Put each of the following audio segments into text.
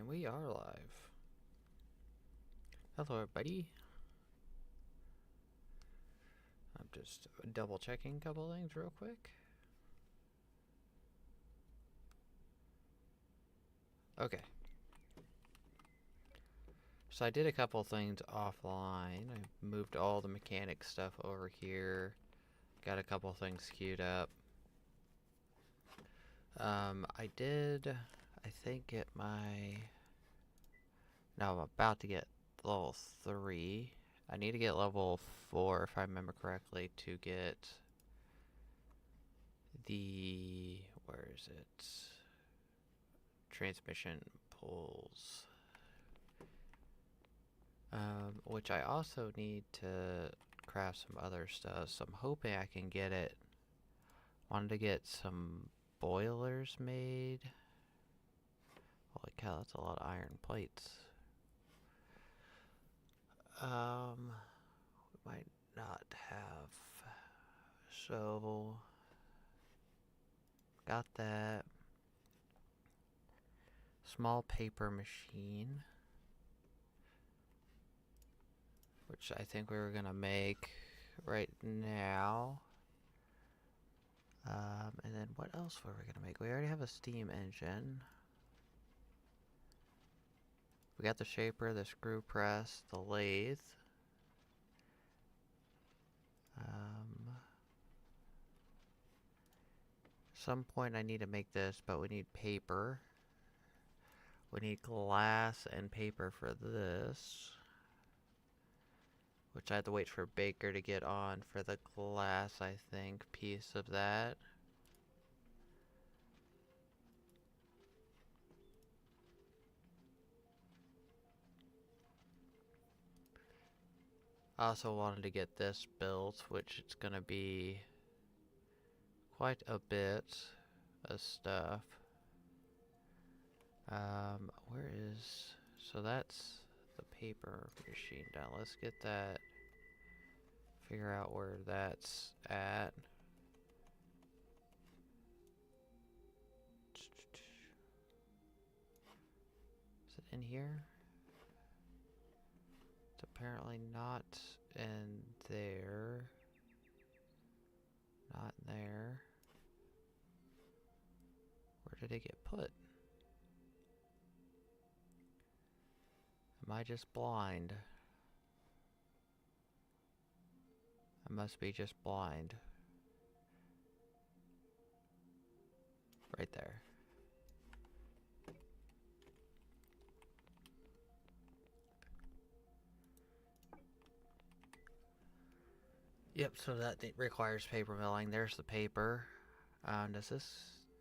And we are live. Hello, everybody. I'm just double checking a couple things real quick. Okay. So I did a couple things offline. I moved all the mechanic stuff over here. Got a couple things queued up. I did, I think, get my... No, I'm about to get level 3. I need to get level 4, if I remember correctly, to get the... Where is it? Transmission pulls. Which I also need to craft some other stuff, so I'm hoping I can get it. Wanted to get some boilers made. Holy cow, that's a lot of iron plates. We might not have. So, got that. Small paper machine, which I think we were gonna make right now. And then what else were we gonna make? We already have a steam engine. We got the shaper, the screw press, the lathe. Some point I need to make this, but we need paper. We need glass and paper for this. Which I have to wait for Baker to get on for the glass, I think, piece of that. I also wanted to get this built, which it's gonna be quite a bit of stuff. Where is... So that's the paper machine done. Let's get that, figure out where that's at. Is it in here? It's apparently not in there. Not there. Where did it get put? Am I just blind? I must be just blind. Right there. Yep, so that requires paper milling. There's the paper.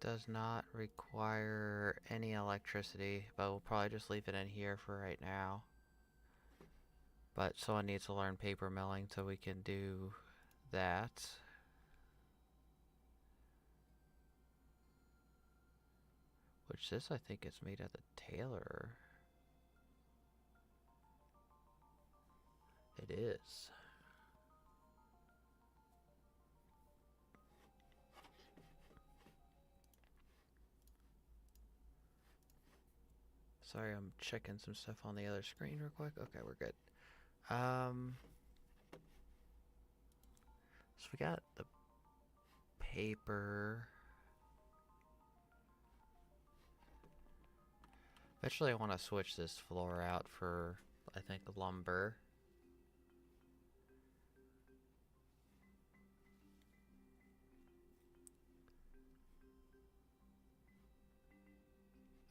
Does not require any electricity, but we'll probably just leave it in here for right now. But someone needs to learn paper milling so we can do that. Which this I think is made at the tailor. It is. Sorry, I'm checking some stuff on the other screen real quick. Okay, we're good. So we got the paper. Eventually I want to switch this floor out for, I think, lumber.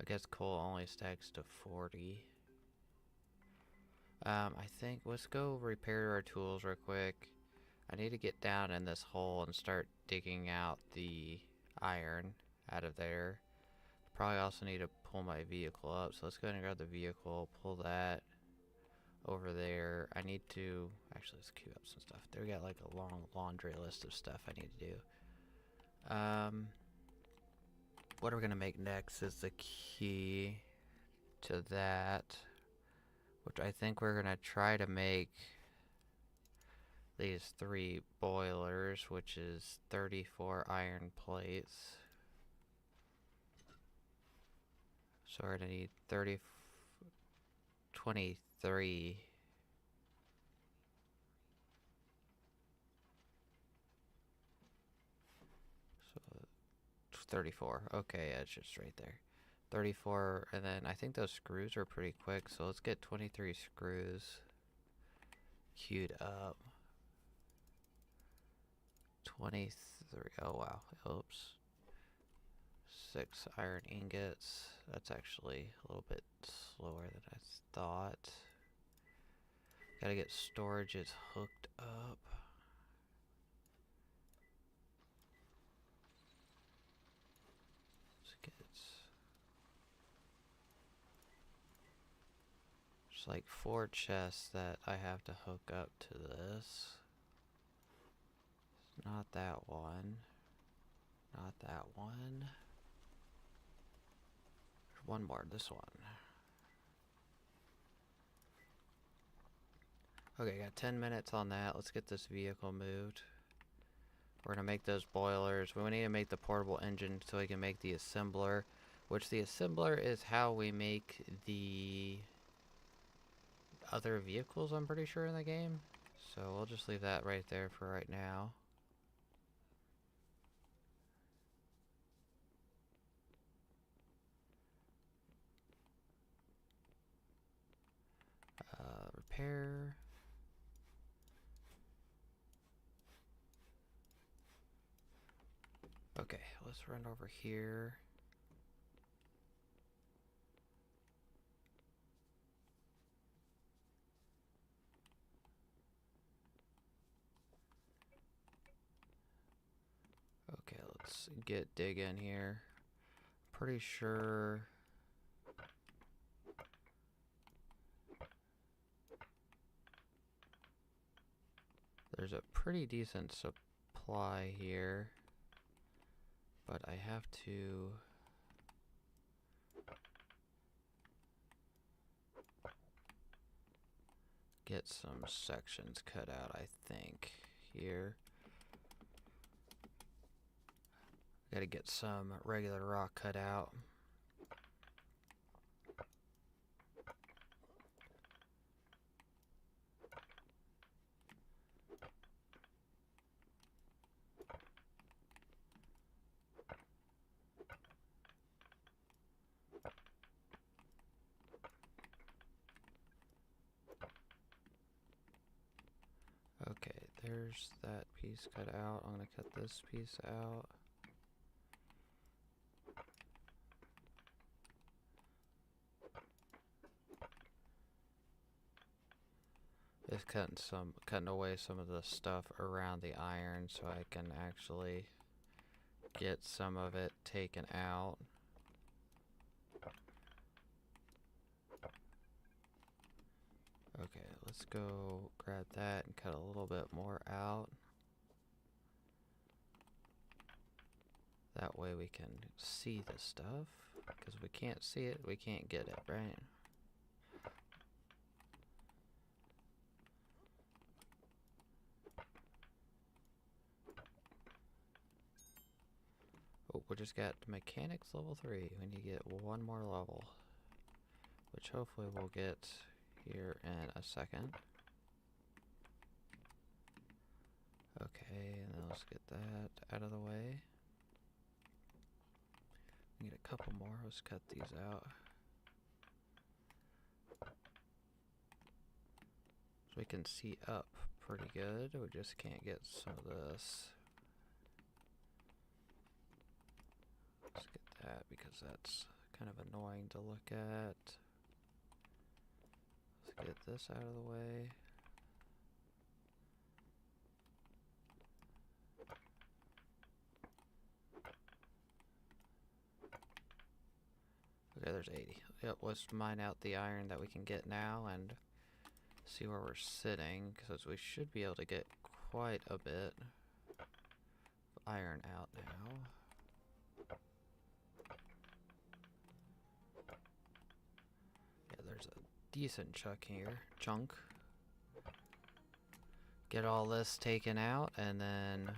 I guess coal only stacks to 40. I think, let's go repair our tools real quick. I need to get down in this hole and start digging out the iron out of there. Probably also need to pull my vehicle up, so let's go ahead and grab the vehicle, pull that over there. I need to, actually let's queue up some stuff. There we got like a long laundry list of stuff I need to do. What we're gonna make next is the key to that, which I think we're gonna try to make these 3 boilers, which is 34 iron plates. So we're gonna need 23. So 34. Okay, yeah, it's just right there. 34, and then I think those screws are pretty quick, so let's get 23 screws queued up. 23. Oh wow. Oops. 6 iron ingots. That's actually a little bit slower than I thought. Gotta get storages hooked up. Let's get. There's like 4 chests that I have to hook up to this. Not that one. Not that one. There's one more, this one. Okay, got 10 minutes on that. Let's get this vehicle moved. We're gonna make those boilers. We need to make the portable engine so we can make the assembler, which the assembler is how we make the other vehicles, I'm pretty sure, in the game. So we'll just leave that right there for right now. Repair. Okay, let's run over here. Okay, let's get digging here. Pretty sure there's a pretty decent supply here, but I have to get some sections cut out, I think, here. Gotta get some regular rock cut out. Okay, there's that piece cut out. I'm gonna cut this piece out. Just cutting away some of the stuff around the iron so I can actually get some of it taken out. Okay, let's go grab that and cut a little bit more out. That way we can see the stuff, because if we can't see it, we can't get it, right? Oh, we just got mechanics level 3. We need to get one more level, which hopefully we'll get here in a second. Okay, and then let's get that out of the way. We need a couple more. Let's cut these out. So we can see up pretty good. We just can't get some of this. Let's get that because that's kind of annoying to look at. Let's get this out of the way. Okay, there's 80. Yep, let's mine out the iron that we can get now and see where we're sitting, because we should be able to get quite a bit of iron out now. Yeah, there's a decent chunk here. Get all this taken out, and then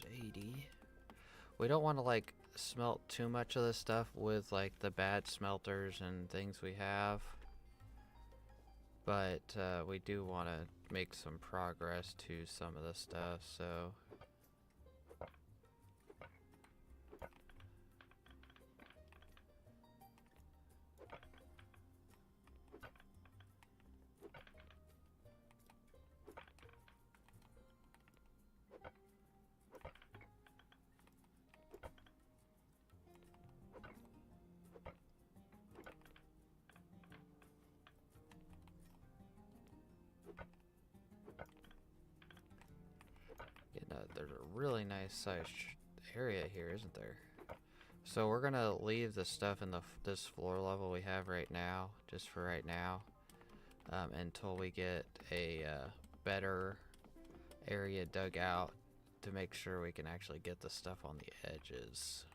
there's 80. We don't want to like smelt too much of this stuff with like the bad smelters and things we have. But we do want to make some progress to some of the stuff, so... There's a really nice sized area here, isn't there? So we're gonna leave the stuff in this floor level we have right now, just for right now, until we get a better area dug out to make sure we can actually get the stuff on the edges.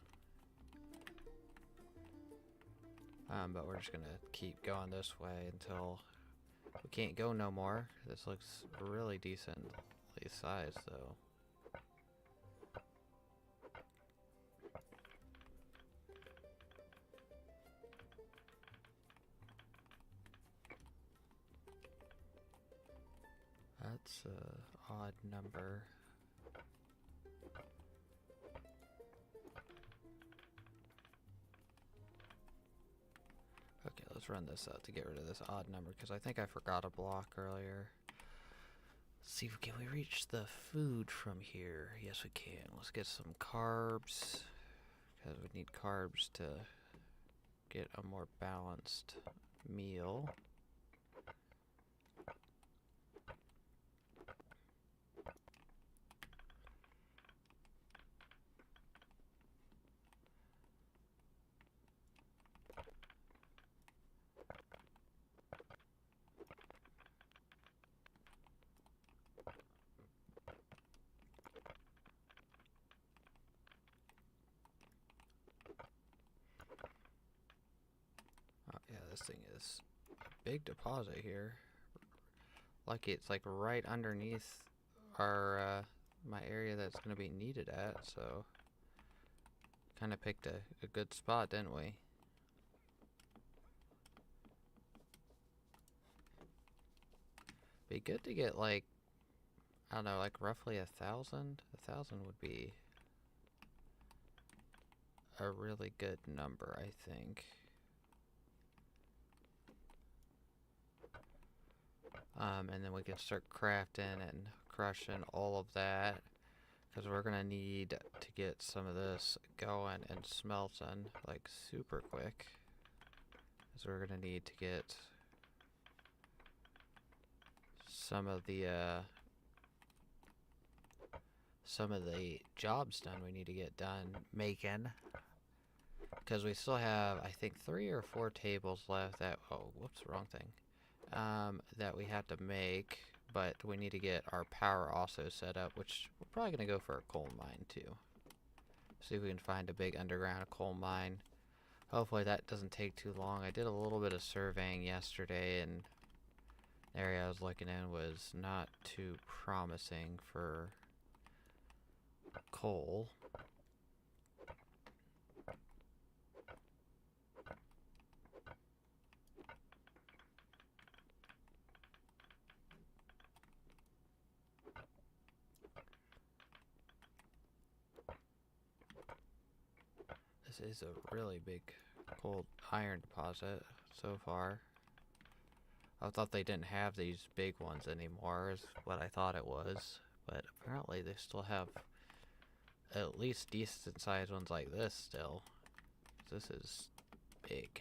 But we're just gonna keep going this way until we can't go no more. This looks really decently sized though. That's an odd number. Okay, let's run this out to get rid of this odd number because I think I forgot a block earlier. Let's see, can we reach the food from here? Yes, we can. Let's get some carbs because we need carbs to get a more balanced meal. Oh, yeah, this thing is a big deposit here. Like it's like right underneath our my area that's going to be needed at, so kind of picked a good spot, didn't we? Be good to get like, I don't know, like roughly 1,000. 1,000 would be a really good number, I think. And then we can start crafting and crushing all of that, because we're gonna need to get some of this going and smelting like super quick, because we're gonna need to get some of the jobs done we need to get done making, because we still have, I think, 3 or 4 tables left that, oh whoops, wrong thing, that we have to make, but we need to get our power also set up, which we're probably going to go for a coal mine too. See if we can find a big underground coal mine. Hopefully that doesn't take too long. I did a little bit of surveying yesterday, and the area I was looking in was not too promising for coal. This is a really big coal iron deposit so far. I thought they didn't have these big ones anymore, is what I thought it was, but apparently they still have at least decent sized ones like this still. This is big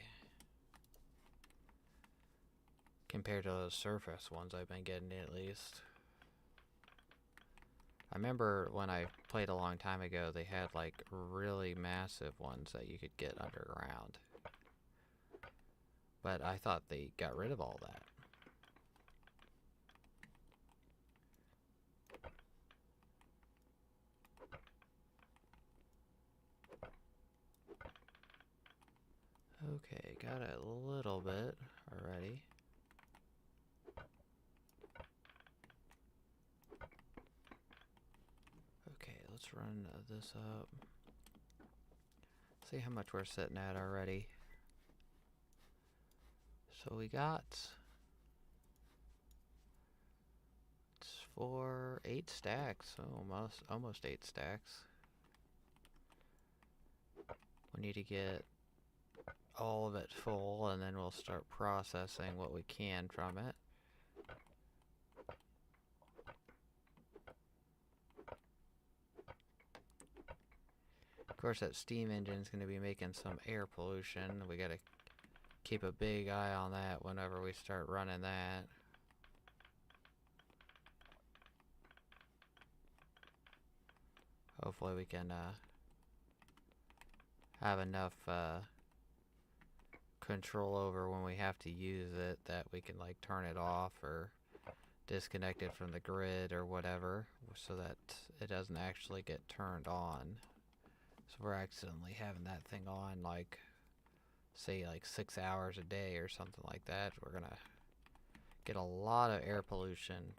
compared to those surface ones I've been getting, at least. I remember when I played a long time ago, they had like really massive ones that you could get underground, but I thought they got rid of all that. Okay, got a little bit already. Okay, let's let's run this up. See how much we're sitting at already. So we got 8 stacks, almost 8 stacks. We need to get all of it full, and then we'll start processing what we can from it. Of course, that steam engine is going to be making some air pollution. We got to keep a big eye on that whenever we start running that. Hopefully we can have enough control over when we have to use it that we can like turn it off or disconnect it from the grid or whatever, so that it doesn't actually get turned on. So we're accidentally having that thing on like, say, like 6 hours a day or something like that. We're gonna get a lot of air pollution,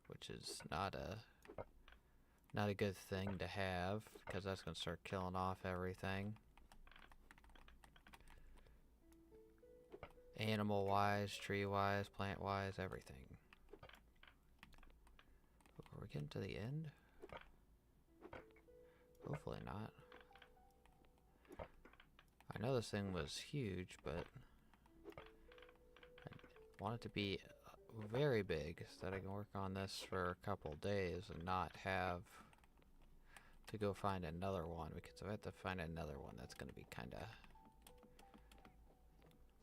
which is not a good thing to have, because that's gonna start killing off everything. Animal-wise, tree-wise, plant-wise, everything. Are we getting to the end? Hopefully not. I know this thing was huge, but I want it to be very big so that I can work on this for a couple days and not have to go find another one, because if I have to find another one, that's going to be kind of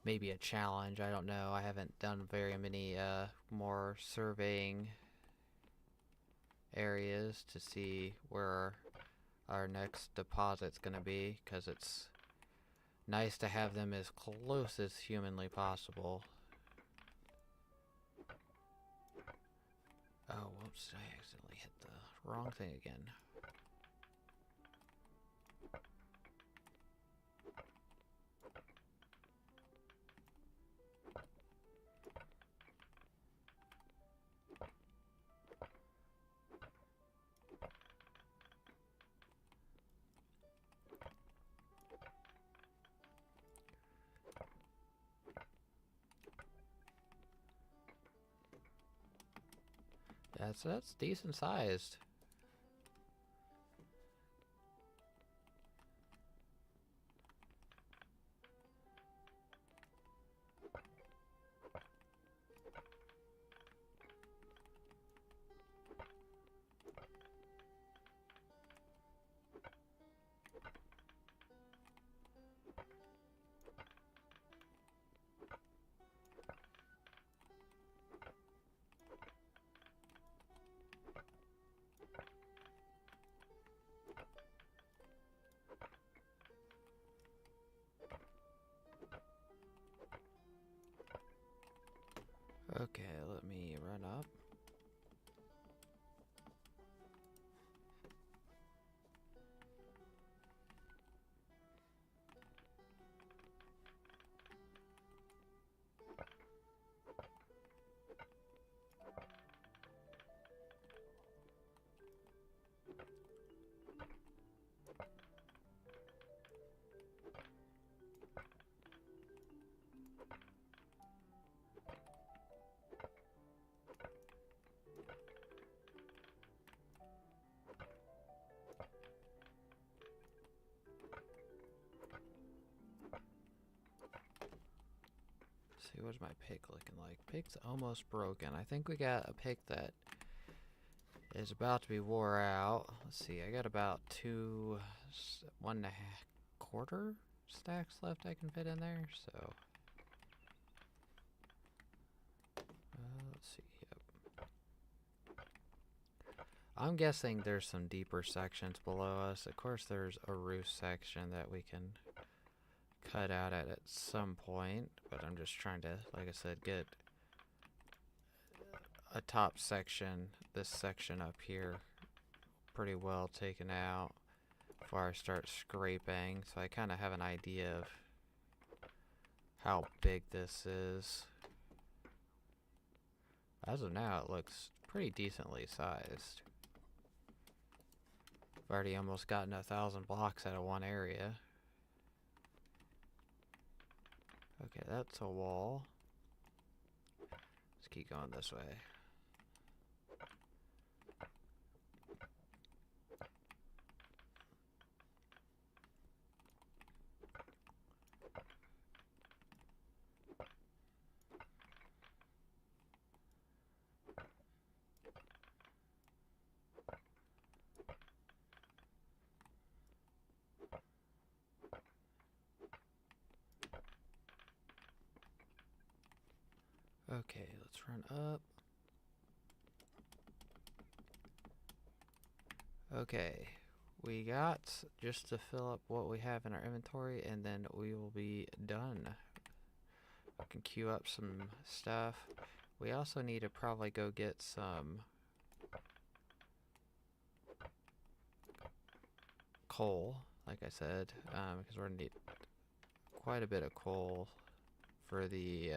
maybe a challenge. I don't know. I haven't done very many more surveying areas to see where our next deposit's going to be, because it's nice to have them as close as humanly possible. Oh, whoops, I accidentally hit the wrong thing again. That's decent sized. Okay, let me run up. See, what's my pick looking like? Pick's almost broken. I think we got a pick that is about to be wore out. Let's see, I got about 1.25 stacks left I can fit in there, so let's see. Yep. I'm guessing there's some deeper sections below us. Of course, there's a roof section that we can cut out at some point, but I'm just trying to, like I said, get a top section, this section up here, pretty well taken out before I start scraping, so I kind of have an idea of how big this is. As of now, it looks pretty decently sized. If Already almost gotten 1,000 blocks out of one area. Okay, that's a wall. Let's keep going this way. Okay, let's run up. Okay, we got just to fill up what we have in our inventory, and then we will be done. We can queue up some stuff. We also need to probably go get some coal, like I said, because we're gonna need quite a bit of coal for the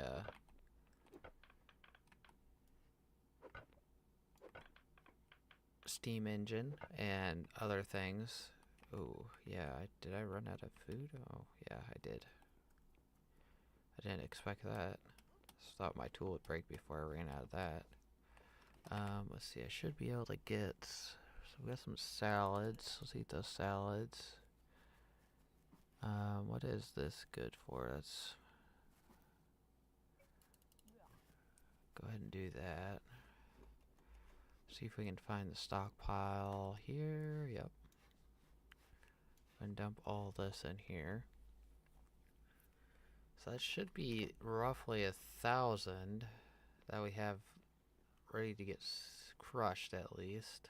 steam engine and other things. Oh, yeah, did I run out of food? Oh, yeah, I did. I didn't expect that. Just thought my tool would break before I ran out of that. Let's see, I should be able to get... So we got some salads. Let's eat those salads. What is this good for? Let's go ahead and do that. See if we can find the stockpile here. Yep. And dump all this in here. So that should be roughly 1,000 that we have ready to get crushed at least.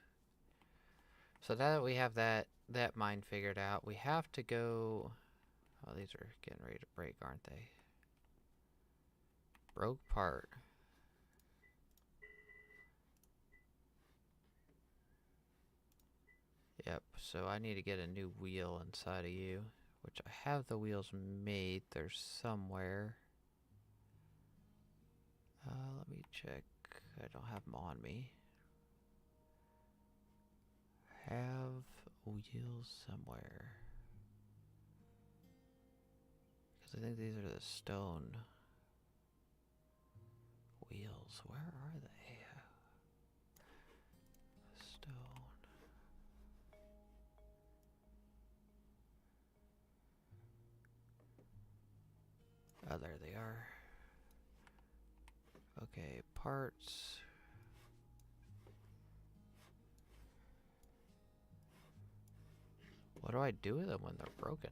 So now that we have that mine figured out, we have to go... Oh, these are getting ready to break, aren't they? Broke part. Yep, so I need to get a new wheel inside of you, which I have the wheels made. They're somewhere. Let me check. I don't have them on me. Have wheels somewhere. Because I think these are the stone wheels. Where are they? Stone. Oh, there they are. Okay, parts. What do I do with them when they're broken?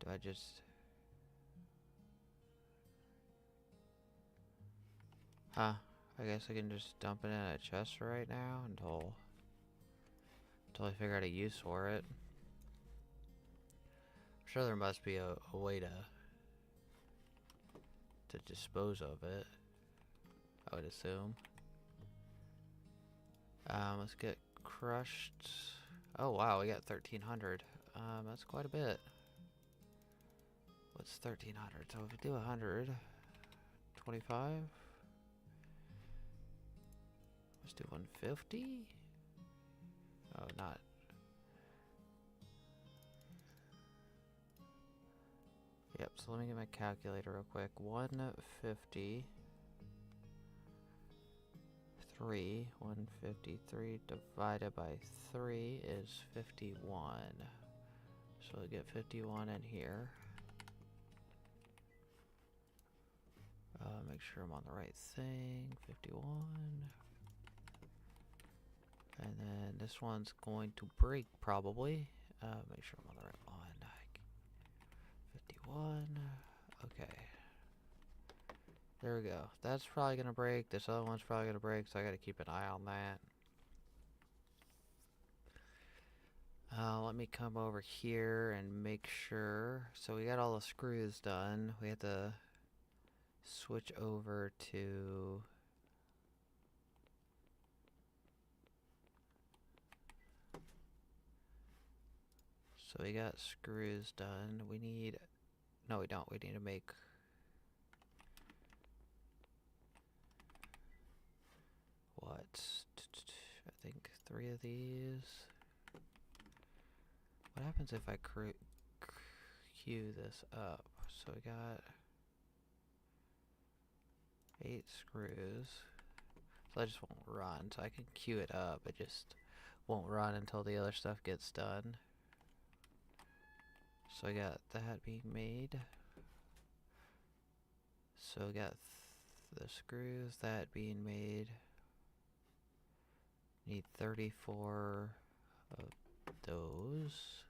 Do I just... Huh. I guess I can just dump it in a chest right now until I figure out a use for it. I'm sure there must be a way to dispose of it, I would assume. Let's get crushed. Oh wow, we got 1,300. That's quite a bit. What's 1,300? So if we do 100, 25. Let's do 150. Oh, not. Yep, so let me get my calculator real quick. 150. 153 divided by 3 is 51. So we get 51 in here. Make sure I'm on the right thing. 51. And then this one's going to break probably. Make sure I'm on the right one. 51. Okay. There we go. That's probably going to break. This other one's probably going to break, so I got to keep an eye on that. Let me come over here and make sure. So we got all the screws done. We have to switch over to... So we got screws done. We need... No, we don't. We need to make... What? I think 3. 3 of these. What happens if I queue this up? So we got 8 screws. So I just won't run. So I can queue it up. It just won't run until the other stuff gets done. So I got that being made. So we got the screws, that being made. Need 34 of those.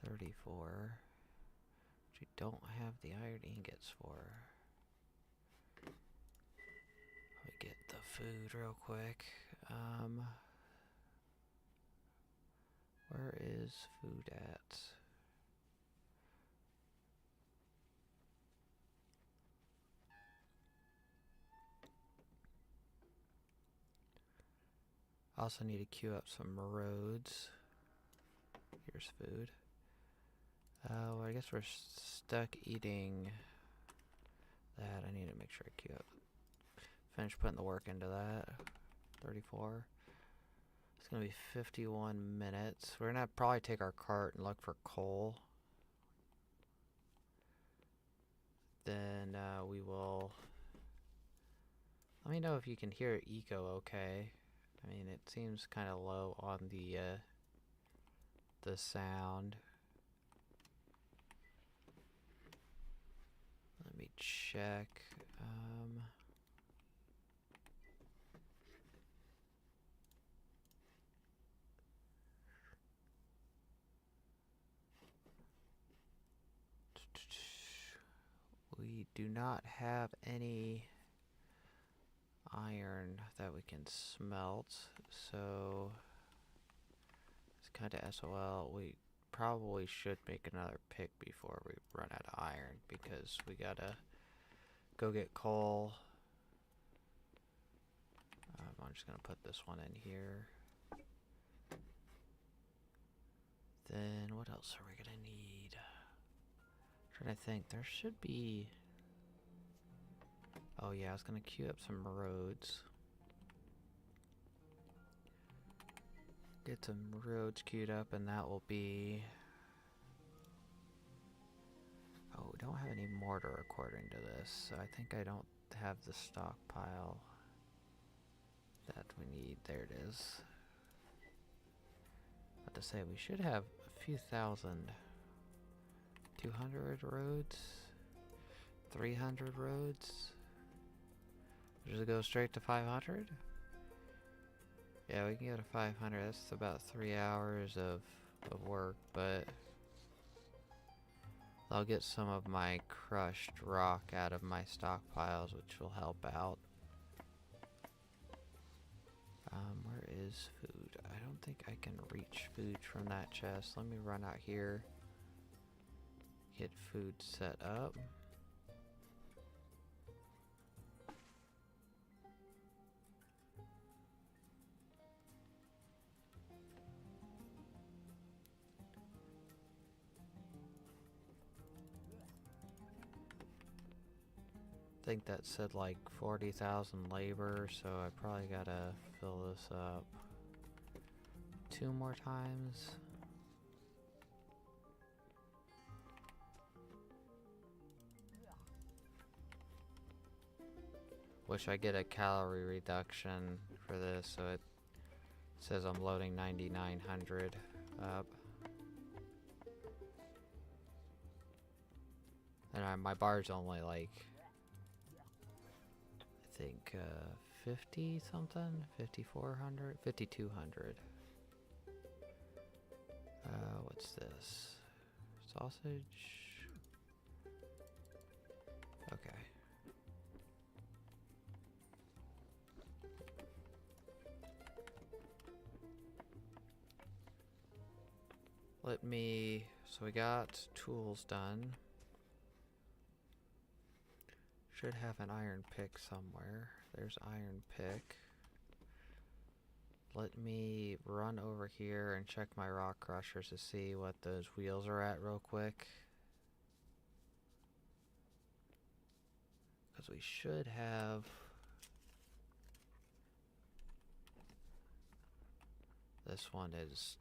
34. Which we don't have the iron ingots for. Let me get the food real quick. Where is food at? Also need to queue up some roads. Here's food. Well, I guess we're stuck eating that. I need to make sure I queue up. Finish putting the work into that. 34. It's gonna be 51 minutes. We're gonna probably take our cart and look for coal. Then we will. Let me know if you can hear eco okay. I mean, it seems kind of low on the sound. Let me check. We do not have any iron that we can smelt, so it's kind of SOL. We probably should make another pick before we run out of iron, because we gotta go get coal. I'm just gonna put this one in here. Then what else are we gonna need? I'm trying to think. There should be. Oh yeah, I was gonna queue up some roads. Get some roads queued up, and that will be. Oh, we don't have any mortar according to this, so I think I don't have the stockpile that we need. There it is. But to say, we should have a few thousand. 200 roads? 300 roads? Does it go straight to 500? Yeah, we can go to 500. That's about 3 hours of work, but I'll get some of my crushed rock out of my stockpiles, which will help out. Where is food? I don't think I can reach food from that chest. Let me run out here. Get food set up. I think that said like 40,000 labor, so I probably gotta fill this up 2 more times. Wish I get a calorie reduction for this, so it says I'm loading 9,900 up. And my bar's only like, I think 50 something, 5,400, 5,200. What's this? Sausage? Okay. Let me, so we got tools done. Should have an iron pick somewhere. There's iron pick. Let me run over here and check my rock crushers to see what those wheels are at real quick. Because we should have This one is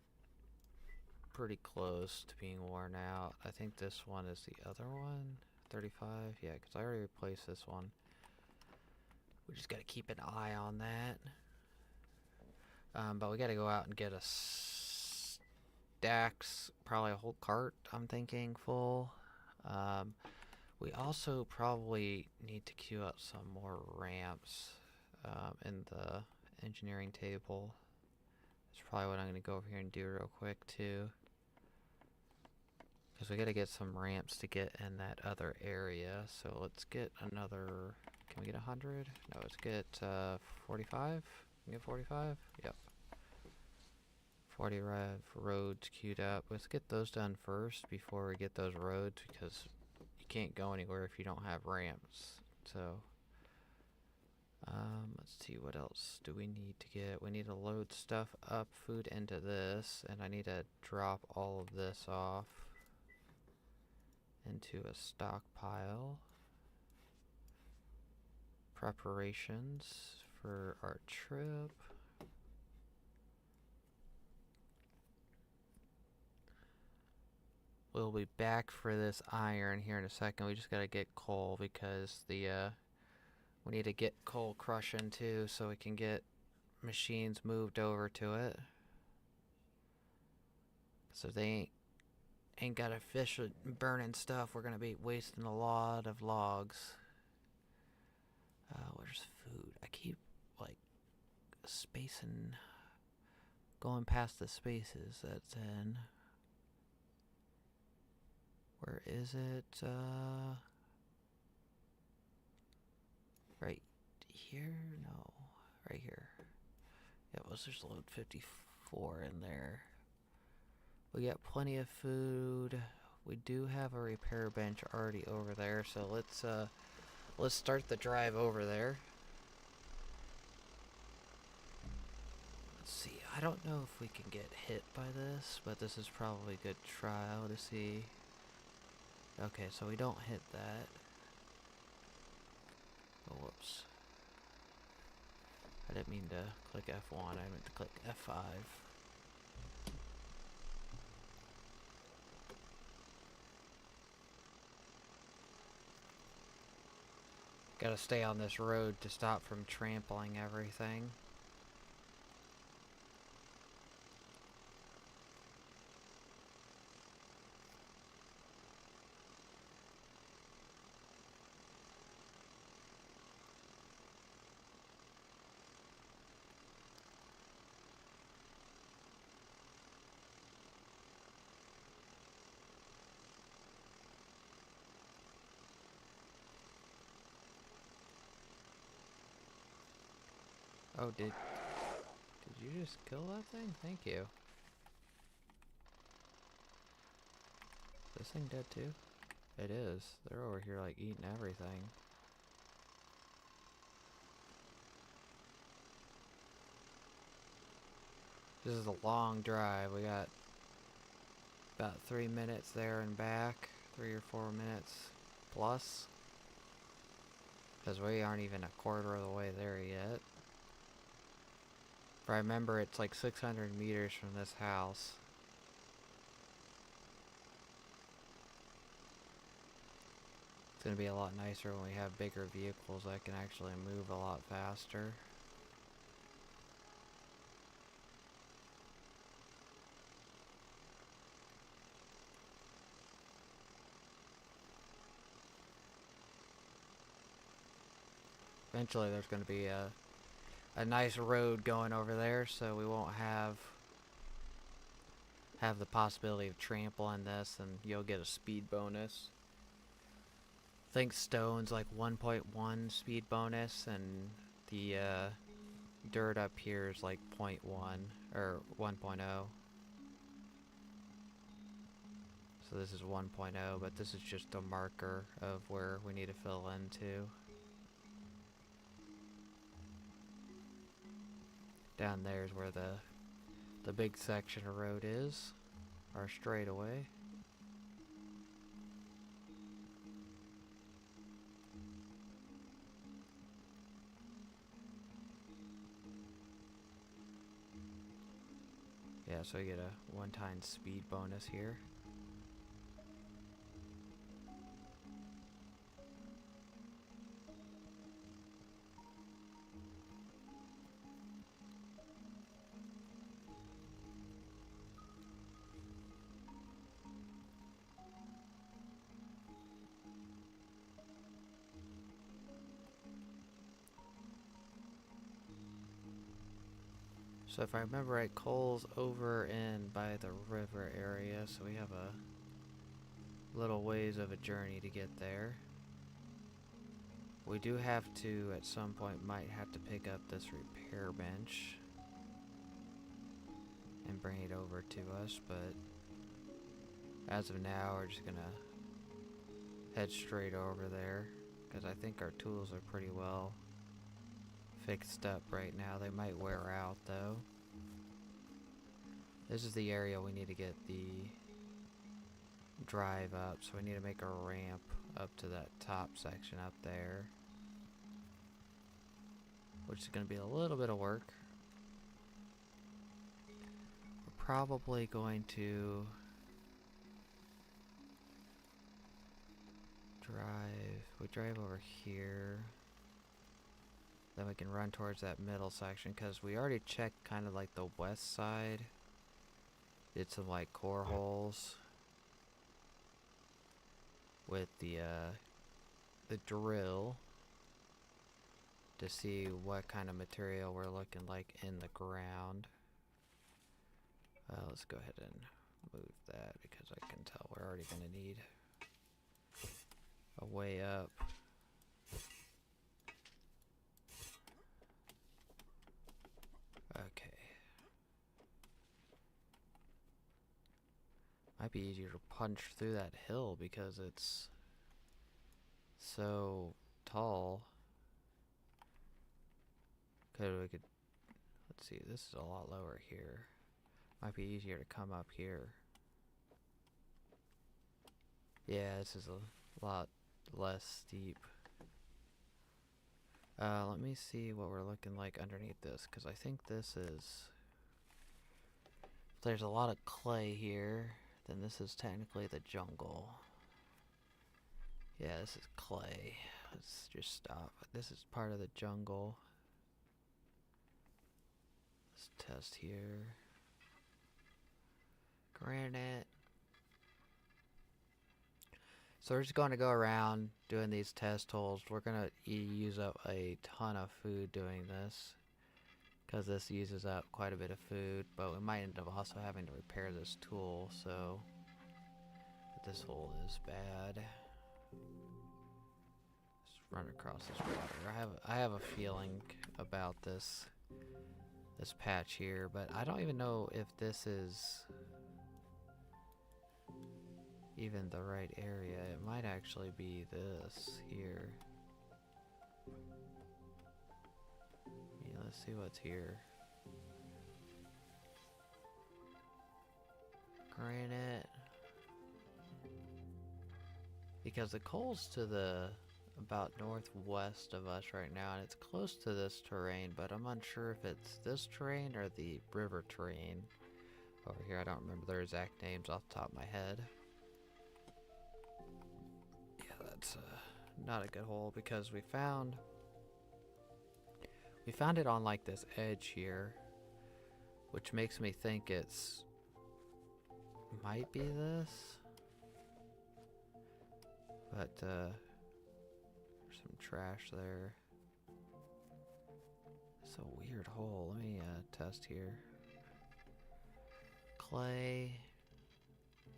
pretty close to being worn out. I think this one is the other one. 35, yeah, because I already replaced this one. We just gotta keep an eye on that. But we gotta go out and get a stacks, probably a whole cart, I'm thinking, full. We also probably need to queue up some more ramps in the engineering table. That's probably what I'm gonna go over here and do real quick too. Because we gotta get some ramps to get in that other area. So let's get another. Can we get 100? No, let's get 45. Can we get 45? Yep. 40 roads queued up. Let's get those done first before we get those roads, because you can't go anywhere if you don't have ramps. So let's see, what else do we need to get? We need to load stuff up, food into this, and I need to drop all of this off into a stockpile. Preparations for our trip. We'll be back for this iron here in a second. We just gotta get coal because the we need to get coal crushing too, so we can get machines moved over to it. So they ain't got to fish burning stuff. We're gonna be wasting a lot of logs. Where's food? I keep like spacing, going past the spaces that's in. Where is it? Right here? No, right here. Yeah, let's just load 54 in there. We got plenty of food. We do have a repair bench already over there, so let's start the drive over there. Let's see. I don't know if we can get hit by this, but this is probably a good trial to see. Okay, so we don't hit that. Oh, whoops. I didn't mean to click F1, I meant to click F5. Gotta stay on this road to stop from trampling everything. Oh, did you just kill that thing? Thank you. Is this thing dead too? It is. They're over here like eating everything. This is a long drive. We got about 3 minutes there and back. 3 or 4 minutes plus. Because we aren't even a quarter of the way there yet. If I remember, it's like 600 meters from this house. It's going to be a lot nicer when we have bigger vehicles that can actually move a lot faster. Eventually there's going to be a nice road going over there, so we won't have the possibility of trampling this, and you'll get a speed bonus. I think stone's like 1.1 speed bonus, and the dirt up here is like 0.1 or 1.0. So this is 1.0, but this is just a marker of where we need to fill into. Down there is where the big section of road is, our straightaway. Yeah, so I get a one-time speed bonus here. So if I remember right, Cole's over in by the river area, so we have a little ways of a journey to get there. We do have to, at some point, might have to pick up this repair bench and bring it over to us, but as of now, we're just gonna head straight over there, because I think our tools are pretty well fixed up right now. They might wear out, though. This is the area we need to get the drive up, so we need to make a ramp up to that top section up there, which is going to be a little bit of work. We're probably going to drive over here, then we can run towards that middle section, because we already checked kind of like the west side, did some like core holes with the drill to see what kind of material we're looking like in the ground. Let's go ahead and move that, because I can tell we're already going to need a way up. Okay. Might be easier to punch through that hill because it's so tall. Let's see, this is a lot lower here. Might be easier to come up here. Yeah, this is a lot less steep. Let me see what we're looking like underneath this, because I think this is... If there's a lot of clay here, then this is technically the jungle. Yeah, this is clay. Let's just stop. This is part of the jungle. Let's test here. Granite. So we're just going to go around doing these test holes. We're going to use up a ton of food doing this, because this uses up quite a bit of food, but we might end up also having to repair this tool, so this hole is bad. Let's run across this water. I have a feeling about this patch here, but I don't even know if this is even the right area. It might actually be this here. Yeah, let's see what's here. Granite. Because the coal's to the about northwest of us right now, and it's close to this terrain, but I'm unsure if it's this terrain or the river terrain over here. I don't remember their exact names off the top of my head. Yeah, that's not a good hole, because we found it on like this edge here, which makes me think it's might be this, but there's some trash there. It's a weird hole. Let me test here. Clay,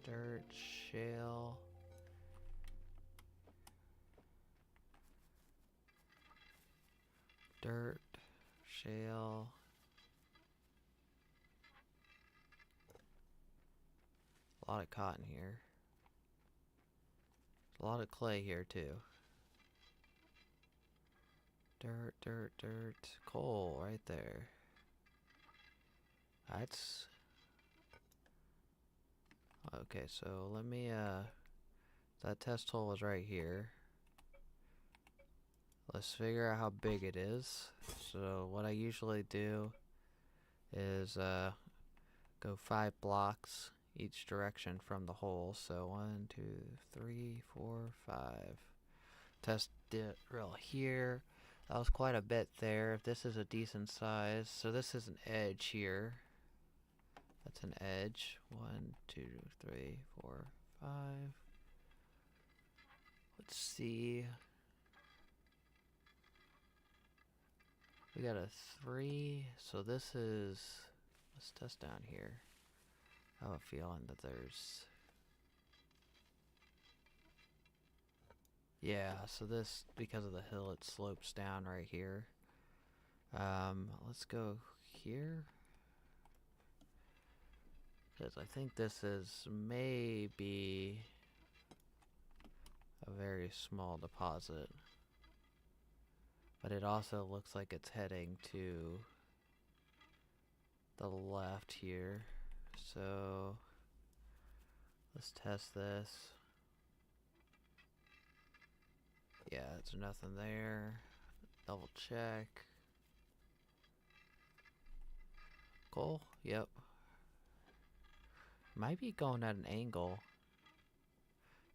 dirt, shale. Dirt, shale. A lot of cotton here. A lot of clay here too. Dirt, dirt, dirt. Coal right there. That's... Okay, so let me, that test hole is right here. Let's figure out how big it is. So what I usually do is, go 5 blocks each direction from the hole. So 1, 2, 3, 4, 5. Test it real here. That was quite a bit there. This is a decent size. So this is an edge here. That's an edge. 1, 2, 3, 4, 5. Let's see. We got a 3. So this is... Let's test down here. I have a feeling that there's... Yeah, so this, because of the hill, it slopes down right here. Let's go here. Because I think this is maybe a very small deposit. But it also looks like it's heading to the left here. So let's test this. Yeah, there's nothing there. Double check. Cool. Yep. Might be going at an angle.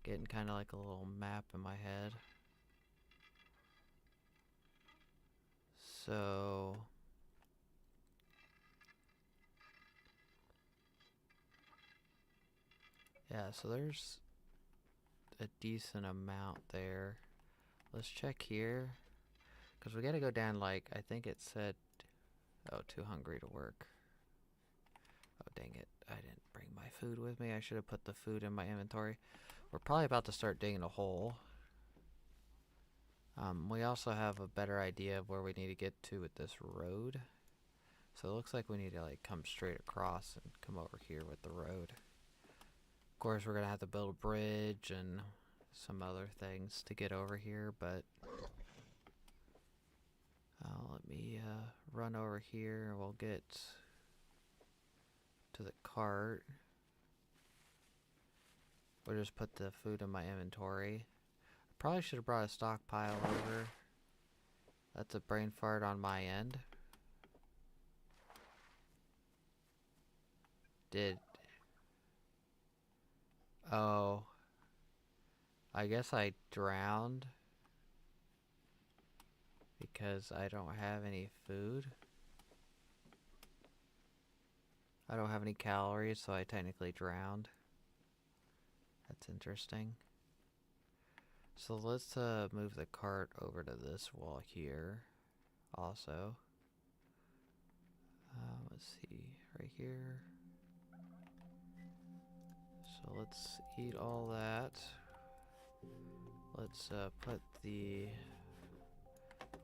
Getting kind of like a little map in my head. So yeah, so there's a decent amount there. Let's check here, because we gotta go down, like, I think it said, oh, too hungry to work. Oh, dang it. I didn't bring my food with me. I should have put the food in my inventory. We're probably about to start digging a hole. We also have a better idea of where we need to get to with this road. So it looks like we need to, like, come straight across and come over here with the road. Of course, we're gonna have to build a bridge and some other things to get over here, but let me run over here and we'll get to the cart. We'll just put the food in my inventory. Probably should have brought a stockpile over. That's a brain fart on my end. Oh. I guess I drowned. Because I don't have any food. I don't have any calories, so I technically drowned. That's interesting. So let's move the cart over to this wall here also. Let's see, right here. So let's eat all that. Let's put the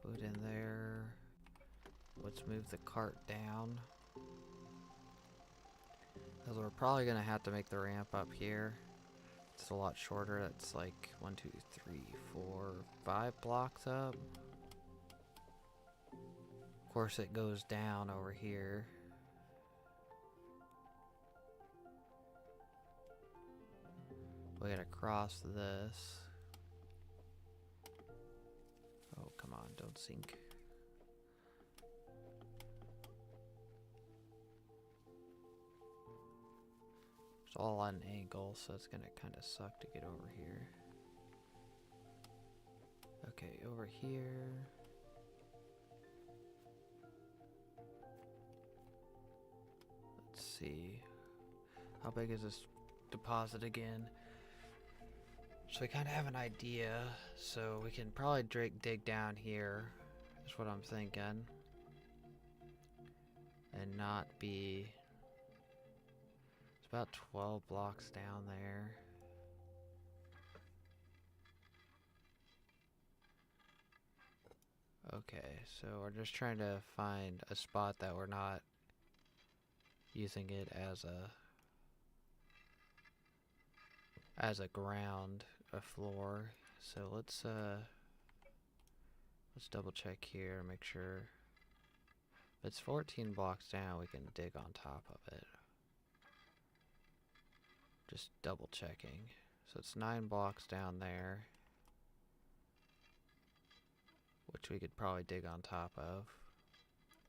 food in there. Let's move the cart down. Because we're probably going to have to make the ramp up here. It's a lot shorter. That's like 1, 2, 3, 4, 5 blocks up. Of course, it goes down over here. We gotta cross this. Oh, come on, don't sink. It's all on an angle, so it's gonna kind of suck to get over here. Okay, over here. Let's see. How big is this deposit again? So we kind of have an idea, so we can probably dig down here, is what I'm thinking. And not be... It's about 12 blocks down there. Okay, so we're just trying to find a spot that we're not using it as a ground, a floor. So let's double check here and make sure. If it's 14 blocks down, we can dig on top of it. Just double checking. So it's 9 blocks down there, which we could probably dig on top of.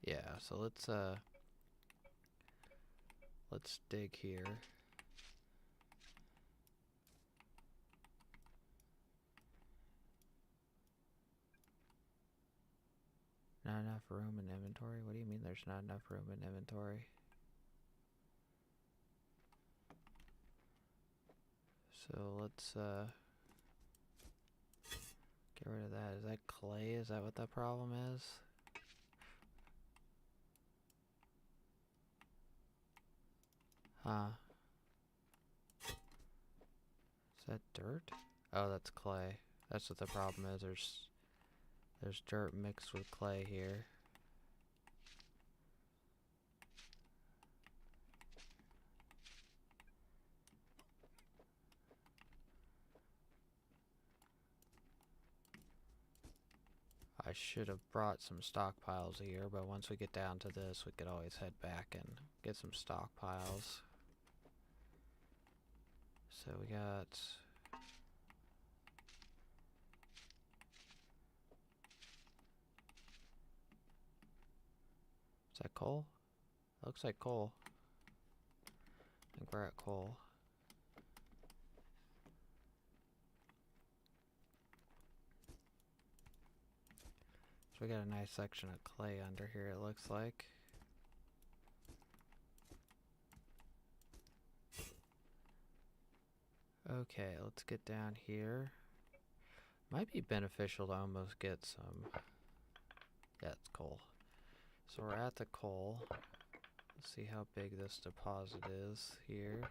Yeah, so let's let's dig here. Not enough room in inventory? What do you mean there's not enough room in inventory? So let's get rid of that. Is that clay? Is that what that problem is? Huh. Is that dirt? Oh, that's clay. That's what the problem is. There's dirt mixed with clay here. I should have brought some stockpiles here, but once we get down to this, we could always head back and get some stockpiles. So we got... Is that coal? Looks like coal. I think we're at coal. So we got a nice section of clay under here, it looks like. Okay, let's get down here. Might be beneficial to almost get some... Yeah, it's coal. So we're at the coal. Let's see how big this deposit is here.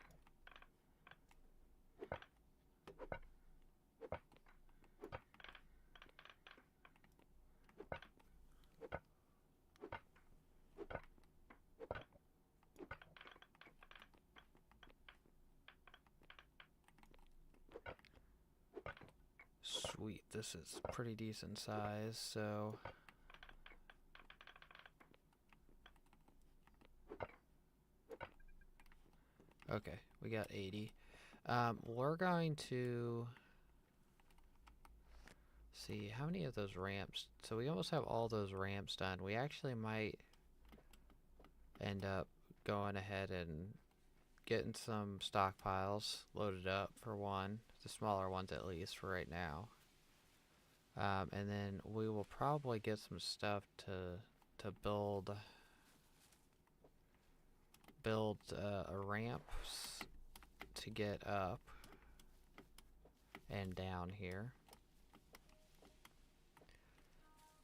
Sweet, this is pretty decent size, so... Okay, we got 80. We're going to... see, how many of those ramps? So we almost have all those ramps done. We actually might end up going ahead and getting some stockpiles loaded up for one. The smaller ones at least for right now. And then we will probably get some stuff to build a ramp to get up and down here.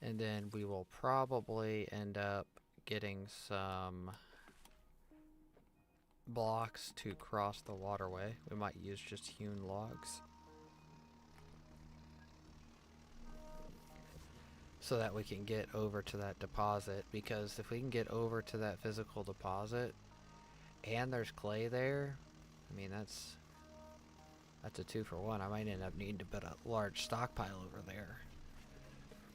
And then we will probably end up getting some blocks to cross the waterway. We might use just hewn logs, so that we can get over to that deposit, because if we can get over to that physical deposit and there's clay there, I mean that's a 2-for-1. I might end up needing to put a large stockpile over there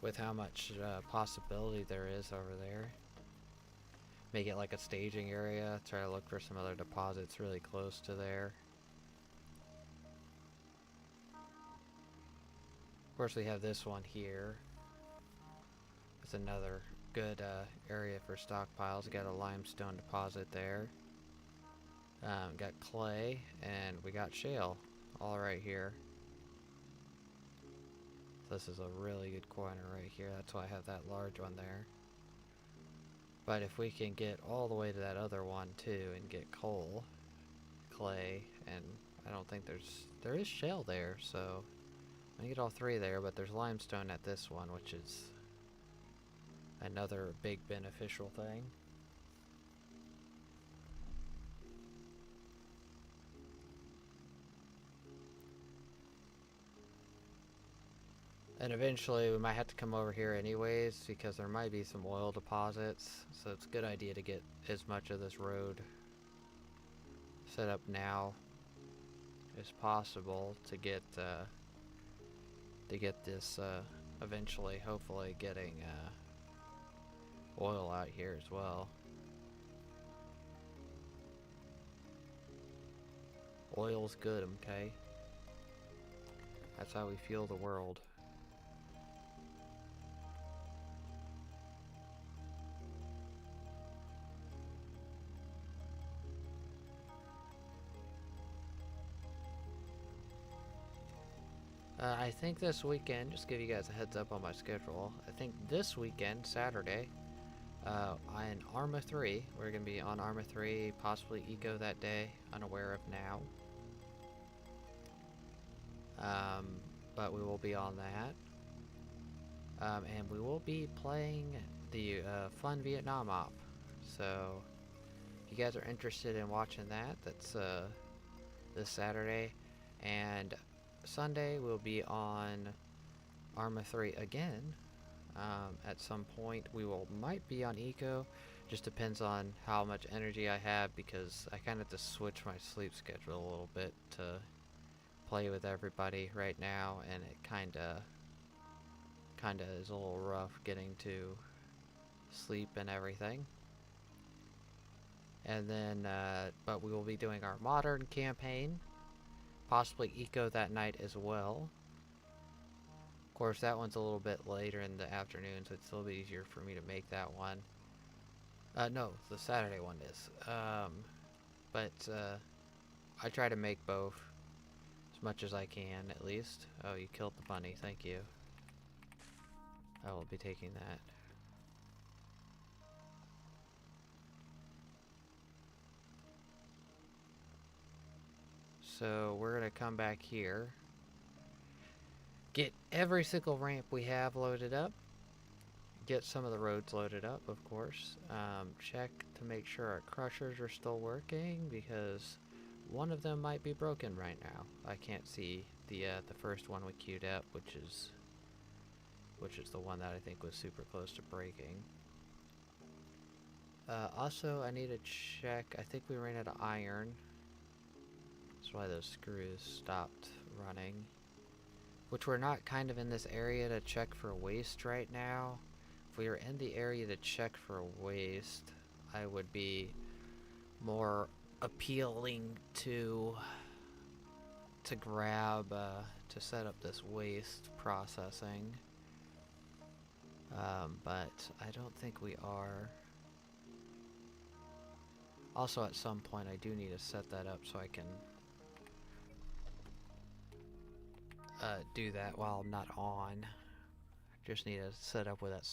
with how much possibility there is over there. Make it like a staging area, try to look for some other deposits really close to there. Of course we have this one here. It's another good area for stockpiles. Got a limestone deposit there. Got clay, and we got shale all right here. This is a really good corner right here. That's why I have that large one there. But if we can get all the way to that other one too and get coal, clay, and I don't think there is shale there, so I get all three there, but there's limestone at this one, which is another big beneficial thing. And eventually we might have to come over here anyways, because there might be some oil deposits, so it's a good idea to get as much of this road set up now as possible to get this eventually, hopefully getting oil out here as well. Oil's good, okay? That's how we fuel the world. I think this weekend, just give you guys a heads up on my schedule. I think this weekend, Saturday, on Arma 3, we're going to be on Arma 3, possibly Eco that day, unaware of now. But we will be on that. And we will be playing the Fun Vietnam op. So, if you guys are interested in watching that, that's this Saturday. And Sunday we'll be on Arma 3 again. At some point we might be on Eco. Just depends on how much energy I have, because I kind of have to switch my sleep schedule a little bit to play with everybody right now, and it kind of is a little rough getting to sleep and everything. And then but we will be doing our modern campaign, possibly Eco that night as well. Of course, that one's a little bit later in the afternoon, so it's a little bit easier for me to make that one. No, the Saturday one is. But I try to make both as much as I can, at least. Oh, you killed the bunny, thank you. I will be taking that. So we're gonna come back here, get every single ramp we have loaded up, get some of the roads loaded up, of course. Check to make sure our crushers are still working, because one of them might be broken right now. I can't see the first one we queued up, which is the one that I think was super close to breaking. Also, I need to check. I think we ran out of iron. That's why those screws stopped running. Which we're not kind of in this area to check for waste right now. If we were in the area to check for waste, I would be more appealing to grab, to set up this waste processing. But I don't think we are. Also, at some point, I do need to set that up so I can do that while I'm not on. Just need to set up with that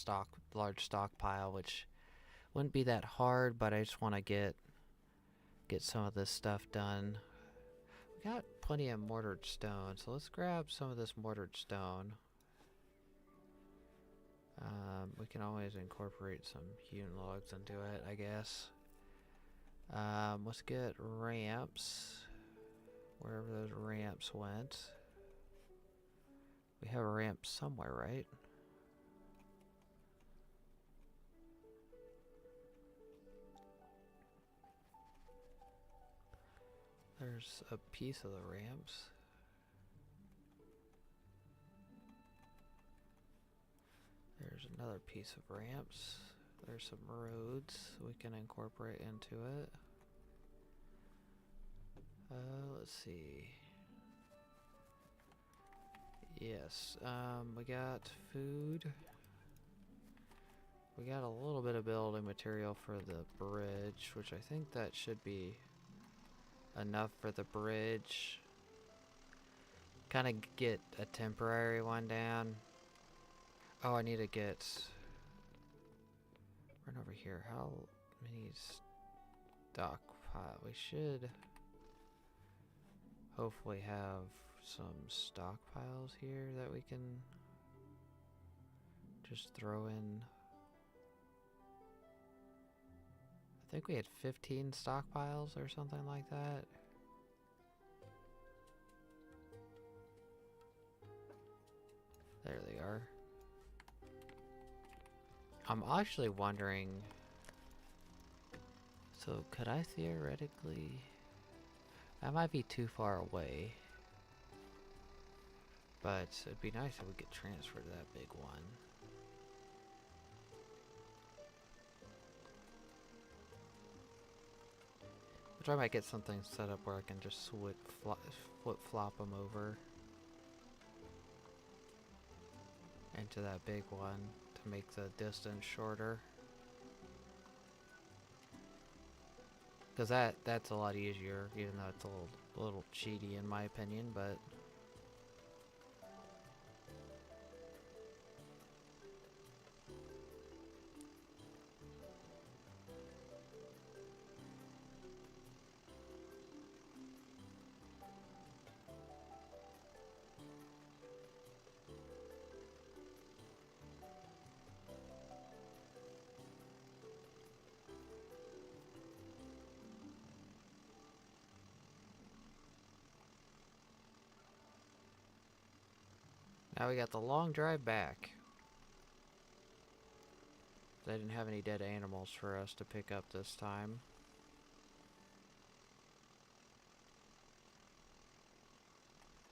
large stockpile, which wouldn't be that hard, but I just want to get some of this stuff done. We got plenty of mortared stone, so let's grab some of this mortared stone. We can always incorporate some hewn logs into it, I guess. Let's get ramps, wherever those ramps went. We have a ramp somewhere, right? There's a piece of the ramps. There's another piece of ramps. There's some roads we can incorporate into it. Let's see. Yes, we got food. We got a little bit of building material for the bridge, which I think that should be enough for the bridge. Kind of get a temporary one down. Oh, I need to get... Run over here. How many stockpile? We should hopefully have some stockpiles here that we can just throw in. I think we had 15 stockpiles or something like that. There they are. I'm actually wondering, so could I theoretically, that might be too far away, but it'd be nice if we could transfer to that big one. Which I might get something set up where I can just flip-flop them over into that big one to make the distance shorter. Because that's a lot easier, even though it's a little cheaty in my opinion, but Now we got the long drive back. They didn't have any dead animals for us to pick up this time.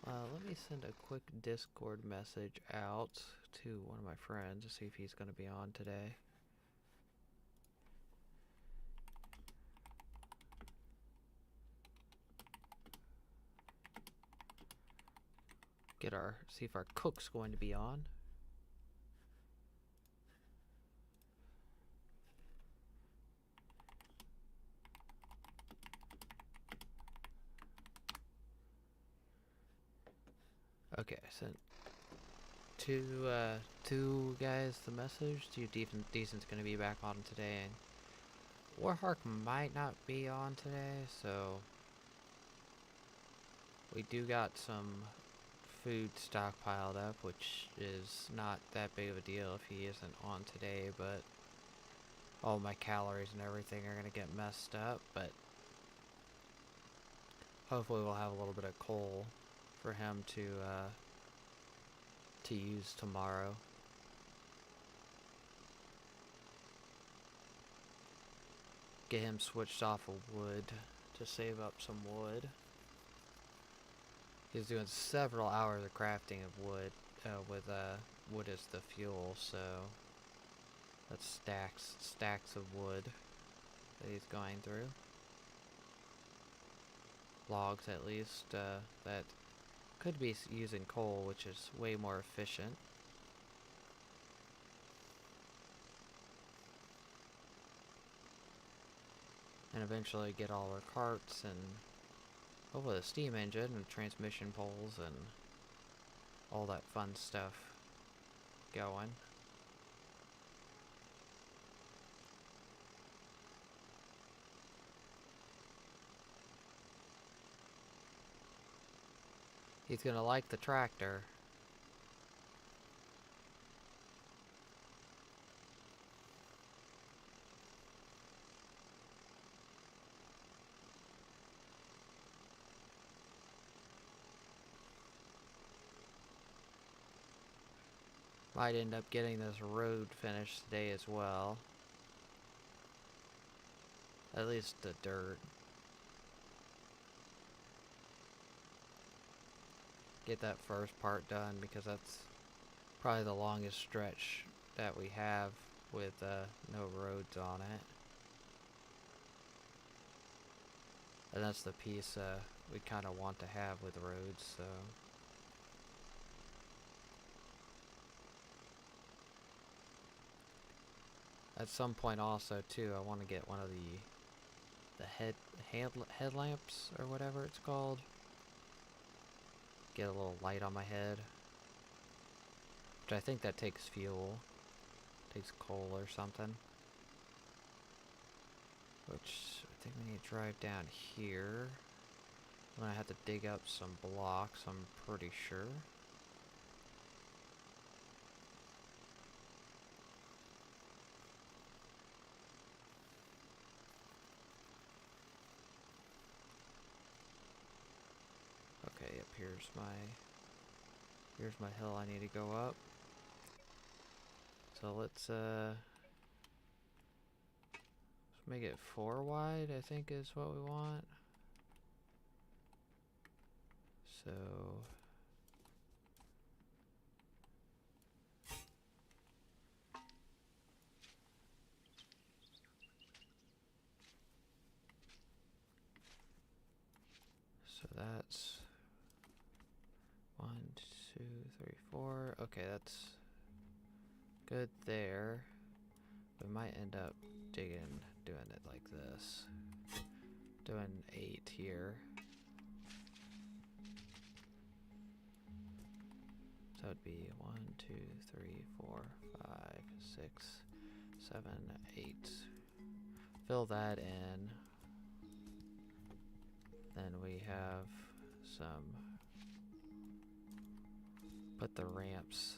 Let me send a quick Discord message out to one of my friends to see if he's going to be on today. See if our cook's going to be on. Okay, I sent two guys the message. Decent's gonna be back on today, and Warhawk might not be on today, so we do got some food stockpiled up, which is not that big of a deal if he isn't on today, but all my calories and everything are gonna get messed up, but hopefully we'll have a little bit of coal for him to use tomorrow. Get him switched off of wood to save up some wood. He's doing several hours of crafting of wood with wood as the fuel, so that's stacks of wood that he's going through. Logs at least that could be using coal, which is way more efficient. And eventually get all our carts and hopefully the steam engine and transmission poles and all that fun stuff going. He's gonna like the tractor. Might end up getting this road finished today as well. At least the dirt. Get that first part done because that's probably the longest stretch that we have with no roads on it. And that's the piece we kind of want to have with roads, so. At some point also too, I want to get one of the headlamps or whatever it's called. Get a little light on my head. Which I think that takes fuel. Takes coal or something. Which I think we need to drive down here. I'm gonna have to dig up some blocks, I'm pretty sure. Okay, yep, here's my hill I need to go up. So let's make it 4 wide, I think is what we want. So that's 1, 2, 3, 4. Okay, that's good there. We might end up doing it like this. Doing 8 here. So it'd be 1, 2, 3, 4, 5, 6, 7, 8. Fill that in. Then we have some. Put the ramps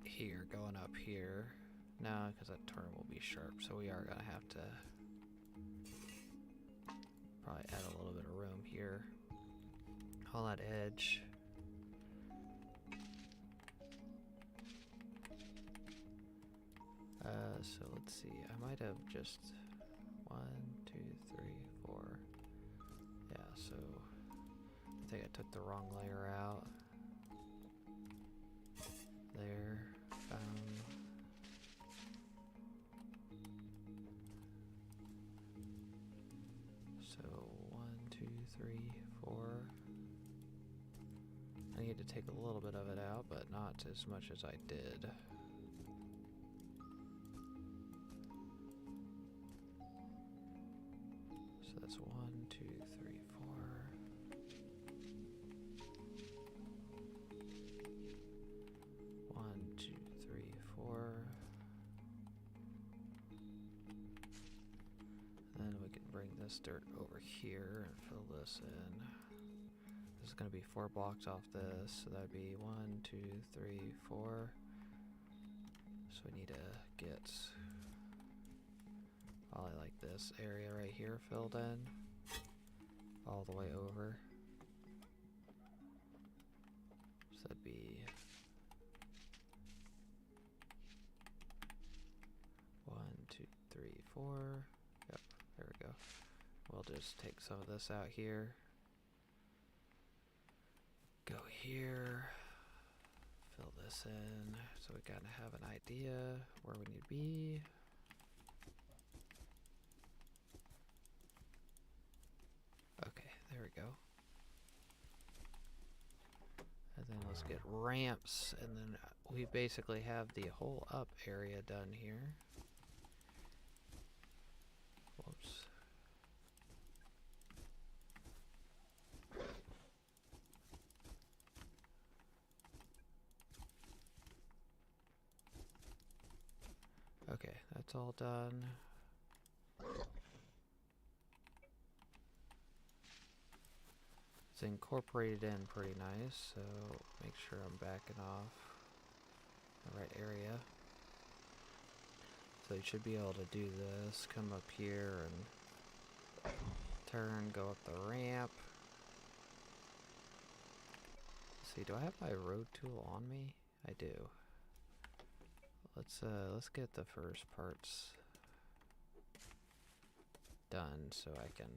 here, going up here. No, because that turn will be sharp, so we are gonna have to probably add a little bit of room here on that edge. So let's see, I might have just 1, 2, 3, 4. Yeah, so I think I took the wrong layer out. There. So 1, 2, 3, 4. I need to take a little bit of it out, but not as much as I did. So that's 1, 2, 3, 4. 1, 2, 3, 4. Then we can bring this dirt over here and fill this in. This is going to be 4 blocks off this, so that'd be 1, 2, 3, 4. So we need to get probably like this area right here filled in all the way over. So that'd be 1, 2, 3, 4. Yep, there we go. We'll just take some of this out here. Go here. Fill this in so we kind of have an idea where we need to be. Okay, there we go. And then let's get ramps, and then we basically have the whole up area done here. Whoops. Okay, that's all done. It's incorporated in pretty nice, so make sure I'm backing off the right area. So you should be able to do this, come up here and turn, go up the ramp. Let's see, do I have my road tool on me? I do. Let's get the first parts done so I can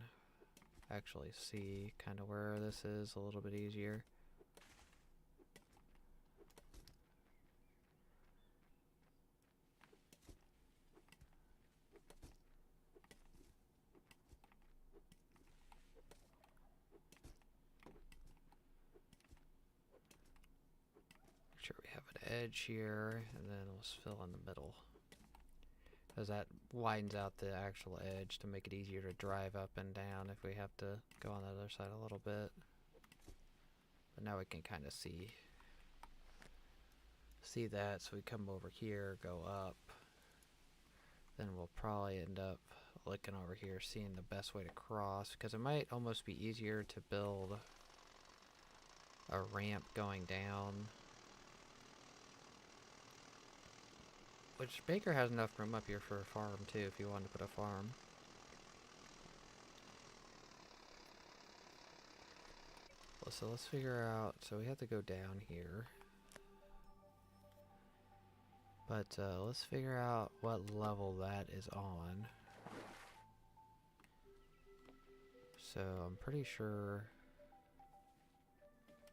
actually see kind of where this is a little bit easier. Make sure we have an edge here, and then we'll fill in the middle, because that widens out the actual edge to make it easier to drive up and down if we have to go on the other side a little bit. But now we can kind of see that, so we come over here, go up, then we'll probably end up looking over here, seeing the best way to cross, because it might almost be easier to build a ramp going down. Which Baker has enough room up here for a farm too, if you wanted to put a farm. So let's figure out, so we have to go down here. But let's figure out what level that is on. So I'm pretty sure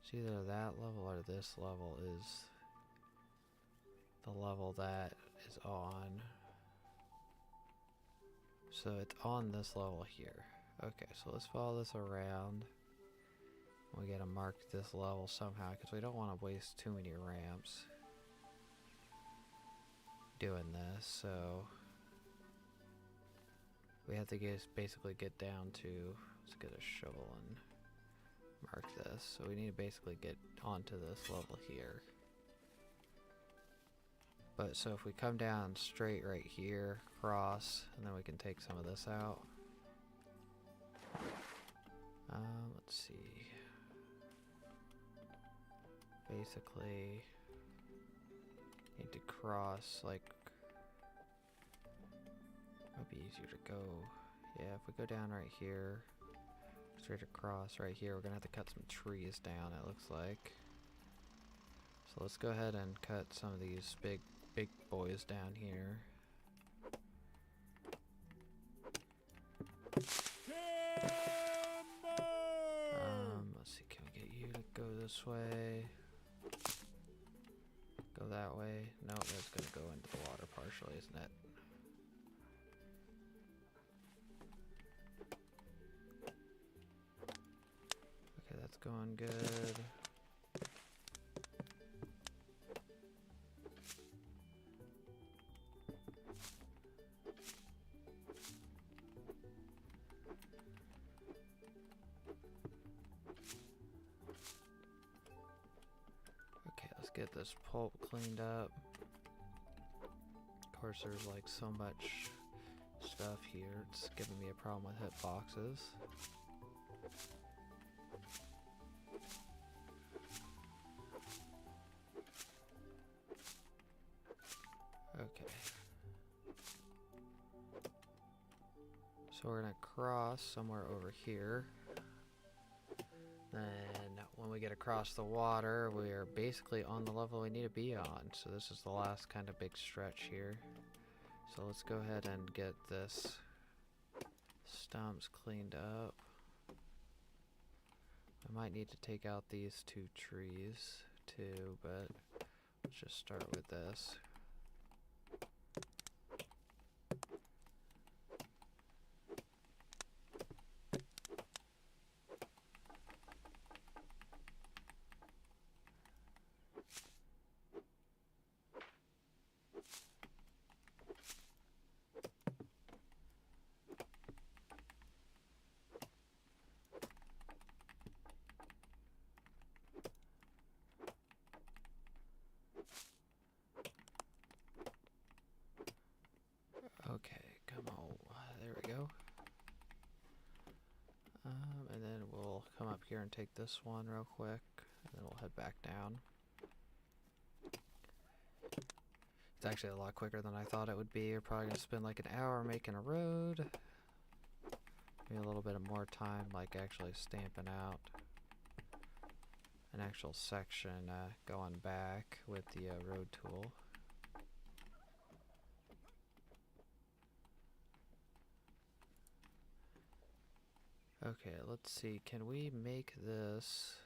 it's either that level or this level is the level that is on. So it's on this level here. Okay, so let's follow this around. We gotta mark this level somehow, because we don't want to waste too many ramps doing this. So we have to basically get down to, let's get a shovel and mark this. So we need to basically get onto this level here. But so if we come down straight right here, cross, and then we can take some of this out. Let's see. Basically, need to cross, like, might be easier to go. Yeah, if we go down right here, straight across right here, we're gonna have to cut some trees down, it looks like. So let's go ahead and cut some of these big boys down here. Let's see, can we get you to go this way? Go that way? No, that's gonna go into the water partially, isn't it? Okay, that's going good. Okay, let's get this pulp cleaned up. Of course, there's like so much stuff here. It's giving me a problem with hitboxes. Okay. So we're gonna cross somewhere over here. Then when we get across the water, we're basically on the level we need to be on. So this is the last kind of big stretch here. So let's go ahead and get this stumps cleaned up. I might need to take out these two trees too, but let's just start with this. Okay, come on. There we go. And then we'll come up here and take this one real quick, and then we'll head back down. It's actually a lot quicker than I thought it would be. We're probably gonna spend like an hour making a road. Maybe a little bit of more time, like actually stamping out an actual section, going back with the road tool. Okay, let's see. Can we make this...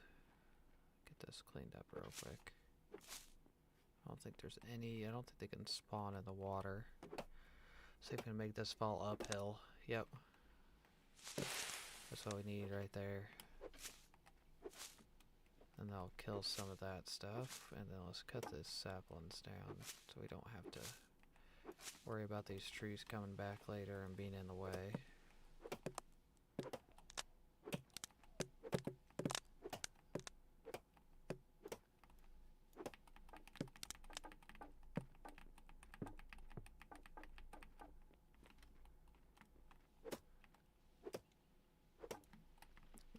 Get this cleaned up real quick. I don't think there's any... I don't think they can spawn in the water. See if we can make this fall uphill. Yep. That's what we need right there. And that'll kill some of that stuff. And then let's cut these saplings down so we don't have to worry about these trees coming back later and being in the way.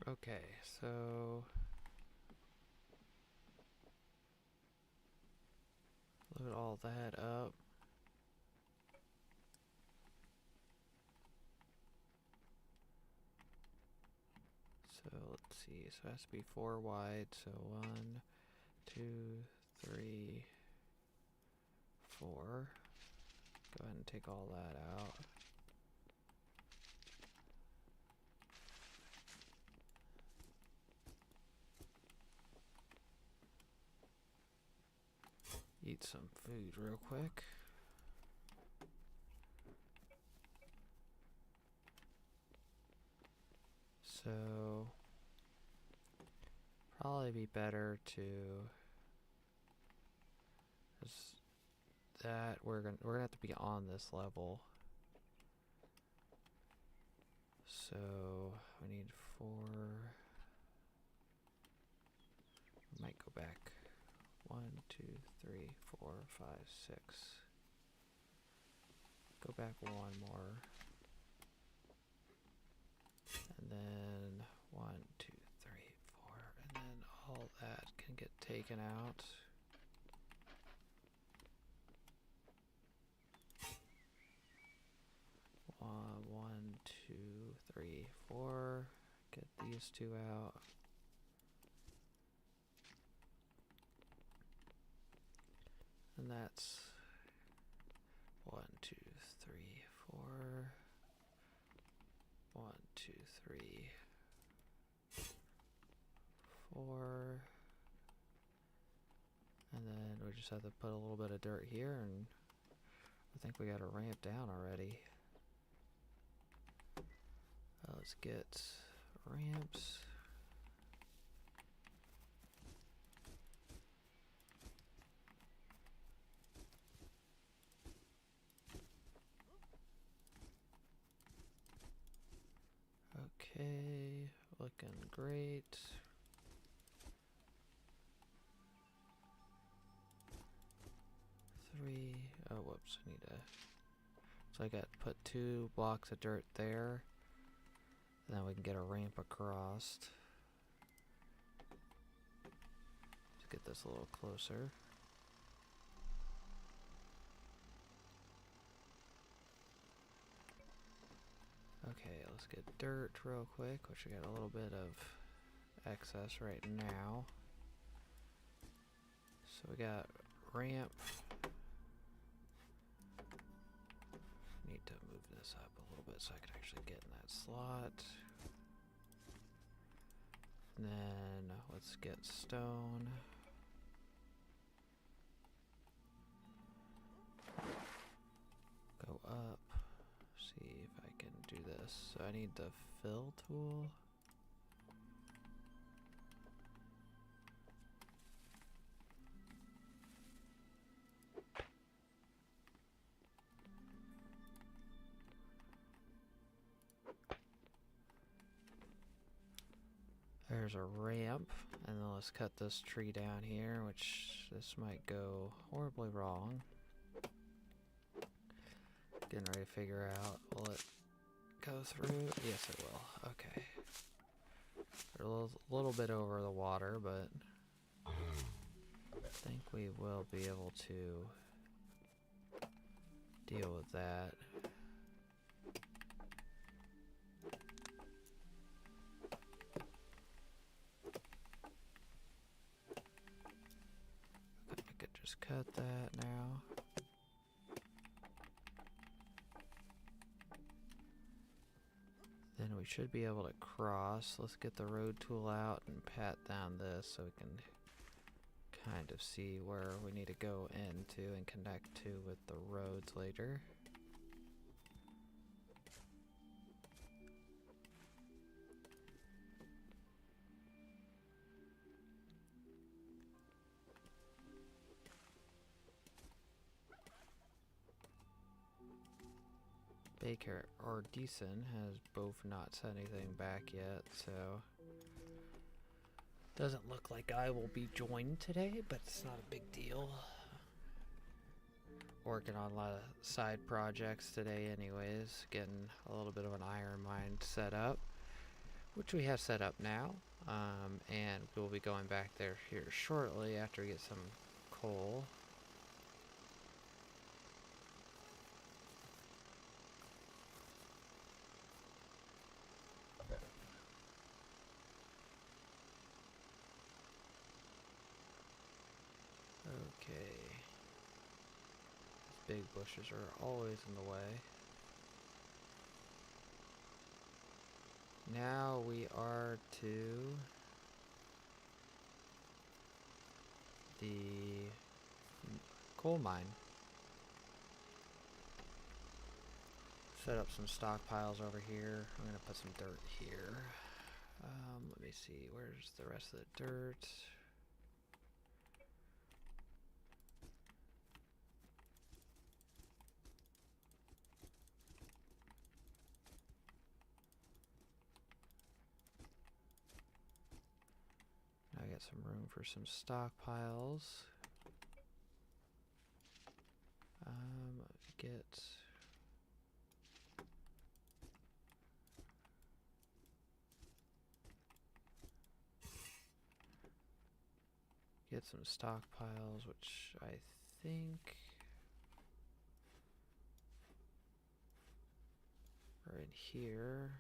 Okay, so load all that up. So let's see, so it has to be 4 wide, so 1, 2, 3, 4. Go ahead and take all that out. Eat some food real quick. So probably be better to just that we're gonna have to be on this level. So we need 4. Might go back 1, 2, 3, 4, 5, 6. Go back 1 more. And then 1, 2, 3, 4. And then all that can get taken out. One, 2, 3, 4. Get these 2 out. And that's 1, 2, 3, 4. 1, 3, 4, and then we just have to put a little bit of dirt here, and I think we got a ramp down already. Let's get ramps. Okay, looking great. Oh, whoops, I need to. So I got to put 2 blocks of dirt there. And then we can get a ramp across. Let's get this a little closer. Okay, let's get dirt real quick, which we got a little bit of excess right now. So we got ramp. Need to move this up a little bit so I can actually get in that slot. And then let's get stone. Go up. See if I can do this. So I need the fill tool. There's a ramp, and then let's cut this tree down here, which this might go horribly wrong. Getting ready to figure out, will it go through? Yes, it will. Okay. We're a little bit over the water, but I think we will be able to deal with that. I could just cut that now. Then we should be able to cross. Let's get the road tool out and pat down this so we can kind of see where we need to go into and connect to with the roads later. Baker or Deason has both not said anything back yet, so doesn't look like I will be joined today, but it's not a big deal. Working on a lot of side projects today anyways, getting a little bit of an iron mine set up, which we have set up now, and we'll be going back there here shortly after we get some coal. Okay. These big bushes are always in the way. Now we are to the coal mine. Set up some stockpiles over here. I'm gonna put some dirt here. Let me see, where's the rest of the dirt? Now I got some room for some stockpiles. Get some stockpiles, which I think are in here.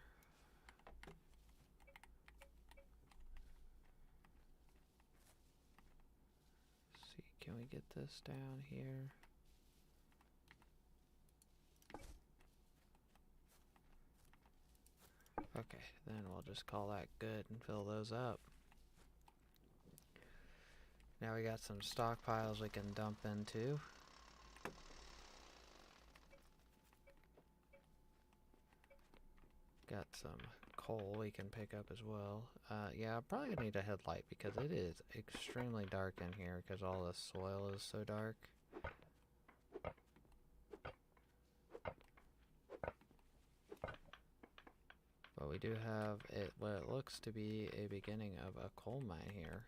Let's see, can we get this down here? Okay, then we'll just call that good and fill those up. Now we got some stockpiles we can dump into. Got some coal we can pick up as well. Yeah, I'm probably gonna need a headlight because it is extremely dark in here because all the soil is so dark. But we do have what it looks to be a beginning of a coal mine here.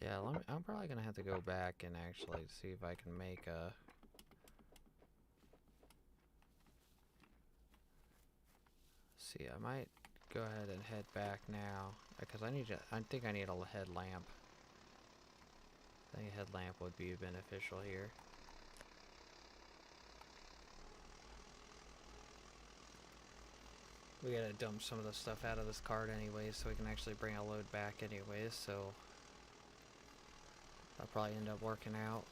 Yeah, I'm probably gonna have to go back and actually see if I can make a... See, I might go ahead and head back now because I think I need a headlamp. I think a headlamp would be beneficial here. We gotta dump some of the stuff out of this cart anyways so we can actually bring a load back anyways, so I'll probably end up working out.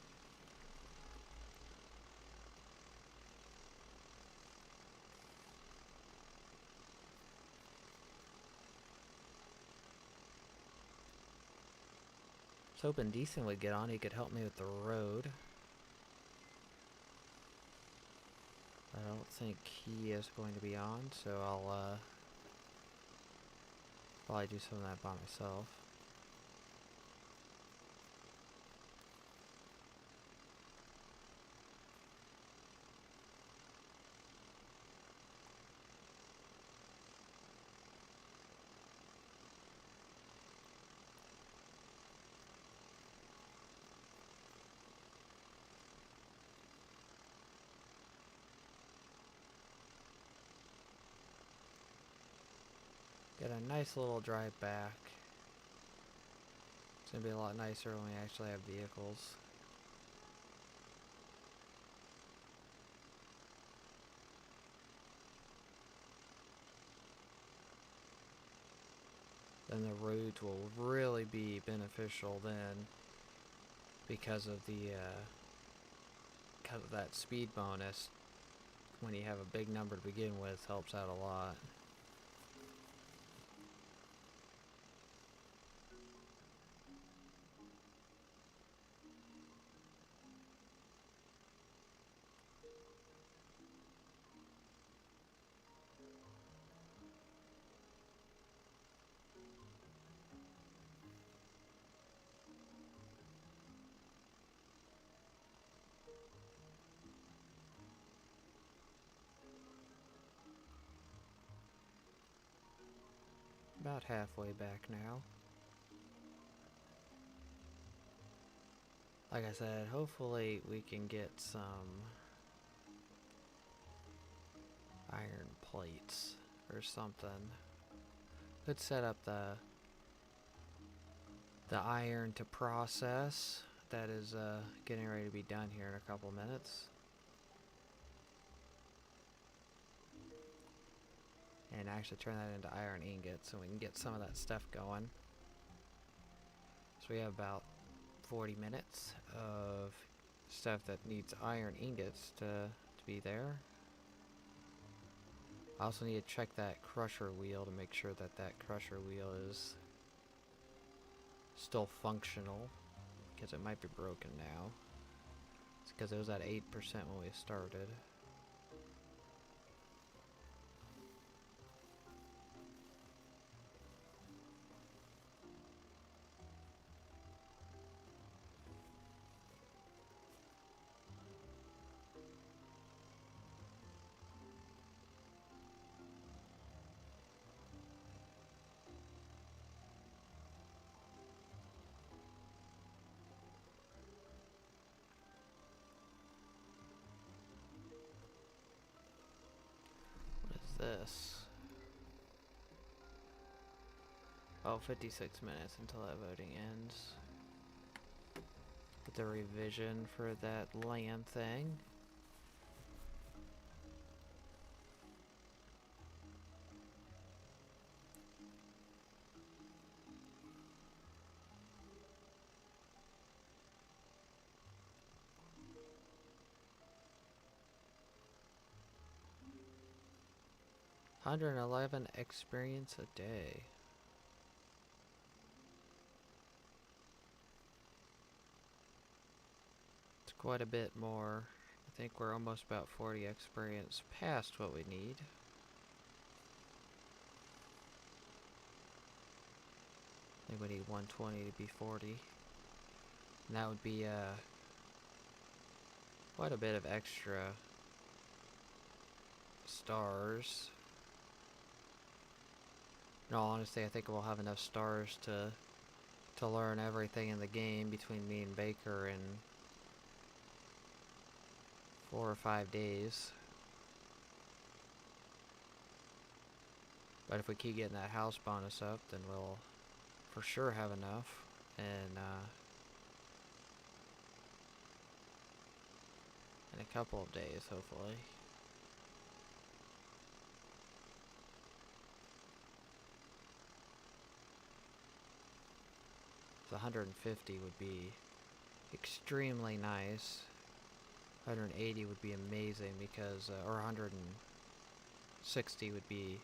I was hoping Decent would get on, he could help me with the road. I don't think he is going to be on, so I'll probably do some of that by myself. Get a nice little drive back. It's gonna be a lot nicer when we actually have vehicles. Then the roads will really be beneficial then because of that speed bonus. When you have a big number to begin with, helps out a lot. About halfway back now. Like I said, hopefully we can get some iron plates or something. Could set up the iron to process. That is getting ready to be done here in a couple minutes. And actually turn that into iron ingots so we can get some of that stuff going. So we have about 40 minutes of stuff that needs iron ingots to be there. I also need to check that crusher wheel to make sure that that crusher wheel is still functional, because it might be broken now. It's because it was at 8% when we started. This. Oh, 56 minutes until that voting ends. Get the revision for that land thing. $111 experience a day. It's quite a bit more. I think we're almost about 40 experience past what we need. I think we need 120 to be 40. And that would be quite a bit of extra stars. In all honesty, I think we'll have enough stars to learn everything in the game between me and Baker in 4 or 5 days. But if we keep getting that house bonus up, then we'll for sure have enough. And in a couple of days, hopefully. So 150 would be extremely nice. 180 would be amazing because, or 160 would be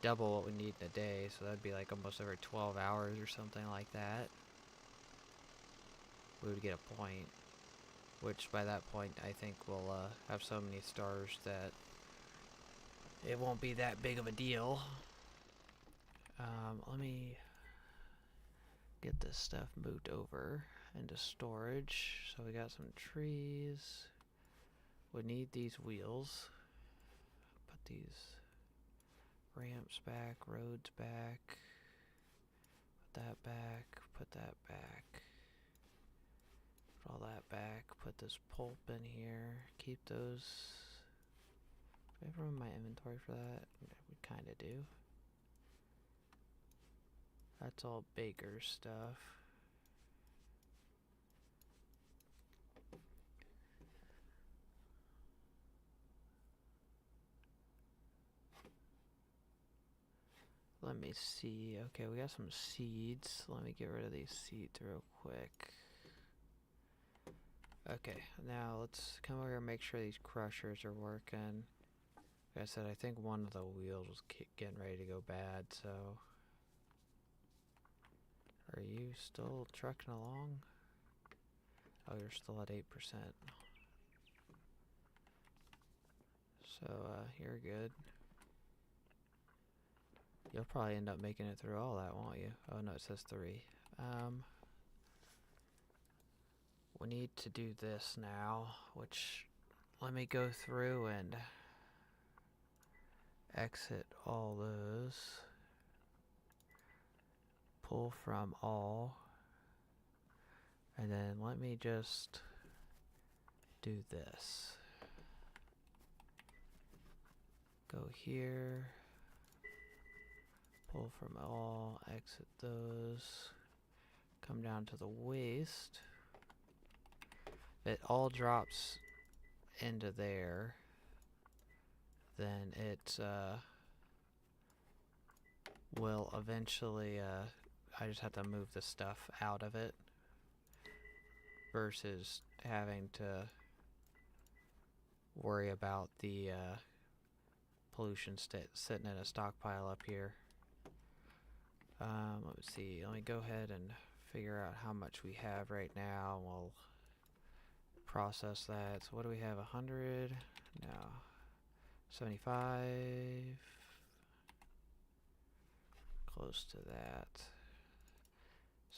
double what we need in a day, so that'd be like almost every 12 hours or something like that. We would get a point, which by that point I think we'll have so many stars that it won't be that big of a deal. Let me get this stuff moved over into storage. So we got some trees. We need these wheels. Put these ramps back, roads back. Put that back, put that back. Put all that back, put this pulp in here. Keep those. Do I have room in my inventory for that? We kinda do. That's all Baker's stuff. Let me see. Okay, we got some seeds. Let me get rid of these seeds real quick. Okay, now let's come over here and make sure these crushers are working. Like I said, I think one of the wheels was getting ready to go bad, so... Are you still trucking along? Oh, you're still at 8%. So, you're good. You'll probably end up making it through all that, won't you? Oh no, it says 3. We need to do this now, which... Let me go through and... exit all those. Pull from all. And then let me just... do this. Go here. Pull from all, exit those, come down to the waste. It all drops into there. Then it will eventually, I just have to move the stuff out of it versus having to worry about the pollution sitting in a stockpile up here. Let's see, let me go ahead and figure out how much we have right now, and we'll process that. So what do we have, 100? No. 75. Close to that.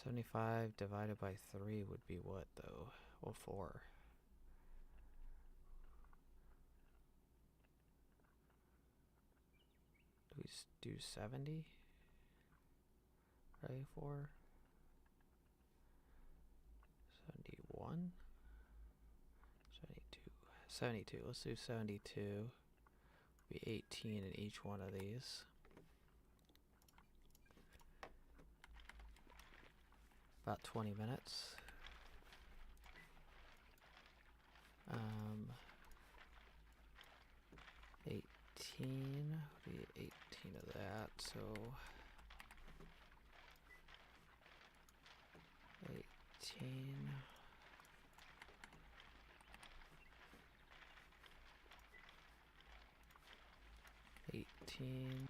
75 divided by 3 would be what, though? Well, 4. Do we do 70? Right, 4? 71? 72. 72. Let's do 72. Be 18 in each one of these. About 20 minutes. 18, would be 18 of that, so 18.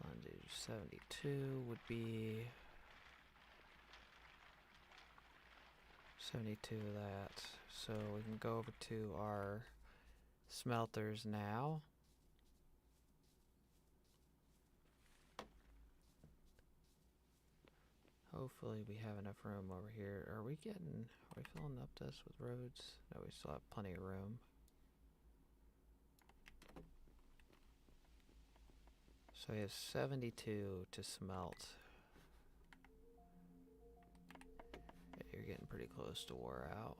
Undo 72 would be 72 of that. So we can go over to our smelters now. Hopefully we have enough room over here. Are we filling up this with roads? No, we still have plenty of room. So we have 72 to smelt. You're getting pretty close to wore out.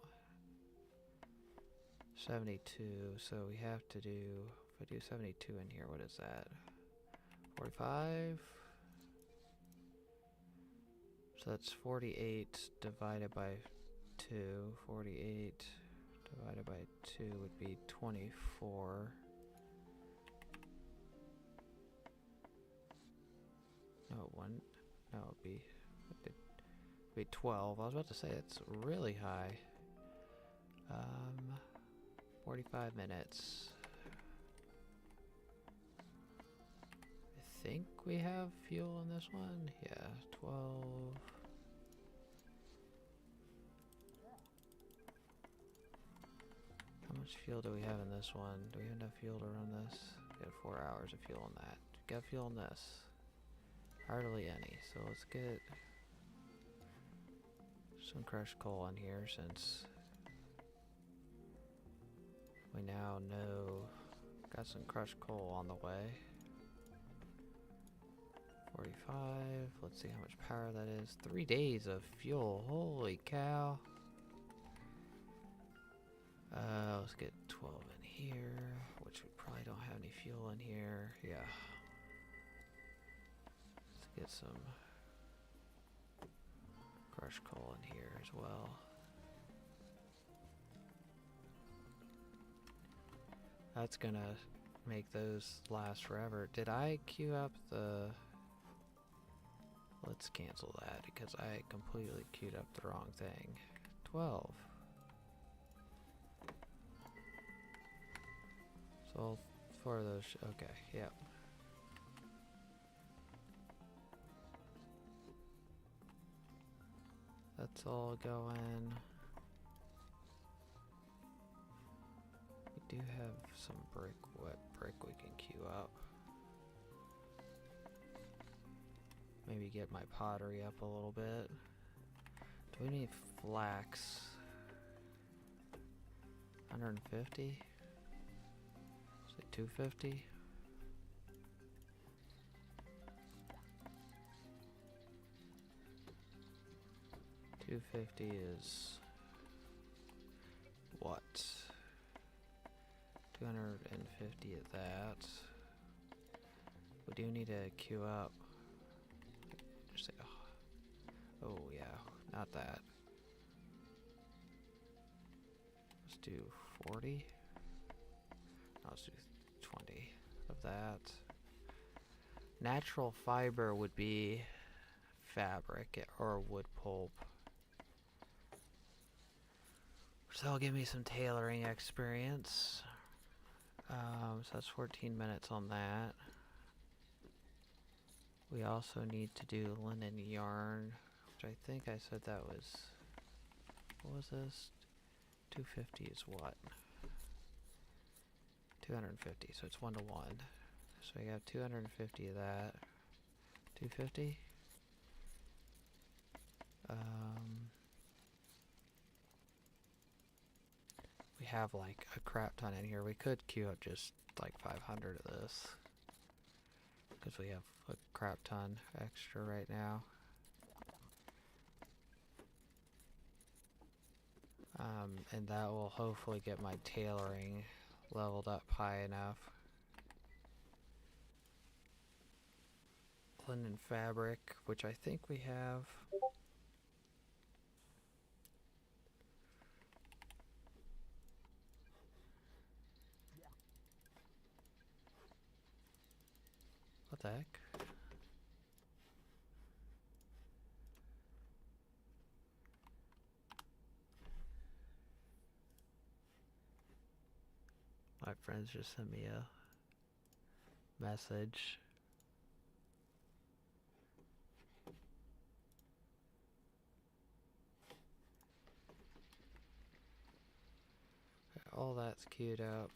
72, so we have to do, if I do 72 in here, what is that? 45? So that's 48 divided by 2. 48 divided by 2 would be 24. No, it'd be 12. I was about to say, it's really high. 45 minutes. I think we have fuel in this one. Yeah, 12. How much fuel do we have in this one? Do we have enough fuel to run this? We got 4 hours of fuel in that. Got fuel in this. Hardly any. So let's get some crushed coal in here since we now know got some crushed coal on the way. 45. Let's see how much power that is. 3 days of fuel. Holy cow. Let's get 12 in here, which we probably don't have any fuel in here. Yeah. Let's get some crushed coal in here as well. That's gonna make those last forever. Did I queue up the... Let's cancel that because I completely queued up the wrong thing. 12. So for those, okay, yep. That's all going. We do have some wet brick we can queue up. Maybe get my pottery up a little bit. Do we need flax? 150? Say 250? $250 is what? 250 of that. We do need to queue up. Just say, oh yeah, not that. Let's do 40. No, let's do 20 of that. Natural fiber would be fabric or wood pulp. So that'll give me some tailoring experience. So that's 14 minutes on that. We also need to do linen yarn, which I think I said that was, what was this? 250 is what? 250, so it's 1 to 1. So we have 250 of that. 250? We have like a crap ton in here. We could queue up just like 500 of this, because we have a crap ton extra right now. And that will hopefully get my tailoring leveled up high enough. Linen fabric, which I think we have. the heck? My friends just sent me a message. All that's queued up.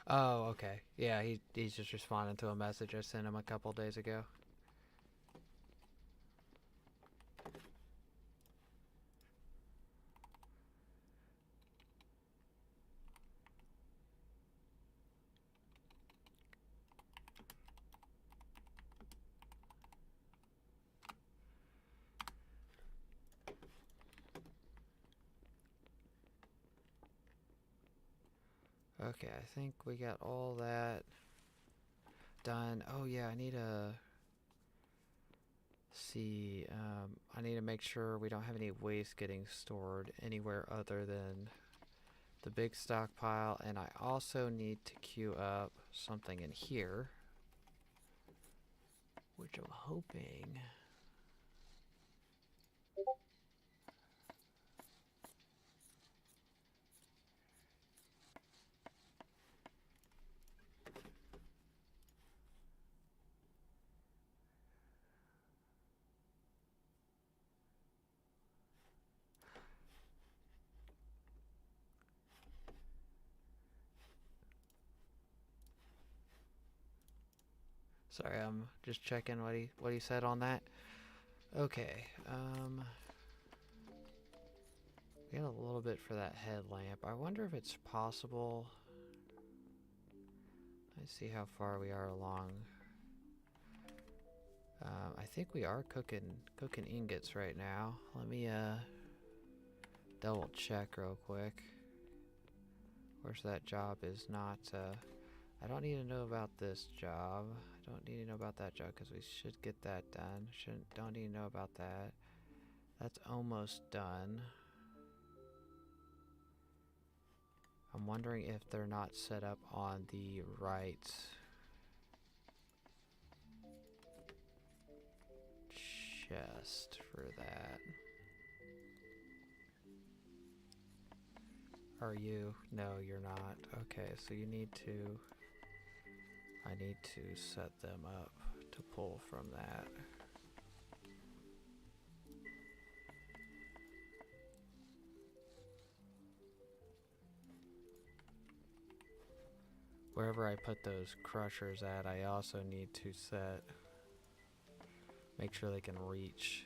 Oh, okay. Yeah, he's just responding to a message I sent him a couple days ago. Okay, I think we got all that done. Oh yeah, I need to see, I need to make sure we don't have any waste getting stored anywhere other than the big stockpile, and I also need to queue up something in here, which I'm hoping... Sorry, I'm just checking what he said on that. Okay, we got a little bit for that headlamp. I wonder if it's possible. Let's see how far we are along. I think we are cooking ingots right now. Let me double check real quick. Of course, that job is not. I don't need to know about this job. I don't need to know about that job because we should get that done. Don't need to know about that. That's almost done. I'm wondering if they're not set up on the right chest for that. Are you? No, you're not. Okay, so you need to... I need to set them up to pull from that. Wherever I put those crushers at, I also need to set... make sure they can reach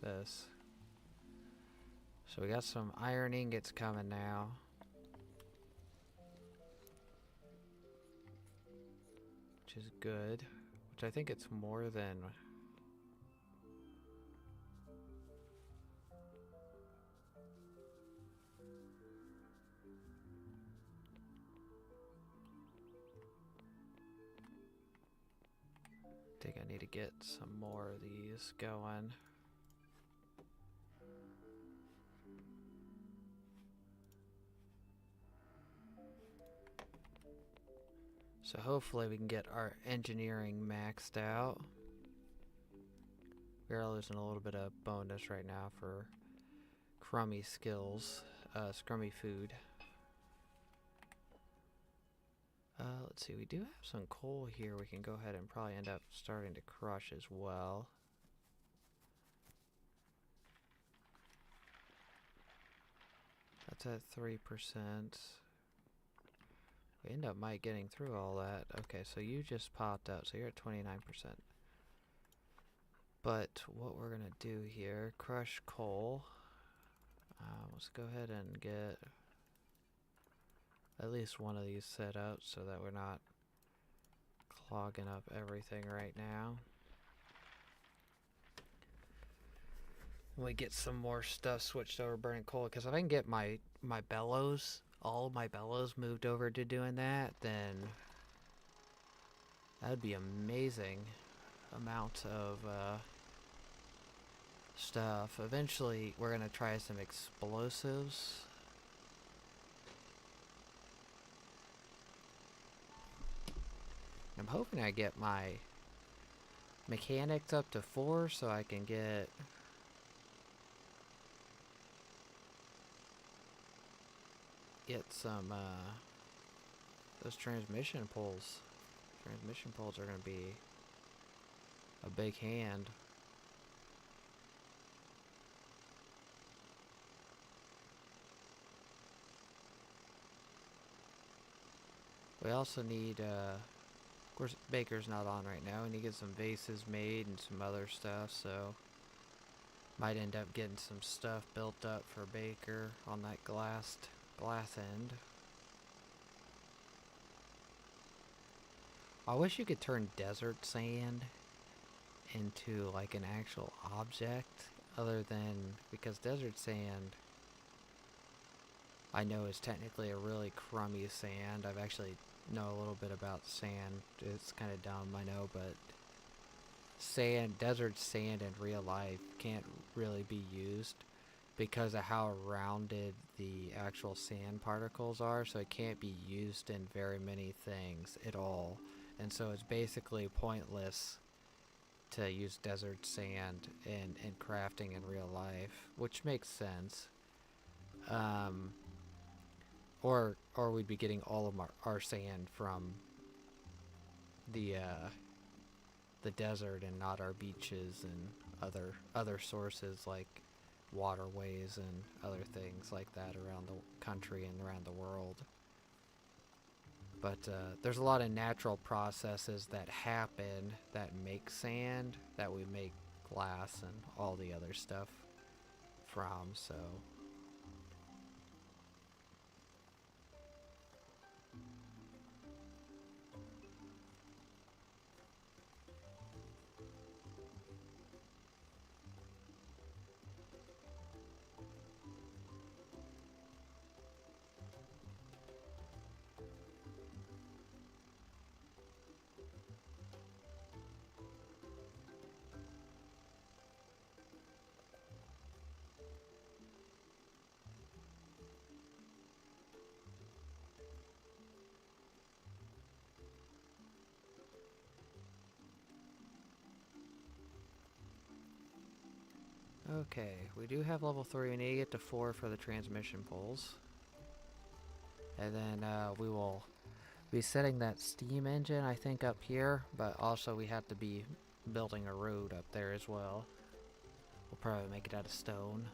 this. So we got some iron ingots coming now. Which is good. Which I think it's more than... I think I need to get some more of these going. So hopefully we can get our engineering maxed out. We are losing a little bit of bonus right now for crummy skills, scrummy food. Let's see, we do have some coal here we can go ahead and probably end up starting to crush as well. That's at 3%. We end up might getting through all that. Okay, so you just popped out, so you're at 29%. But what we're gonna do here, crush coal. Let's go ahead and get at least one of these set up so that we're not clogging up everything right now. We get some more stuff switched over burning coal, because if I can get my bellows, all of my bellows moved over to doing that, then that would be amazing amount of stuff. Eventually, we're gonna try some explosives. I'm hoping I get my mechanics up to 4 so I can get some those transmission poles. Transmission poles are gonna be a big hand. We also need, of course, Baker's not on right now. We need to get some vases made and some other stuff, so might end up getting some stuff built up for Baker on that glass end. I wish you could turn desert sand into like an actual object, other than, because desert sand I know is technically a really crummy sand. I've actually know a little bit about sand. It's kind of dumb, I know, but desert sand in real life can't really be used because of how rounded the actual sand particles are, so it can't be used in very many things at all. And so it's basically pointless to use desert sand in crafting in real life, which makes sense. Or we'd be getting all of our sand from the desert and not our beaches and other sources like waterways and other things like that around the country and around the world. But there's a lot of natural processes that happen that make sand that we make glass and all the other stuff from, so... Okay, we do have level 3. We need to get to 4 for the transmission poles. And then we will be setting that steam engine, I think, up here. But also we have to be building a road up there as well. We'll probably make it out of stone.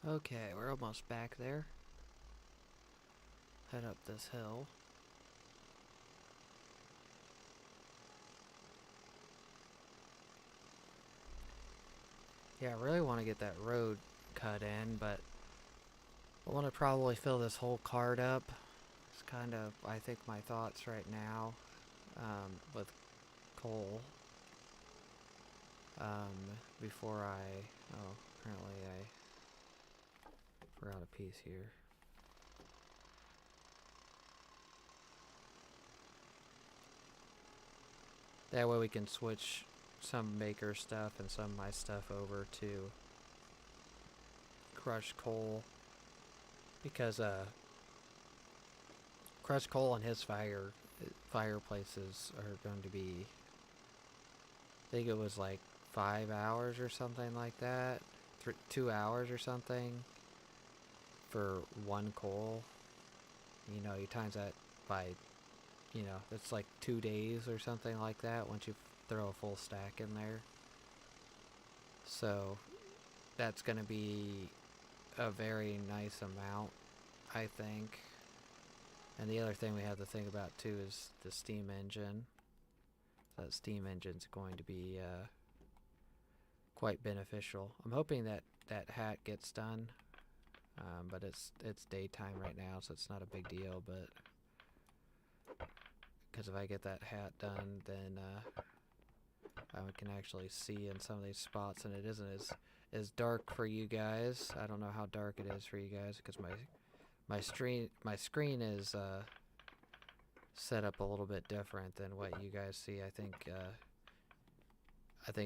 Okay, we're almost back there. Head up this hill. Yeah, I really want to get that road cut in, but I want to probably fill this whole cart up. It's kind of, I think, my thoughts right now with coal. Before oh, apparently I forgot a piece here. That way we can switch some maker stuff and some of my stuff over to crushed coal, because crushed coal and his fireplaces are going to be, I think it was like 5 hours or something like that, 2 hours or something for one coal. You know, you times that by, you know, it's like 2 days or something like that once you throw a full stack in there. So that's going to be a very nice amount, I think. And the other thing we have to think about too is the steam engine. That steam engine's going to be quite beneficial. I'm hoping that that hat gets done, but it's daytime right now, so it's not a big deal. But because if I get that hat done, then I can actually see in some of these spots, and it isn't as dark for you guys. I don't know how dark it is for you guys because my screen is set up a little bit different than what you guys see. I think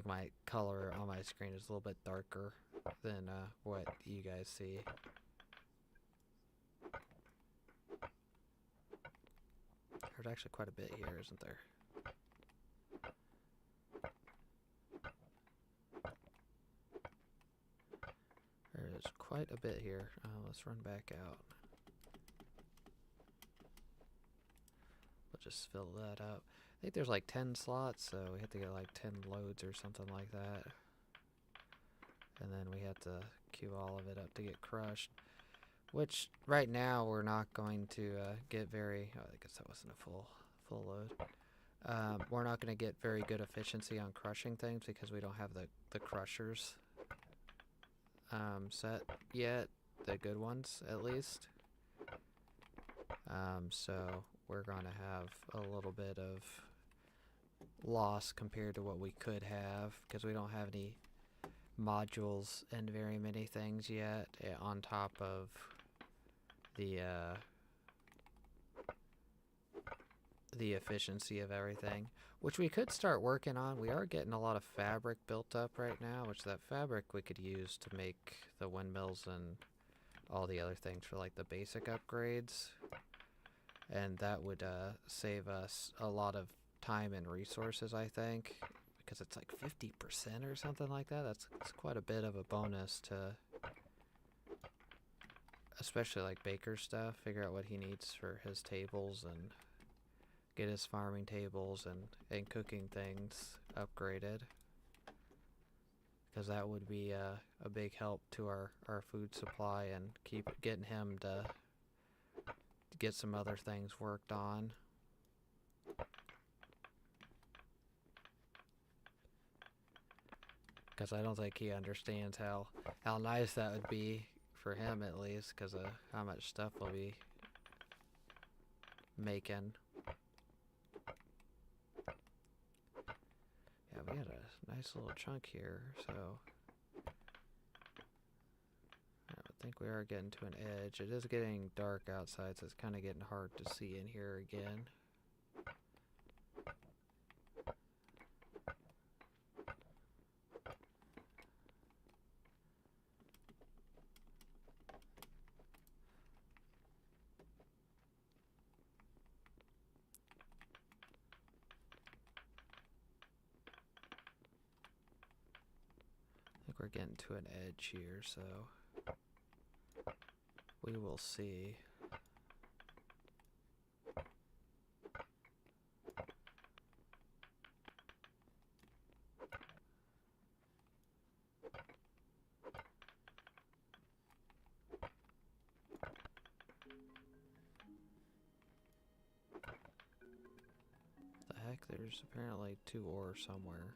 my color on my screen is a little bit darker than what you guys see. There's actually quite a bit here, isn't there? There's quite a bit here. Let's run back out. We'll just fill that up. I think there's like 10 slots, so we have to get like 10 loads or something like that. And then we have to queue all of it up to get crushed. Which, right now, we're not going to get very... Oh, I guess that wasn't a full load. We're not going to get very good efficiency on crushing things because we don't have the crushers set yet. The good ones, at least. So we're going to have a little bit of loss compared to what we could have because we don't have any modules and very many things yet on top of the efficiency of everything, which we could start working on. We are getting a lot of fabric built up right now, which that fabric we could use to make the windmills and all the other things for like the basic upgrades, and that would save us a lot of time and resources, I think, because it's like 50% or something like that. That's quite a bit of a bonus to, especially like Baker's stuff, figure out what he needs for his tables and get his farming tables and cooking things upgraded, because that would be a big help to our food supply and keep getting him to get some other things worked on. Because I don't think he understands how nice that would be for him, at least, because of how much stuff we'll be making. Yeah, we had a nice little chunk here, so I think we are getting to an edge. It is getting dark outside, so it's kind of getting hard to see in here again. I think we're getting to an edge here, so we will see. The heck, there's apparently 2 ore somewhere.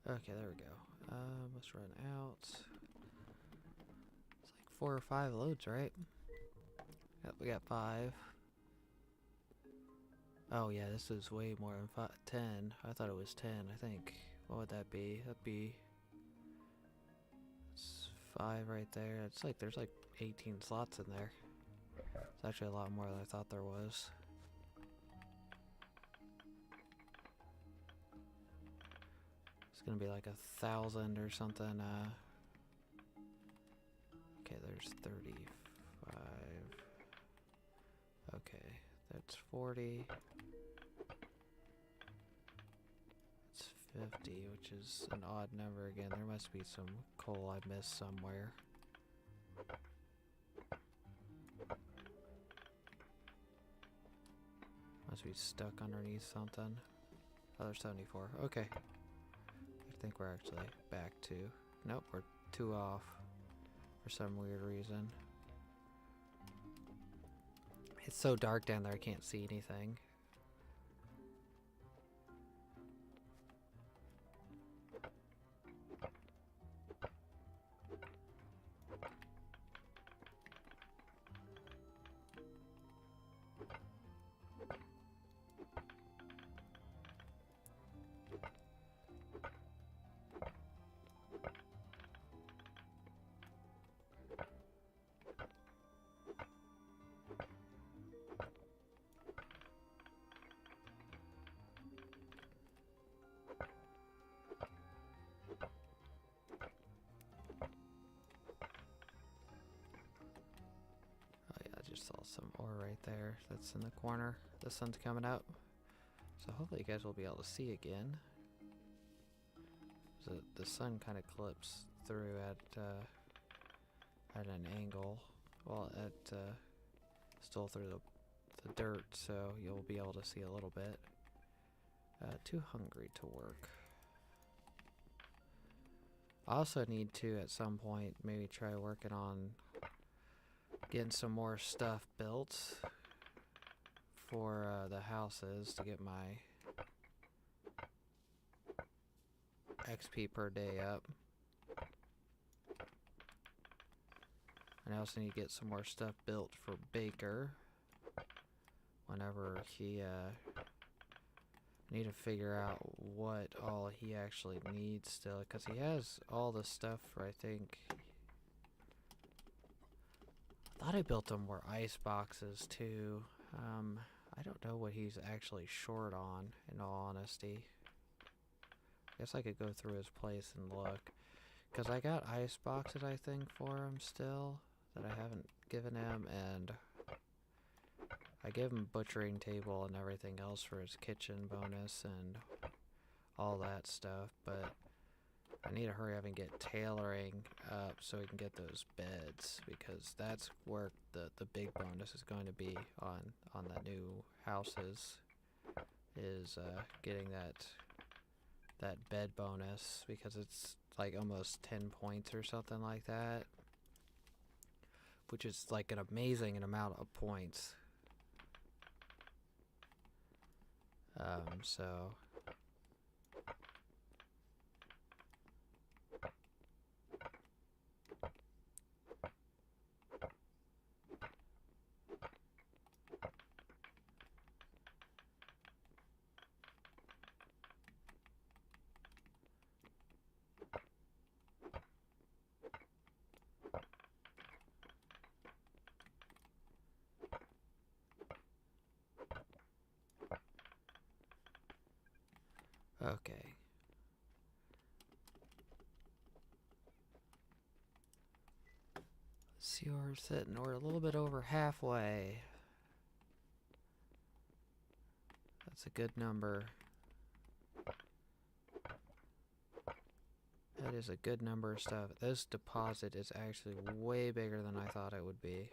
Okay, there we go. Let's run out. It's like 4 or 5 loads, right? Yep, we got 5. Oh yeah, this is way more than 10. I thought it was 10, I think. What would that be? That'd be... It's 5 right there. It's like there's like 18 slots in there. It's actually a lot more than I thought there was. gonna be like 1,000 or something. Okay, there's 35. Okay, that's 40. It's 50, which is an odd number again. There must be some coal I missed somewhere. Must be stuck underneath something. Oh, there's 74. Okay. I think we're actually back to... Nope, we're 2 off for some weird reason. It's so dark down there I can't see anything. Saw some ore right there that's in the corner. The sun's coming up, so hopefully you guys will be able to see again. So the sun kind of clips through at an angle, well, still through the dirt, so you'll be able to see a little bit. Too hungry to work. I also need to at some point maybe try working on getting some more stuff built for the houses to get my XP per day up. And I also need to get some more stuff built for Baker whenever he need to figure out what all he actually needs still, because he has all the stuff for, I think, I thought I built them more ice boxes too. I don't know what he's actually short on, in all honesty. I guess I could go through his place and look, because I got ice boxes, I think, for him still that I haven't given him, and I gave him butchering table and everything else for his kitchen bonus and all that stuff, but I need to hurry up and get tailoring up so we can get those beds, because that's where the big bonus is going to be on the new houses, is getting that bed bonus, because it's like almost 10 points or something like that, which is like an amazing amount of points. So okay. See where we're sitting. We're a little bit over halfway. That's a good number. That is a good number of stuff. This deposit is actually way bigger than I thought it would be.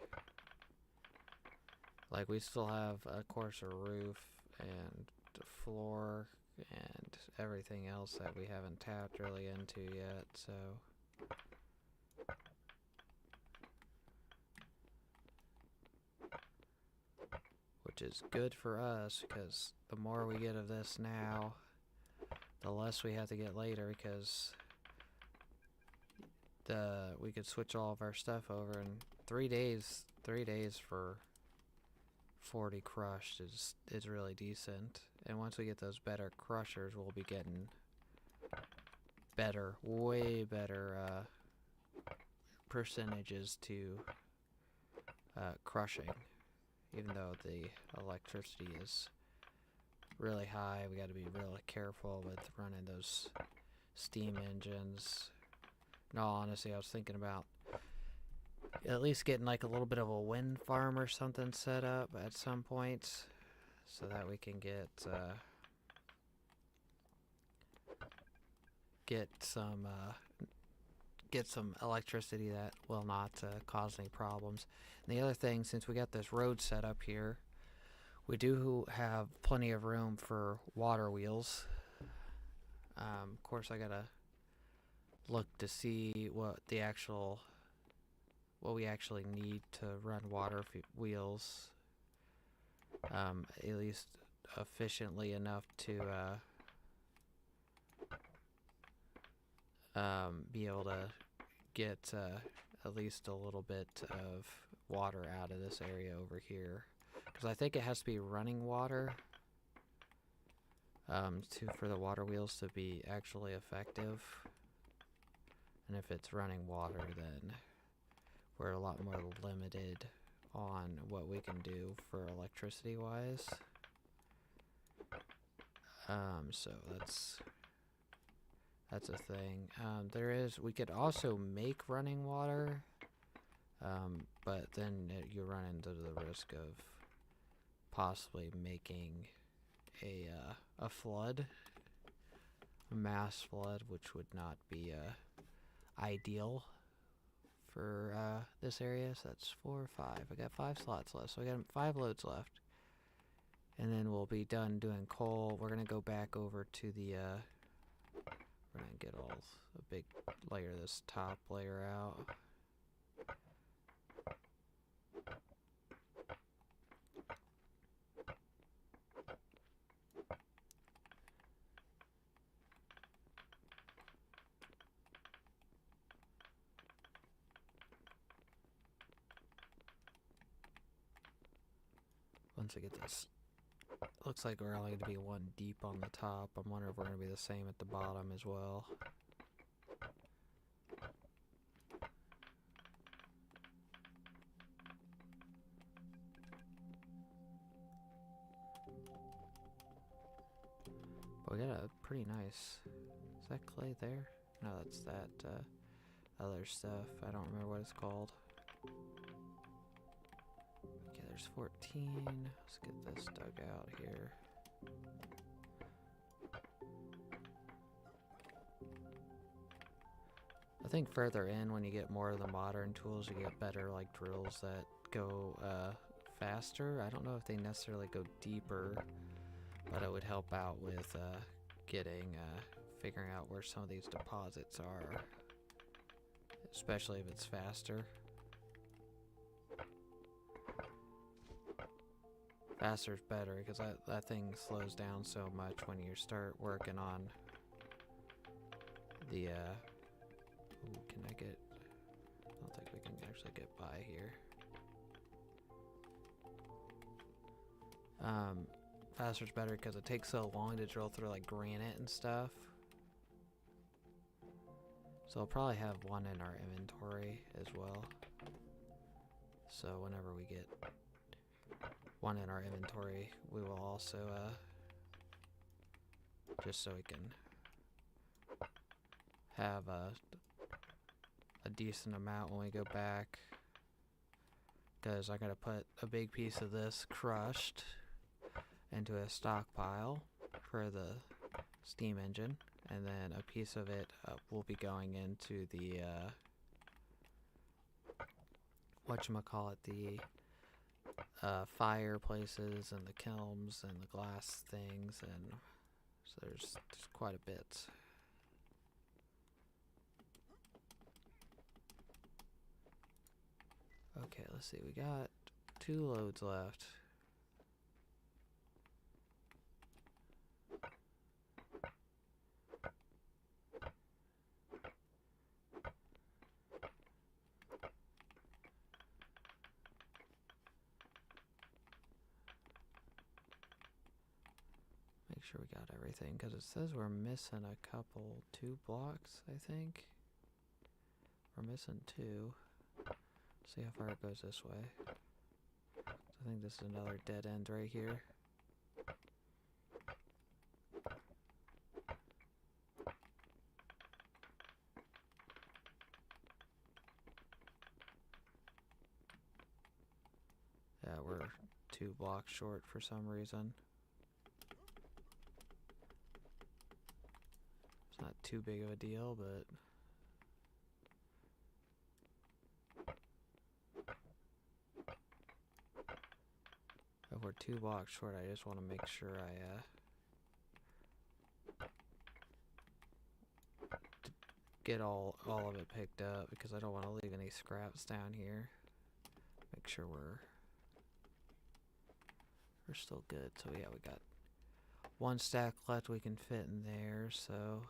Like, we still have, of course, a roof and the floor and everything else that we haven't tapped really into yet, so... Which is good for us, because the more we get of this now, the less we have to get later, because we could switch all of our stuff over in 3 days. 3 days for 40 crushed is really decent. And once we get those better crushers, we'll be getting better, way better percentages to crushing. Even though the electricity is really high, we got to be really careful with running those steam engines. In all honesty, I was thinking about at least getting like a little bit of a wind farm or something set up at some point, so that we can get some electricity that will not cause any problems. And the other thing, since we got this road set up here, we do have plenty of room for water wheels. Of course, I gotta look to see what we actually need to run water wheels, at least efficiently enough to be able to get at least a little bit of water out of this area over here, because I think it has to be running water for the water wheels to be actually effective. And if it's running water, then we're a lot more limited on what we can do for electricity wise. So that's a thing. We could also make running water, but then you run into the risk of possibly making a flood, a mass flood, which would not be ideal for this area. So that's 4 or 5. I got 5 slots left, so I got 5 loads left, and then we'll be done doing coal. We're gonna go back over to the we're gonna get a big layer of this top layer out. Once I get this, looks like we're only going to be 1 deep on the top. I'm wondering if we're going to be the same at the bottom as well. But we got a pretty nice, is that clay there? No, that's that other stuff. I don't remember what it's called. Okay, there's 14. Let's get this dug out here. I think further in, when you get more of the modern tools, you get better like drills that go faster. I don't know if they necessarily go deeper, but it would help out with figuring out where some of these deposits are, especially if it's faster. Faster's better, because that thing slows down so much when you start working on the ooh, can I get, I don't think we can actually get by here. Faster's better because it takes so long to drill through like granite and stuff. So I'll probably have 1 in our inventory as well. So whenever we get 1 in our inventory, we will also just so we can have a decent amount when we go back, because I'm going to put a big piece of this crushed into a stockpile for the steam engine, and then a piece of it will be going into the whatchamacallit, the fireplaces and the kilns and the glass things, and so there's quite a bit. Okay, let's see, we got 2 loads left. Make sure we got everything, because it says we're missing a couple, 2 blocks, I think. We're missing 2. See how far it goes this way. I think this is another dead end right here. 2 blocks short for some reason. It's not too big of a deal, but if we're 2 blocks short, I just want to make sure I get all of it picked up, because I don't want to leave any scraps down here. Make sure we're still good. So yeah, we got 1 stack left we can fit in there, so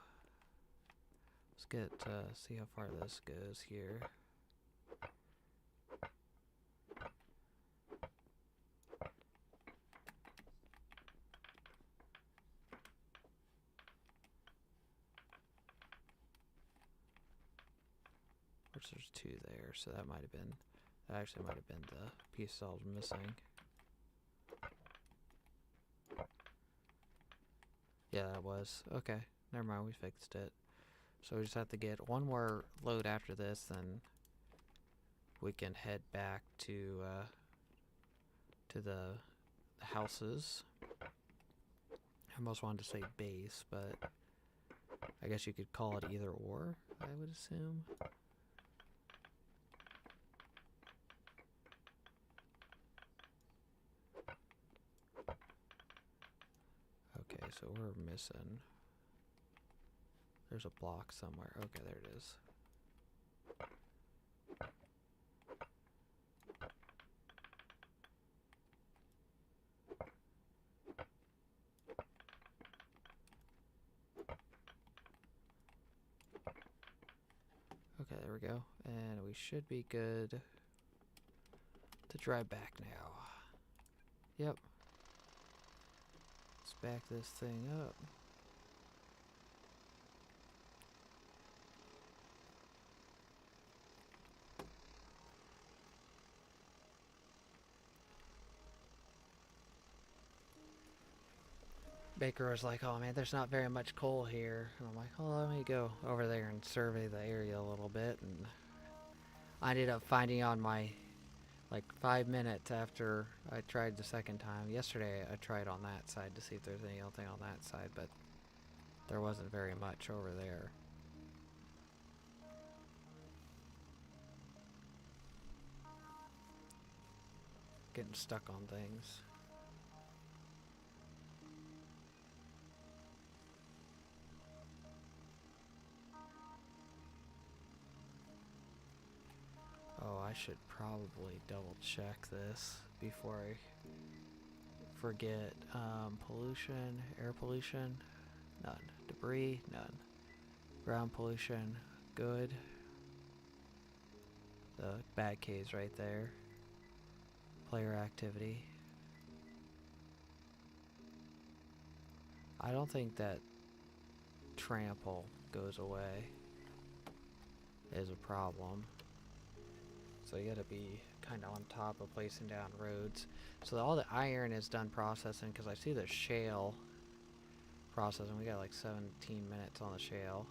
let's get see how far this goes here. Which there's 2 there, so that actually might have been the piece I was missing. Yeah, that was. Okay, never mind, we fixed it. So we just have to get 1 more load after this, then we can head back to the houses. I almost wanted to say base, but I guess you could call it either or, I would assume. Okay, so we're missing. There's a block somewhere. Okay, there it is. Okay, there we go. And we should be good to drive back now. Yep. Let's back this thing up. Baker was like, oh man, there's not very much coal here. And I'm like, oh, let me go over there and survey the area a little bit. And I ended up finding on my, like 5 minutes after I tried the second time. Yesterday I tried on that side to see if there's anything on that side, but there wasn't very much over there. Getting stuck on things. Oh, I should probably double check this before I forget. Pollution, air pollution, none. Debris, none. Ground pollution, good. The bad K's right there. Player activity. I don't think that trample goes away is a problem. So you gotta be kind of on top of placing down roads. So all the iron is done processing, because I see the shale processing. We got like 17 minutes on the shale.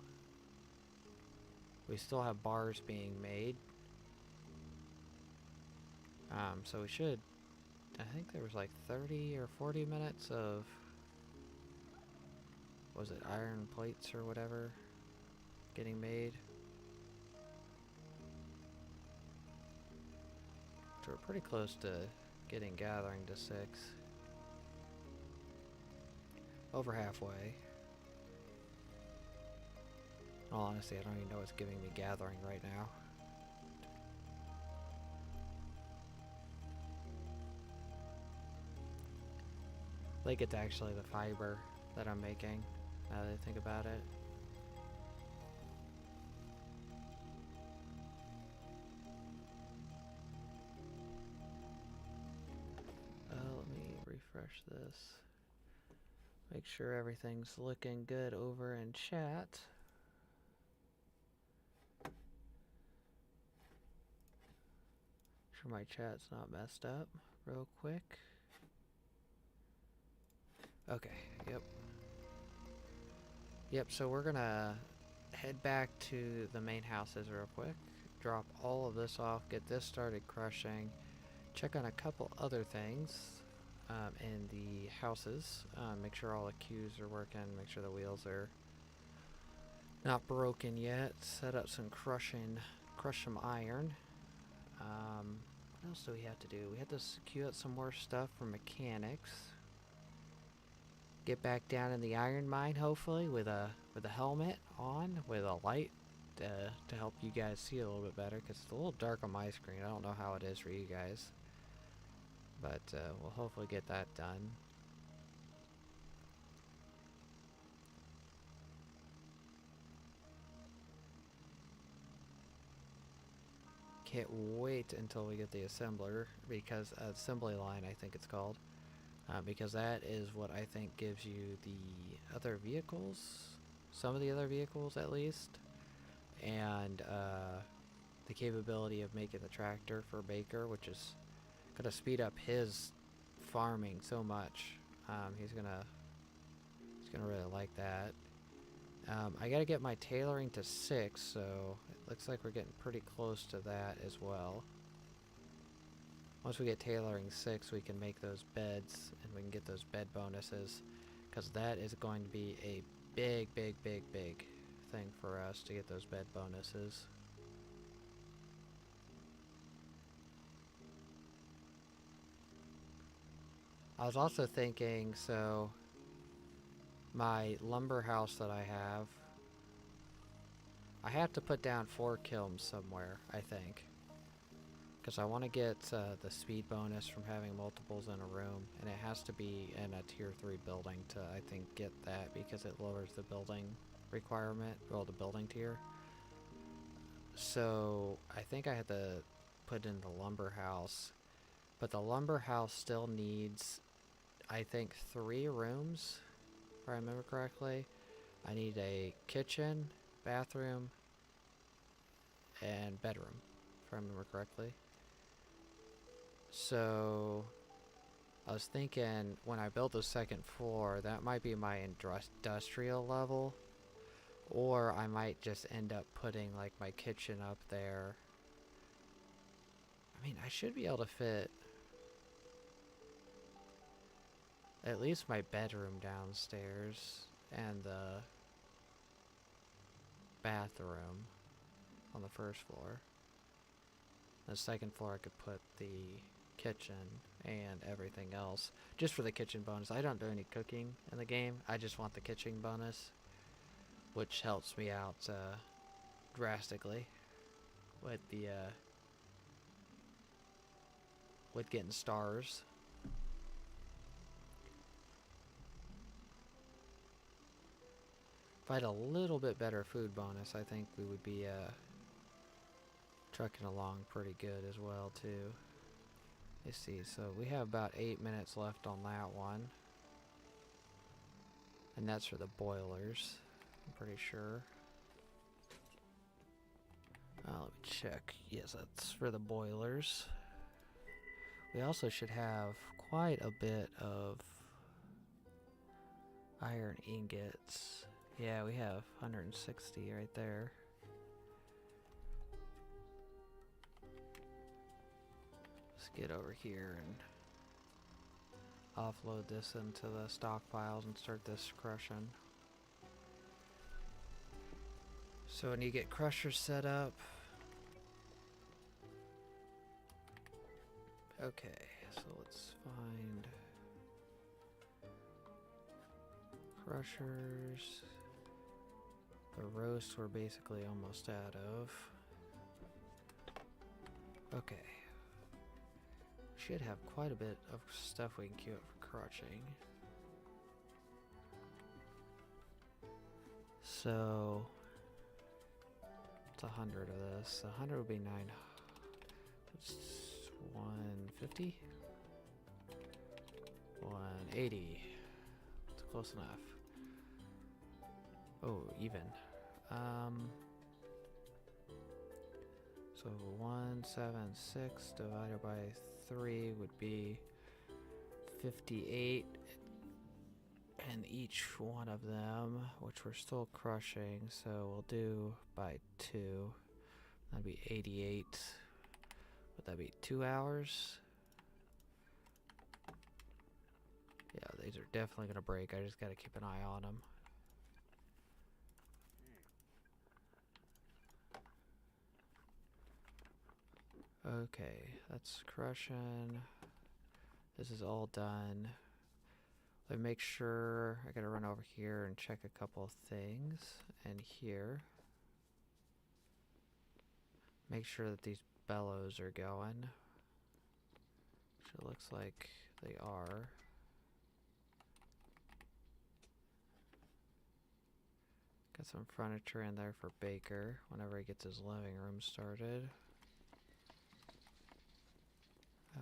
We still have bars being made. So we should, I think there was like 30 or 40 minutes of, was it iron plates or whatever, getting made. So we're pretty close to getting gathering to 6. Over halfway. In all honesty, I don't even know what's giving me gathering right now. I think it's actually the fiber that I'm making, now that I think about it. Let me refresh this. Make sure everything's looking good over in chat. Make sure my chat's not messed up real quick. Okay, yep, so we're gonna head back to the main houses real quick, drop all of this off, get this started crushing, check on a couple other things in the houses. Make sure all the queues are working, make sure the wheels are not broken yet. Set up some crush some iron. What else do we have to do? We have to queue up some more stuff for mechanics. Get back down in the iron mine, hopefully, with a helmet on, with a light to help you guys see a little bit better, because it's a little dark on my screen. I don't know how it is for you guys, but we'll hopefully get that done. Can't wait until we get the assembler, because assembly line, I think it's called, because that is what I think gives you the other vehicles, some of the other vehicles at least, and the capability of making the tractor for Baker, which is gonna speed up his farming so much. He's gonna really like that. I gotta get my tailoring to 6, so it looks like we're getting pretty close to that as well. Once we get tailoring 6, we can make those beds, and we can get those bed bonuses, because that is going to be a big thing for us to get those bed bonuses. I was also thinking, so my lumber house that I have to put down 4 kilns somewhere, I think, because I want to get the speed bonus from having multiples in a room, and it has to be in a tier 3 building to, I think, get that, because it lowers the building requirement, well, the building tier. So I think I have to put in the lumber house, but the lumber house still needs, I think, 3 rooms, if I remember correctly. I need a kitchen, bathroom, and bedroom, if I remember correctly. So I was thinking, when I build the 2nd floor, that might be my industrial level, or I might just end up putting like my kitchen up there. I mean, I should be able to fit at least my bedroom downstairs and the bathroom on the 1st floor. On the 2nd floor I could put the kitchen and everything else, just for the kitchen bonus. I don't do any cooking in the game, I just want the kitchen bonus, which helps me out drastically with the with getting stars. If I had a little bit better food bonus, I think we would be trucking along pretty good as well too. Let's see, so we have about 8 minutes left on that one, and that's for the boilers, I'm pretty sure. Let me check. Yes, that's for the boilers. We also should have quite a bit of iron ingots. Yeah, we have 160 right there. Let's get over here and offload this into the stockpiles and start this crushing. So when you get crushers set up, okay, so let's find crushers. The roast we're basically almost out of. Okay. Should have quite a bit of stuff we can queue up for crushing. So it's 100 of this. 100 would be 9. It's 150. 180. It's close enough. Oh, even. So 176 divided by 3 would be 58, and each one of them, which we're still crushing, so we'll do by 2. That'd be 88. Would that be 2 hours? Yeah, these are definitely gonna break. I just gotta keep an eye on them. Okay, that's crushing. This is all done. Let me make sure. I gotta run over here and check a couple of things. And here. Make sure that these bellows are going. Which it looks like they are. Got some furniture in there for Baker whenever he gets his living room started.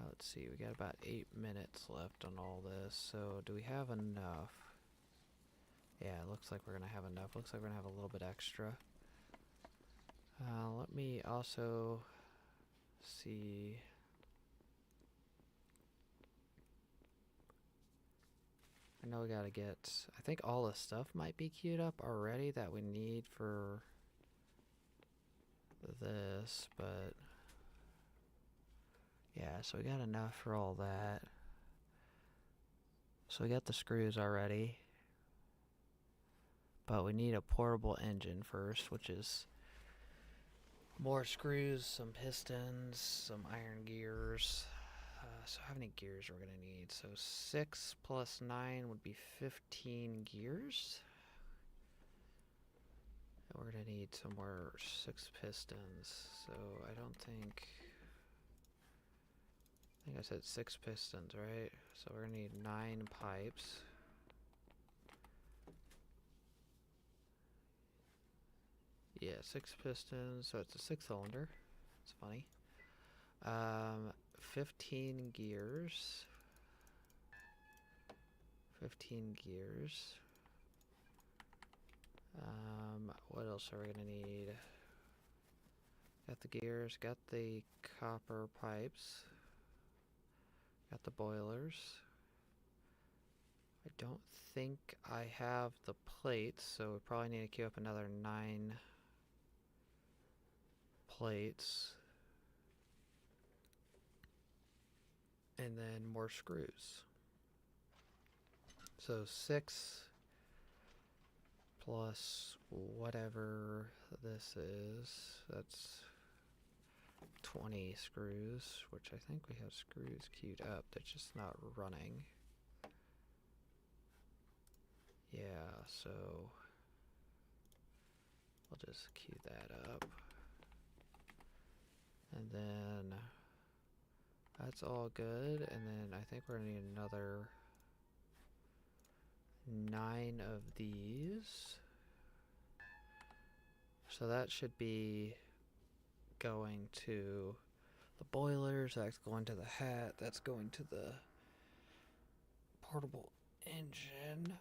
Let's see, we got about 8 minutes left on all this, so do we have enough? Yeah, it looks like we're gonna have enough. Looks like we're gonna have a little bit extra. Let me also see. I know we gotta get, I think all the stuff might be queued up already that we need for this, but yeah, so we got enough for all that. So we got the screws already, but we need a portable engine first, which is more screws, some pistons, some iron gears. So how many gears we're gonna need? So 6 plus 9 would be 15 gears. And we're gonna need some more 6 pistons. So I think I said 6 pistons, right? So we're gonna need 9 pipes. Yeah, 6 pistons, so it's a 6-cylinder. It's funny. 15 gears. 15 gears. What else are we gonna need? Got the gears, got the copper pipes, got the boilers. I don't think I have the plates, so we probably need to queue up another 9 plates. And then more screws. So 6 plus whatever this is, that's 20 screws, which I think we have screws queued up, they're just not running. Yeah, so we'll just queue that up. And then that's all good, and then I think we're gonna need another 9 of these. So that should be going to the boilers, that's going to the hat, that's going to the portable engine.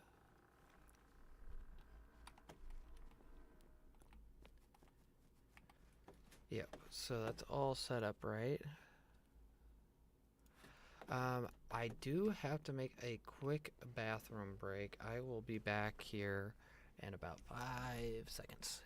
Yep, so that's all set up right. I do have to make a quick bathroom break. I will be back here in about 5 seconds.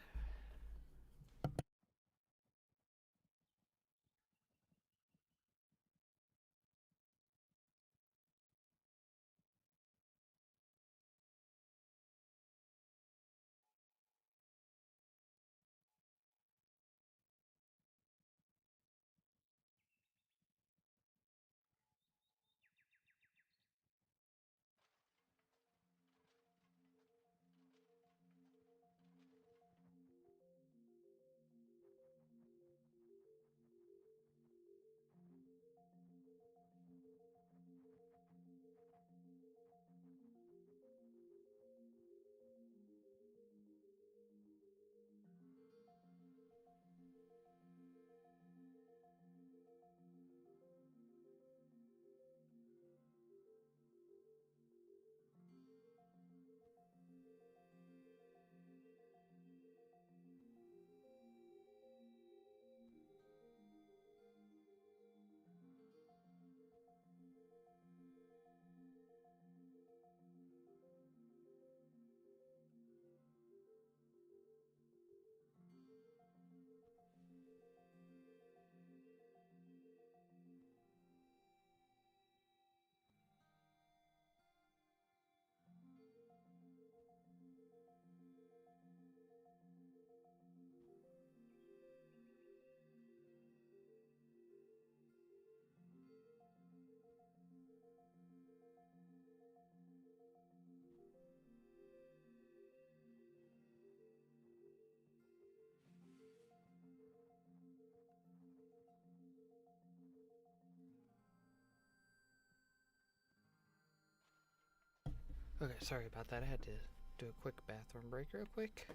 Okay, sorry about that. I had to do a quick bathroom break real quick.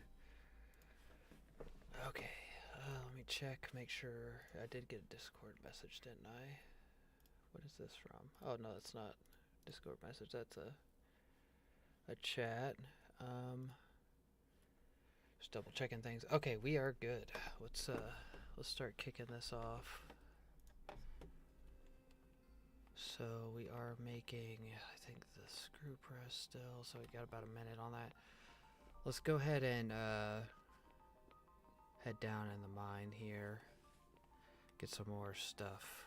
Okay, let me check, make sure. I did get a Discord message, didn't I? What is this from? Oh, no, it's not Discord message. That's a chat. Just double checking things. Okay, we are good. Let's start kicking this off. So we are making, I think, the screw press still, so we got about a minute on that. Let's go ahead and head down in the mine here. Get some more stuff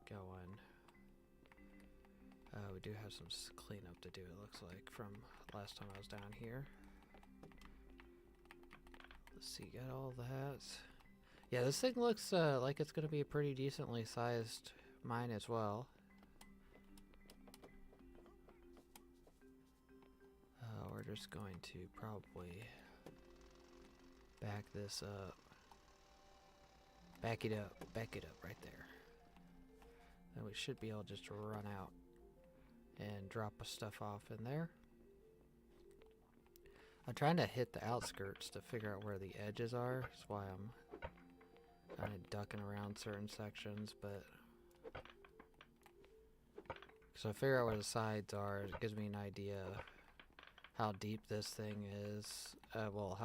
going. We do have some cleanup to do, it looks like, from last time I was down here. Let's see, got all that. Yeah, this thing looks like it's going to be a pretty decently sized mine as well. We're just going to probably back this up. Back it up right there. Then we should be able just to run out and drop stuff off in there. I'm trying to hit the outskirts to figure out where the edges are. That's why I'm kind of ducking around certain sections, but so I figure out where the sides are. It gives me an idea how deep this thing is. Well,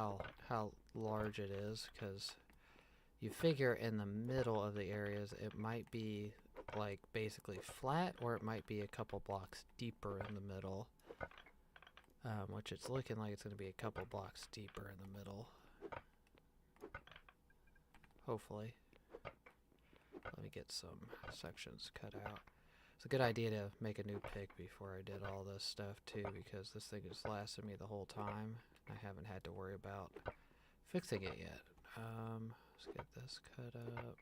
how large it is, because you figure in the middle of the areas it might be like basically flat, or it might be a couple blocks deeper in the middle. Which it's looking like it's going to be a couple blocks deeper in the middle. Hopefully. Let me get some sections cut out. It's a good idea to make a new pick before I did all this stuff too, because this thing has lasted me the whole time. I haven't had to worry about fixing it yet. Let's get this cut up.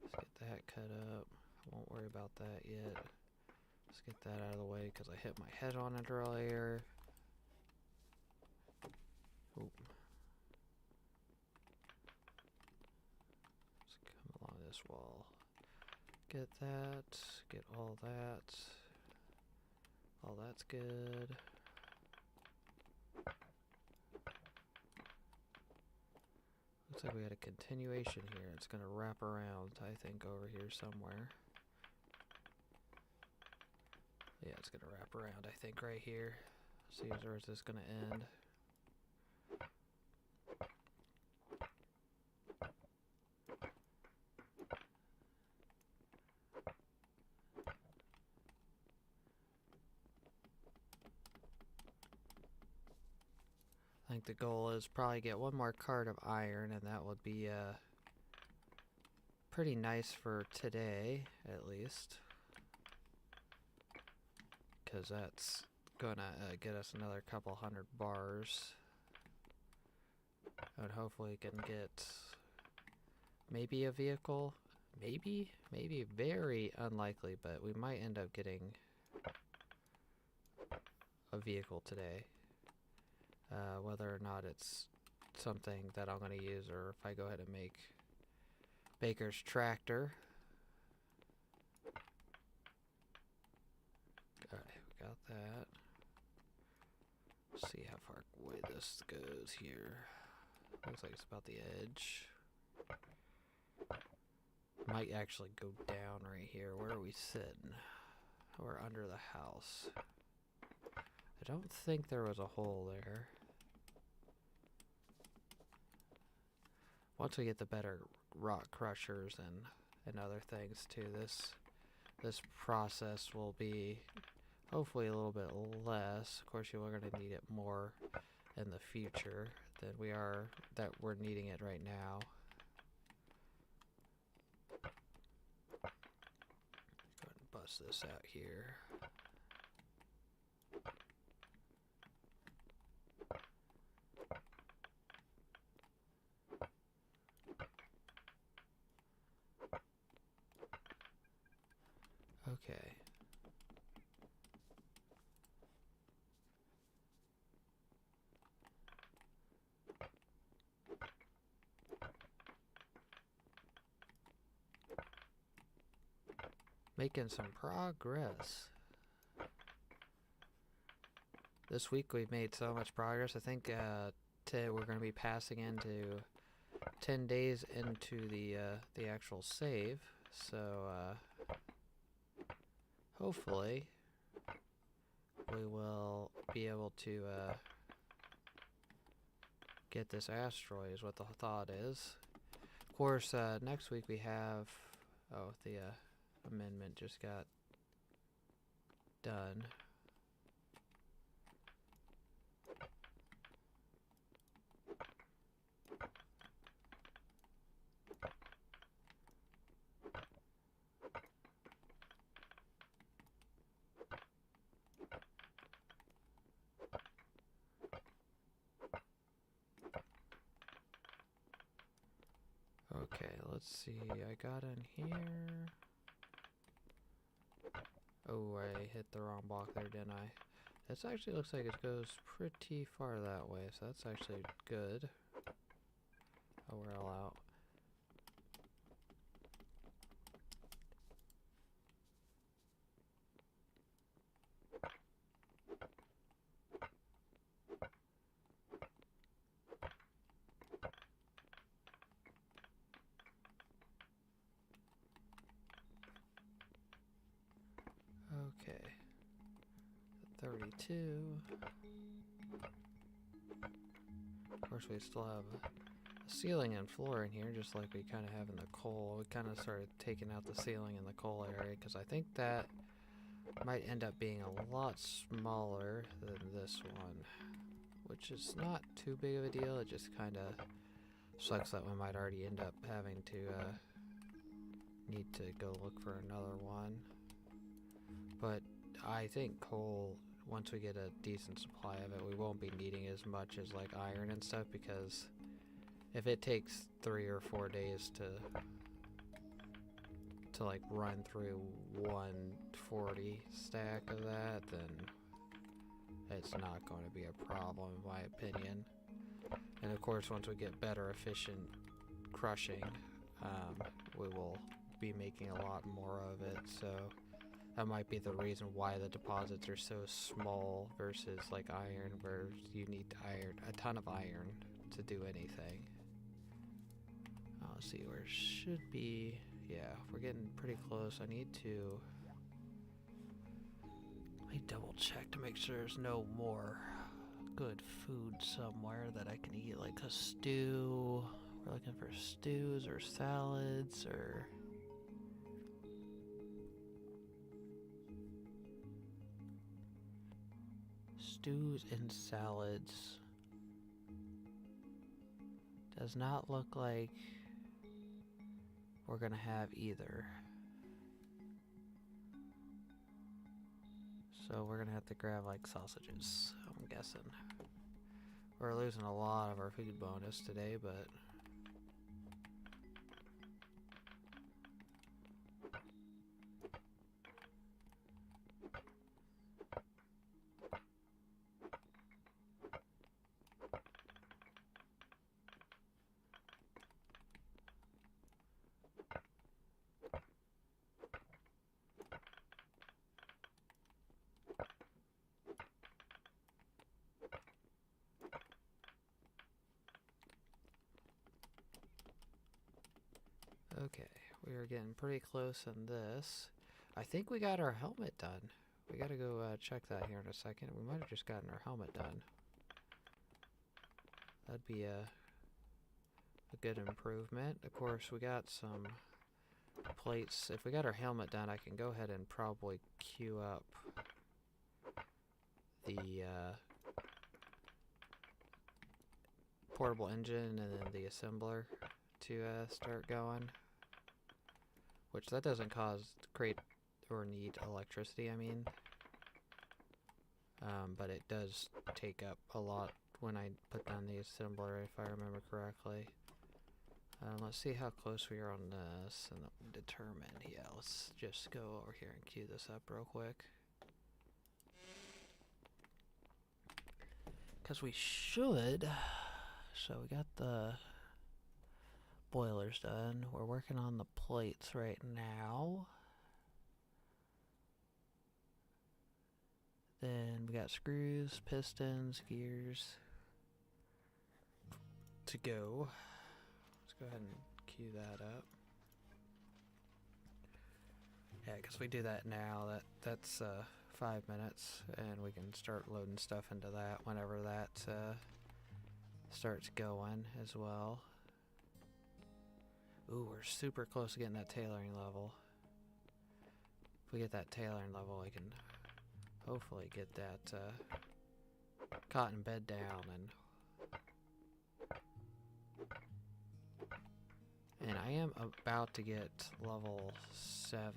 Let's get that cut up. I won't worry about that yet. Let's get that out of the way because I hit my head on it earlier. Oop. Let's come along this wall. Get that. Get all that. All that's good. Looks like we had a continuation here. It's going to wrap around, I think, over here somewhere. Yeah, it's going to wrap around, I think, right here. See, where is this going to end? I think the goal is probably get one more cart of iron, and that would be pretty nice for today, at least. Because that's gonna get us another couple hundred bars. And hopefully we can get maybe a vehicle. Maybe very unlikely, but we might end up getting a vehicle today. Whether or not it's something that I'm going to use, or if I go ahead and make Baker's tractor. Alright, we got that. Let's see how far away this goes here. Looks like it's about the edge. Might actually go down right here. Where are we sitting? We're under the house. I don't think there was a hole there. Once we get the better rock crushers and other things too, this process will be hopefully a little bit less. Of course, you are going to need it more in the future than we're needing it right now. Go ahead and bust this out here. Okay. Making some progress. This week we've made so much progress. I think we're going to be passing into 10 days into the actual save. So hopefully we will be able to get this asteroid is what the thought is. Of course, next week we have... Oh, the amendment just got done. Okay, let's see. I got in here. Oh, I hit the wrong block there, didn't I? This actually looks like it goes pretty far that way, so that's actually good. Oh, we're all out. Okay. 32. Of course, we still have a ceiling and floor in here, just like we kind of have in the coal. We kind of started taking out the ceiling in the coal area, because I think that might end up being a lot smaller than this one, which is not too big of a deal. It just kind of sucks that we might already end up having to need to go look for another one. But I think coal, once we get a decent supply of it, we won't be needing as much as like iron and stuff, because if it takes 3 or 4 days to like run through 140 stack of that, then it's not going to be a problem in my opinion. And of course, once we get better efficient crushing, we will be making a lot more of it, so that might be the reason why the deposits are so small versus like iron, where you need a ton of iron to do anything. Let's see, where it should be. Yeah, we're getting pretty close. I need to... Let me double check to make sure there's no more good food somewhere that I can eat, like a stew. We're looking for stews or salads or... Stews and salads. Does not look like we're gonna have either. So we're gonna have to grab like sausages, I'm guessing. We're losing a lot of our food bonus today, but... Okay, we are getting pretty close on this. I think we got our helmet done. We gotta go check that here in a second. We might have just gotten our helmet done. That'd be a good improvement. Of course, we got some plates. If we got our helmet done, I can go ahead and probably queue up the portable engine and then the assembler to start going. Which that doesn't create or need electricity, I mean. But it does take up a lot when I put down the assembler, if I remember correctly. Let's see how close we are on this and determine. Yeah, let's just go over here and queue this up real quick. Because we should. So we got the boilers done. We're working on the plates right now. Then we got screws, pistons, gears to go. Let's go ahead and cue that up. Yeah, because we do that now. That's 5 minutes, and we can start loading stuff into that whenever that starts going as well. Ooh, we're super close to getting that tailoring level. If we get that tailoring level, we can hopefully get that cotton bed down, and I am about to get level 7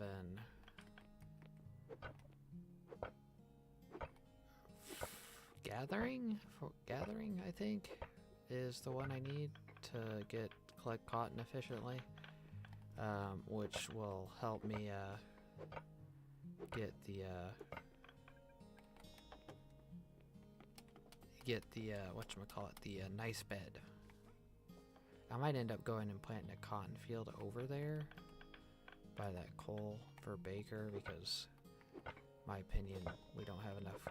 gathering, I think is the one I need to collect cotton efficiently, which will help me get the whatchamacallit, the nice bed. I might end up going and planting a cotton field over there by that coal for Baker, because in my opinion we don't have enough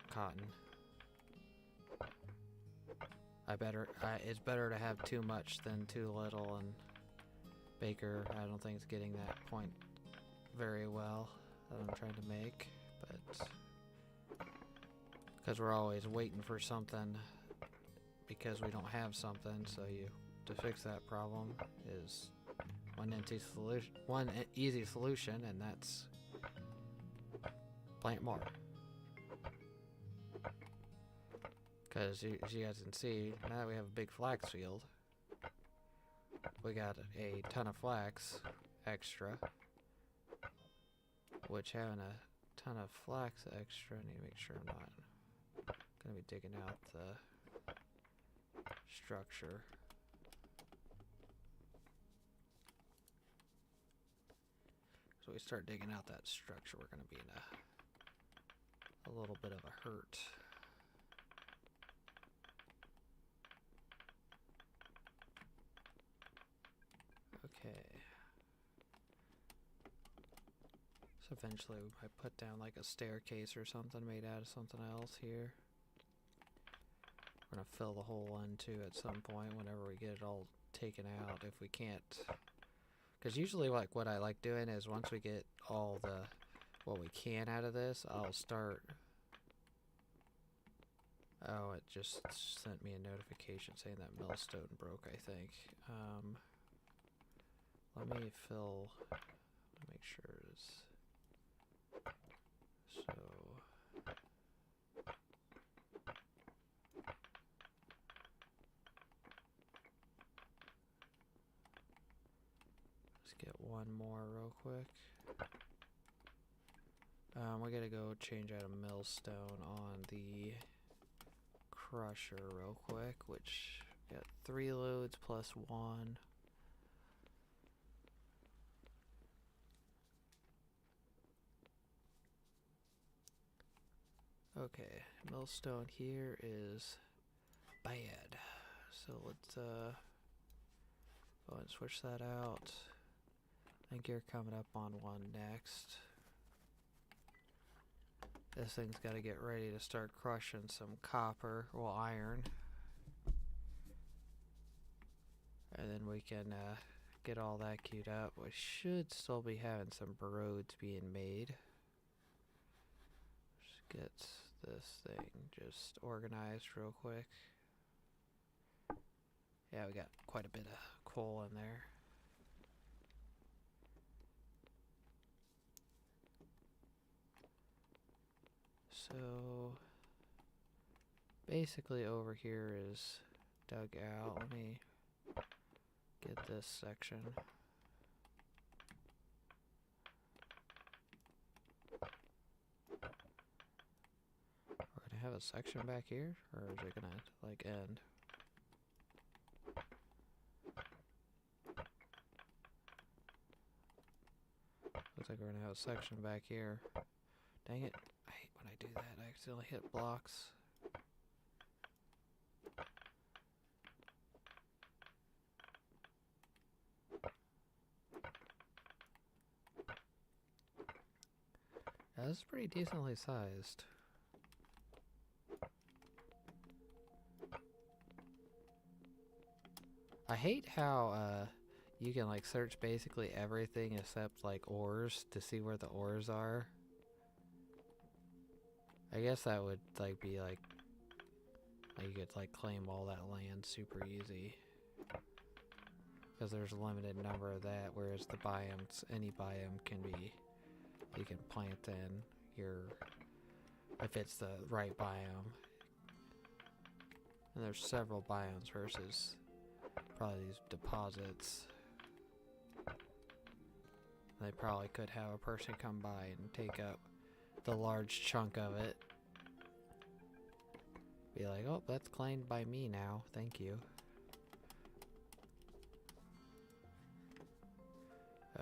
cotton. It's better to have too much than too little, and Baker, I don't think, is getting that point very well that I'm trying to make, but because we're always waiting for something because we don't have something, so to fix that problem is one easy solution, and that's plant more. Because as you guys can see, now that we have a big flax field, we got a ton of flax extra, which having a ton of flax extra, I need to make sure I'm not going to be digging out the structure. So we start digging out that structure, we're going to be in a little bit of a hurt. Okay. So eventually we might put down like a staircase or something made out of something else here. We're going to fill the hole in too at some point whenever we get it all taken out, if we can't. Because usually what I like doing is once we get all what we can out of this, I'll start. Oh, it just sent me a notification saying that millstone broke, I think. Let me make sure it's so. Let's get one more real quick. We gotta go change out a millstone on the crusher real quick, which got 3 loads plus 1. Okay, millstone here is bad, so let's go and switch that out. I think you're coming up on 1 next. This thing's got to get ready to start crushing some copper, well, iron, and then we can get all that queued up. We should still be having some roads being made. Just get this thing just organized real quick. Yeah, we got quite a bit of coal in there. So basically over here is dug out. Let me get this section. We're gonna have a section back here, or is it gonna like end? Looks like we're gonna have a section back here. Dang it. I hate when I do that. I accidentally hit blocks. Yeah, this is pretty decently sized. hate how you can like search basically everything except like ores to see where the ores are. I guess that would like be like you could like claim all that land super easy. Because there's a limited number of that, whereas the biomes, any biome can be, you can plant in your, if it's the right biome. And there's several biomes versus probably these deposits. They probably could have a person come by and take up the large chunk of it. Be like, oh, that's claimed by me now, thank you.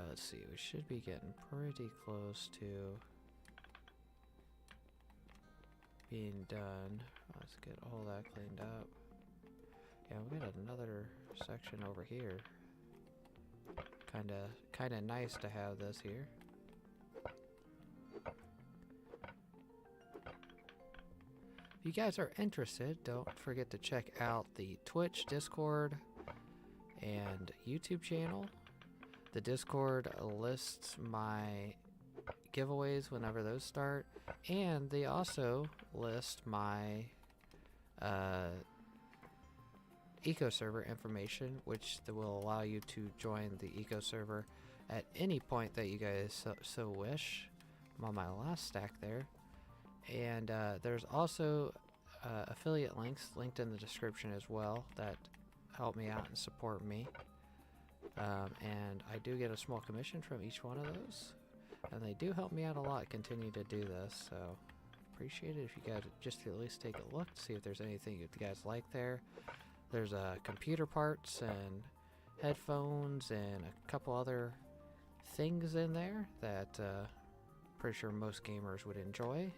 Let's see, we should be getting pretty close to being done. Let's get all that cleaned up. Yeah, we got another section over here. Kinda nice to have this here. If you guys are interested, don't forget to check out the Twitch, Discord, and YouTube channel. The Discord lists my giveaways whenever those start, and they also list my eco server information, which will allow you to join the eco server at any point that you guys so wish. I'm on my last stack there, and there's also affiliate links linked in the description as well that help me out and support me. And I do get a small commission from each one of those, and they do help me out a lot continue to do this, so appreciate it if you guys just at least take a look, see if there's anything you guys like there. There's computer parts and headphones and a couple other things in there that pretty sure most gamers would enjoy.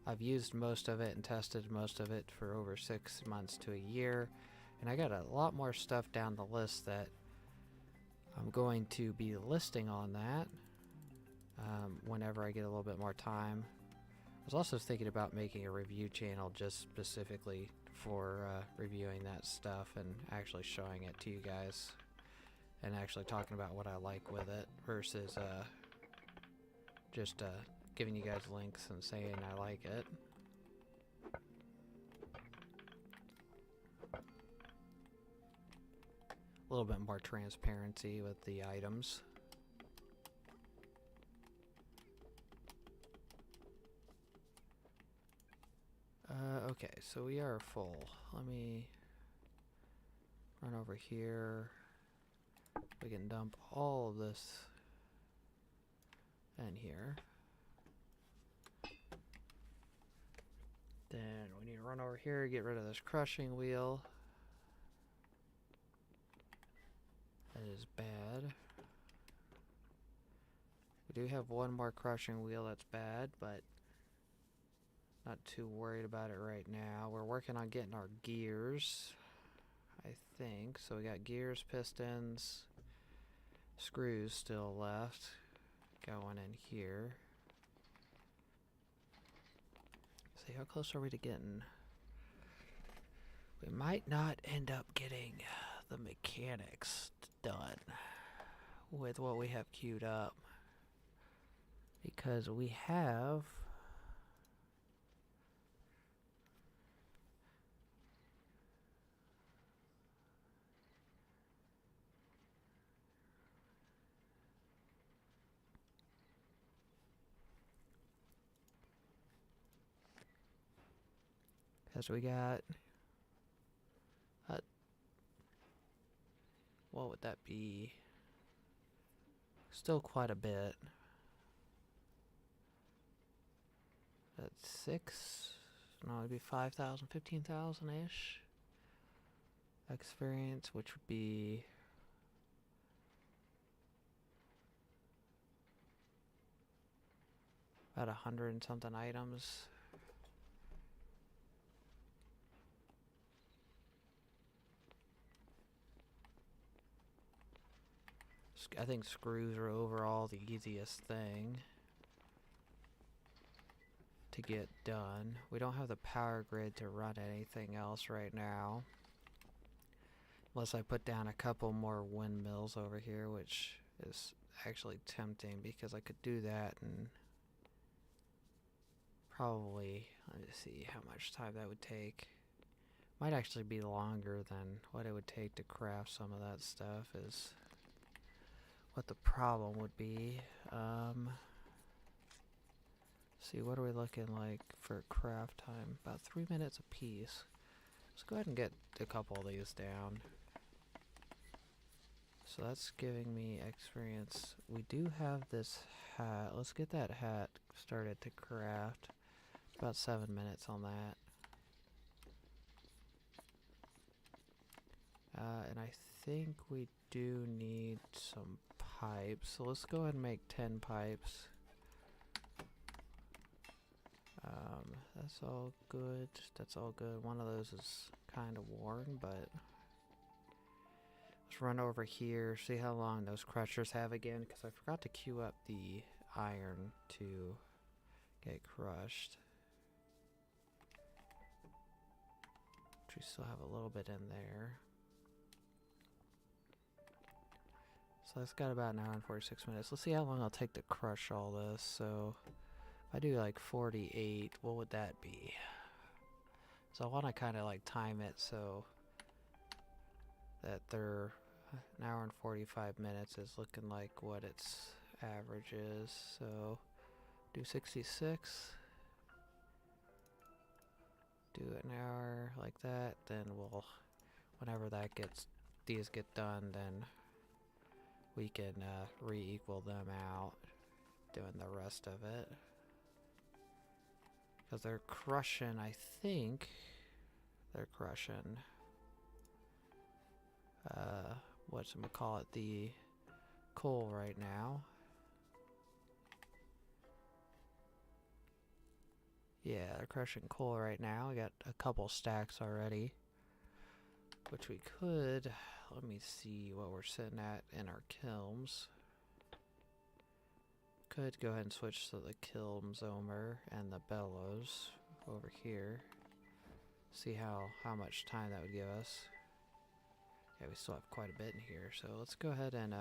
I've used most of it and tested most of it for over 6 months to a year. And I got a lot more stuff down the list that I'm going to be listing on that whenever I get a little bit more time. I was also thinking about making a review channel just specifically for reviewing that stuff and actually showing it to you guys and actually talking about what I like with it versus just giving you guys links and saying I like it. A little bit more transparency with the items. Okay, so we are full. Let me run over here. We can dump all of this in here. Then we need to run over here, get rid of this crushing wheel. That is bad. We do have one more crushing wheel that's bad, but not too worried about it right now. We're working on getting our gears, I think. So we got gears, pistons, screws still left going in here. See, how close are we to getting? We might not end up getting the mechanics done with what we have queued up, because we have what would that be? Still quite a bit. That's 6, no, it'd be 5,000, 15,000-ish experience, which would be about 100 and something items. I think screws are overall the easiest thing to get done. We don't have the power grid to run anything else right now. Unless I put down a couple more windmills over here, which is actually tempting because I could do that and probably, let me see how much time that would take. Might actually be longer than what it would take to craft some of that stuff is what the problem would be. See, what are we looking like for craft time? About 3 minutes a piece. Let's go ahead and get a couple of these down. So that's giving me experience. We do have this hat. Let's get that hat started to craft. It's about 7 minutes on that. And I think we do need some pipes. So let's go ahead and make 10 pipes. That's all good. That's all good. One of those is kind of worn, but let's run over here, see how long those crushers have again, because I forgot to queue up the iron to get crushed. Which we still have a little bit in there. So that's got about an hour and 46 minutes. Let's see how long it'll take to crush all this. So if I do like 48, what would that be? So I want to kind of like time it so that they're an hour and 45 minutes is looking like what its average is. So do 66. Do an hour like that, then we'll, whenever that gets, these get done, then we can re-equal them out doing the rest of it. Because they're crushing, I think, they're crushing, whatchamacallit, the coal right now. Yeah, they're crushing coal right now. We got a couple stacks already, which we could, let me see what we're sitting at in our kilns. Could go ahead and switch to the kilns over and the bellows over here. See how much time that would give us. Yeah, we still have quite a bit in here, so let's go ahead and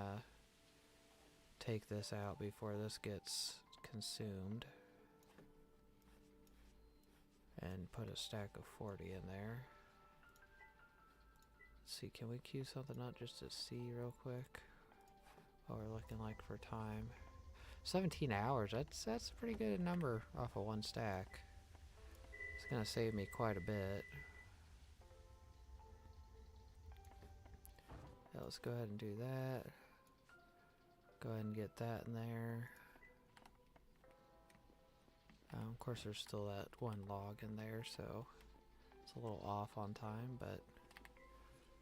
take this out before this gets consumed. And put a stack of 40 in there. Let's see, can we queue something up just to see real quick what we're looking like for time? 17 hours, that's a pretty good number off of one stack. It's gonna save me quite a bit. Yeah, let's go ahead and do that. Go ahead and get that in there. Of course there's still that one log in there, so it's a little off on time, but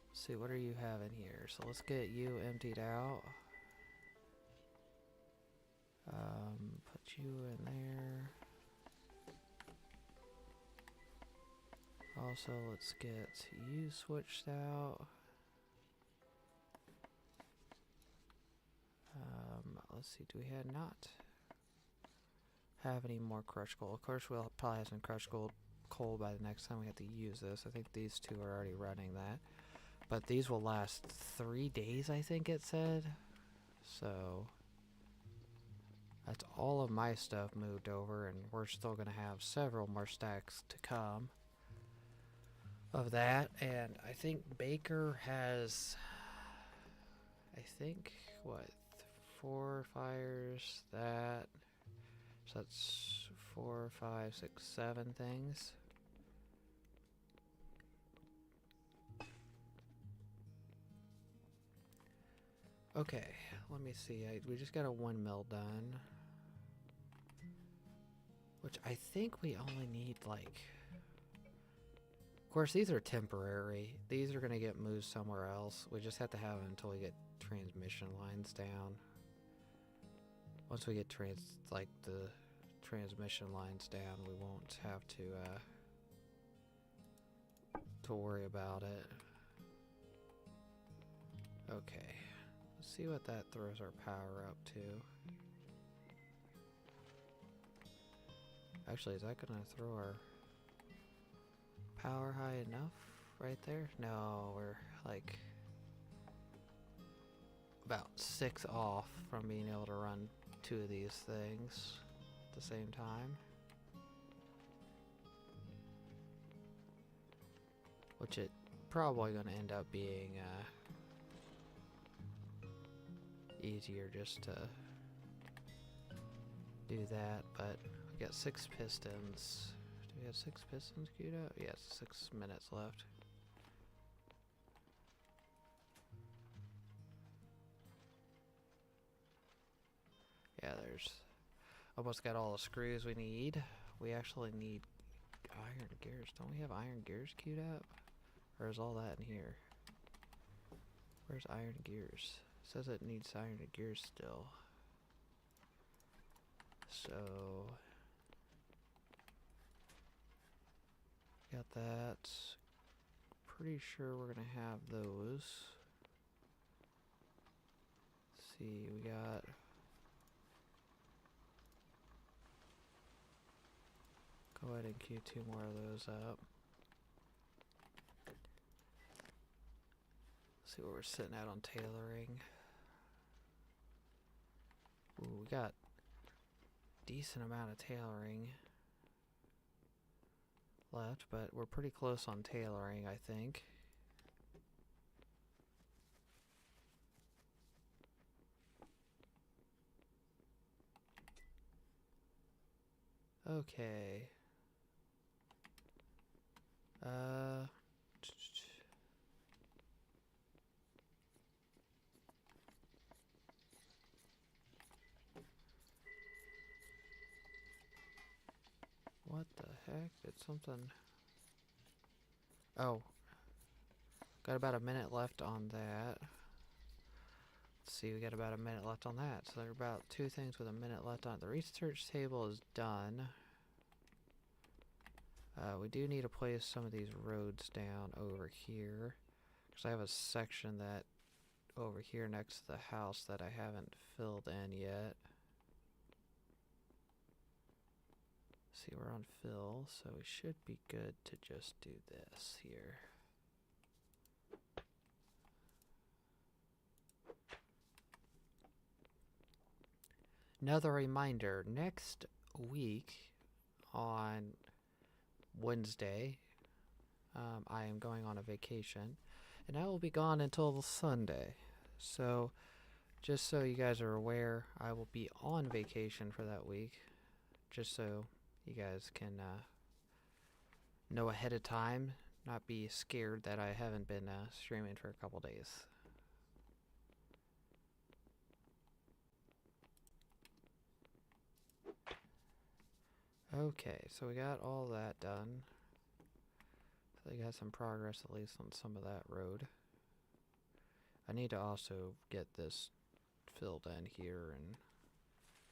let's see, what do you have in here? So let's get you emptied out. Put you in there. Also, let's get you switched out. Let's see, do we not have any more crushed coal? Of course, we'll probably have some crushed coal by the next time we have to use this. I think these two are already running that. But these will last 3 days, I think it said. So that's all of my stuff moved over, and we're still going to have several more stacks to come of that. And I think Baker has, I think, what, 4 fires, that, so that's 4, 5, 6, 7 things. Okay, let me see. We just got a windmill done, which I think we only need, like, of course these are temporary. These are gonna get moved somewhere else. We just have to have them until we get transmission lines down. Once we get the transmission lines down, we won't have to worry about it. Okay. Let's see what that throws our power up to. Actually, is that gonna throw our power high enough right there? No, we're like about 6 off from being able to run 2 of these things at the same time. Which it probably going to end up being easier just to do that, but we got 6 pistons. Do we have 6 pistons queued up? Yes, 6 minutes left. Yeah, there's almost got all the screws we need. We actually need iron gears. Don't we have iron gears queued up? Or is all that in here? Where's iron gears? It says it needs iron gears still. So got that. Pretty sure we're gonna have those. Let's see, we got go ahead and queue 2 more of those up. See what we're sitting at on tailoring. Ooh, we got decent amount of tailoring left, but we're pretty close on tailoring, I think. Okay. What the heck? Did something... Oh. Got about a minute left on that. Let's see, we got about a minute left on that. So there are about 2 things with a minute left on it. The research table is done. We do need to place some of these roads down over here. Because I have a section that over here next to the house that I haven't filled in yet. See, we're on fill, so we should be good to just do this here. Another reminder, next week on Wednesday, I am going on a vacation, and I will be gone until Sunday. So, just so you guys are aware, I will be on vacation for that week, just so you guys can know ahead of time, not be scared that I haven't been streaming for a couple days. Okay, so we got all that done. So we got some progress at least on some of that road. I need to also get this filled in here and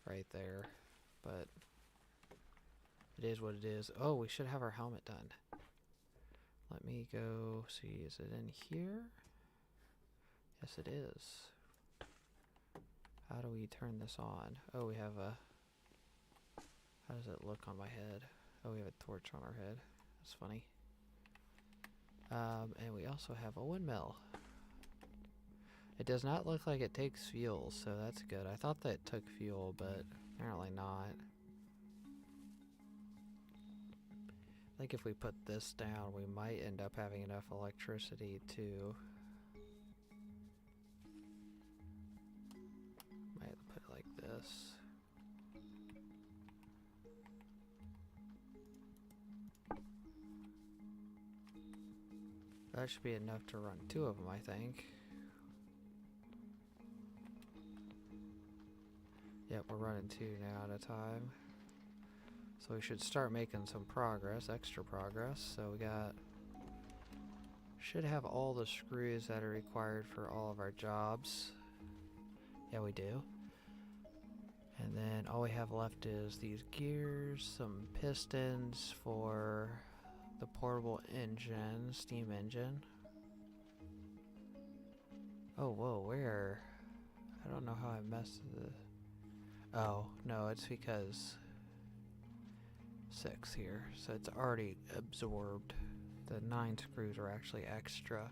right there, but it is what it is. Oh, we should have our helmet done. Let me go see, is it in here? Yes, it is. How do we turn this on? Oh, we have a... How does it look on my head? Oh, we have a torch on our head. That's funny. And we also have a windmill. It does not look like it takes fuel, so that's good. I thought that it took fuel, but apparently not. I think if we put this down, we might end up having enough electricity to... Might put it like this. That should be enough to run 2 of them, I think. Yep, we're running 2 now at a time. So we should start making some progress, extra progress. So we got... Should have all the screws that are required for all of our jobs. Yeah, we do. And then all we have left is these gears, some pistons for the portable engine, steam engine. Oh, whoa, where? I don't know how I messed with it. Oh, no, it's because 6 here, so it's already absorbed. The 9 screws are actually extra.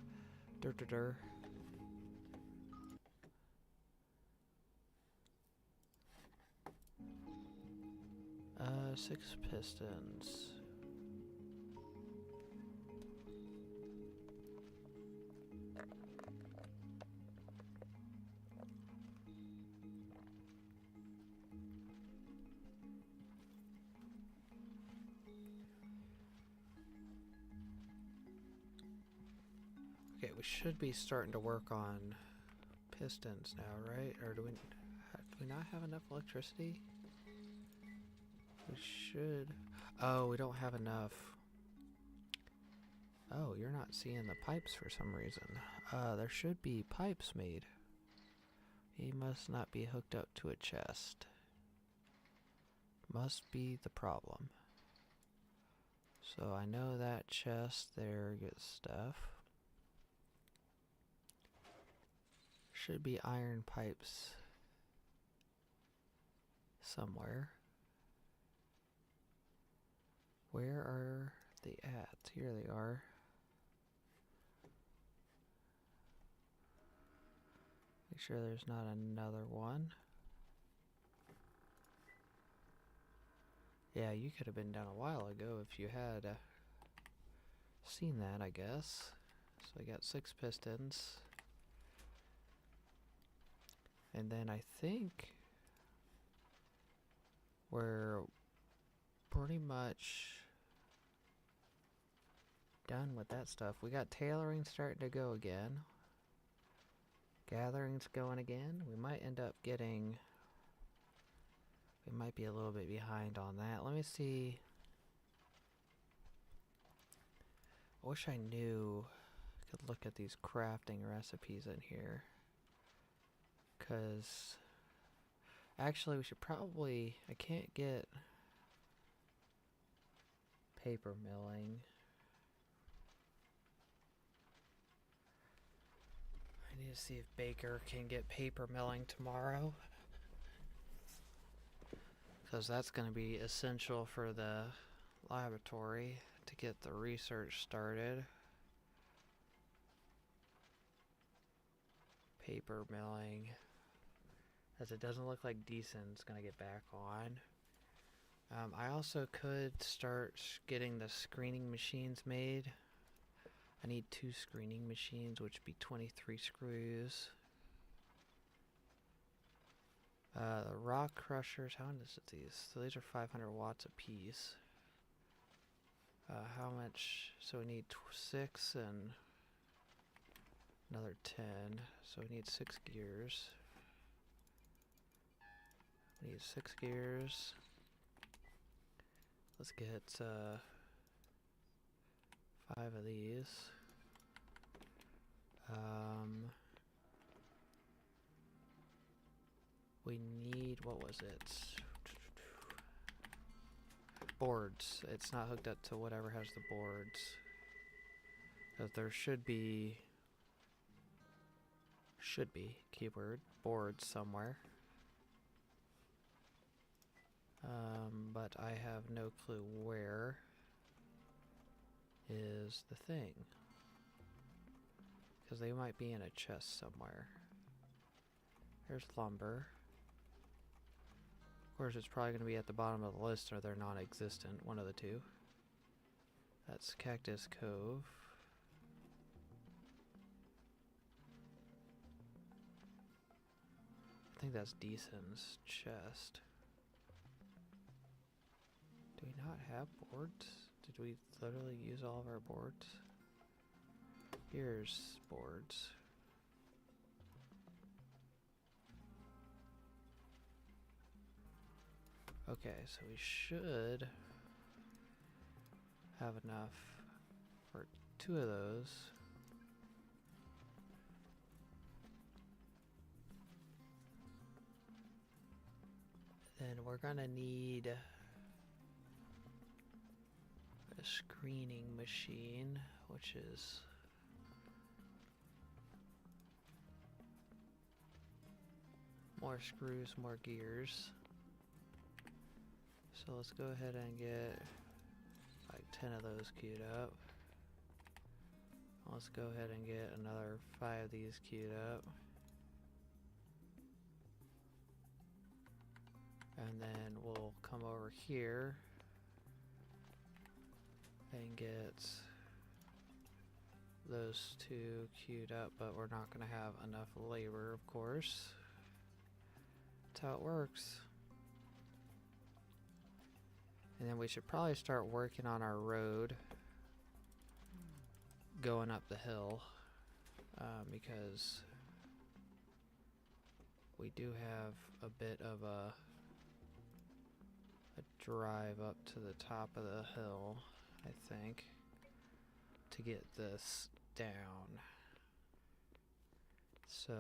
6 pistons. Okay, we should be starting to work on pistons now, right? Or do we not have enough electricity? We should. Oh, we don't have enough. Oh, you're not seeing the pipes for some reason. There should be pipes made. He must not be hooked up to a chest. Must be the problem. So I know that chest there gets stuff. Should be iron pipes somewhere. Where are they at? Here they are. Make sure there's not another one. Yeah, you could have been down a while ago if you had seen that, I guess. So I got 6 pistons. And then I think we're pretty much done with that stuff. We got tailoring starting to go again. Gathering's going again. We might end up getting... We might be a little bit behind on that. Let me see. I wish I knew I could look at these crafting recipes in here. Because actually we should probably... I can't get paper milling. I need to see if Baker can get paper milling tomorrow. Because that's going to be essential for the laboratory to get the research started. Paper milling. As it doesn't look like Deason's going to get back on. I also could start getting the screening machines made. I need 2 screening machines, which would be 23 screws. The rock crushers, how much is these? So these are 500 watts a piece. How much? So we need 6 and another 10. So we need 6 gears. We need 6 gears. Let's get 5 of these. We need, what was it? Boards. It's not hooked up to whatever has the boards. Because there should be, keyword, boards somewhere. But I have no clue where is the thing. Because they might be in a chest somewhere. There's lumber. Of course, it's probably going to be at the bottom of the list or they're non-existent, one of the two. That's Cactus Cove. I think that's Deason's chest. Do we not have boards? Did we literally use all of our boards? Here's boards. Okay, so we should have enough for 2 of those. Then we're gonna need a screening machine, which is more screws, more gears. So let's go ahead and get like 10 of those queued up. Let's go ahead and get another 5 of these queued up. And then we'll come over here and get those two queued up, but we're not going to have enough labor, of course. That's how it works. And then we should probably start working on our road going up the hill, because we do have a bit of a drive up to the top of the hill, I think, to get this down. So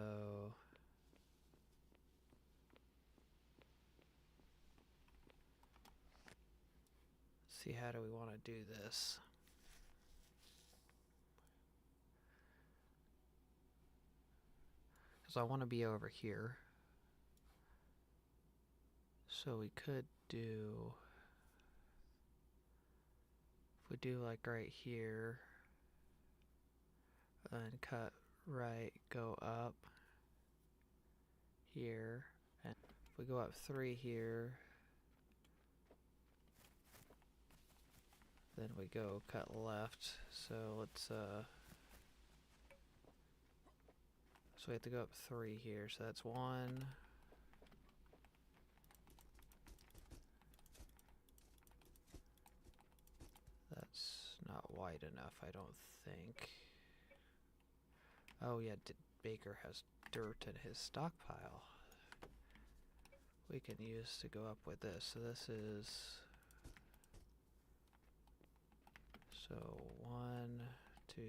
see, how do we want to do this? Because I want to be over here. So we could do, if we do like right here, and cut right, go up here, and if we go up 3 here, then we go cut left. So let's so we have to go up 3 here, so that's 1. That's not wide enough, I don't think. Oh yeah, Baker has dirt in his stockpile. We can use to go up with this. So this is, so 1, 2,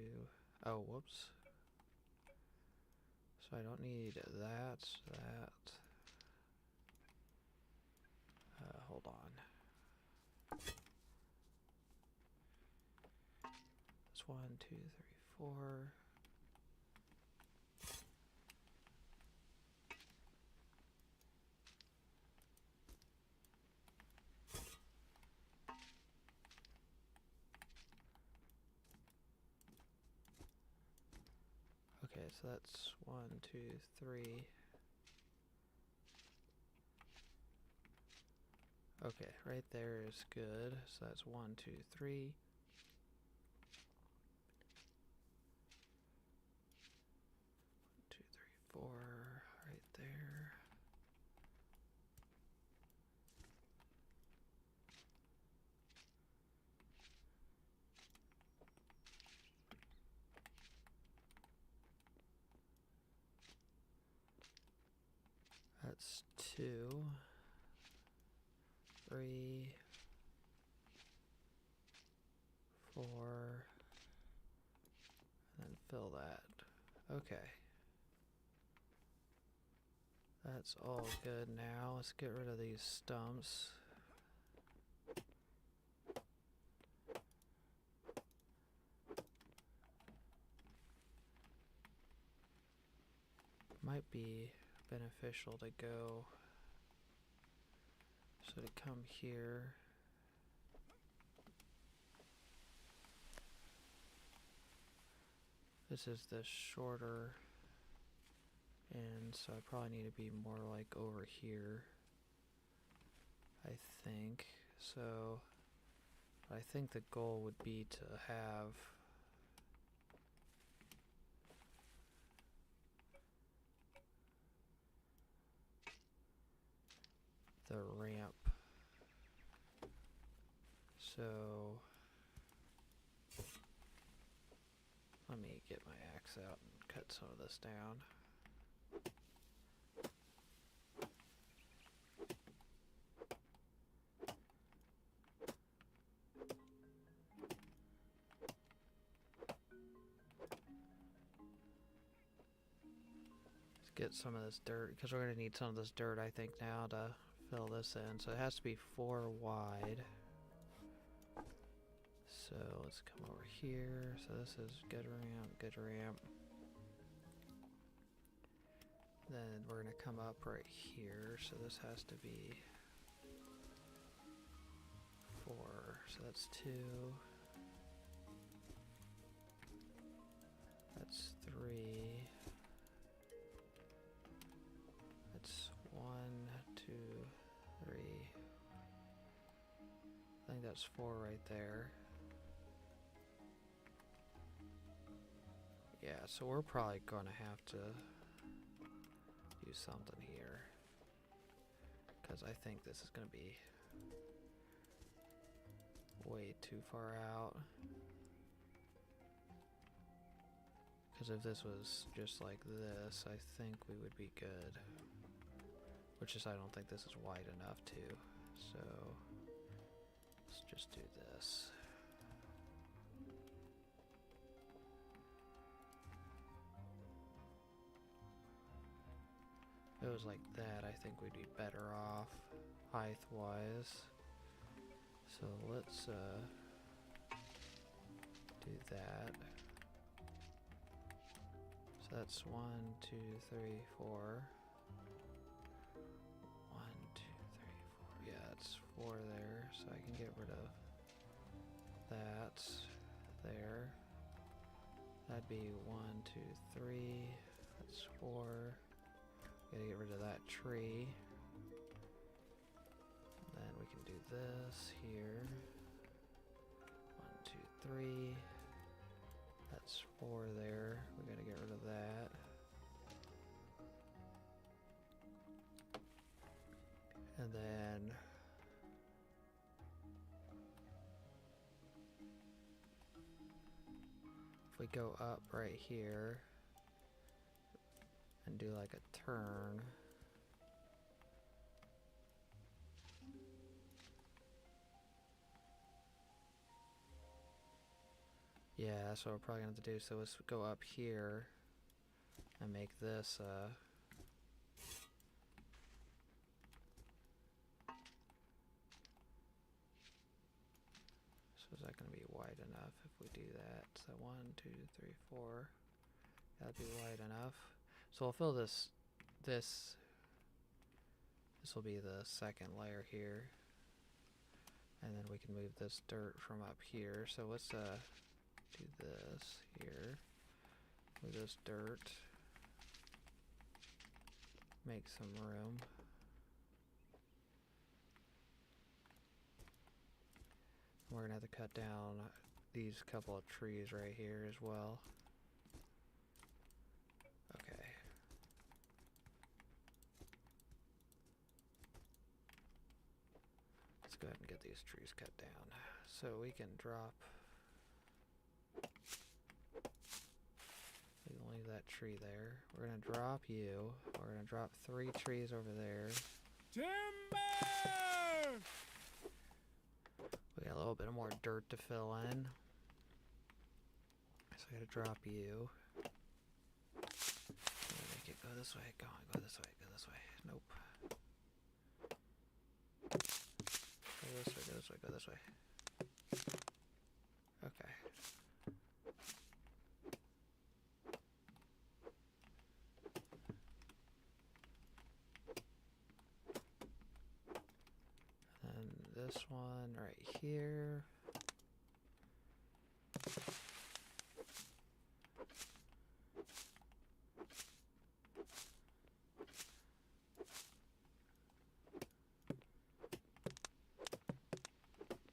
oh whoops. So I don't need that. Hold on. It's 1, 2, 3, 4. Okay, so that's 1, 2, 3. Okay, right there is good. So that's 1, 2, 3. 1, 2, 3, 4. Right there. That's 2, 3, 4, and then fill that. Okay. That's all good now. Let's get rid of these stumps. Might be beneficial to go, so to come here. This is the shorter end, so I probably need to be more like over here, I think. So I think the goal would be to have the ramp. So let me get my axe out and cut some of this down. Let's get some of this dirt, because we're going to need some of this dirt, I think, now to fill this in. So it has to be 4 wide. So let's come over here. So this is good ramp, good ramp. Then we're going to come up right here. So this has to be 4. So that's 2. That's 3. That's 1, 2, 3. I think that's 4 right there. so we're probably gonna have to do something here, because I think this is gonna be way too far out. Because if this was just like this, I think we would be good. Which is, I don't think this is wide enough too. So let's just do this. If it was like that, I think we'd be better off height-wise. So let's do that. So that's 1, 2, 3, 4. 1, 2, 3, 4. Yeah, it's 4 there, so I can get rid of that there. That'd be 1, 2, 3. That's 4. Gotta get rid of that tree. Then we can do this here. 1, 2, 3. That's 4 there. We gotta get rid of that. And then if we go up right here and do like a turn, yeah, that's what we're probably gonna have to do. So let's go up here and make this so is that gonna be wide enough if we do that? So 1, 2, 3, 4. That'd be wide enough. So we'll fill this will be the second layer here. And then we can move this dirt from up here. So let's do this here. Move this dirt. Make some room. We're gonna have to cut down these couple of trees right here as well. Okay. Let's go ahead and get these trees cut down. So we can drop. We can leave that tree there. We're gonna drop you. We're gonna drop 3 trees over there. Timber! We got a little bit more dirt to fill in. So I gotta drop you. Make it go this way. Go on, go this way, go this way. Nope. Go this way, go this way, go this way. Okay. And this one right here.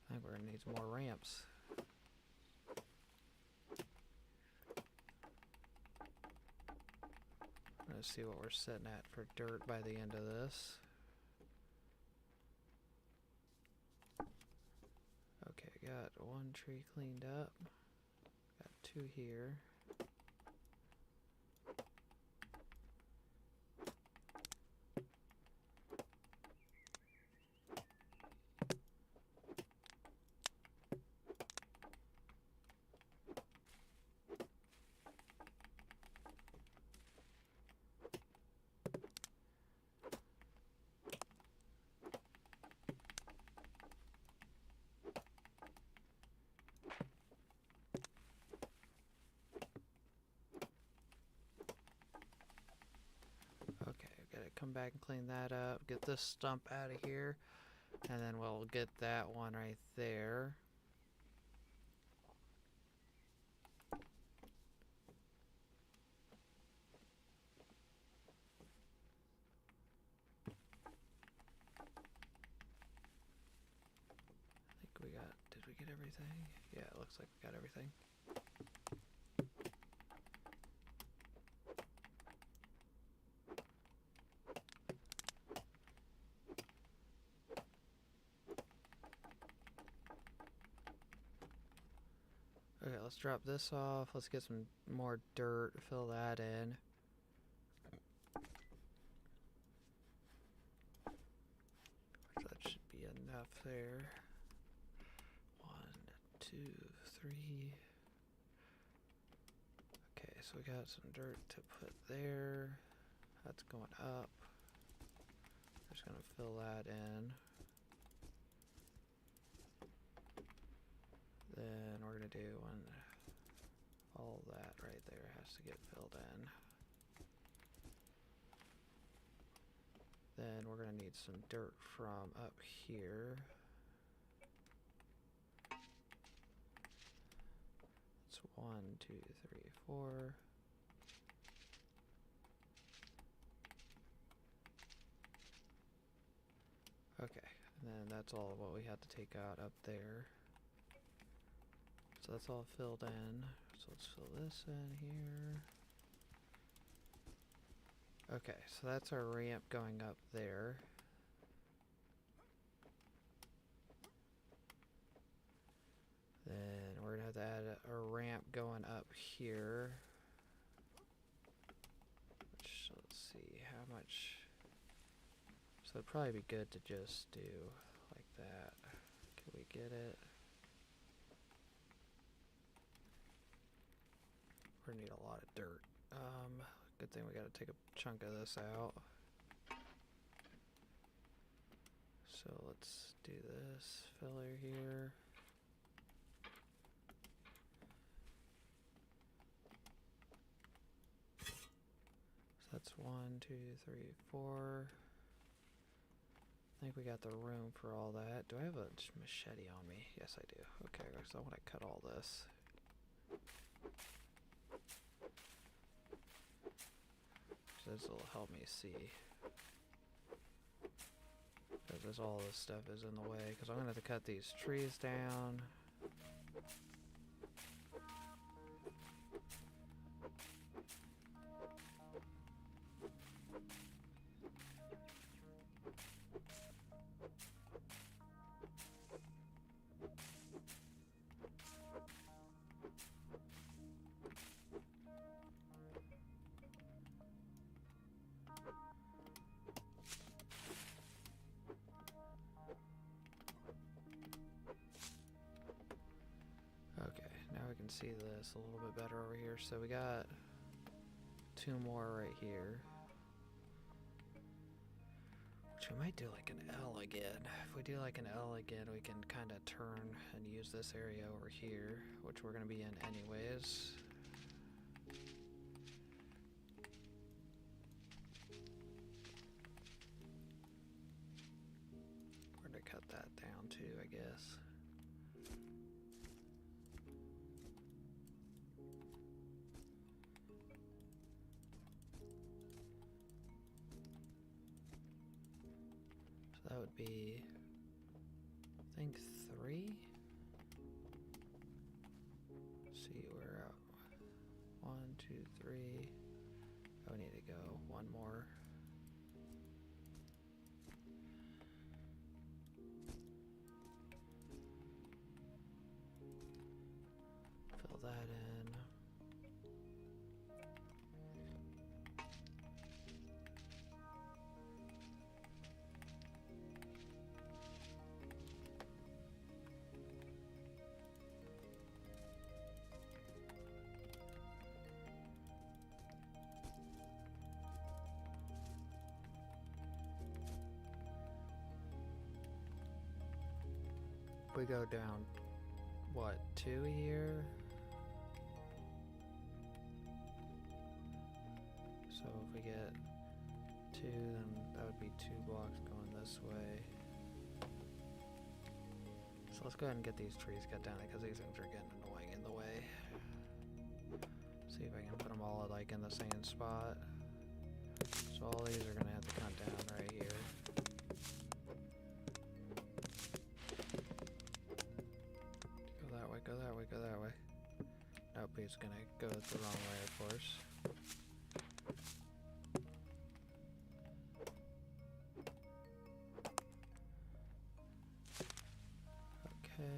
I think we're gonna need some more ramps. Let's see what we're setting at for dirt by the end of this. Okay, got 1 tree cleaned up. Got 2 here. Come back and clean that up, get this stump out of here, and then we'll get that one right there. I think we got, did we get everything? Yeah, it looks like we got everything. let's drop this off. Let's get some more dirt, fill that in. That should be enough there. 1, 2, 3. Okay, so we got some dirt to put there. That's going up. Just gonna fill that in. Then we're gonna do all that right there has to get filled in. Then we're gonna need some dirt from up here. It's 1, 2, 3, 4. Okay, and then that's all of what we had to take out up there. So that's all filled in. So let's fill this in here. Okay, so that's our ramp going up there. Then we're gonna have to add a ramp going up here. Which, let's see, how much. So it'd probably be good to just do like that. Can we get it? We're gonna need a lot of dirt. Good thing we gotta take a chunk of this out. So let's do this filler here. So that's 1, 2, 3, 4. I think we got the room for all that. Do I have a machete on me? Yes, I do. Okay, so I want to cut all this. So this will help me see. Because all this stuff is in the way. Because I'm going to have to cut these trees down. See this a little bit better over here. So we got 2 more right here, which we might do like an L again. If we do like an L again, we can kind of turn and use this area over here, which we're going to be in anyways. We're going to cut that down too, I guess. That would be, I think, 3. Let's see, we're at 1, 2, 3. Oh, we need to go 1 more. Fill that in. We go down, what, 2 here? So if we get 2, then that would be 2 blocks going this way. So let's go ahead and get these trees cut down because these things are getting annoying in the way. See if I can put them all like in the same spot. So all these are gonna have to come down right here. Go that way, go that way. Nope, he's gonna go the wrong way, of course. Okay.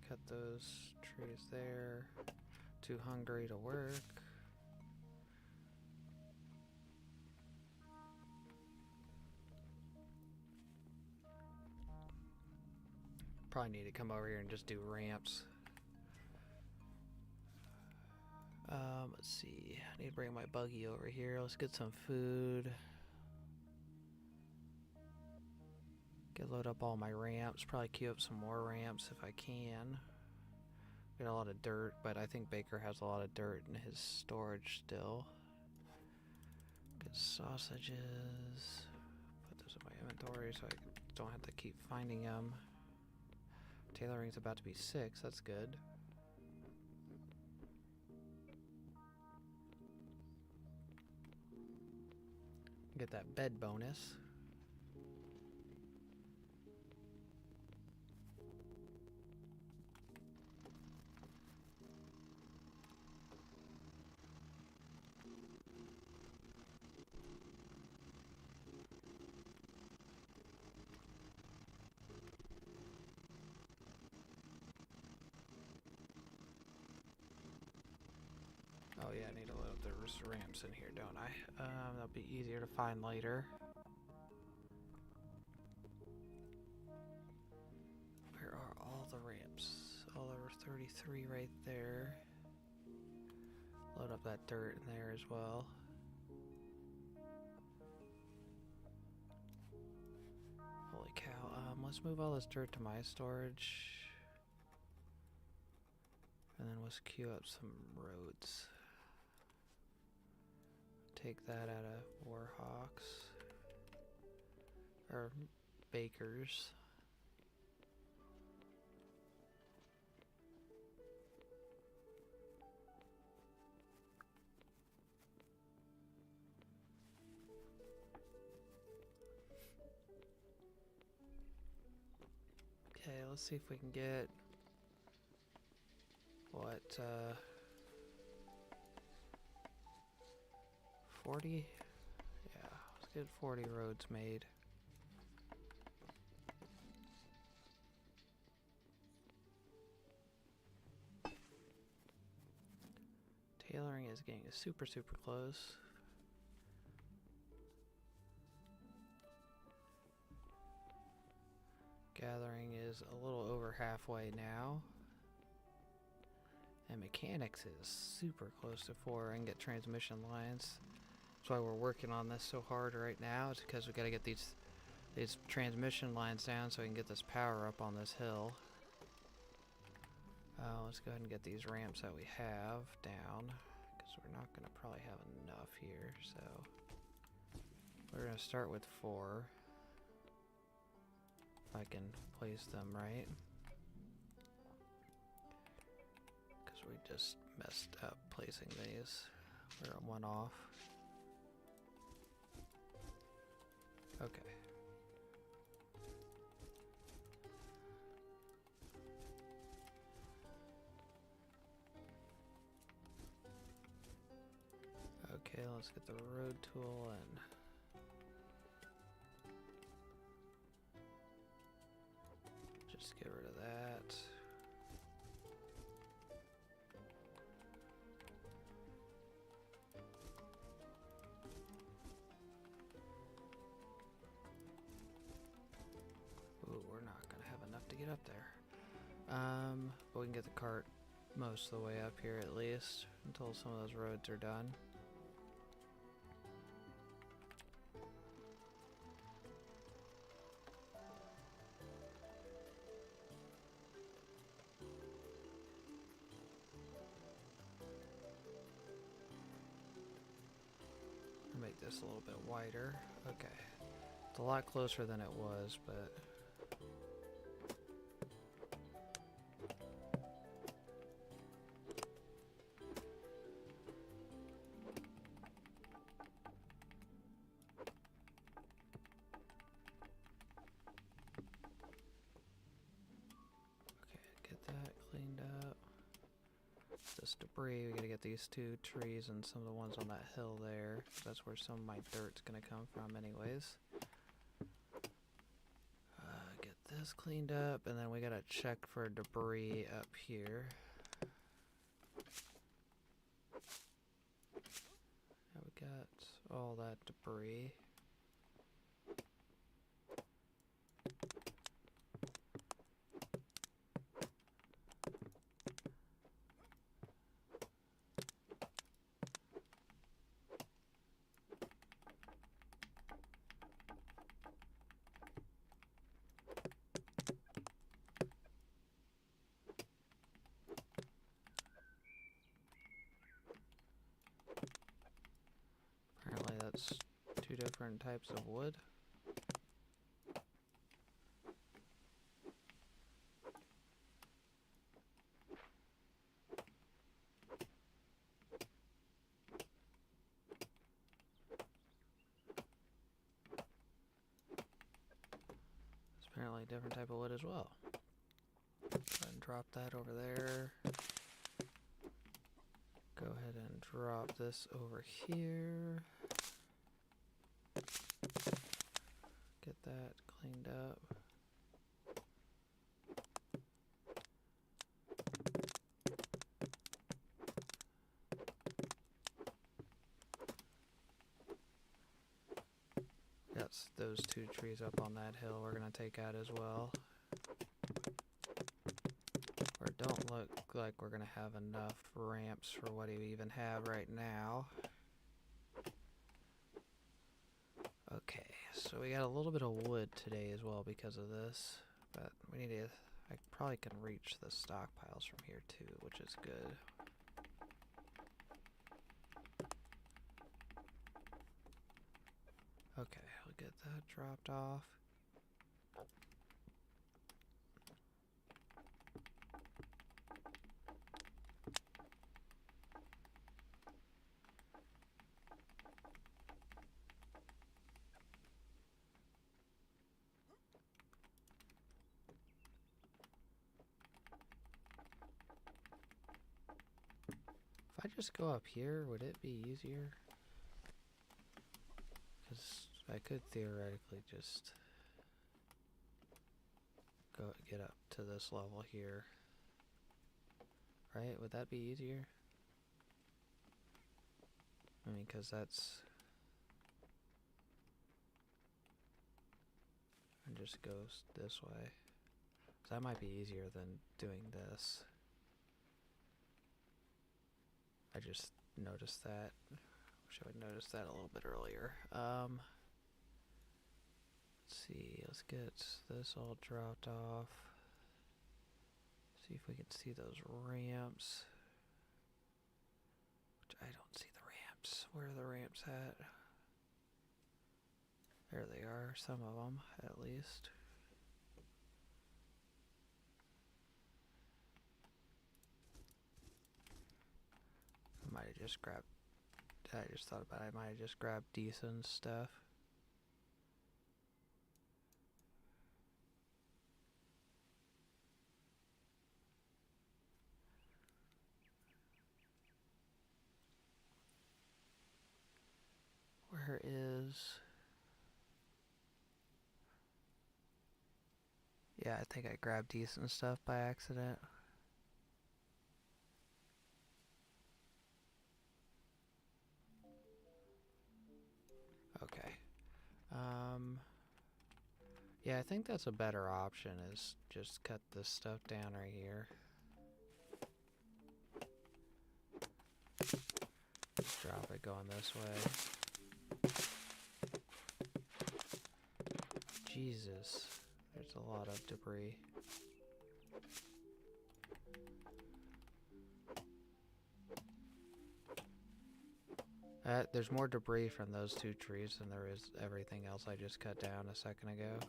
cut those trees there. Too hungry to work. Probably need to come over here and just do ramps. Let's see. I need to bring my buggy over here. Let's get some food. Load up all my ramps. Probably queue up some more ramps if I can. Got a lot of dirt, but I think Baker has a lot of dirt in his storage still. Get sausages. Put those in my inventory so I don't have to keep finding them. Tailoring's about to be 6. That's good. Get that bed bonus. Oh yeah, I need to load up the ramps in here, don't I? That'll be easier to find later. Where are all the ramps? All over 33 right there. Load up that dirt in there as well. Holy cow. Let's move all this dirt to my storage. And then let's queue up some roads. Take that out of Warhawks. Or Bakers. Okay, let's see if we can get what 40? Yeah, let's get 40 roads made. Tailoring is getting super close. Gathering is a little over halfway now. And mechanics is super close to 4. I can get transmission lines. That's why we're working on this so hard right now. It's because we got to get these transmission lines down so we can get this power up on this hill. Let's go ahead and get these ramps that we have down, because we're not going to probably have enough here. So we're going to start with 4. If I can place them right. Because we just messed up placing these. We're on 1 off. Okay. Okay, let's get the road tool and just get rid of that. Ooh, we're not gonna have enough to get up there. But we can get the cart most of the way up here at least until some of those roads are done. Make this a little bit wider. Okay. It's a lot closer than it was, but okay, get that cleaned up. This debris, we gotta get these 2 trees and some of the ones on that hill there. That's where some of my dirt's gonna come from anyways. Get this cleaned up, and then we gotta check for debris up here. Now we got all that debris. Apparently that's two different types of wood. It's apparently a different type of wood as well. Go ahead and drop that over there. Go ahead and drop this over here. Get that cleaned up. That's those two trees up on that hill we're gonna take out as well. Or don't look like we're gonna have enough ramps for what we even have right now. Okay, so we got a little bit of wood today as well because of this, but we need to, I probably can reach the stockpiles from here too, which is good. Okay, we'll get that dropped off. If I just go up here, would it be easier? Because I could theoretically just go get up to this level here. Right? Would that be easier? I mean, because that's... and just goes this way. So that might be easier than doing this. I just noticed that. Wish I would notice that a little bit earlier. Let's see, let's get this all dropped off. See if we can see those ramps. Which I don't see the ramps. Where are the ramps at? There they are, some of them at least. I might have just grabbed, I just thought about it, I might have just grabbed decent stuff. Where is... yeah, I think I grabbed decent stuff by accident. Okay. Yeah, I think that's a better option, is just cut this stuff down right here. Drop it going this way. Jesus, there's a lot of debris. There's more debris from those two trees than there is everything else I just cut down a second ago.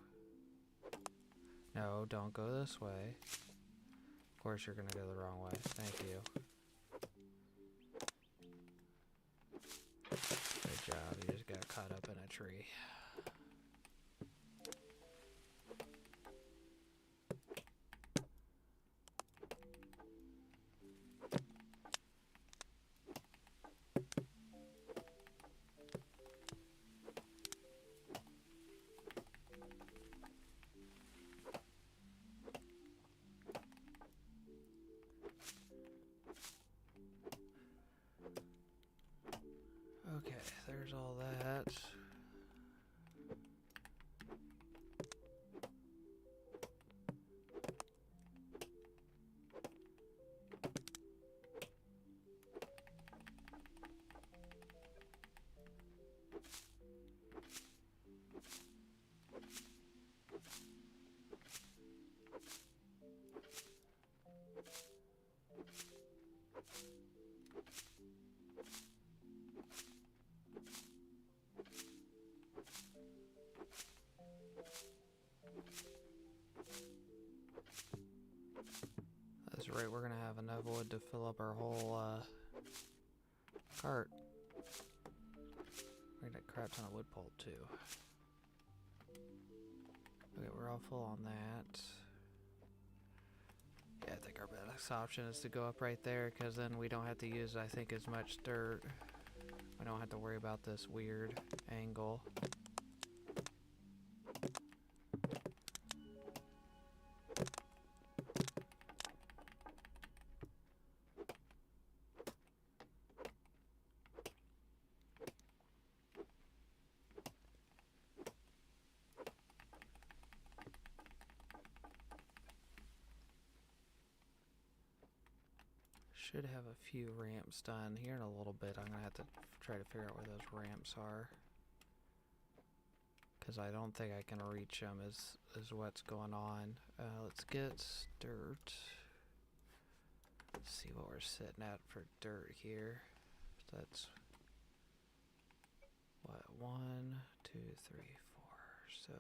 No, don't go this way. Of course you're gonna go the wrong way. Thank you. Good job, you just got caught up in a tree. Okay, there's all that. That's right, we're gonna have enough wood to fill up our whole cart. We're gonna crap ton of wood pulp too. Okay, we're all full on that. Yeah, I think our best option is to go up right there, because then we don't have to use, I think, as much dirt. We don't have to worry about this weird angle. Should have a few ramps done here in a little bit. I'm gonna have to try to figure out where those ramps are, because I don't think I can reach them is what's going on. Let's get dirt. Let's see what we're sitting at for dirt here. So that's what, 1, 2, 3, 4. So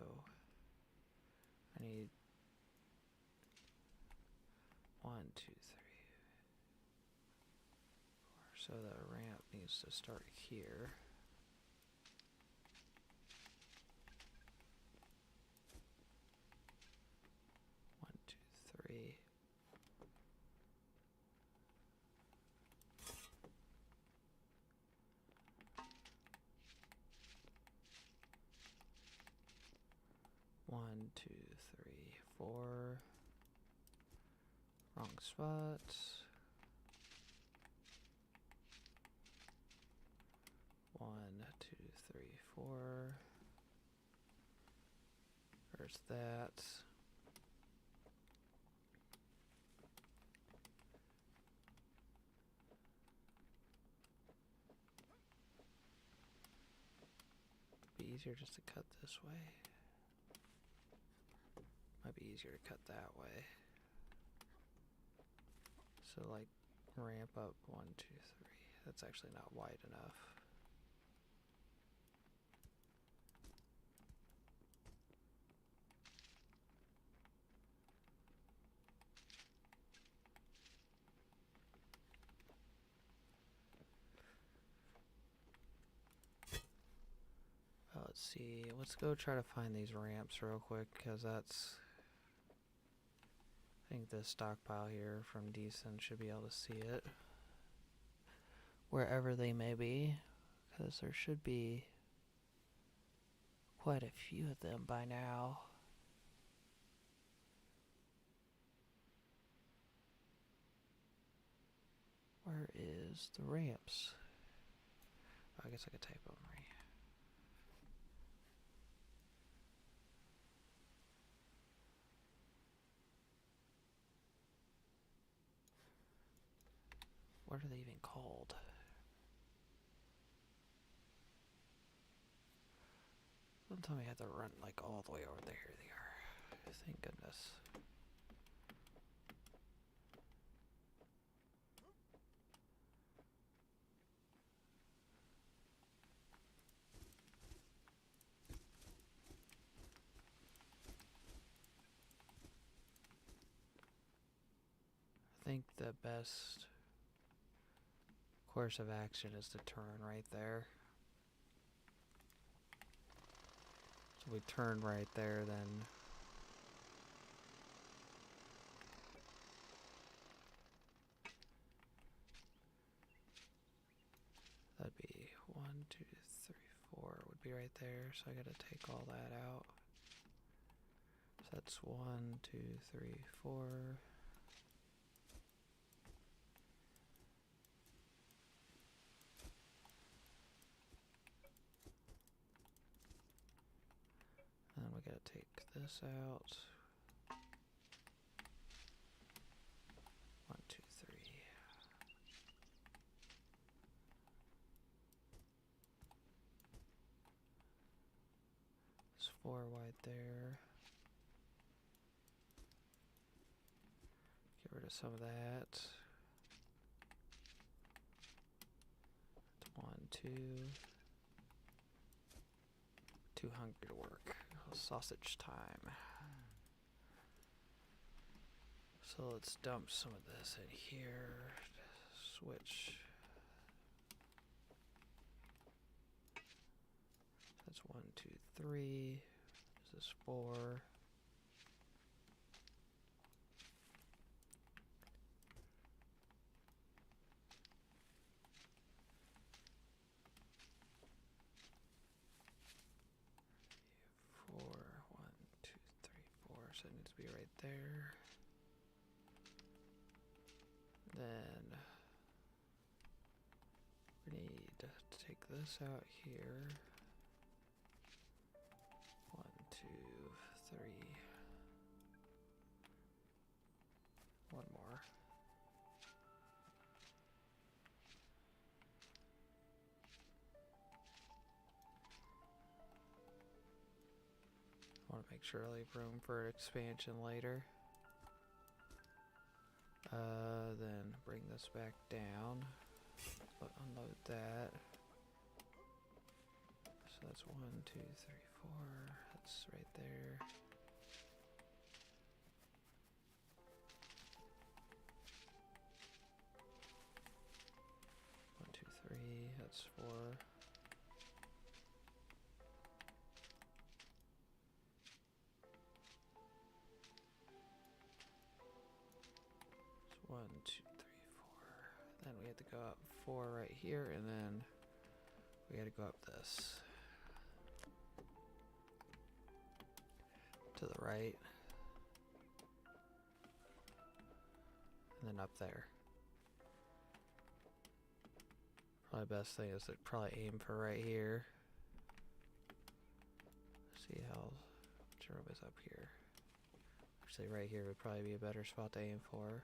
I need 1, 2, 3, 4. So the ramp needs to start here. 1, 2, 3. One, two, three, 4. Wrong spot. 1, 2, 3, 4. There's that. Be easier just to cut this way. Might be easier to cut that way. So like ramp up 1, 2, 3. That's actually not wide enough. Let's see. Let's go try to find these ramps real quick, because that's... I think this stockpile here from Decent should be able to see it. Wherever they may be, because there should be quite a few of them by now. Where is the ramps? Oh, I guess I could type them right. What are they even called? Don't tell me I have to run like all the way over there. Here they are. Thank goodness. I think the best course of action is to turn right there. So we turn right there, then that'd be 1, 2, 3, 4 would be right there. So I gotta take all that out. So that's 1, 2, 3, 4. take this out. 1, 2, 3. There's 4 wide there. Get rid of some of that. 1, 2. Too hungry to work. Sausage time. So let's dump some of this in here. Switch. That's 1, 2, 3. This is 4. So it needs to be right there. Then we need to take this out here. 1, 2, 3. One more. I want to make sure I leave room for expansion later. Then bring this back down. Unload that. So that's 1, 2, 3, 4. That's right there. One, two, 3. That's 4. 1, 2, 3, 4. Then we have to go up 4 right here, and then we had to go up this to the right, and then up there. Probably best thing is to probably aim for right here. See how which room is up here. Actually, right here would probably be a better spot to aim for.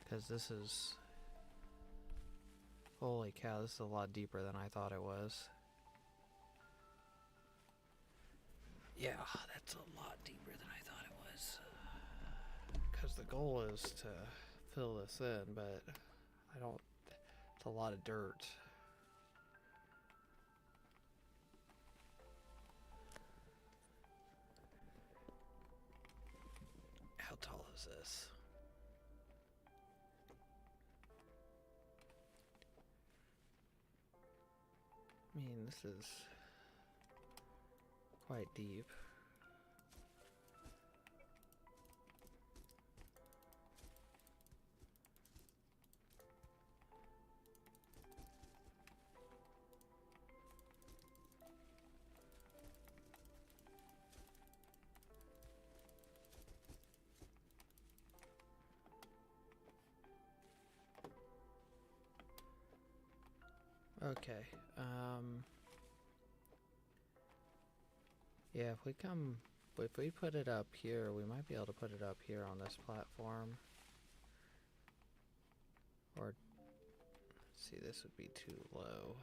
Because this is... Holy cow, this is a lot deeper than I thought it was. Yeah, that's a lot deeper than I thought it was. Because the goal is to fill this in, but I don't... It's a lot of dirt. How tall is this? I mean, this is quite deep. Okay, yeah, if we put it up here, we might be able to put it up here on this platform. Or, let's see, this would be too low.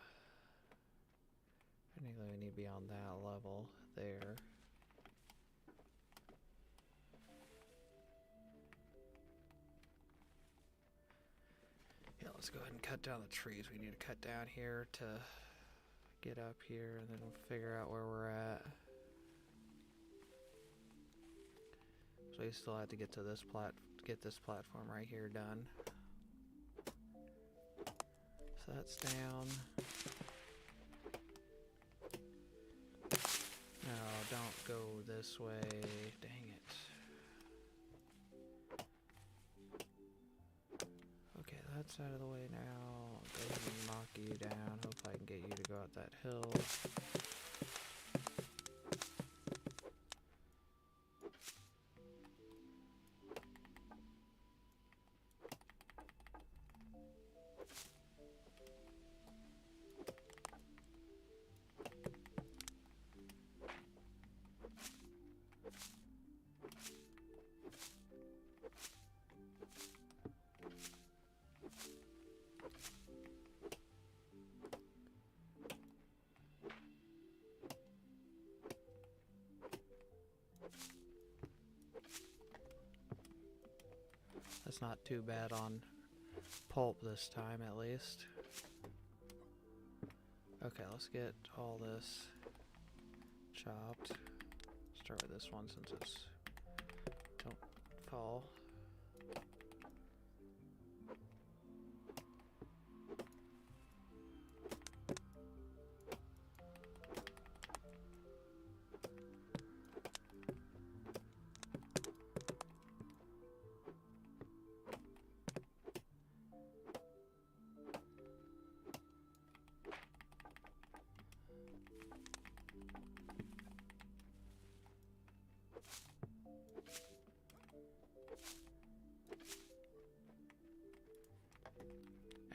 I think we need to be on that level there. Yeah, let's go ahead and cut down the trees we need to cut down here to get up here, and then we'll figure out where we're at. So we still have to get to this platform right here done. So that's down. No, don't go this way. Dang it. Okay, that's out of the way now. Go ahead and knock you down. Hope I can get you to go up that hill. That's not too bad on pulp this time, at least. Okay, let's get all this chopped. Start with this one since it's don't fall.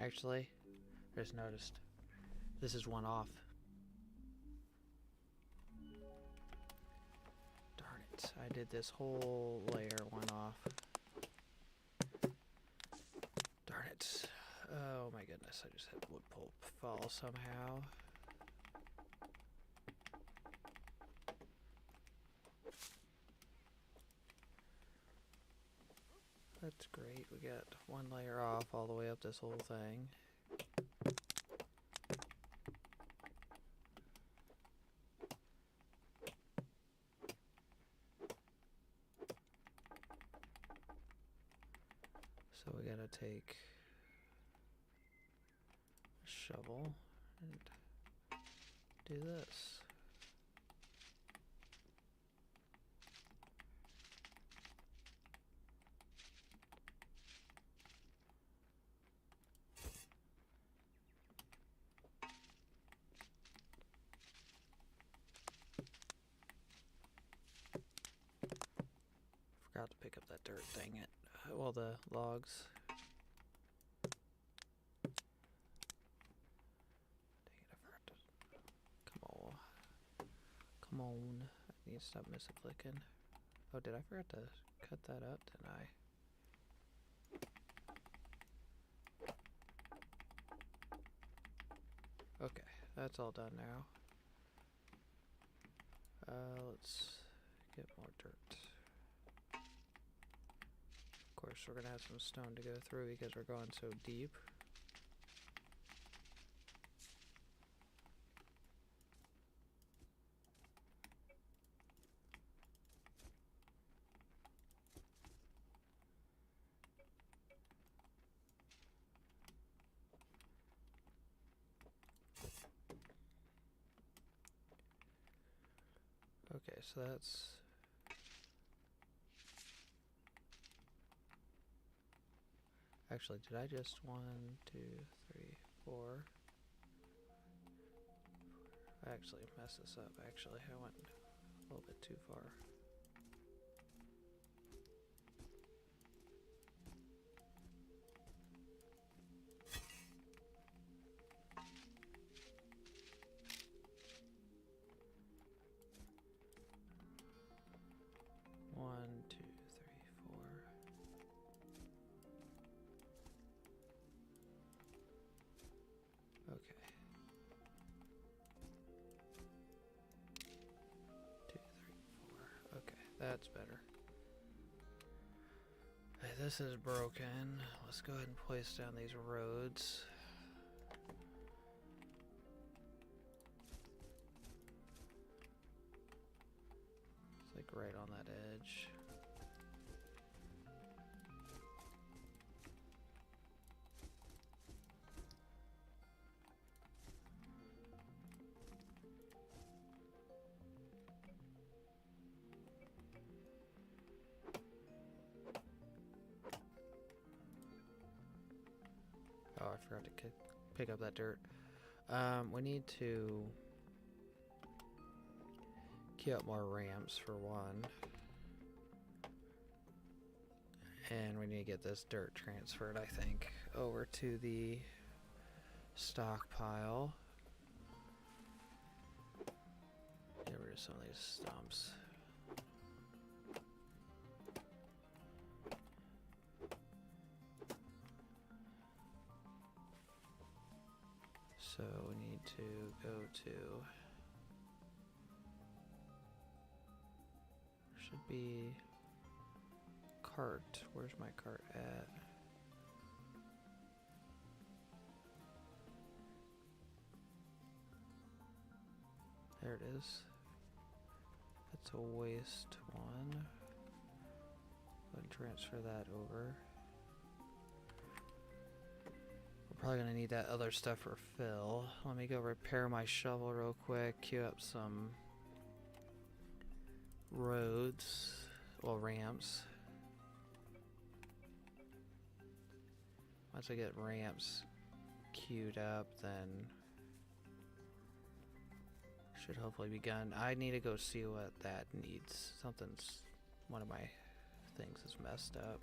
Actually, I just noticed this is one off. Darn it, I did this whole layer one off. Darn it. Oh my goodness, I just had wood pulp fall somehow. That's great, we got one layer off all the way up this whole thing. So we gotta take a shovel and do this. Forgot to pick up that dirt, dang it. Well, the logs. Dang it, I forgot to... Come on. Come on. I need to stop misclicking. Oh, did I forget to cut that up? Didn't I? Okay, that's all done now. Let's get more dirt. Of course, we're gonna have some stone to go through because we're going so deep. Okay, so that's... Actually, did I just 1, 2, 3, 4? I actually messed this up. Actually, I went a little bit too far. One, two, three, four. Okay. 2, 3, 4. Okay, that's better. Okay, this is broken. Let's go ahead and place down these roads. It's like right on that edge. Oh, I forgot to pick up that dirt. We need to get more ramps for one. And we need to get this dirt transferred, I think, over to the stockpile. Get rid of some of these stumps. So we need to go to, should be cart. Where's my cart at? There it is. That's a waste one. Go ahead and transfer that over. We're probably gonna need that other stuff for fill. Let me go repair my shovel real quick, queue up some roads, well, ramps. Once I get ramps queued up, then should hopefully be done. I need to go see what that needs. One of my things is messed up.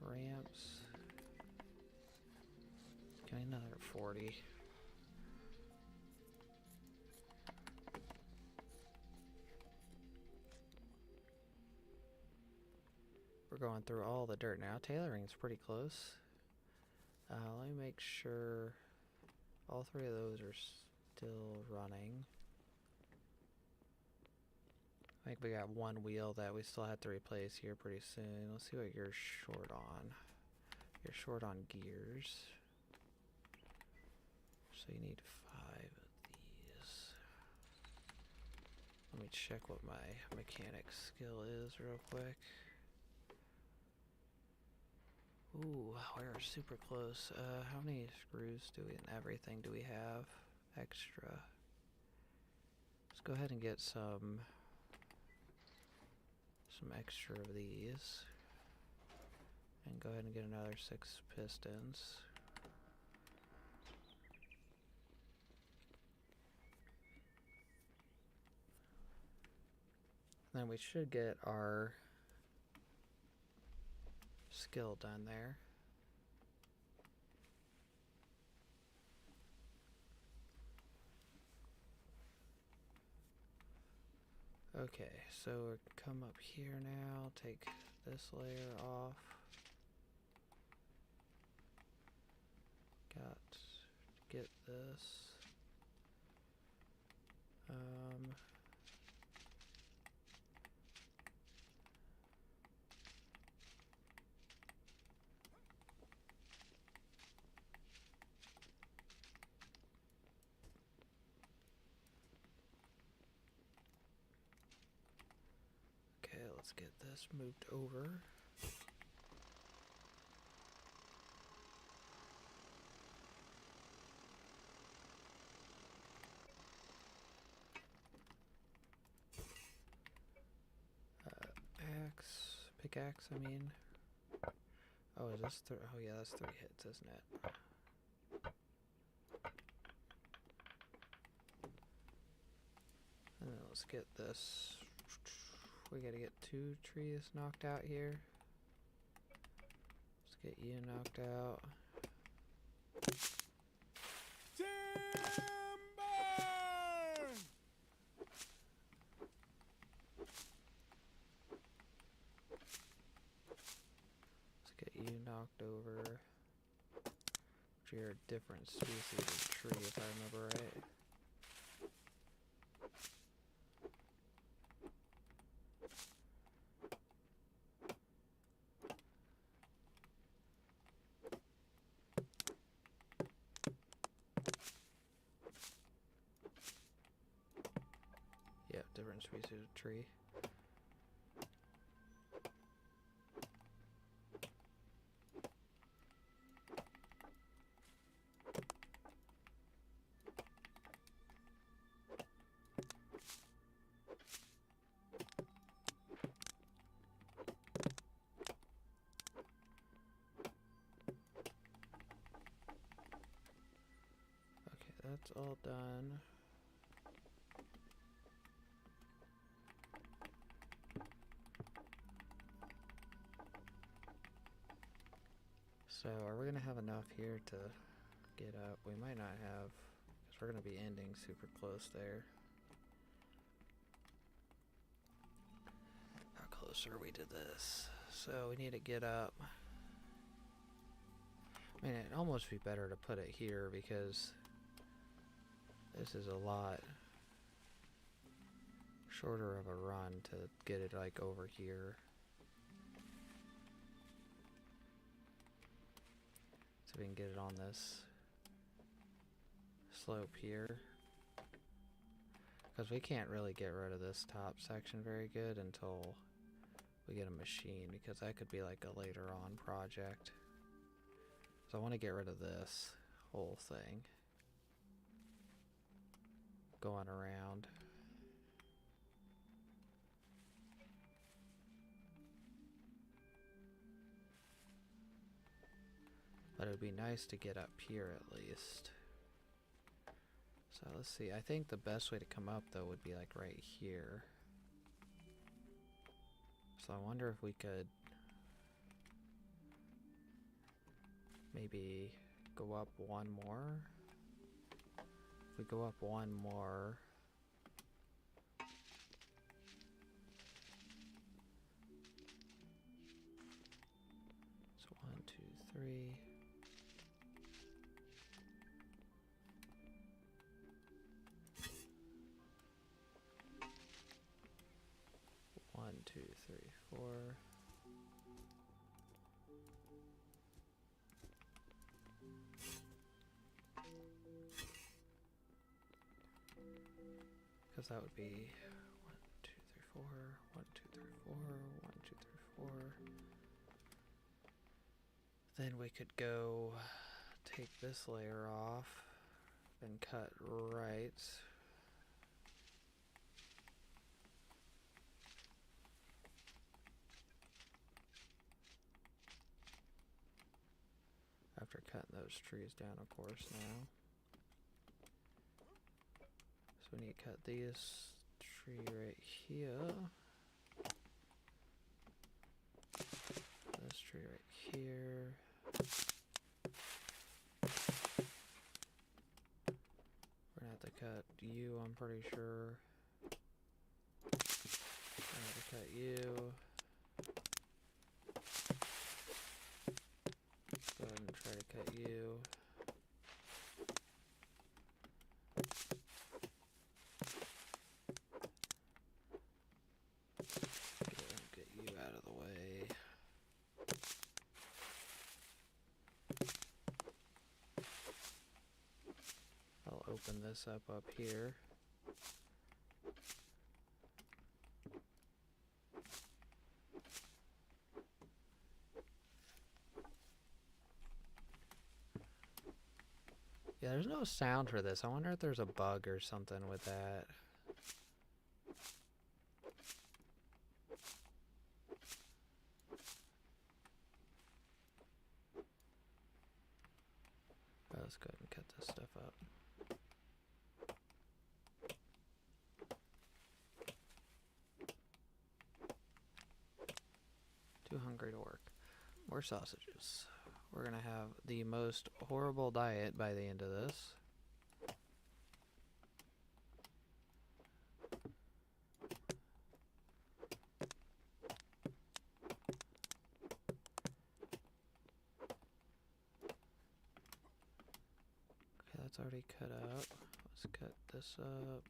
Ramps. Give me another 40. We're going through all the dirt now. Tailoring's pretty close. Let me make sure all three of those are still running. I think we got one wheel that we still have to replace here pretty soon. Let's see what you're short on. You're short on gears. So you need 5 of these. Let me check what my mechanic skill is real quick. Ooh, we're super close. How many screws and everything do we have extra? Let's go ahead and get some extra of these. And go ahead and get another 6 pistons. Then we should get our skill done there. Okay, so we'll come up here now, take this layer off. Got to get this. Okay, let's get this moved over. Pickaxe, I mean. Oh, is this oh yeah, that's 3 hits, isn't it? And then let's get this. We gotta get 2 trees knocked out here. Let's get you knocked out. Knocked over. Which are different species of tree, if I remember right. Yep, different species of tree. That's all done. So, are we gonna have enough here to get up? We might not have, because we're gonna be ending super close there. How close are we to this? So, we need to get up. I mean, it'd almost be better to put it here because this is a lot shorter of a run to get it like over here. So we can get it on this slope here. Because we can't really get rid of this top section very good until we get a machine, because that could be like a later on project. So I want to get rid of this whole thing going around. But it would be nice to get up here at least. So let's see, I think the best way to come up though would be like right here. So I wonder if we could maybe go up one more. If we go up one more, so 1, 2, 3. One, two, three, four. Because that would be 1, 2, 3, 4, 1, 2, 3, 4, 1, 2, 3, 4. Then we could go take this layer off and cut right. After cutting those trees down, of course, now. So we need to cut this tree right here. This tree right here. We're gonna have to cut you, I'm pretty sure. We're gonna have to cut you. Go ahead and try to cut you. Get you out of the way. I'll open this up here. Yeah, there's no sound for this. I wonder if there's a bug or something with that. Let's go ahead and cut this stuff up. Too hungry to work. More sausages. We're gonna have the most horrible diet by the end of this. Okay, that's already cut out. Let's cut this up.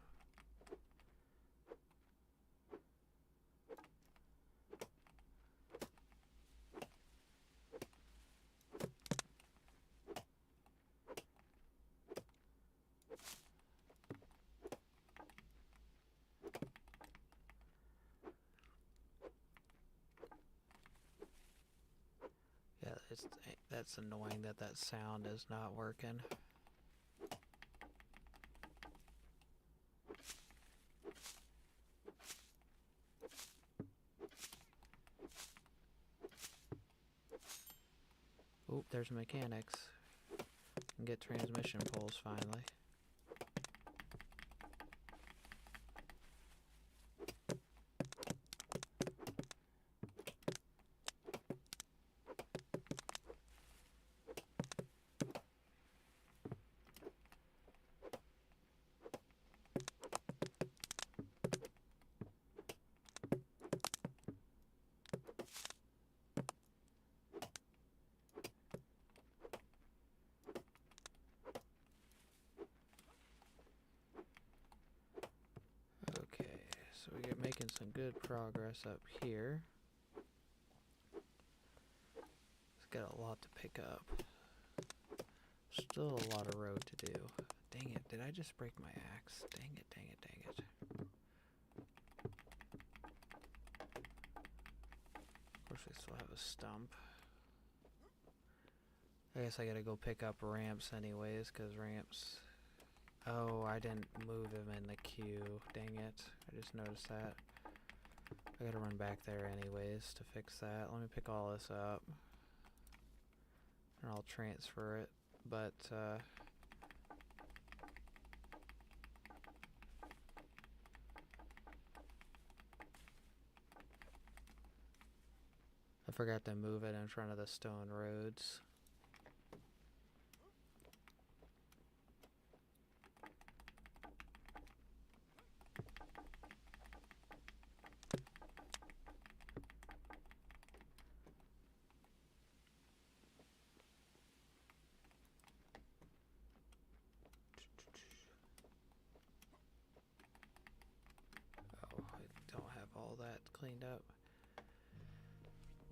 That's annoying that that sound is not working. Oop, there's mechanics. And get transmission poles finally. so we get making some good progress up here. It's got a lot to pick up. Still a lot of road to do. Dang it, did I just break my axe? Dang it, dang it, dang it. Of course we still have a stump. I guess I gotta go pick up ramps anyways, because ramps... Oh, I didn't move him in the queue. Dang it. I just noticed that. I gotta run back there anyways to fix that. Let me pick all this up. And I'll transfer it. But, I forgot to move it in front of the stone roads. Oh, I don't have all that cleaned up.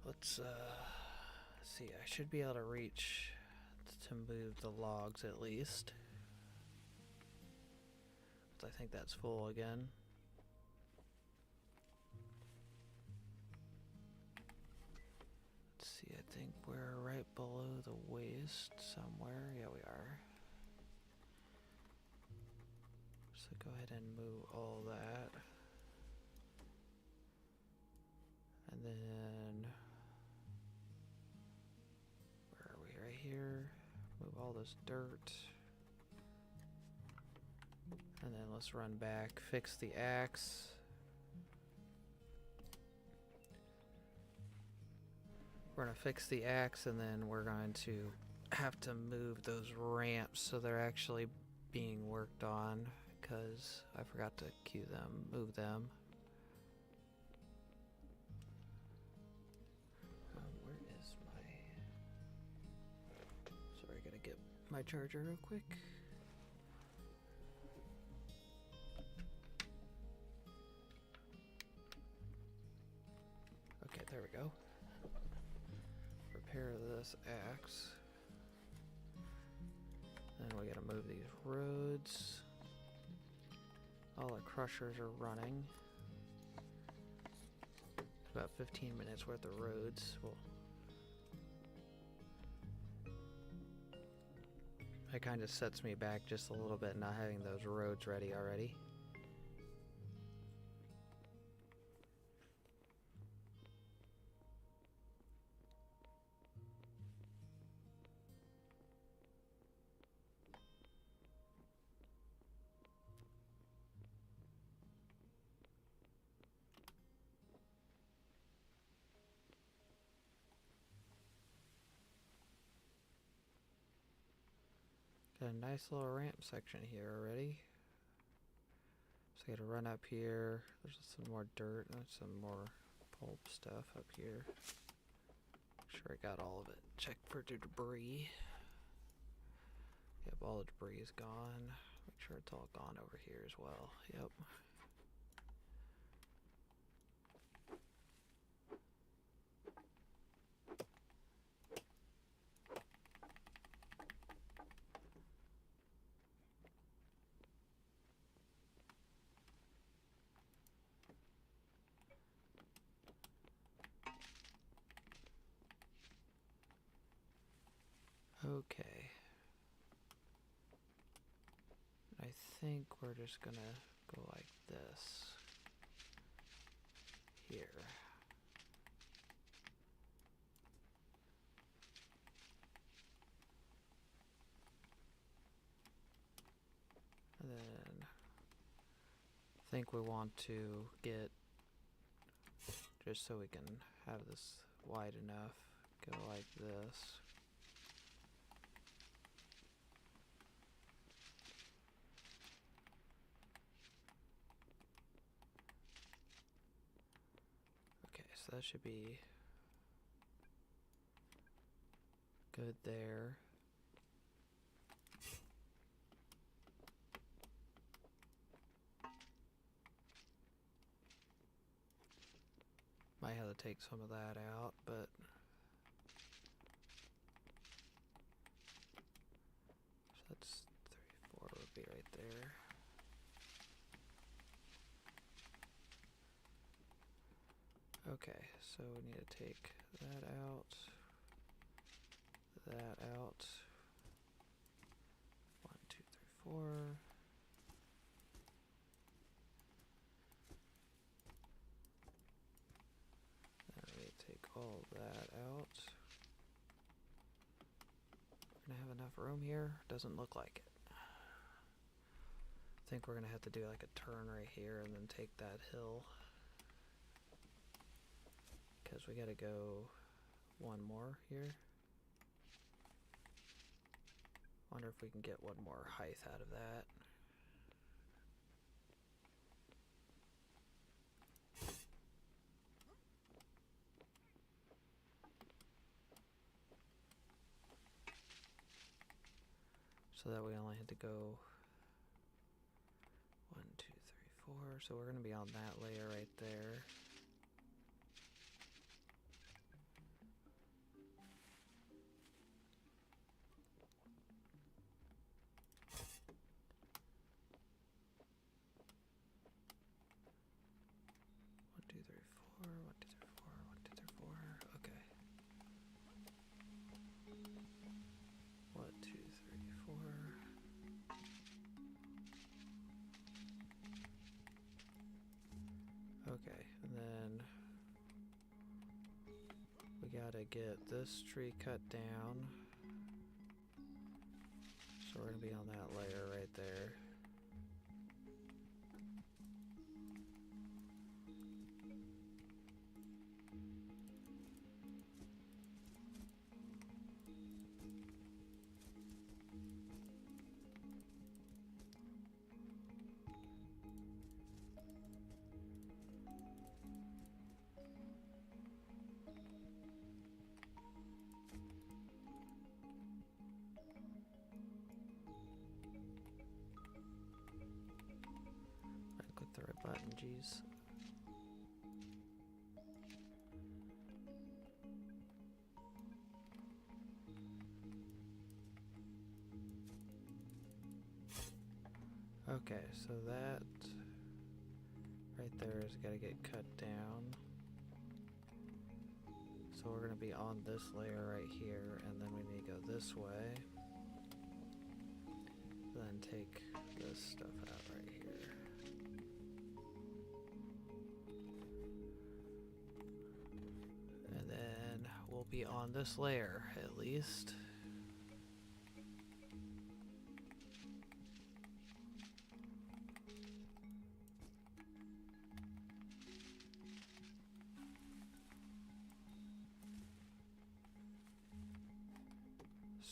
Let's see, I should be able to reach to move the logs at least. I think that's full again. Let's see, I think we're right below the waist somewhere. Yeah, we are. So go ahead and move all that. And then, where are we? Right here. Move all this dirt. And then let's run back, fix the axe. We're gonna fix the axe, and then we're going to have to move those ramps so they're actually being worked on, because I forgot to cue them, move them. Where is my... Sorry, I gotta get my charger real quick. Okay, there we go. Repair this axe. Then we gotta move these roads. All the crushers are running. About 15 minutes worth of roads. Well, it kind of sets me back just a little bit not having those roads ready already. Got a nice little ramp section here already. So I gotta run up here. There's some more dirt and some more pulp stuff up here. Make sure I got all of it. Check for debris. Yep, all the debris is gone. Make sure it's all gone over here as well. Yep. Okay. I think we're just gonna go like this. Here. And then I think we want to get, just so we can have this wide enough, go like this. Okay, so that should be good there. Might have to take some of that out, but so that's 3, 4 would be right there. Okay, so we need to take that out, that out. 1, 2, 3, 4. Then we take all that out. We're gonna have enough room here? Doesn't look like it. I think we're gonna have to do like a turn right here and then take that hill. Because we gotta go one more here. Wonder if we can get one more height out of that. So that we only had to go 1, 2, 3, 4. So we're gonna be on that layer right there. Okay, and then we gotta get this tree cut down. So we're gonna be on that layer right there. Click the right button, geez. Okay, so that right there is gotta get cut down. So we're gonna be on this layer right here, and then we need to go this way. Then take this stuff out right here. And then we'll be on this layer at least.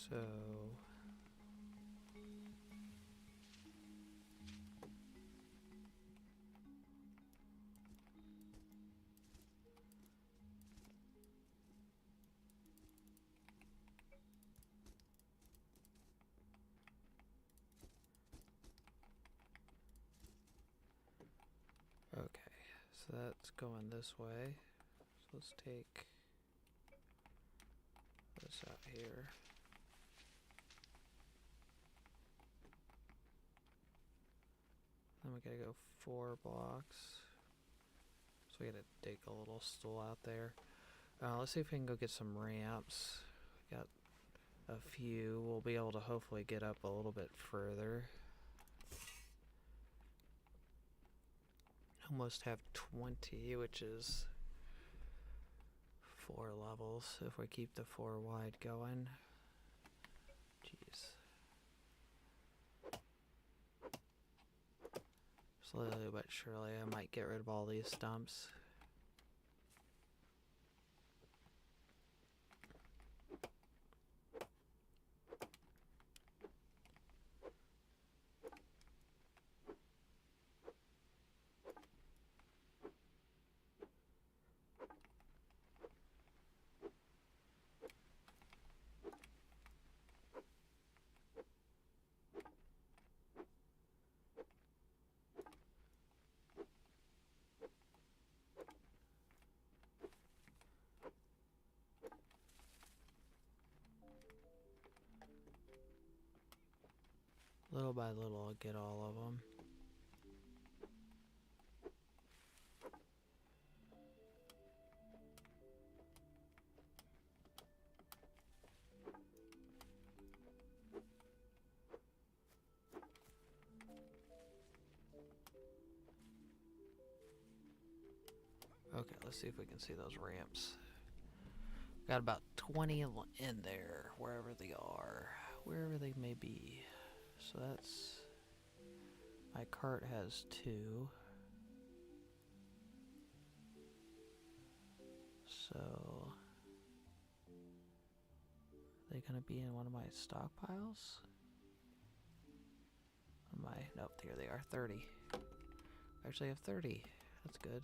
So okay, so that's going this way. So let's take this out here. Then we gotta go 4 blocks. So we gotta dig a little stool out there. Let's see if we can go get some ramps. We got a few. We'll be able to hopefully get up a little bit further. Almost have 20, which is 4 levels if we keep the 4 wide going. Jeez. Slowly but surely I might get rid of all these stumps. Little by little, I'll get all of them. Okay, let's see if we can see those ramps. Got about 20 in there, wherever they are, wherever they may be. So that's... my cart has 2. So... are they gonna be in one of my stockpiles? Nope, here they are, 30. I actually have 30. That's good.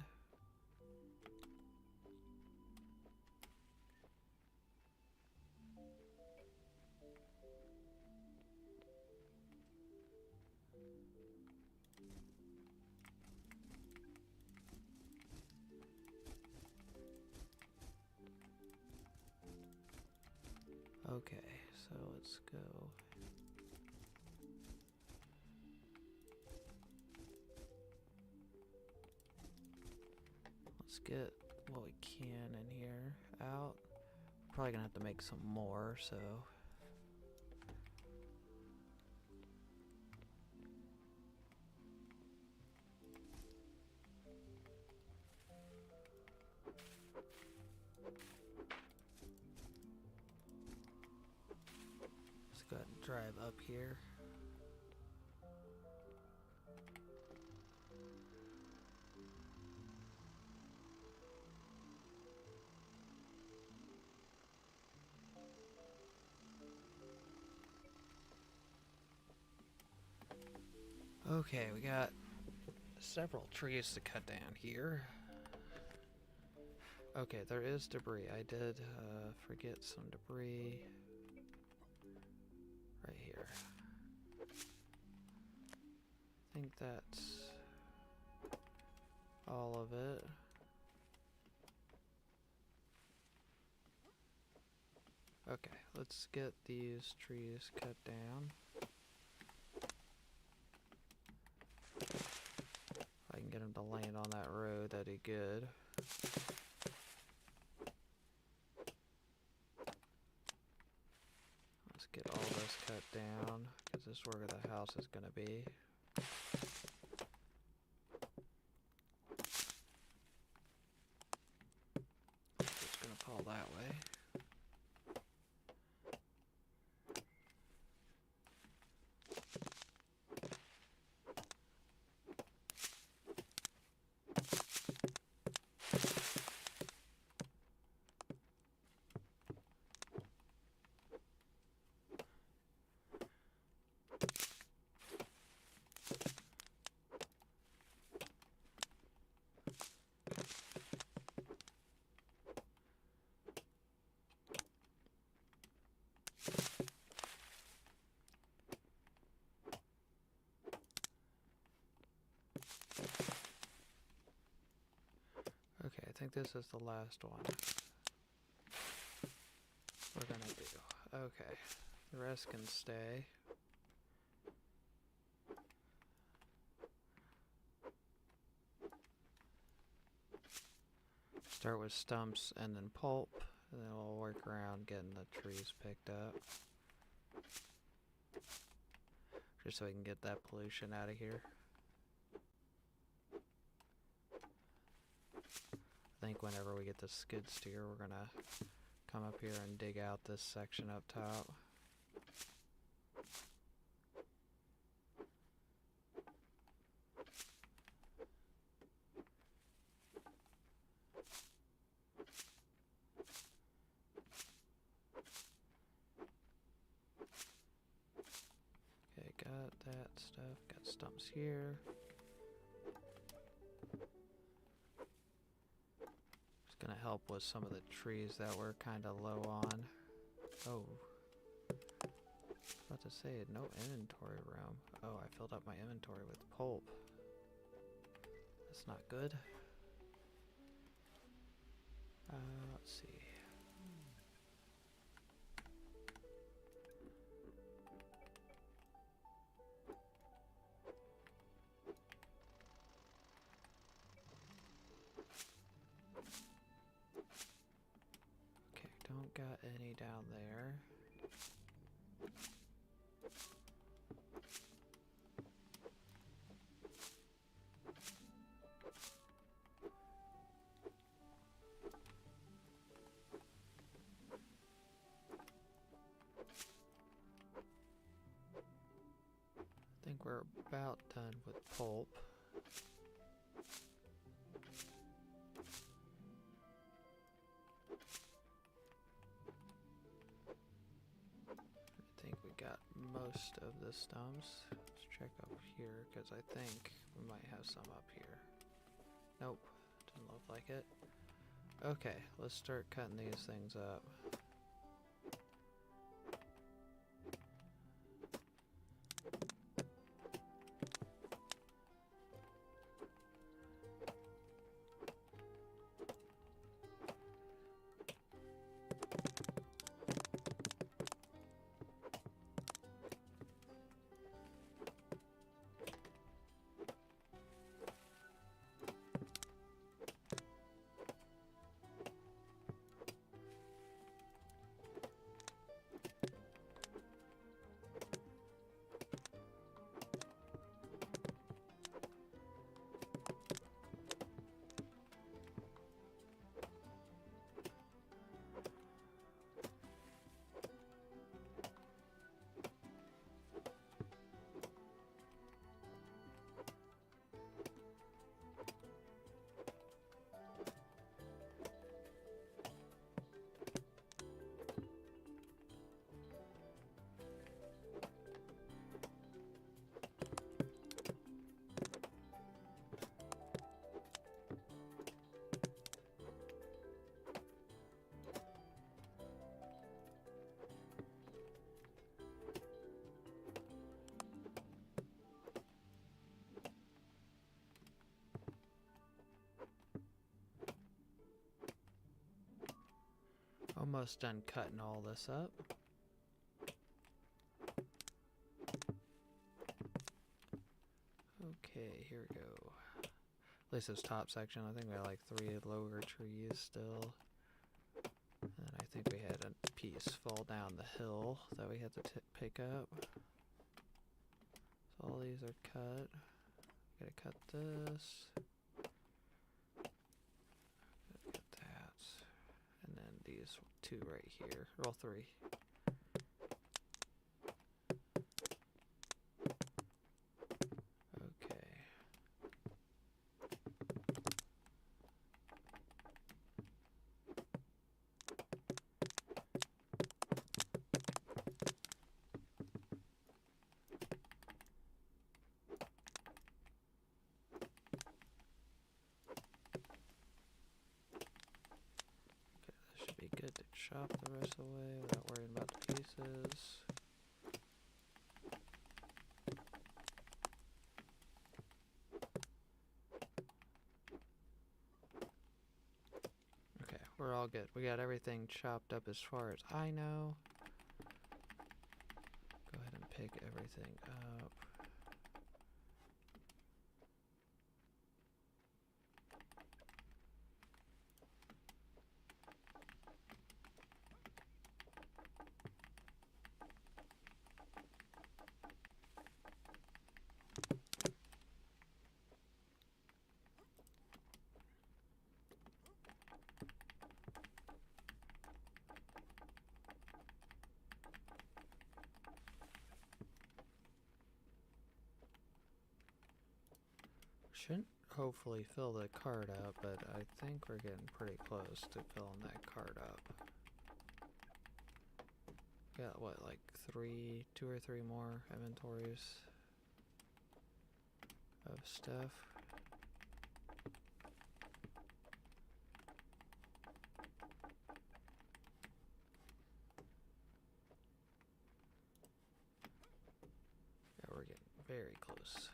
Okay, so let's go. Let's get what we can in here out. Probably gonna have to make some more, so. Let's go ahead and drive up here. Okay, we got several trees to cut down here. Okay, there is debris. I did forget some debris right here. I think that's all of it. Okay, let's get these trees cut down. If I can get them to land on that road, that'd be good. Let's get all this cut down, because this is where the house is going to be. It's going to fall that way. Okay, I think this is the last one we're gonna do. Okay, the rest can stay. Start with stumps and then pulp, and then we'll work around getting the trees picked up. Just so we can get that pollution out of here. I think whenever we get the skid steer, we're gonna come up here and dig out this section up top. Okay, got that stuff, got stumps here. Gonna help with some of the trees that we're kind of low on. Oh, I was about to say no inventory room. Oh, I filled up my inventory with pulp. That's not good. Let's see. got any down there. I think we're about done with pulp. I think we got most of the stumps. Let's check up here because I think we might have some up here. Nope, doesn't look like it. Okay, let's start cutting these things up. Almost done cutting all this up. Okay, here we go. At least this top section, I think we had like 3 lower trees still. And I think we had a piece fall down the hill that we had to pick up. So all these are cut. Gotta cut this. Gotta cut that. And then these 2 right here. Well, 3. Okay. Should be good to chop the rest away without worrying about the pieces. Okay, we're all good. We got everything chopped up as far as I know. Go ahead and pick everything up. Shouldn't hopefully fill the cart up, but I think we're getting pretty close to filling that cart up. Got what, like 2 or 3 more inventories of stuff. Yeah, we're getting very close.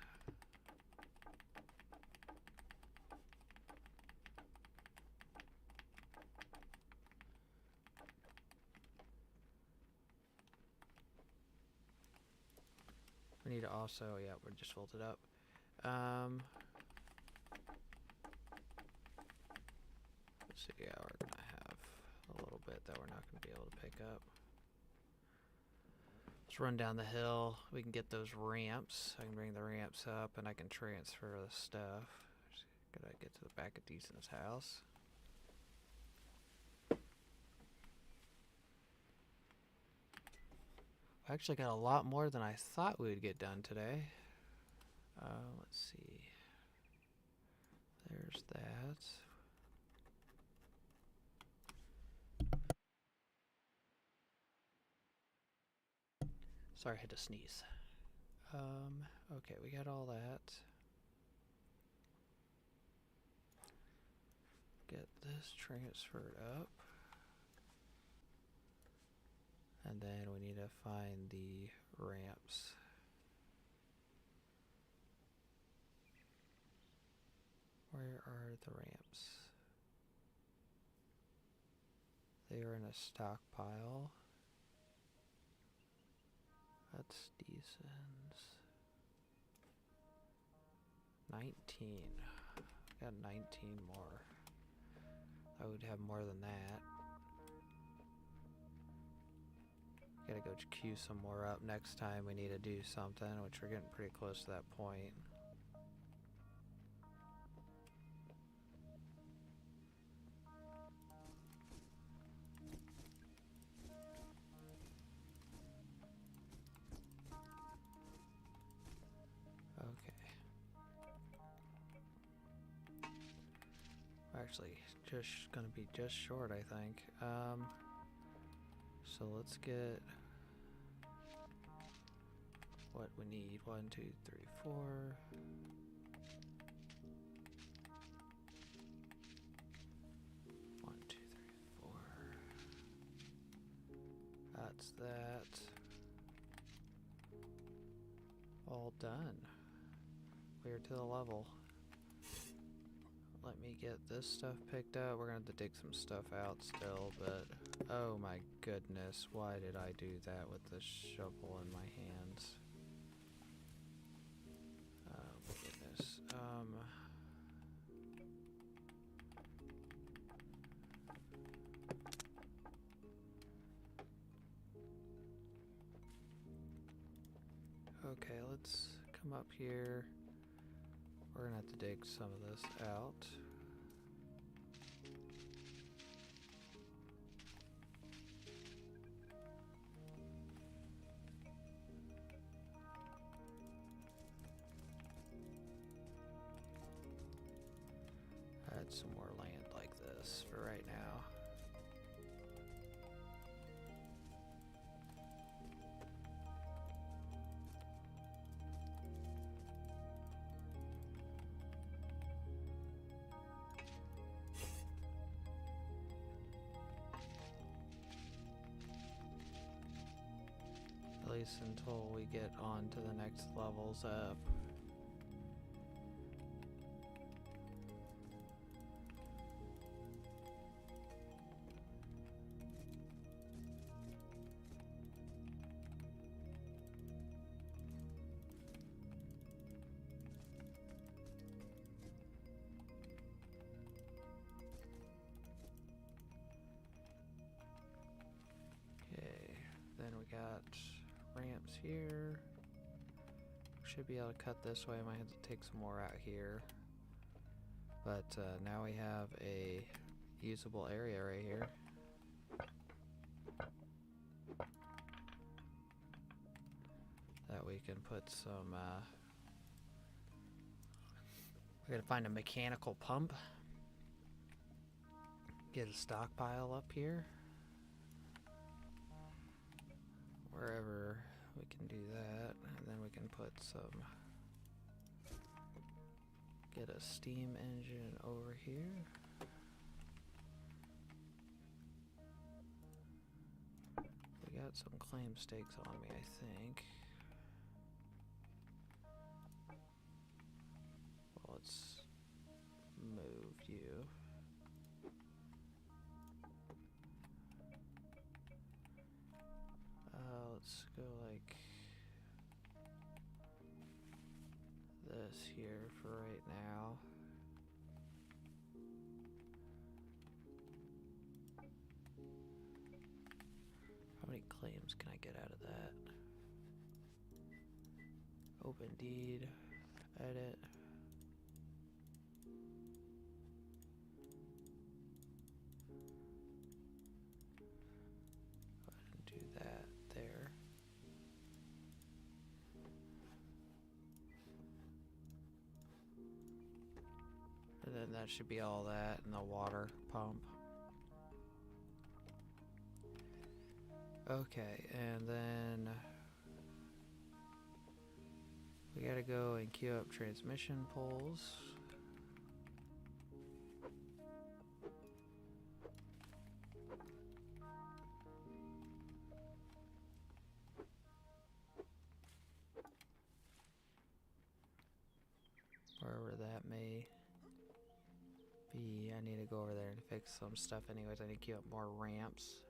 We need to also, yeah, we're just filled it up. Let's see, yeah, we're gonna have a little bit that we're not going to be able to pick up. Let's run down the hill. We can get those ramps. I can bring the ramps up and I can transfer the stuff. Just gotta get to the back of Decent's house. I actually got a lot more than I thought we would get done today. Let's see. There's that. Sorry, I had to sneeze. Okay, we got all that. Get this transferred up. And then we need to find the ramps. Where are the ramps? They are in a stockpile. That's decent. 19. Got 19 more. I would have more than that. Gotta go queue some more up next time we need to do something, which we're getting pretty close to that point. Okay. Actually, just gonna be just short, I think. So let's get what we need. 1, 2, 3, 4. 1, 2, 3, 4. That's that. All done. We're to the level. Let me get this stuff picked up. We're gonna have to dig some stuff out still, but oh my goodness, why did I do that with the shovel in my hands? Oh my goodness. Okay, let's come up here. We're gonna have to dig some of this out. Add some more land like this for right now. At least until we get on to the next levels up. Okay, then we got ramps here. Should be able to cut this way. I might have to take some more out here. But now we have a usable area right here. That we can put some, we're gonna find a mechanical pump. Get a stockpile up here. Wherever we can do that, and then we can put some, get a steam engine over here. We got some claim stakes on me, I think. Well, let's move you. Let's go like this here for right now. many claims can I get out of that? Open deed, edit. Go ahead and do that there. And then that should be all that and the water pump. Okay, and then we gotta go and queue up transmission poles. Wherever that may be, I need to go over there and fix some stuff anyways. I need to queue up more ramps.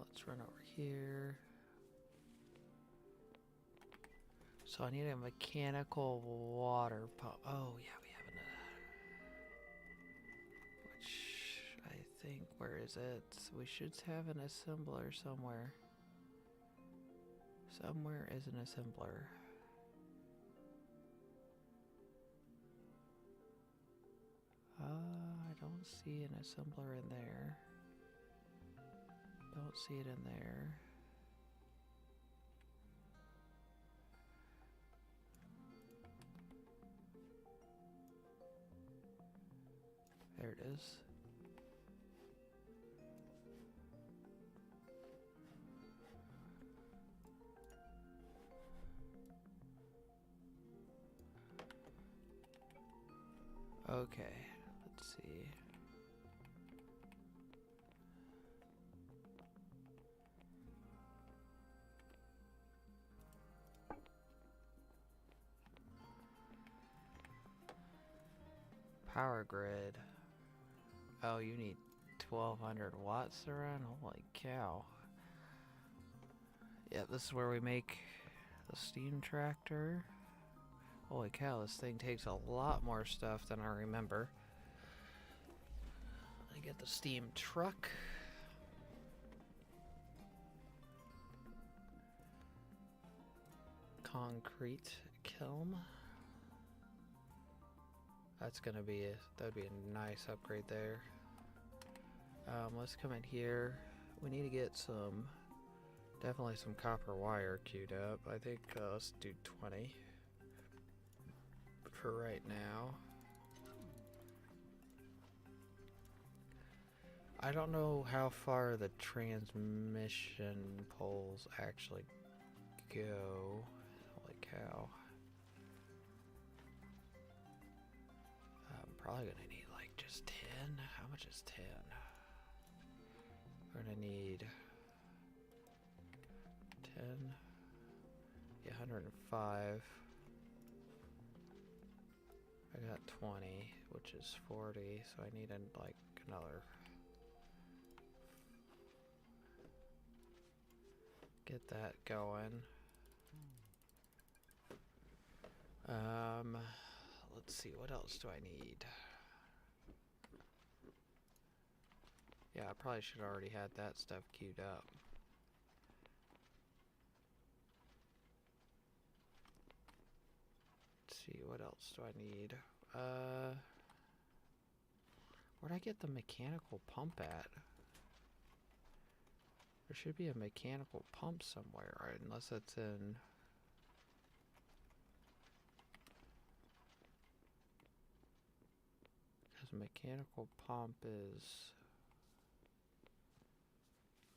Let's run over here. So I need a mechanical water pump. Oh yeah, we have which I think, where is it? We should have an assembler somewhere. Somewhere is an assembler. I don't see an assembler in there. Don't see it in there. There it is. Okay, let's see. Power grid. Oh, you need 1200 watts to run? Holy cow. Yep, this is where we make the steam tractor. Holy cow, this thing takes a lot more stuff than I remember. I get the steam truck. Concrete kiln. That's gonna be that'd be a nice upgrade there. Let's come in here. We need to get definitely some copper wire queued up. I think let's do 20 for right now. I don't know how far the transmission poles actually go. Holy cow. I'm probably gonna need like just 10. How much is 10? We're gonna need 10. Yeah, 105. I got 20, which is 40, so I need like another. Get that going. Let's see, what else do I need? Yeah, I probably should have already had that stuff queued up. Let's see, what else do I need? Where'd I get the mechanical pump at? There should be a mechanical pump somewhere, right? Unless it's in... Because mechanical pump is...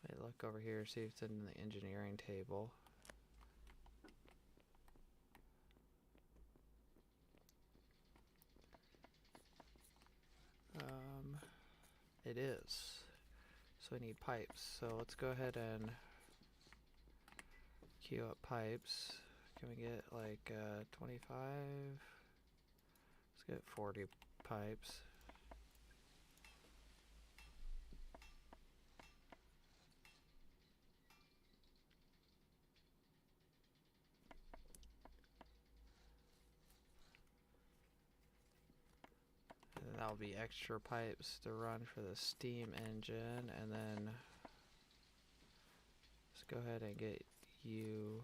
Let me look over here, see if it's in the engineering table. It is. So we need pipes. So let's go ahead and queue up pipes. Can we get like 25? Let's get 40 pipes. that'll be extra pipes to run for the steam engine, and then let's go ahead and get you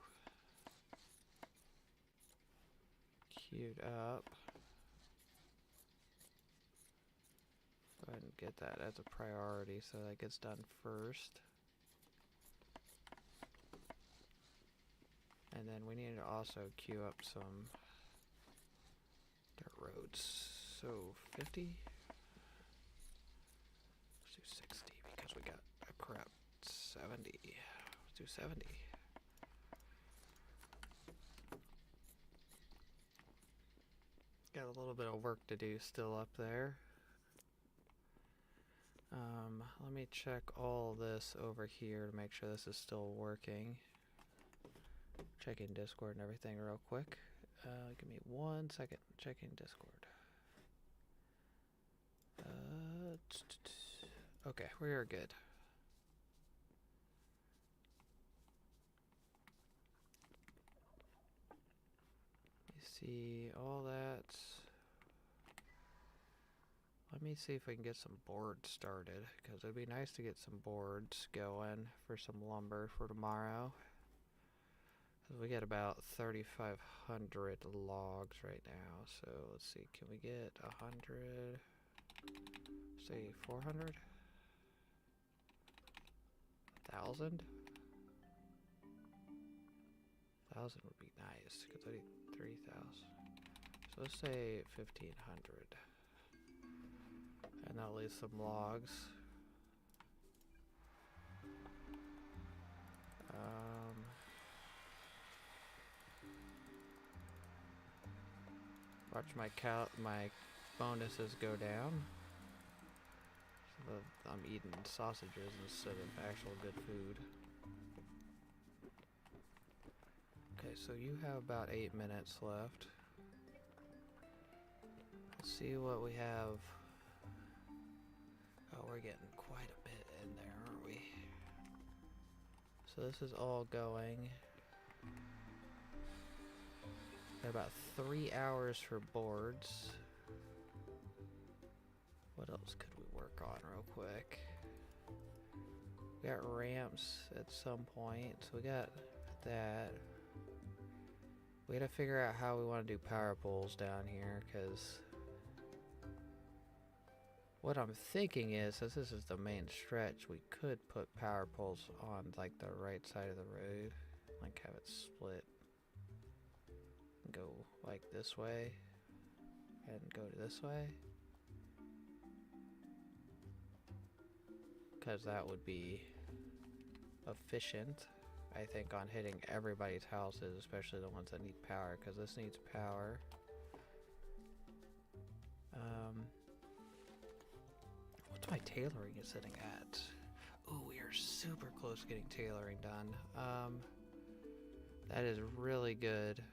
queued up. Go ahead and get that as a priority so that gets done first. And then we need to also queue up some dirt roads. So 50? Let's do 60 because we got a crap 70. Let's do 70. Got a little bit of work to do still up there. Let me check all this over here to make sure this is still working. Checking Discord and everything real quick. Give me 1 second. Checking Discord. Okay, we are good. You see all that. Let me see if we can get some boards started, because it'd be nice to get some boards going for some lumber for tomorrow. We get about 3,500 logs right now, so let's see, can we get 100, say 400? 1,000? 1,000 would be nice, because I need 3,000. So let's say 1,500. And that'll leave some logs. Watch my bonuses go down. So I'm eating sausages instead of actual good food. Okay, so you have about 8 minutes left. Let's see what we have. Oh, we're getting quite a bit in there, aren't we? So this is all going. Got about 3 hours for boards. What else could we work on real quick? We got ramps at some point, so we got that. We gotta figure out how we want to do power poles down here, because what I'm thinking is, since this is the main stretch, we could put power poles on like the right side of the road, like have it split. Go like this way and go this way, because that would be efficient, I think, on hitting everybody's houses, especially the ones that need power, because this needs power. What's my tailoring is sitting at? Ooh, we are super close to getting tailoring done. That is really good,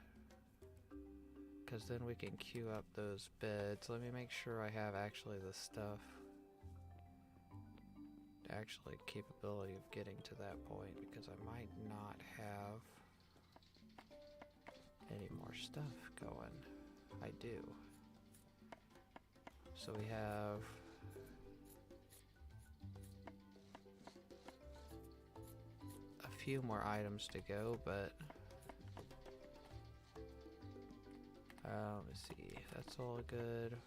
because then we can queue up those beds. Let me make sure I have actually the stuff, actually capability of getting to that point, because I might not have any more stuff going. I do. So we have a few more items to go, but let's see, that's all good.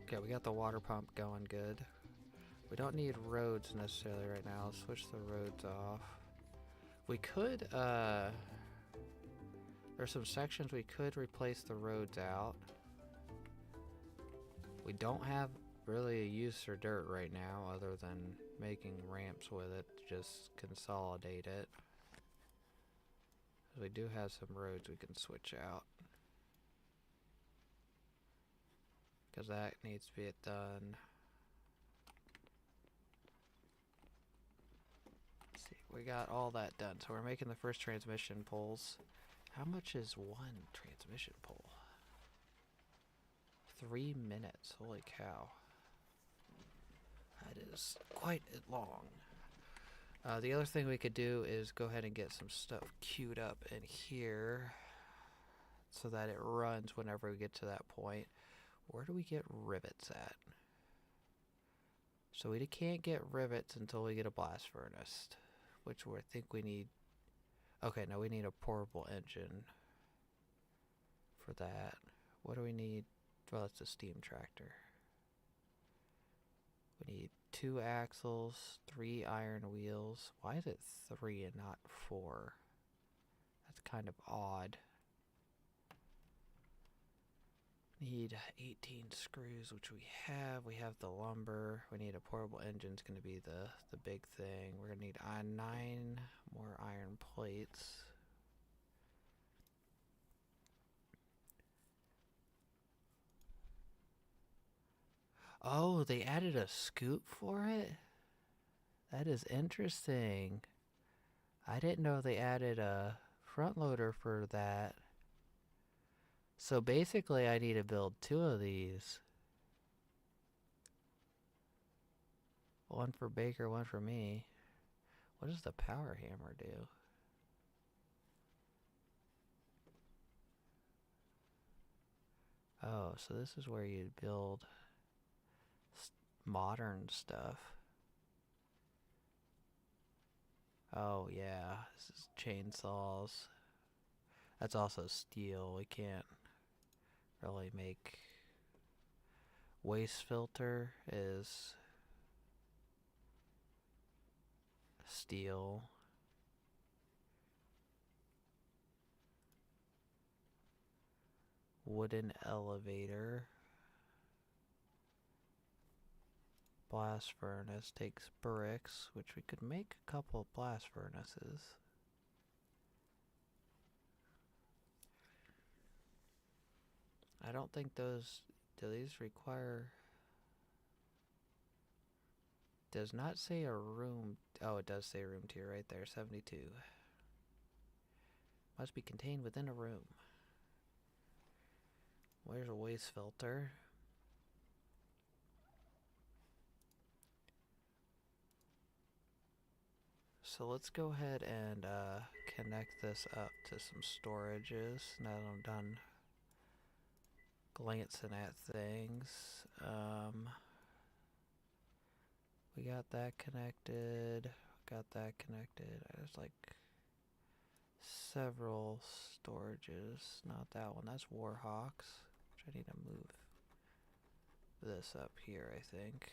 Okay, we got the water pump going good. We don't need roads necessarily right now. Let's switch the roads off. We could, there's some sections we could replace the roads out. We don't have really a use for dirt right now other than making ramps with it, just consolidate it. We do have some roads we can switch out, because that needs to be done. Let's see, we got all that done, so we're making the first transmission poles. How much is one transmission pole? 3 minutes, holy cow. That is quite long. The other thing we could do is go ahead and get some stuff queued up in here so that it runs whenever we get to that point. Where do we get rivets at? So we can't get rivets until we get a blast furnace, which I think we need. Okay, now we need a portable engine for that. What do we need? Well, it's a steam tractor. We need 2 axles, 3 iron wheels. Why is it 3 and not 4? That's kind of odd. Need 18 screws, which we have. We have the lumber. We need a portable engine. It's going to be the big thing. We're going to need 9 more iron plates. Oh, they added a scoop for it? That is interesting. I didn't know they added a front loader for that. So basically I need to build 2 of these. One for Baker, one for me. What does the power hammer do? Oh, so this is where you build modern stuff. Oh yeah, this is chainsaws. That's also steel. We can't really make. Waste filter is steel. Wooden elevator. Blast furnace takes bricks, which we could make a couple of blast furnaces. I don't think those. Do these require. Does not say a room. Oh, it does say room tier right there. 72. Must be contained within a room. Where's a waste filter? So let's go ahead and connect this up to some storages. Now that I'm done glancing at things. We got that connected. Got that connected. There's like several storages. Not that one. That's Warhawks. Which I need to move this up here, I think.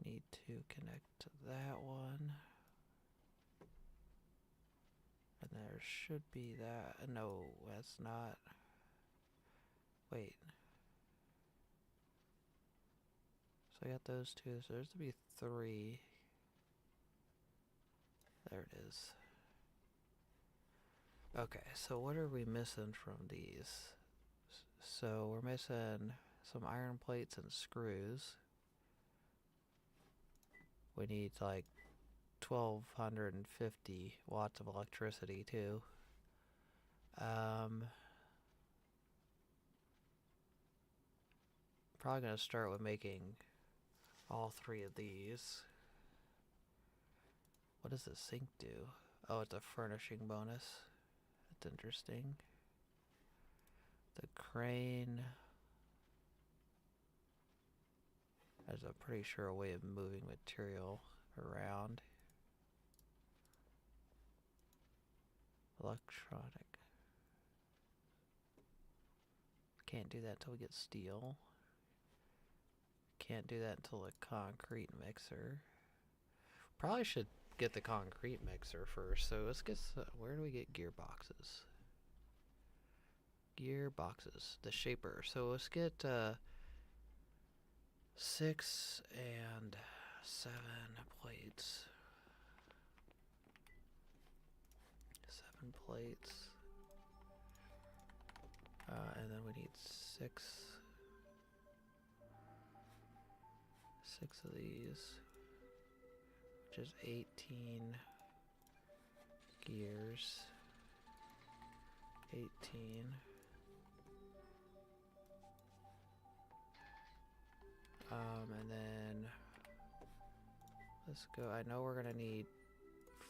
We need to connect to that one. And there should be that. No, that's not. Wait. So I got those 2. So there's to be 3. There it is. Okay, so what are we missing from these? So we're missing some iron plates and screws. We need like 1250 watts of electricity too. Probably gonna start with making all 3 of these. What does the sink do? Oh, it's a furnishing bonus. That's interesting. The crane has a pretty sure way of moving material around. Electronic. Can't do that until we get steel. Can't do that until the concrete mixer. Probably should get the concrete mixer first. So let's get. Where do we get gearboxes? Gearboxes. The shaper. So let's get 6 and 7 plates. 7 plates. And then we need 6 of these, which is 18 gears. 18. And then let's go. I know we're gonna need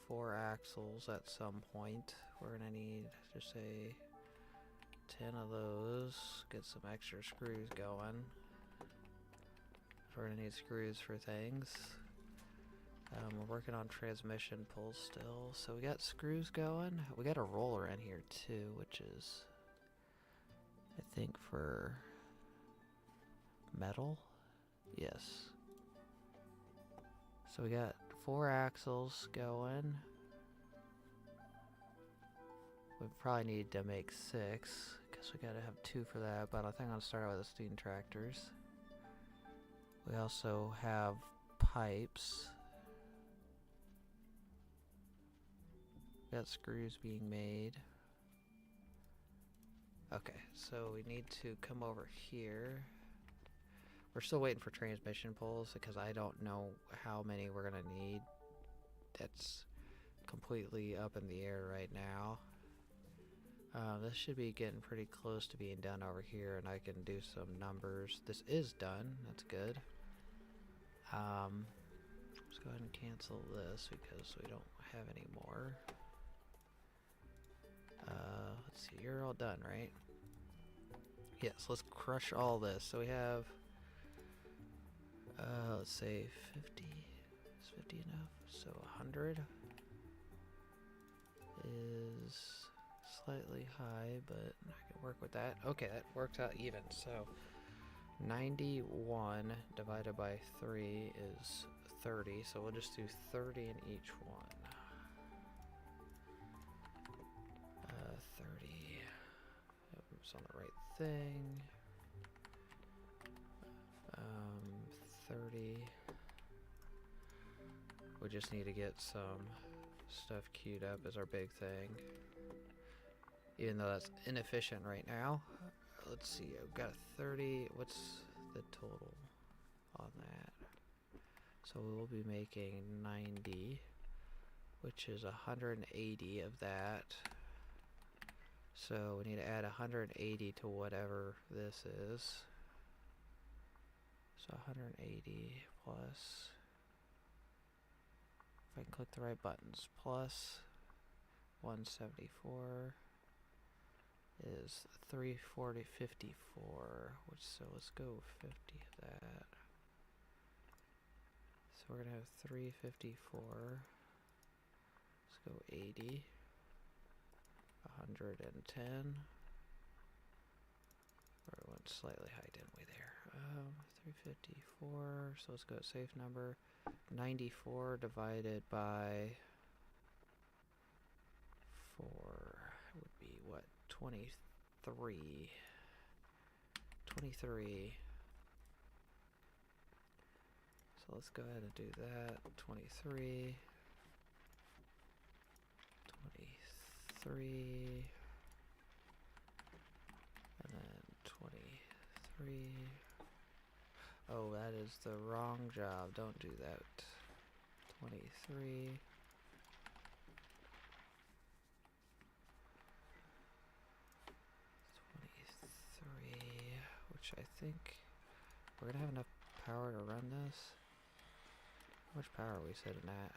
4 axles at some point. We're gonna need, just say, 10 of those. Get some extra screws going. We're gonna need screws for things. We're working on transmission pulls still. So we got screws going. We got a roller in here too, which is, I think, for metal. Yes. So we got 4 axles going. We probably need to make 6 because we gotta have 2 for that, but I think I'll start out with the steam tractors. We also have pipes. We got screws being made. Okay, so we need to come over here. We're still waiting for transmission pulls because I don't know how many we're gonna need. That's completely up in the air right now. This should be getting pretty close to being done over here, and I can do some numbers. This is done. That's good. Let's go ahead and cancel this because we don't have any more. Let's see. You're all done, right? Yes. Let's crush all this. So we have, let's say 50. Is 50 enough? So 100 is slightly high, but I can work with that. Okay, that works out even. So 91 divided by 3 is 30, so we'll just do 30 in each one. 30. It's on the right thing. 30. We just need to get some stuff queued up as our big thing. Even though that's inefficient right now. Let's see, I've got 30. What's the total on that? So we will be making 90, which is 180 of that. So we need to add 180 to whatever this is. So 180 plus, if I can click the right buttons, plus 174 is 340.54, which, so let's go 50 of that. So we're gonna have 354. Let's go 80. 110. Or it went slightly high, didn't we there? 354. So let's go safe number. 94 divided by 4 would be what? 23. 23. So let's go ahead and do that. 23. 23. And then 23. Oh, that is the wrong job. Don't do that. 23. Which I think we're gonna have enough power to run this. How much power are we setting at?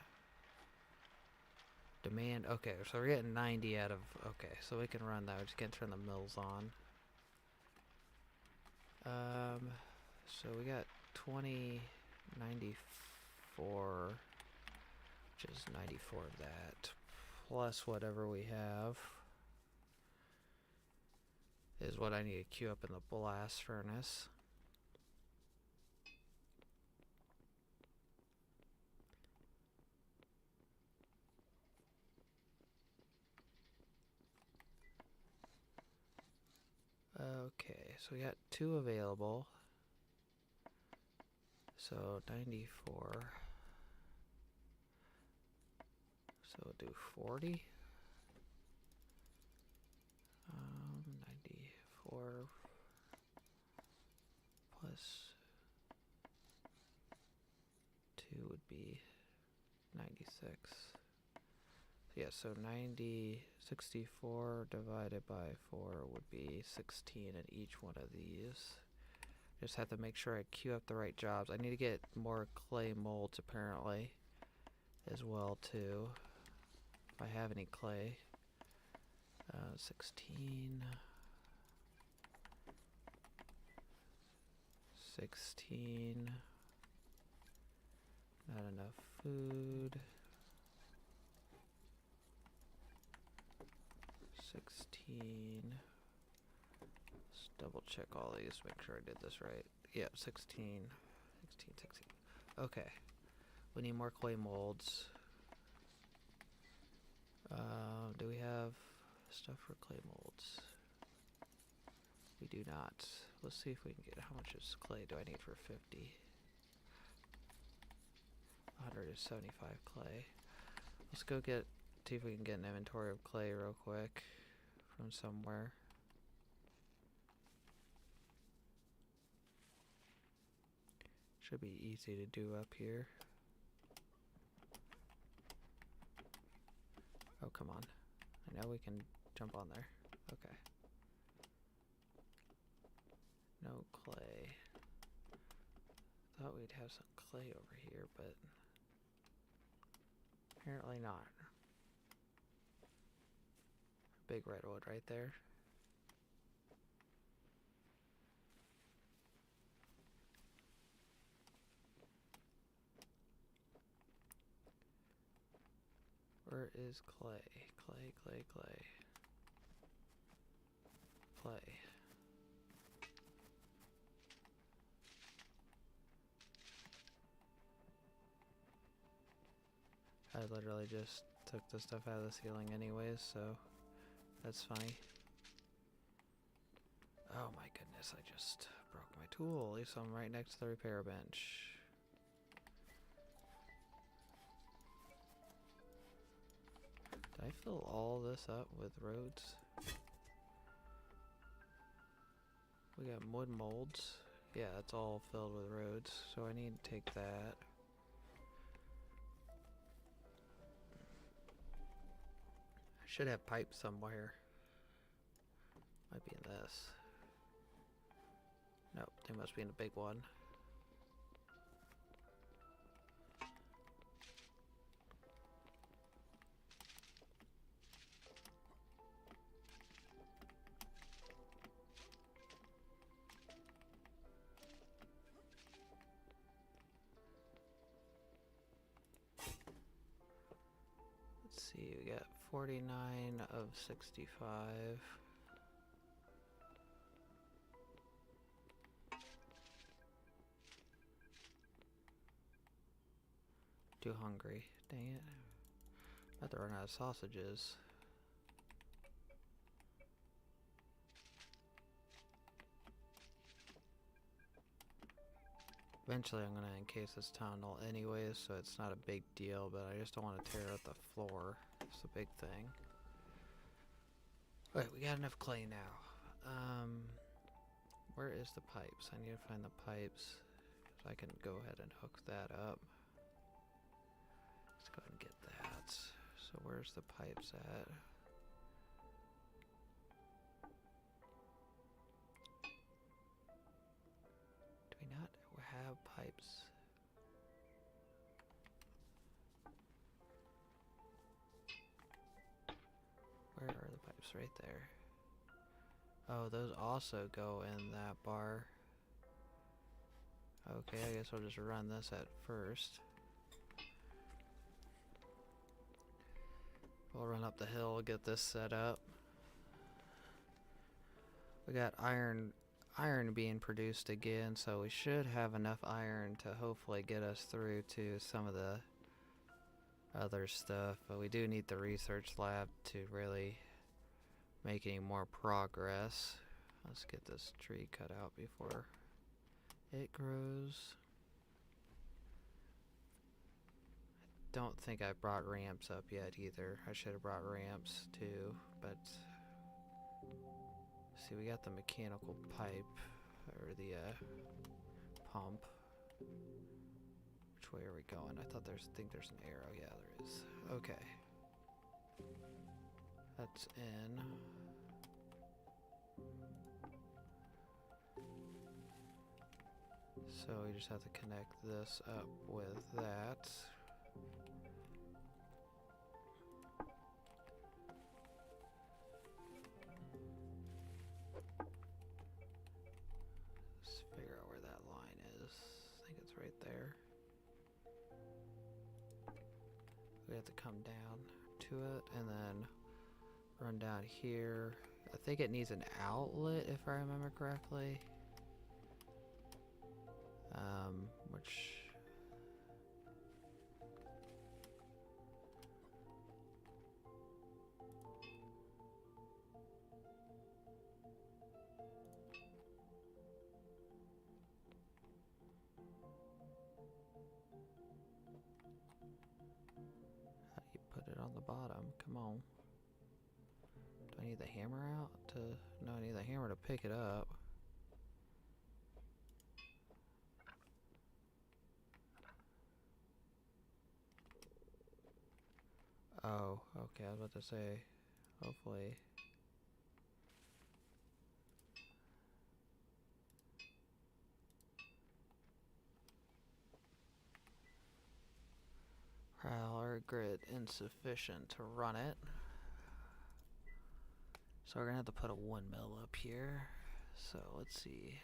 Demand, okay, so we're getting 90 out of, okay, so we can run that. We're just gonna turn the mills on. So we got 2094, which is 94 of that, plus whatever we have is what I need to queue up in the blast furnace. Okay, so we got 2 available. So 94. So we'll do 40. 94 plus 2 would be 96. Yeah, so 64 divided by 4 would be 16 in each one of these. Just have to make sure I queue up the right jobs. I need to get more clay molds apparently as well too. If I have any clay. 16. 16. Not enough food. 16. Let's double check all these, make sure I did this right. Yep, 16. 16, 16. Okay. We need more clay molds. Do we have stuff for clay molds? We do not. Let's see if we can get, how much is clay do I need for 50? 175 clay. Let's go see if we can get an inventory of clay real quick from somewhere. Should be easy to do up here. Oh, come on. I know we can jump on there. Okay. No clay. Thought we'd have some clay over here, but apparently not. Big redwood right there. Where is clay? Clay, clay, clay. Clay. I literally just took the stuff out of the ceiling anyways, so that's funny. Oh my goodness, I just broke my tool. At least I'm right next to the repair bench. Did I fill all this up with roads? We got wood molds. Yeah, it's all filled with roads, so I need to take that. I should have pipes somewhere. Might be in this. Nope, they must be in the big one. Let's see, we got 49 of 65. Too hungry, dang it. About to run out of sausages. Eventually I'm gonna encase this tunnel anyways, so it's not a big deal, but I just don't want to tear out the floor. It's the big thing. Alright, we got enough clay now. Where is the pipes? I need to find the pipes so I can go ahead and hook that up. Let's go ahead and get that. So where's the pipes at? Do we not have pipes? Where are the pipes? Right there. Oh, those also go in that bar. Okay, I guess I'll just run this at first. We'll run up the hill, get this set up. We got iron being produced again, so we should have enough iron to hopefully get us through to some of the other stuff, but we do need the research lab to really make any more progress. Let's get this tree cut out before it grows. I don't think I brought ramps up yet either. I should have brought ramps too, but see, we got the mechanical pipe or the pump. Which way are we going? I think there's an arrow. Yeah, there is. Okay. That's in. So we just have to connect this up with that. Let's figure out where that line is. I think it's right there. We have to come down to it and then run down here. I think it needs an outlet if I remember correctly. Which how do you put it on the bottom? Come on. Do I need the hammer out to... No, I need the hammer to pick it up. Oh, okay, I was about to say, hopefully. Power grid insufficient to run it. So we're gonna have to put a windmill up here. So let's see.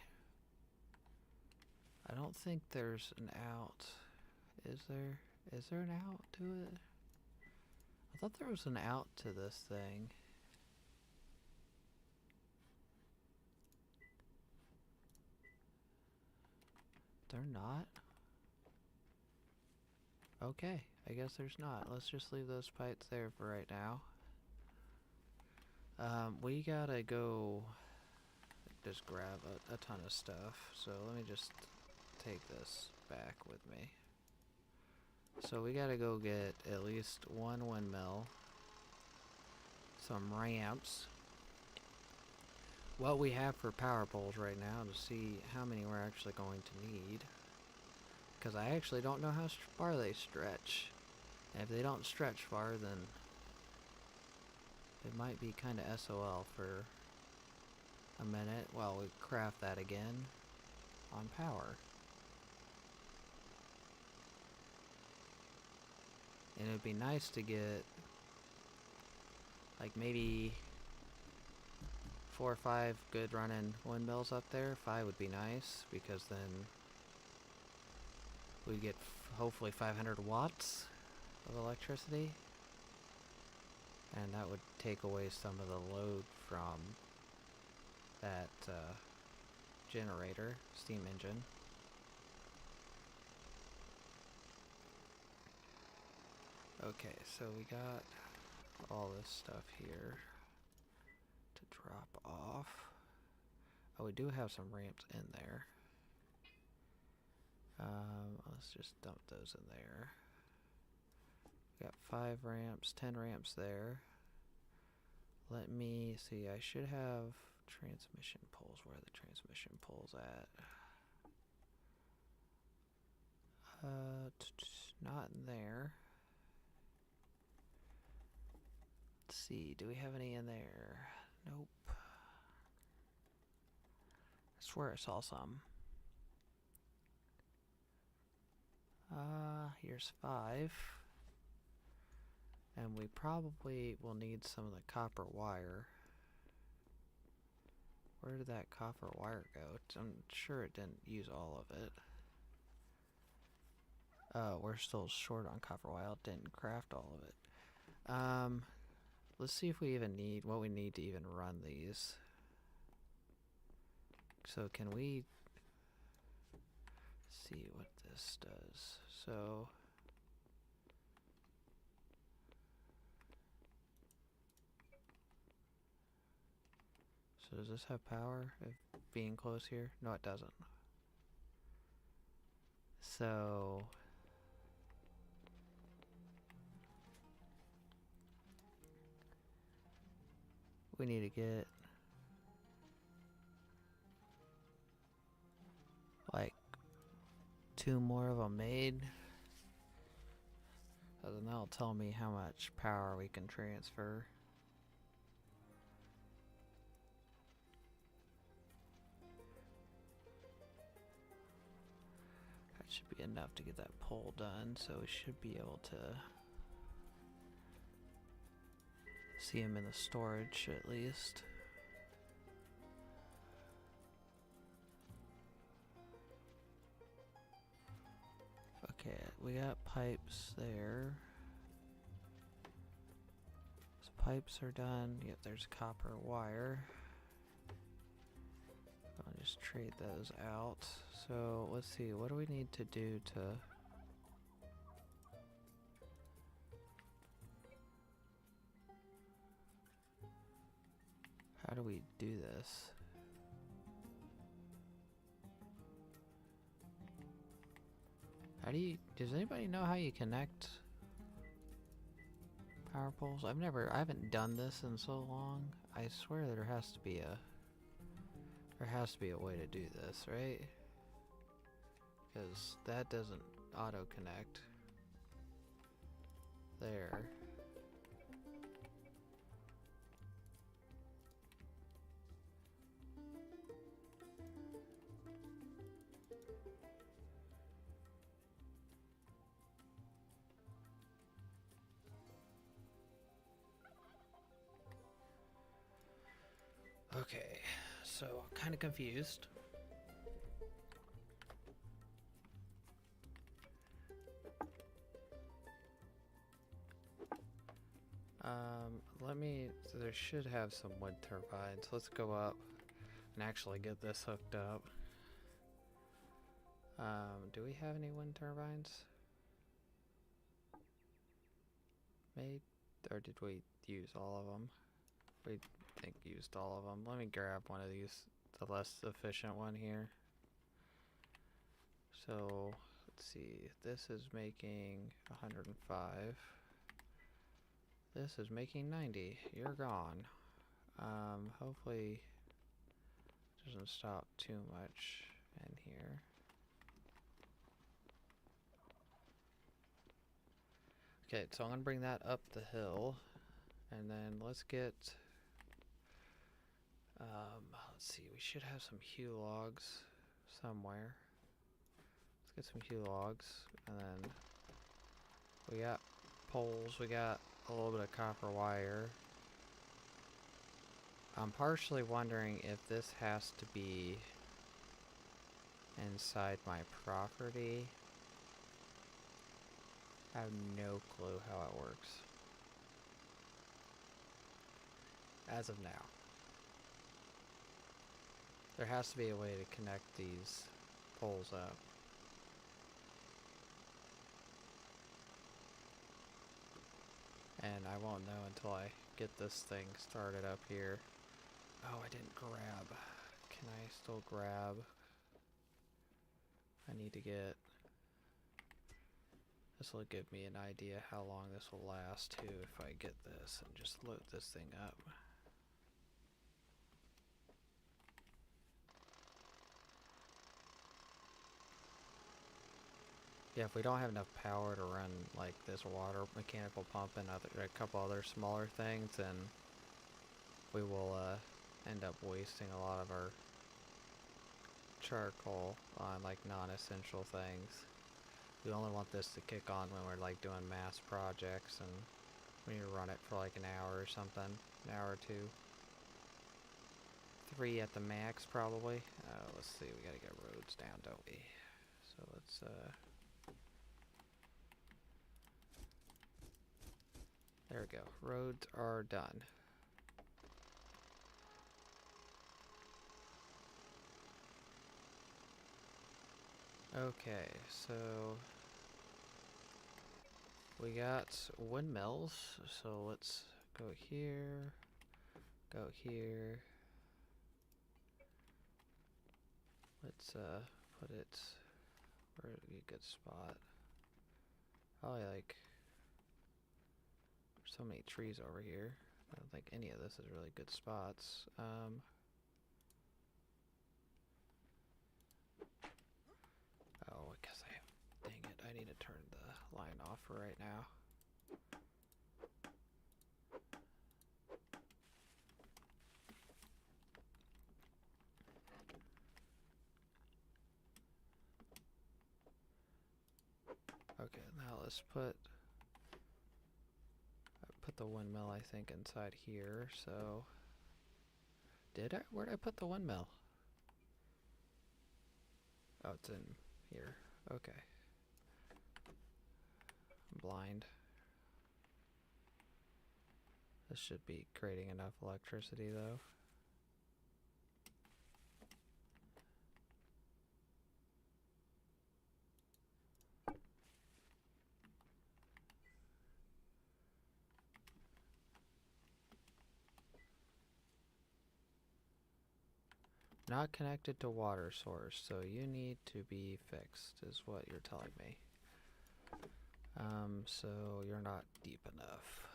I don't think there's an out. Is there? Is there an out to it? I thought there was an out to this thing. They're not? Okay, I guess there's not. Let's just leave those pipes there for right now. We gotta go just grab a ton of stuff. So let me just take this back with me. So we gotta go get at least one windmill, some ramps, what we have for power poles right now to see how many we're actually going to need. Because I actually don't know how far they stretch. And if they don't stretch far, then it might be kind of SOL for a minute while we craft that again on power. And it would be nice to get like maybe 4 or 5 good running windmills up there. 5 would be nice because then we'd get hopefully 500 watts of electricity. And that would take away some of the load from that generator, steam engine. Okay, so we got all this stuff here to drop off. Oh, we do have some ramps in there. Let's just dump those in there. We got 5 ramps, 10 ramps there. Let me see, I should have transmission poles. Where are the transmission poles at? Not in there. Let's see, do we have any in there? Nope. I swear I saw some. Here's 5. And we probably will need some of the copper wire. Where did that copper wire go? I'm sure it didn't use all of it. Oh, we're still short on copper wire. It didn't craft all of it. Let's see if we even need what we need to even run these. So can we see what this does? So does this have power if being close here? No, it doesn't. So we need to get like 2 more of them made. And then that'll tell me how much power we can transfer. That should be enough to get that pole done, so we should be able to see him in the storage at least. Okay, we got pipes there. So pipes are done. Yep, there's copper wire. I'll just trade those out. So let's see, what do we need to do to... How do we do this? How do you... Does anybody know how you connect power poles? I haven't done this in so long. I swear there has to be a way to do this, right? Because that doesn't auto connect. There. Okay, so I'm kind of confused. So there should have some wind turbines. Let's go up and actually get this hooked up. Do we have any wind turbines made? Or did we use all of them? We think used all of them. Let me grab one of these, the less efficient one here. So let's see, this is making 105. This is making 90. You're gone. Hopefully it doesn't stop too much in here. Okay, so I'm gonna bring that up the hill, and then let's get let's see, we should have some hue logs somewhere. Let's get some hue logs, and then we got poles, we got a little bit of copper wire. I'm partially wondering if this has to be inside my property. I have no clue how it works as of now. There has to be a way to connect these poles up. And I won't know until I get this thing started up here. Oh, I didn't grab. Can I still grab? I need to get... This will give me an idea how long this will last too if I get this and just load this thing up. Yeah, if we don't have enough power to run like this water mechanical pump and a couple other smaller things, then we will end up wasting a lot of our charcoal on like non-essential things. We only want this to kick on when we're like doing mass projects, and we need to run it for like an hour or something, an hour or two. 3 at the max probably. Let's see, we gotta get roads down, don't we? So let's there we go. Roads are done. Okay, so we got windmills, so let's go here, go here. Let's put it where would be a good spot. Probably like there's so many trees over here. I don't think any of this is really good spots. Oh, I guess dang it, I need to turn the line off for right now. Okay, now let's put the windmill, I think, inside here. So did I? Where'd I put the windmill? Oh, it's in here. Okay. I'm blind. This should be creating enough electricity, though. Not connected to water source, so you need to be fixed, is what you're telling me. So you're not deep enough.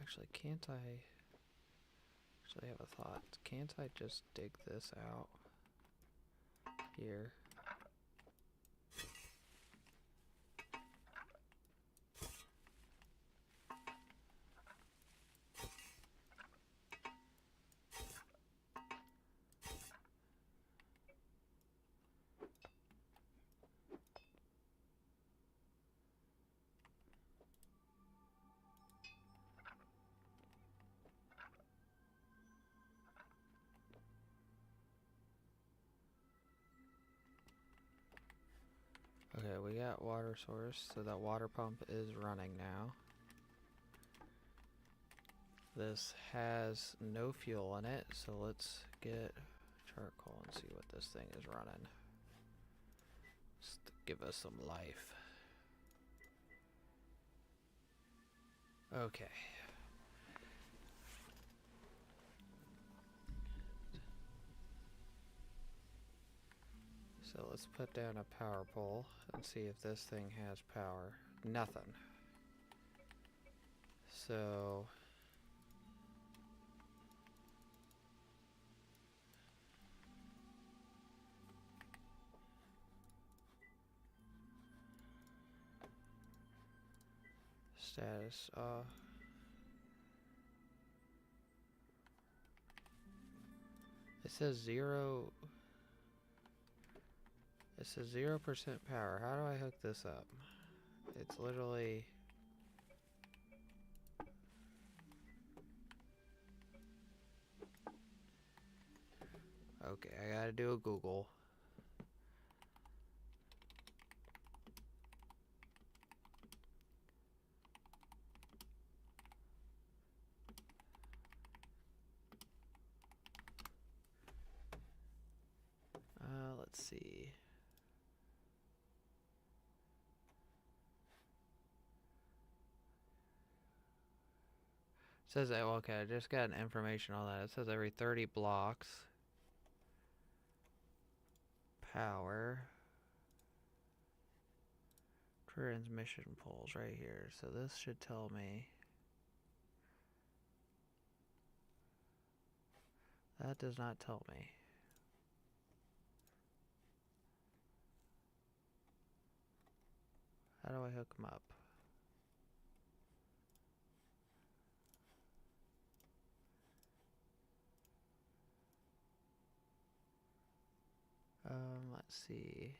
Actually, can't I... Actually, I have a thought. Can't I just dig this out here? Okay, we got water source, so that water pump is running now. This has no fuel in it, so let's get charcoal and see what this thing is running. Just to give us some life. Okay. So let's put down a power pole and see if this thing has power. Nothing. So status it says 0. It says 0% power. How do I hook this up? It's literally... Okay, I gotta do a Google. Let's see. It says that, okay, I just got an information on that. It says every 30 blocks. Power. Transmission poles right here. So this should tell me. That does not tell me. How do I hook them up? Let's see.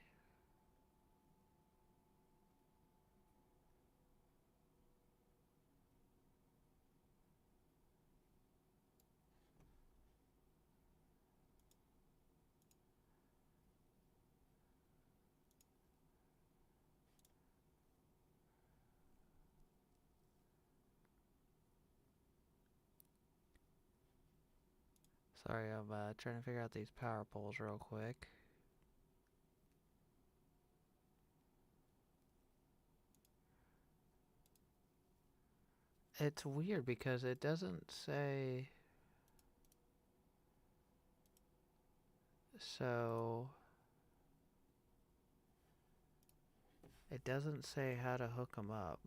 Sorry, I'm trying to figure out these power poles real quick. It's weird because it doesn't say... So... It doesn't say how to hook them up.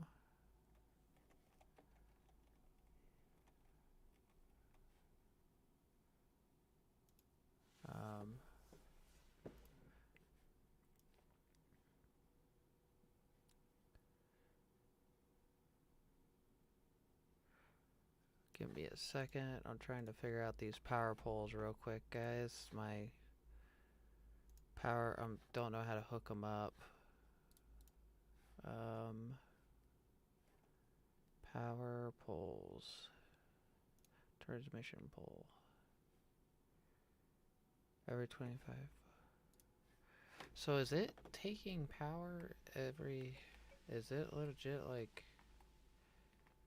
Give me a second. I'm trying to figure out these power poles real quick, guys. My power, don't know how to hook them up. Power poles. Transmission pole. Every 25. So is it taking power every... Is it legit like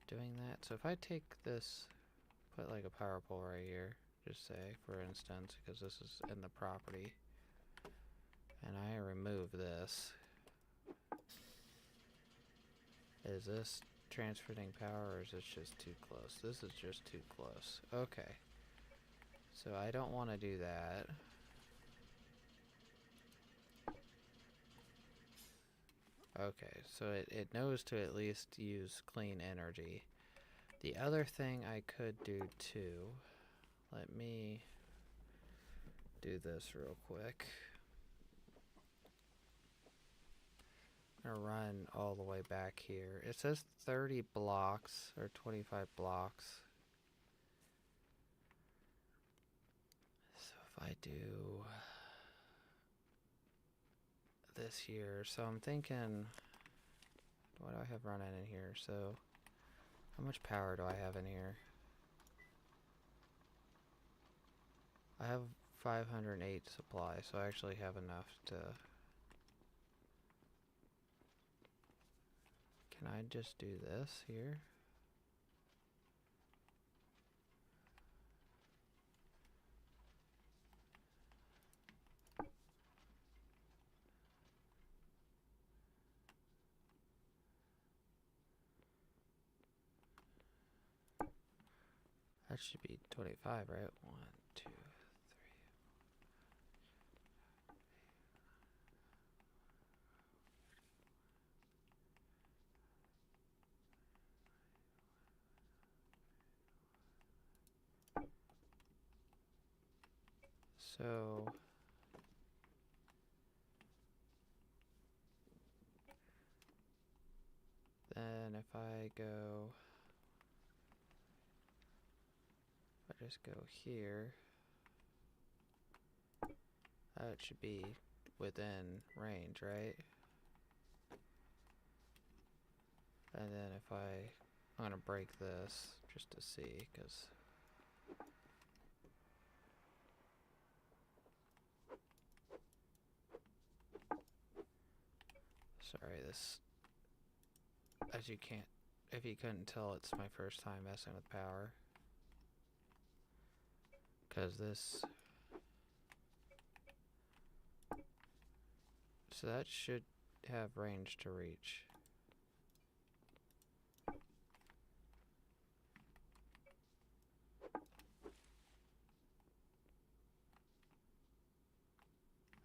doing that? So if I take this, put like a power pole right here, just say for instance, because this is in the property, and I remove this, is this transferring power or is this just too close? This is just too close. Okay. So I don't want to do that. Okay, so it knows to at least use clean energy. The other thing I could do too, let me do this real quick. I'm gonna run all the way back here. It says 30 blocks or 25 blocks. So if I do this here, so I'm thinking, what do I have running in here? So how much power do I have in here? I have 508 supply, so I actually have enough to... Can I just do this here? That should be 25, right? 1, 2, 3. So then if I just go here, that should be within range, right? And then if I'm gonna break this just to see, because sorry, this, as you can't, if you couldn't tell, it's my first time messing with power. Because this, so that should have range to reach.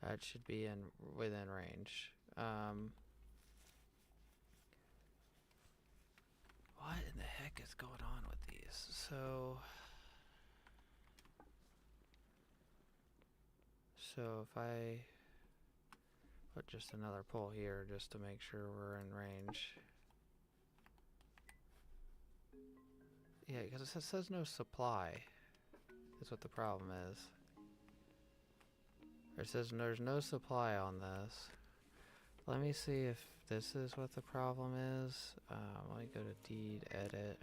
That should be within range. What in the heck is going on with these? So if I put just another pole here just to make sure we're in range. Yeah, because it says no supply. That's what the problem is. It says there's no supply on this. Let me see if this is what the problem is. Let me go to deed edit.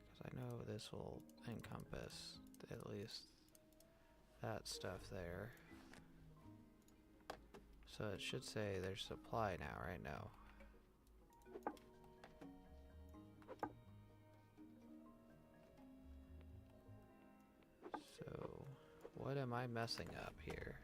Because I know this will encompass at least that stuff there. So it should say there's supply now, right now. So what am I messing up here?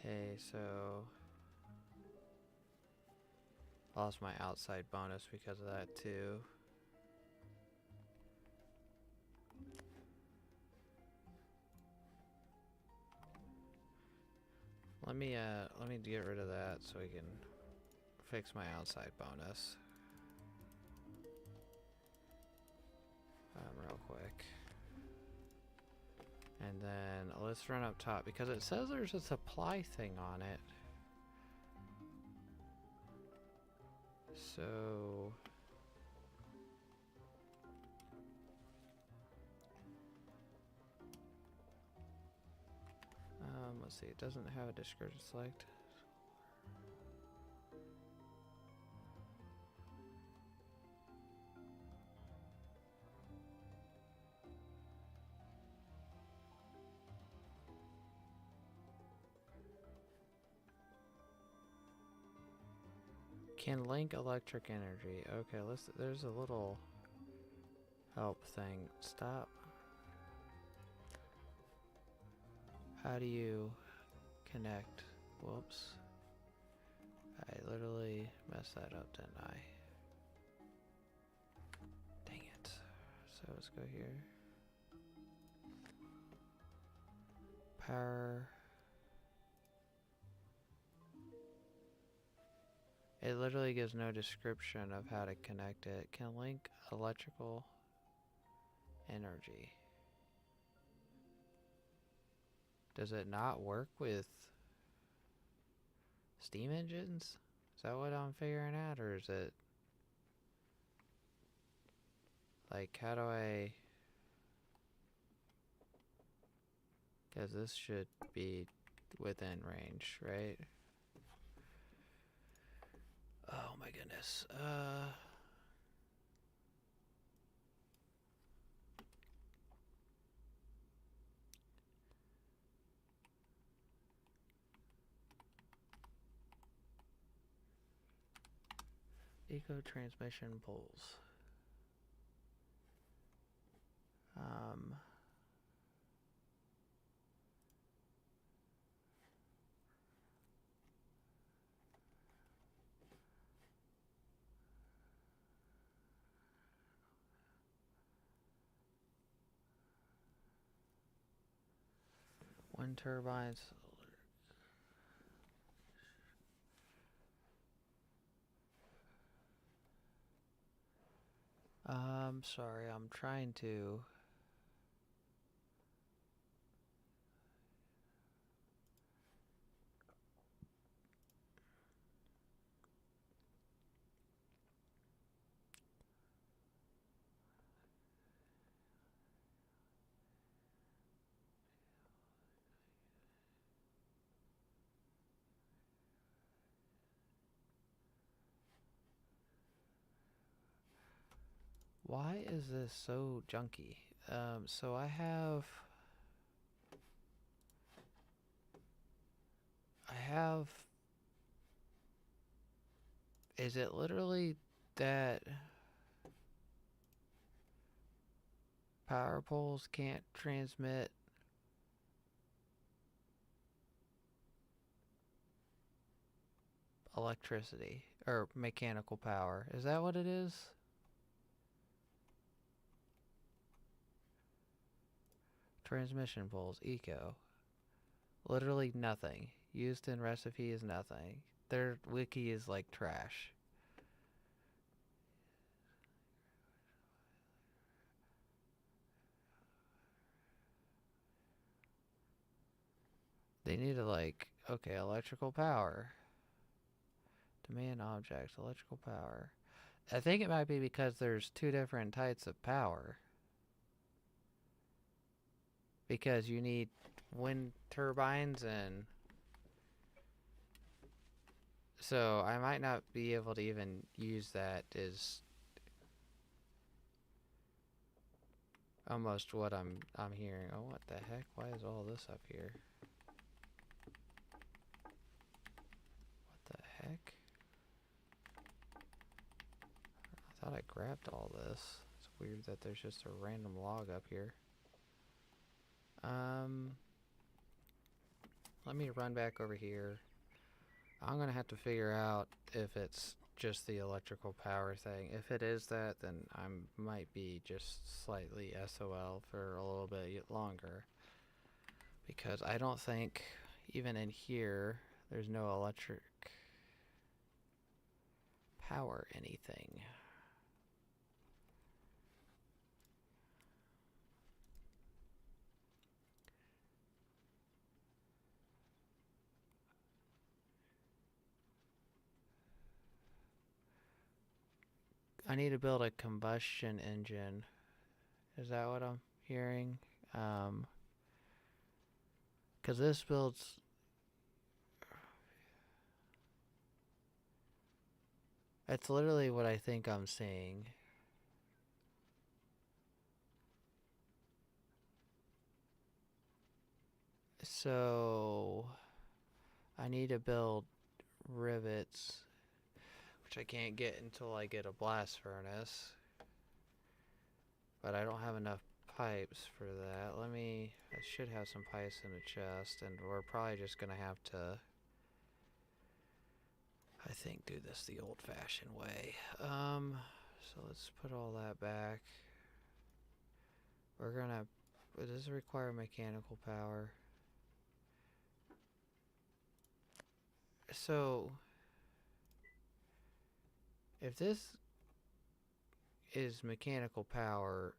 Okay, so lost my outside bonus because of that too. Let me get rid of that so we can fix my outside bonus. Real quick. And then let's run up top because it says there's a supply thing on it. So let's see, it doesn't have a description select. Can link electric energy. Okay, there's a little help thing. Stop. How do you connect? Whoops. I literally messed that up, didn't I? Dang it. So let's go here. Power. It literally gives no description of how to connect it. Can link electrical energy. Does it not work with steam engines? Is that what I'm figuring out, or is it like, how do I? Because this should be within range, right? Oh my goodness. Eco transmission poles. Wind turbines. Sorry, I'm trying to. Why is this so junky? So I have. Is it literally that power poles can't transmit electricity or mechanical power? Is that what it is? Transmission poles, eco. Literally nothing. Used in recipe is nothing. Their wiki is like trash. They need to like, okay, electrical power. Demand objects, electrical power. I think it might be because there's two different types of power. Because you need wind turbines and so I might not be able to even use that as almost what I'm hearing. Oh, what the heck? Why is all this up here? What the heck? I thought I grabbed all this. It's weird that there's just a random log up here. Let me run back over here. I'm gonna have to figure out if it's just the electrical power thing. If it is that, then I might be just slightly SOL for a little bit longer. Because I don't think, even in here, there's no electric power anything. I need to build a combustion engine. Is that what I'm hearing? Because this builds... It's literally what I think I'm seeing. So... I need to build rivets, which I can't get until I get a blast furnace. But I don't have enough pipes for that. I should have some pipes in the chest, and we're probably just gonna have to, I think, do this the old-fashioned way. So let's put all that back. Does it require mechanical power? So, if this is mechanical power,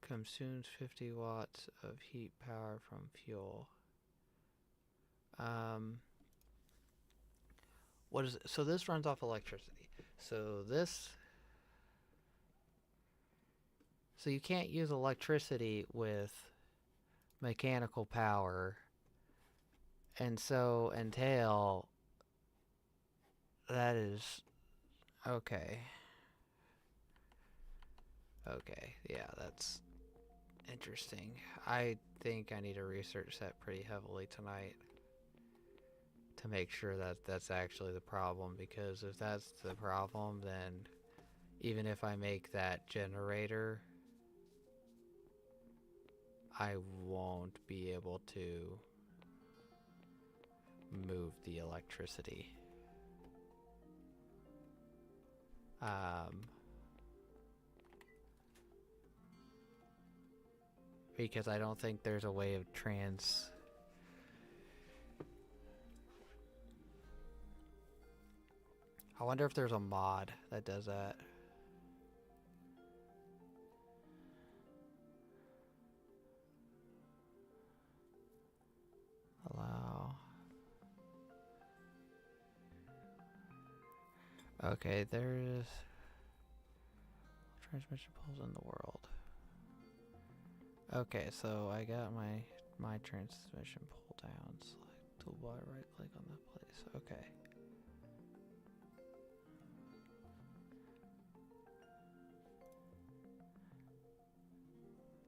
consumes 50 watts of heat power from fuel. What is it? So this runs off electricity. So you can't use electricity with mechanical power, and so entail that is okay. Okay, yeah, that's interesting. I think I need to research that pretty heavily tonight to make sure that that's actually the problem, because if that's the problem, then even if I make that generator, I won't be able to move the electricity. Because I don't think there's a way of I wonder if there's a mod that does that. Allow. Okay, there's transmission poles in the world. Okay, so I got my transmission pole down. Select toolbar, right click on the place. Okay.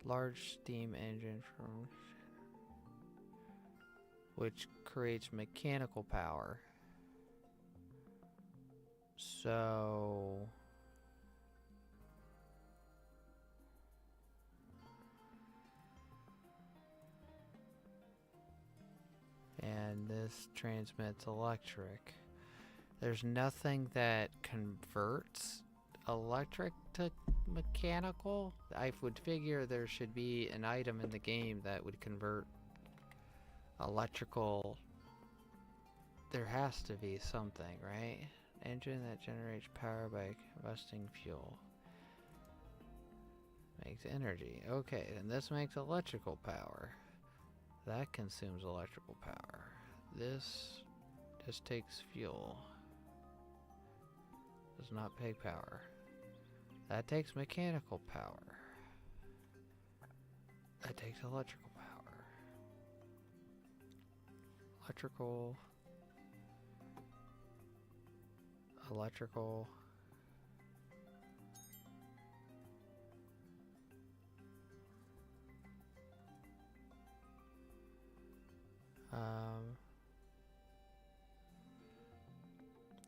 Large steam engine from which creates mechanical power. So and this transmits electric. There's nothing that converts electric to mechanical. I would figure there should be an item in the game that would convert electrical. There has to be something, right? Engine that generates power by combusting fuel. Makes energy. Okay, and this makes electrical power. That consumes electrical power. This just takes fuel. Does not take power. That takes mechanical power. That takes electrical power. Electrical.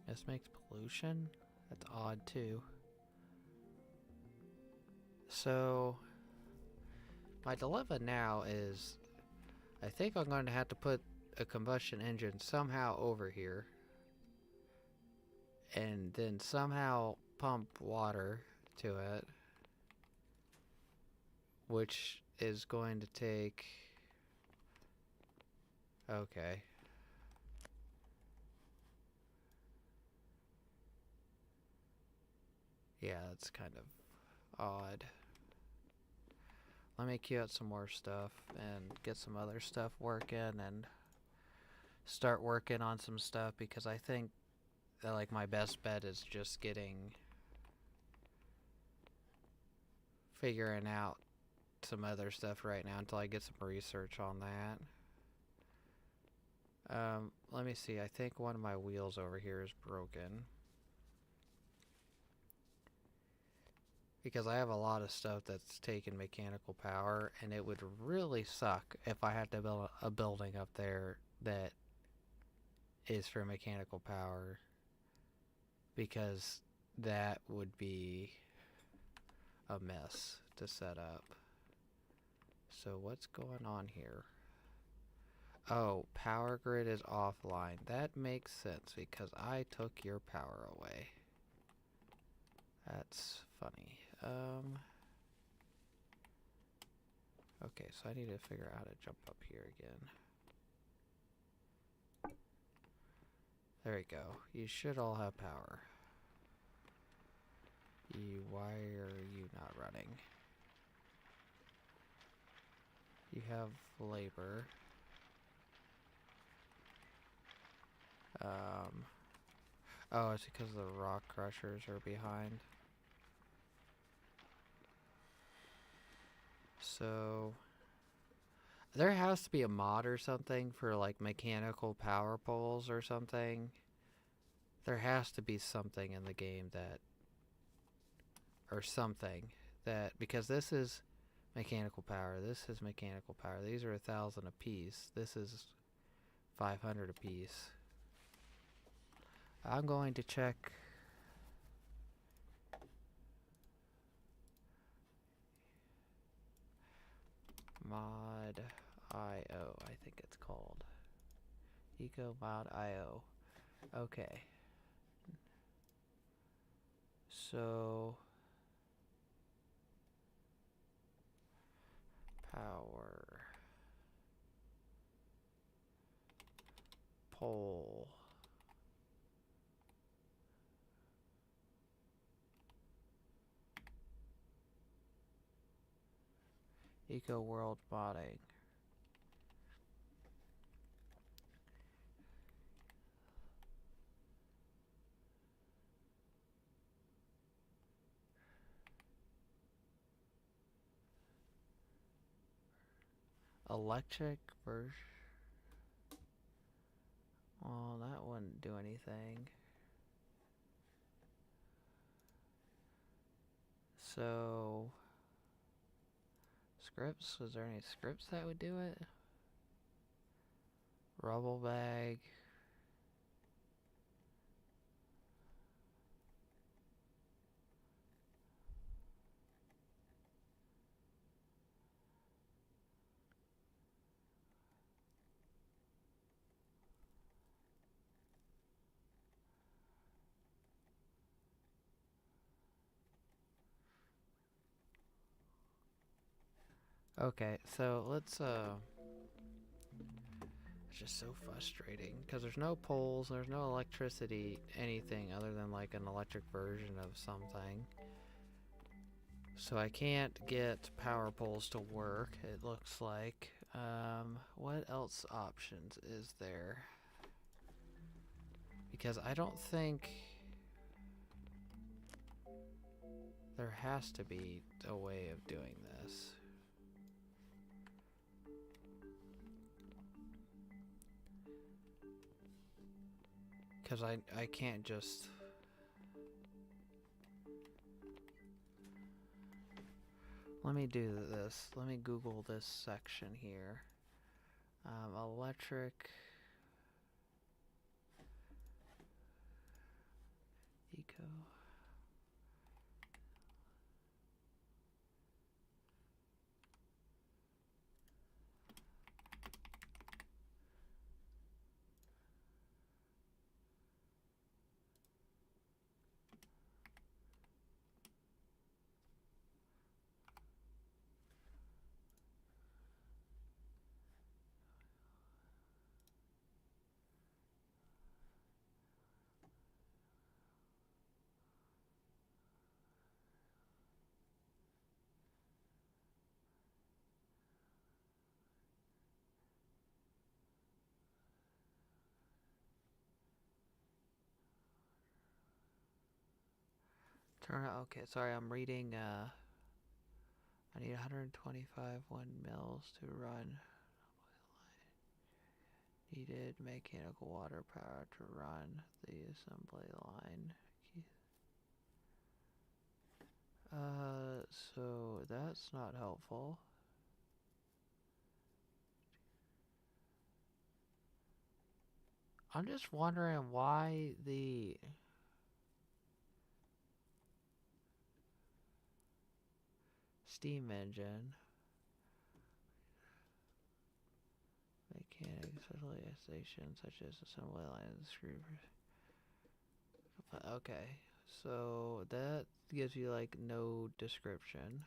This makes pollution? That's odd too. So, my dilemma now is, I think I'm going to have to put a combustion engine somehow over here, and then somehow pump water to it, which is going to take... Okay. Yeah, that's kind of odd. Let me queue out some more stuff and get some other stuff working and start working on some stuff because I think that, like, my best bet is just figuring out some other stuff right now until I get some research on that. Let me see. I think one of my wheels over here is broken. Because I have a lot of stuff that's taking mechanical power, and it would really suck if I had to build a building up there that is for mechanical power. Because that would be a mess to set up. So what's going on here? Oh, power grid is offline. That makes sense because I took your power away. That's funny. Okay, so I need to figure out how to jump up here again. There we go. You should all have power. Why are you not running? You have labor. Oh, it's because the rock crushers are behind. So there has to be a mod or something for like mechanical power poles or something. There has to be something in the game that, or something that, because this is mechanical power, this is mechanical power. These are 1,000 apiece. This is 500 apiece. I'm going to check. Mod IO, I think it's called. Eco mod IO. Okay. So power pole. Eco world modding. Electric version. Well, that wouldn't do anything. So scripts, is there any scripts that would do it? Rubble bag. Okay, so let's it's just so frustrating because there's no poles, there's no electricity, anything other than like an electric version of something. So I can't get power poles to work, it looks like. What else options is there? Because I don't think there has to be a way of doing this. Because I can't just... Let me do this. Let me Google this section here. Electric... Eco... Turn out, okay, sorry, I'm reading, I need 125 mils to run. Needed mechanical water power to run the assembly line. So that's not helpful. I'm just wondering why the steam engine mechanic specialization such as assembly lines, screw. Okay, so that gives you like no description.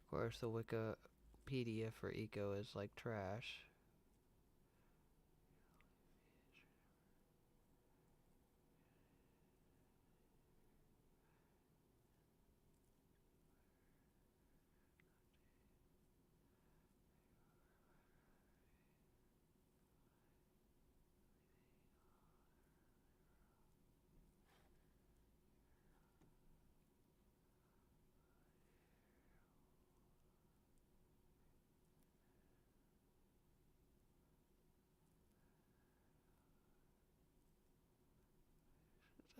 Of course, the Wikipedia for eco is like trash.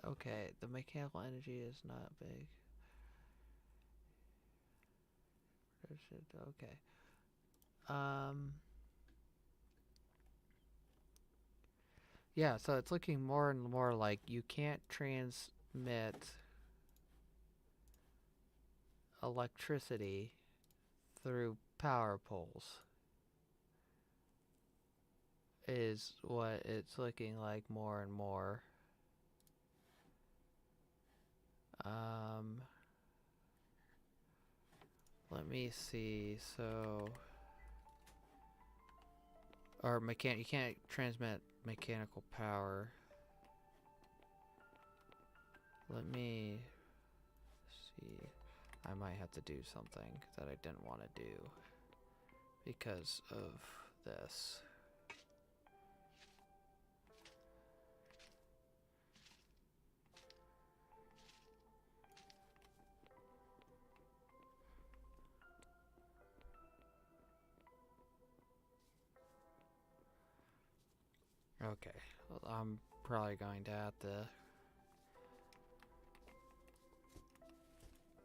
Okay, the mechanical energy is not big. Okay. Yeah, so it's looking more and more like you can't transmit electricity through power poles. Is what it's looking like more and more. Um, Let me see. So, or you can't transmit mechanical power. Let me see. I might have to do something that I didn't want to do because of this. Okay, well, I'm probably going to have to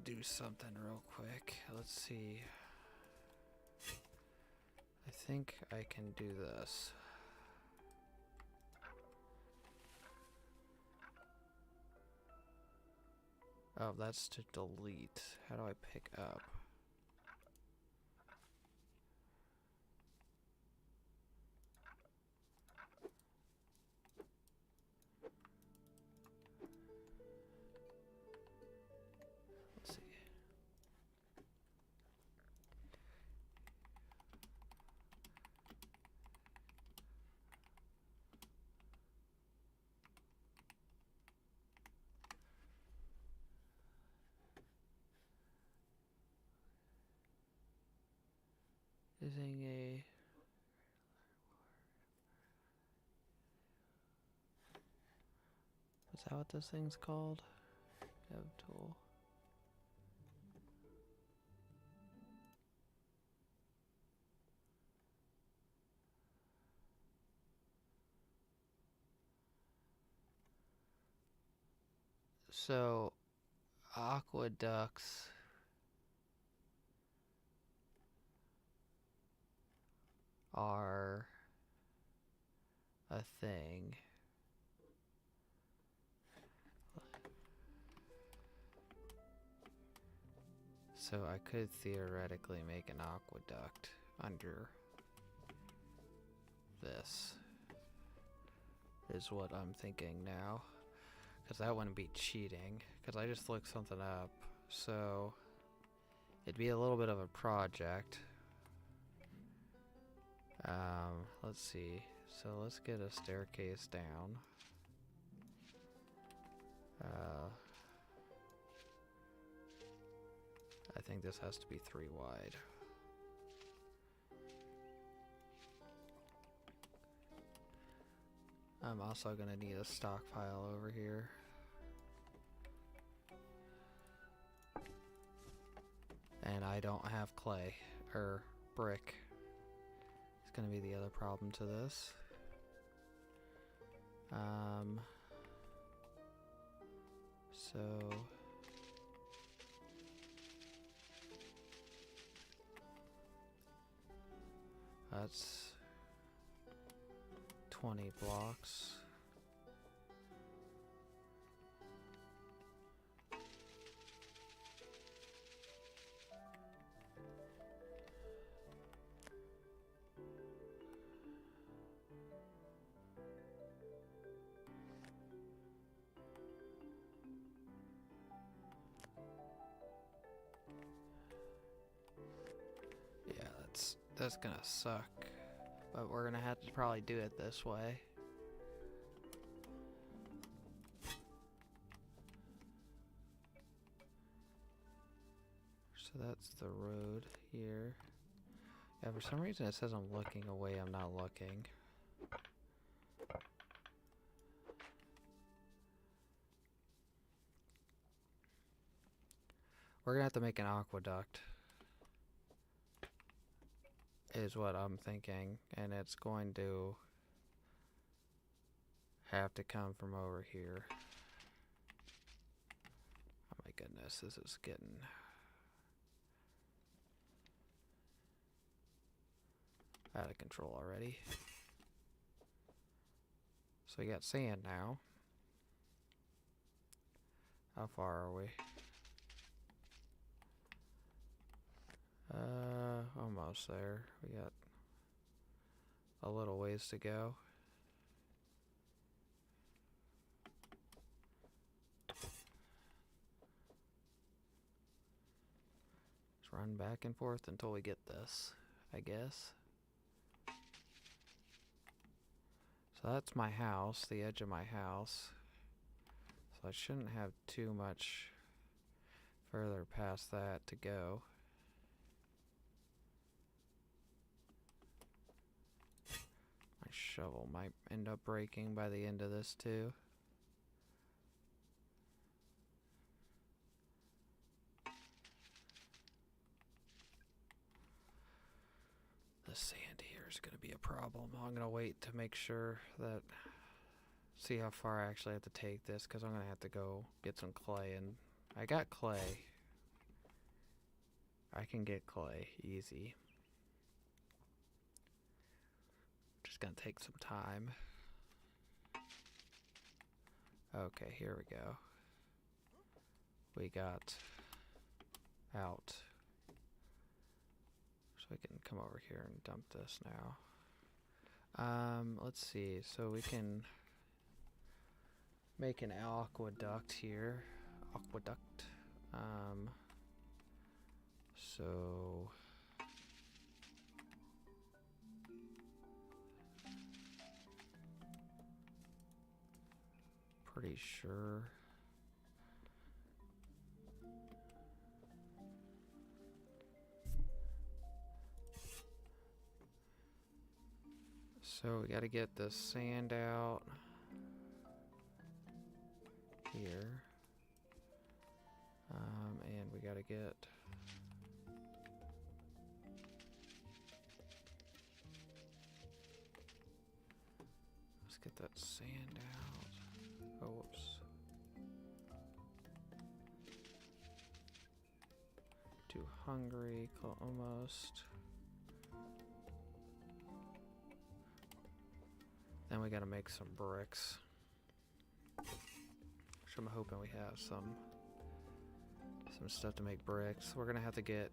do something real quick. Let's see. I think I can do this. Oh, that's to delete. How do I pick up? Let's see. Using a... Is that what this thing's called? Dev tool. So, aqueducts are a thing. So I could theoretically make an aqueduct under this, is what I'm thinking now. Because that wouldn't be cheating, because I just looked something up. So it'd be a little bit of a project. Let's see. So let's get a staircase down. I think this has to be 3 wide. I'm also gonna need a stockpile over here. I don't have clay or brick. It's gonna be the other problem to this. So that's 20 blocks. Yeah, that's gonna suck. But we're gonna have to probably do it this way. So that's the road here. Yeah, for some reason it says I'm looking away. I'm not looking. We're gonna have to make an aqueduct, is what I'm thinking, and it's going to have to come from over here. Oh my goodness, this is getting out of control already. So we got sand now. How far are we? Almost there. We got a little ways to go. Just run back and forth until we get this, I guess. So that's my house, the edge of my house. So I shouldn't have too much further past that to go. My shovel might end up breaking by the end of this too. The sand here is going to be a problem. I'm going to wait to make sure that, see how far I actually have to take this, because I'm going to have to go get some clay, and I got clay. I can get clay easy. Just going to take some time. Okay, here we go. We got out. So we can come over here and dump this now. Let's see. So we can make an aqueduct here. Aqueduct. So pretty sure. So we got to get the sand out here, and we got to get let's get that sand out. Oh, whoops. Too hungry, almost. Then we gotta make some bricks. Which I'm hoping we have some stuff to make bricks. We're gonna have to get,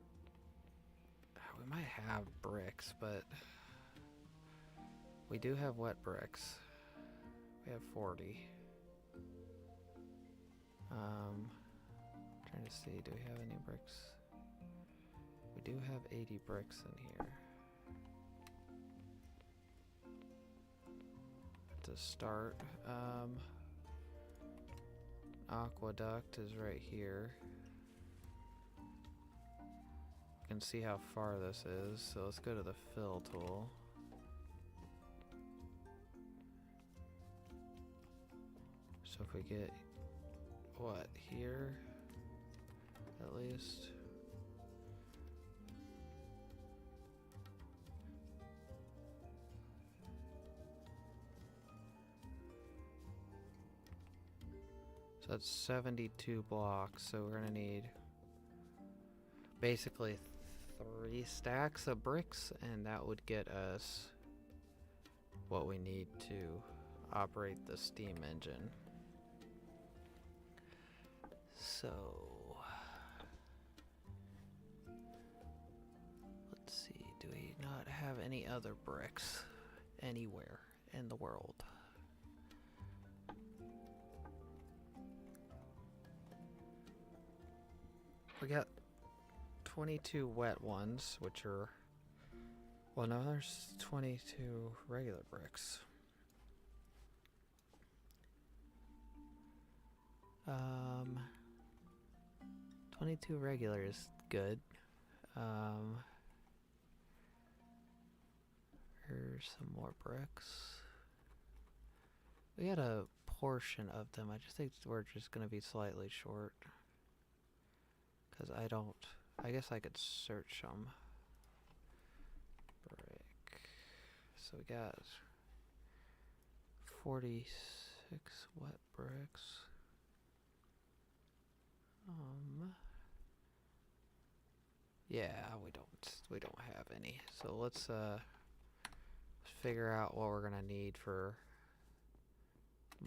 we might have bricks, but we do have wet bricks. We have 40. Trying to see, do we have any bricks? We do have 80 bricks in here. To start, aqueduct is right here. You can see how far this is, so let's go to the fill tool. So if we get, what, here, at least? So that's 72 blocks, so we're gonna need basically 3 stacks of bricks, and that would get us what we need to operate the steam engine. So let's see, do we not have any other bricks anywhere in the world? We got 22 wet ones, which are, well, no, there's 22 regular bricks. 22 regular is good. Here's some more bricks. We got a portion of them. I just think we're just gonna be slightly short. Because I guess I could search them. Brick. So we got 46 wet bricks. Yeah, we don't have any. So let's figure out what we're gonna need for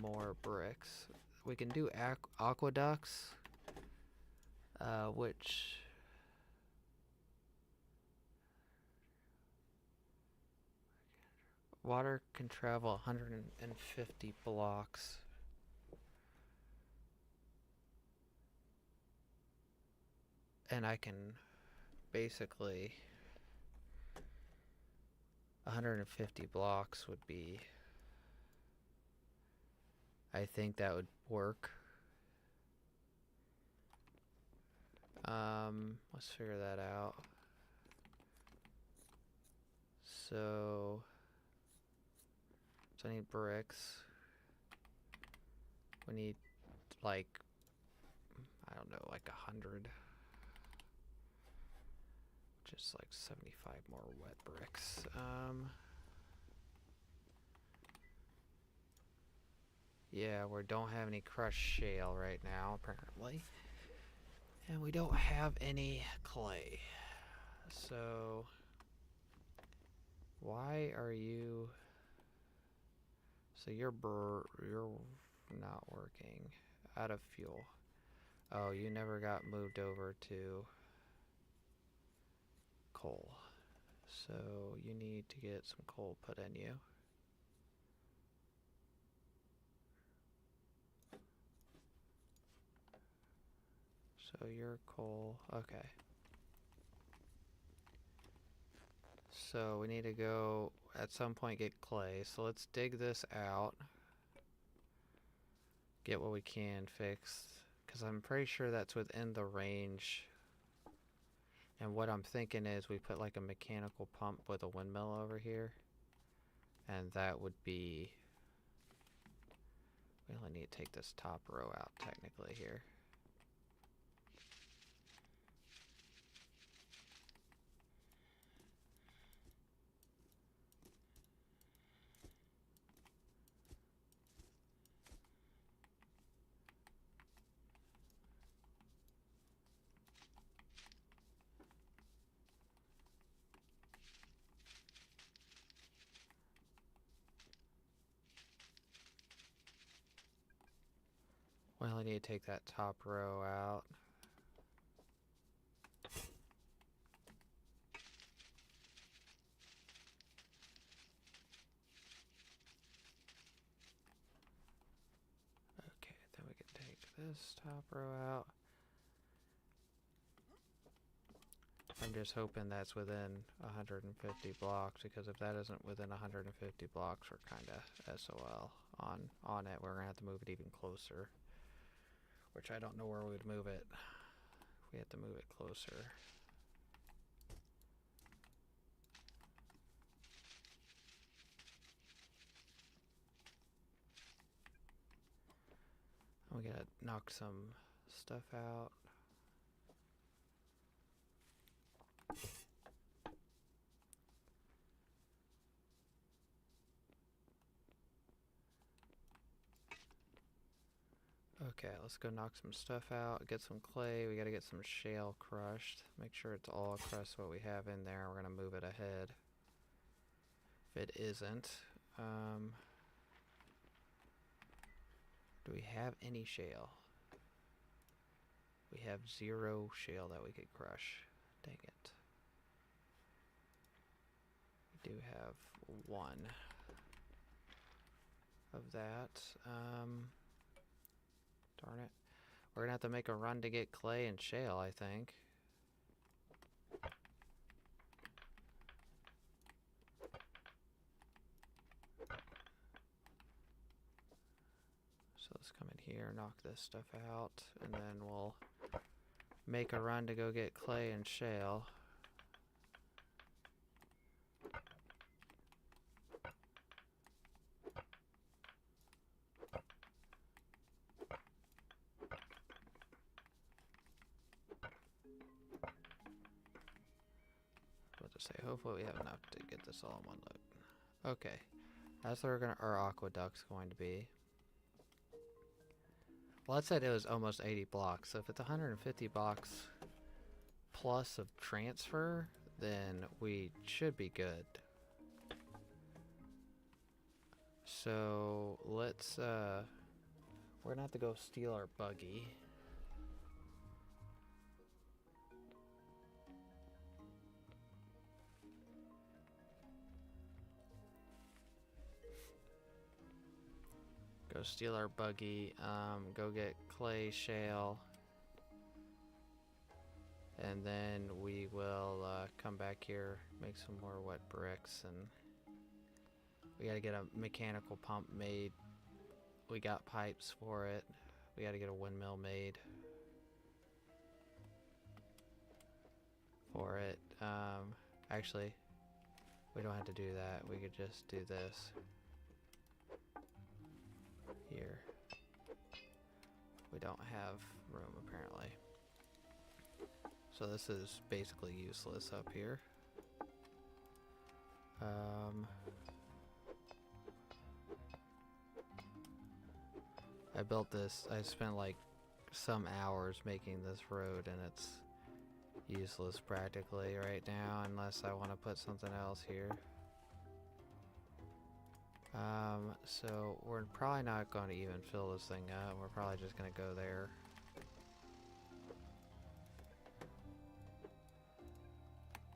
more bricks. We can do aqueducts, which water can travel 150 blocks. And I can basically 150 blocks would be, I think that would work. Let's figure that out. So I need bricks. We need like, I don't know, like 100. Just like 75 more wet bricks. Yeah, we don't have any crushed shale right now, apparently. And we don't have any clay. So why are you... So you're not working. Out of fuel. Oh, you never got moved over to coal. So you need to get some coal put in you. So you're coal. Okay. So we need to go at some point get clay. So let's dig this out. Get what we can fixed. Because I'm pretty sure that's within the range. And what I'm thinking is we put like a mechanical pump with a windmill over here. And that would be... We only need to take this top row out technically here. We only need to take that top row out. Okay, then we can take this top row out. I'm just hoping that's within 150 blocks, because if that isn't within 150 blocks, we're kind of SOL on it. We're going to have to move it even closer, which I don't know where we would move it. We have to move it closer. We gotta knock some stuff out. Okay, let's go knock some stuff out, get some clay. We gotta get some shale crushed. Make sure it's all crushed what we have in there. We're gonna move it ahead. If it isn't, do we have any shale? We have 0 shale that we could crush. Dang it. We do have 1 of that. Darn it. We're gonna have to make a run to get clay and shale, I think. So let's come in here, knock this stuff out, and then we'll make a run to go get clay and shale. What to say? Hopefully we have enough to get this all in one load. Okay, that's where our aqueduct's going to be. Well, it said it was almost 80 blocks, so if it's 150 blocks plus of transfer, then we should be good. So let's we're gonna have to go steal our buggy. Go steal our buggy, go get clay, shale, and then we will come back here, make some more wet bricks, and we gotta get a mechanical pump made. We got pipes for it. We gotta get a windmill made for it. Actually, we don't have to do that. We could just do this. Here. We don't have room apparently. So this is basically useless up here. I built this, I spent like some hours making this road and it's useless practically right now unless I want to put something else here. So we're probably not going to even fill this thing up. We're probably just going to go there.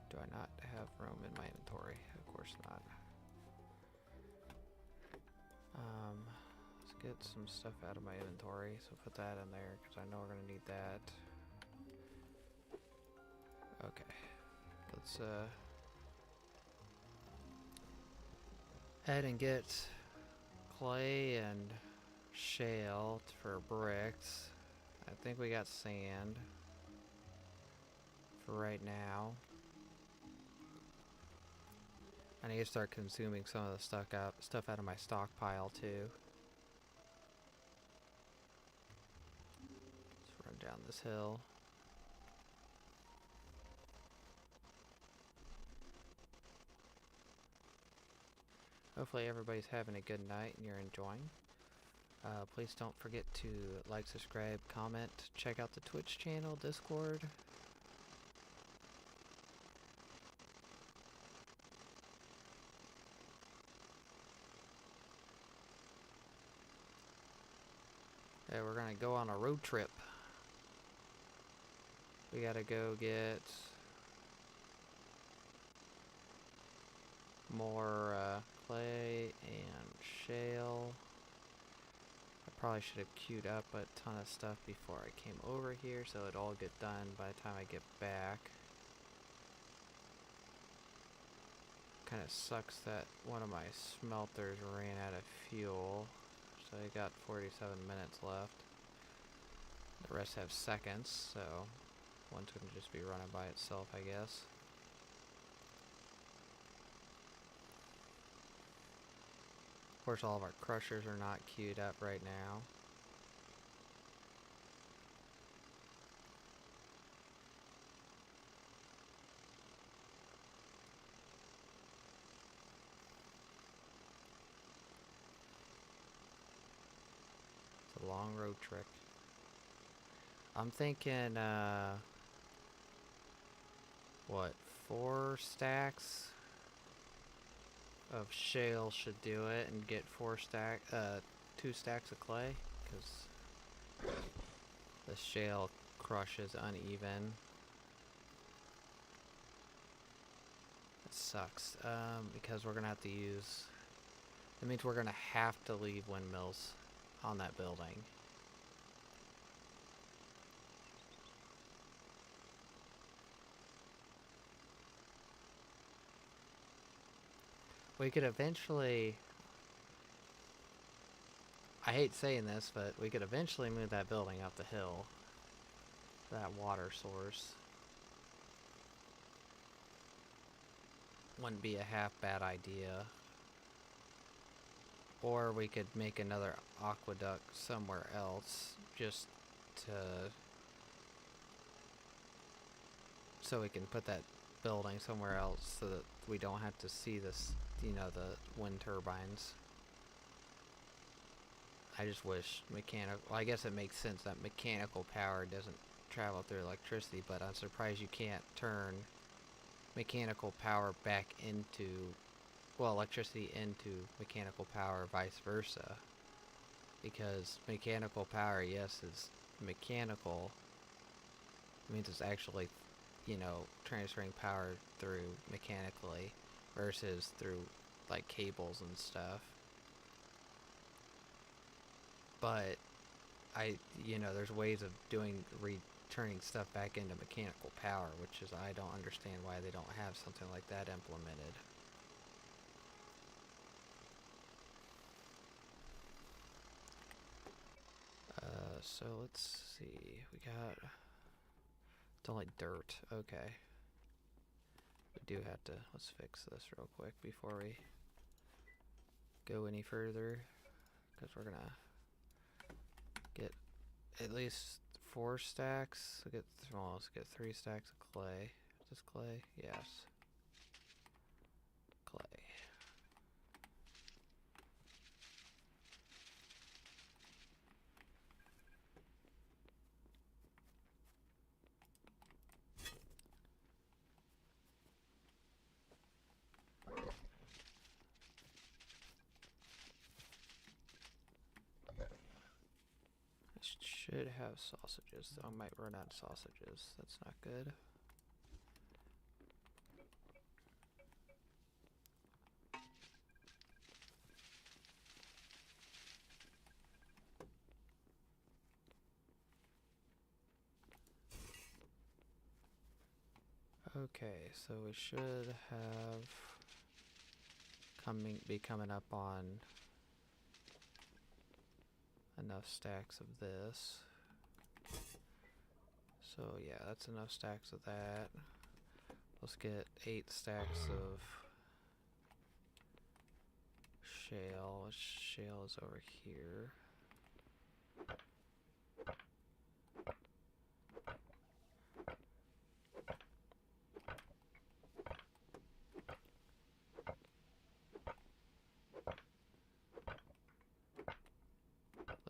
Do I not have room in my inventory? Of course not. Let's get some stuff out of my inventory. So put that in there because I know we're going to need that. Okay. Let's head and get clay and shale for bricks. I think we got sand for right now. I need to start consuming some of the stuff out of my stockpile too. Let's run down this hill. Hopefully everybody's having a good night and you're enjoying. Please don't forget to like, subscribe, comment, check out the Twitch channel, Discord. Yeah, we're gonna go on a road trip. We gotta go get more clay and shale. I probably should have queued up a ton of stuff before I came over here so it'd all get done by the time I get back. Kind of sucks that one of my smelters ran out of fuel, so I got 47 minutes left. The rest have seconds, so one's gonna just be running by itself, I guess. Of course, all of our crushers are not queued up right now. It's a long road trip. I'm thinking, what, 4 stacks of shale should do it, and get 2 stacks of clay, because the shale crushes uneven. It sucks, because we're gonna have to use, that means we're gonna have to leave windmills on that building. We could eventually, I hate saying this, but we could eventually move that building up the hill. That water source. Wouldn't be a half bad idea. Or we could make another aqueduct somewhere else, just to, so we can put that building somewhere else so that we don't have to see this, you know, the wind turbines. I just wish mechanical, well, I guess it makes sense that mechanical power doesn't travel through electricity, but I'm surprised you can't turn mechanical power back into, well, electricity into mechanical power, vice versa. Because mechanical power, yes, is mechanical. It means it's actually, you know, transferring power through mechanically versus through, like, cables and stuff. But you know, there's ways of turning stuff back into mechanical power, which is, I don't understand why they don't have something like that implemented. So let's see, we got, it's only dirt, okay. We do have to, let's fix this real quick before we go any further, because we're gonna get at least 4 stacks. Let's get 3 stacks of clay. Is this clay? Yes. Clay. Should have sausages, so I might run out of sausages. That's not good. Okay, so we should have be coming up on enough stacks of this. So yeah, that's enough stacks of that. Let's get 8 stacks of shale. Shale is over here.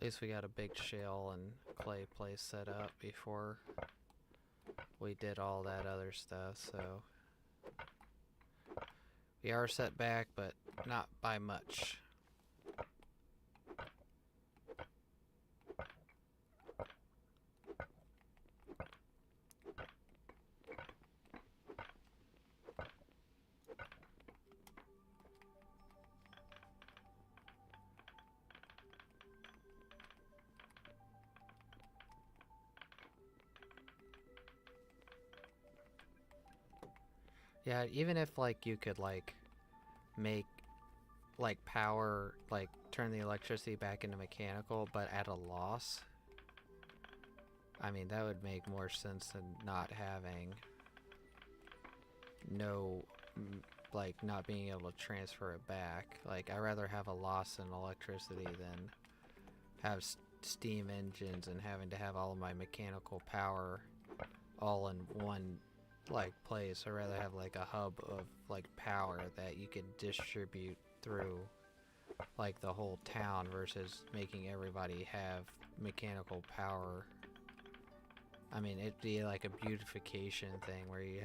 At least we got a big shale and clay place set up before we did all that other stuff, so we are set back, but not by much. Yeah, even if, like, you could, like, make, like, power, like, turn the electricity back into mechanical, but at a loss, I mean, that would make more sense than not having like, not being able to transfer it back. Like, I'd rather have a loss in electricity than have steam engines and having to have all of my mechanical power all in one, like, place. I'd rather have, like, a hub of, like, power that you could distribute through, like, the whole town versus making everybody have mechanical power I mean, it'd be like a beautification thing where you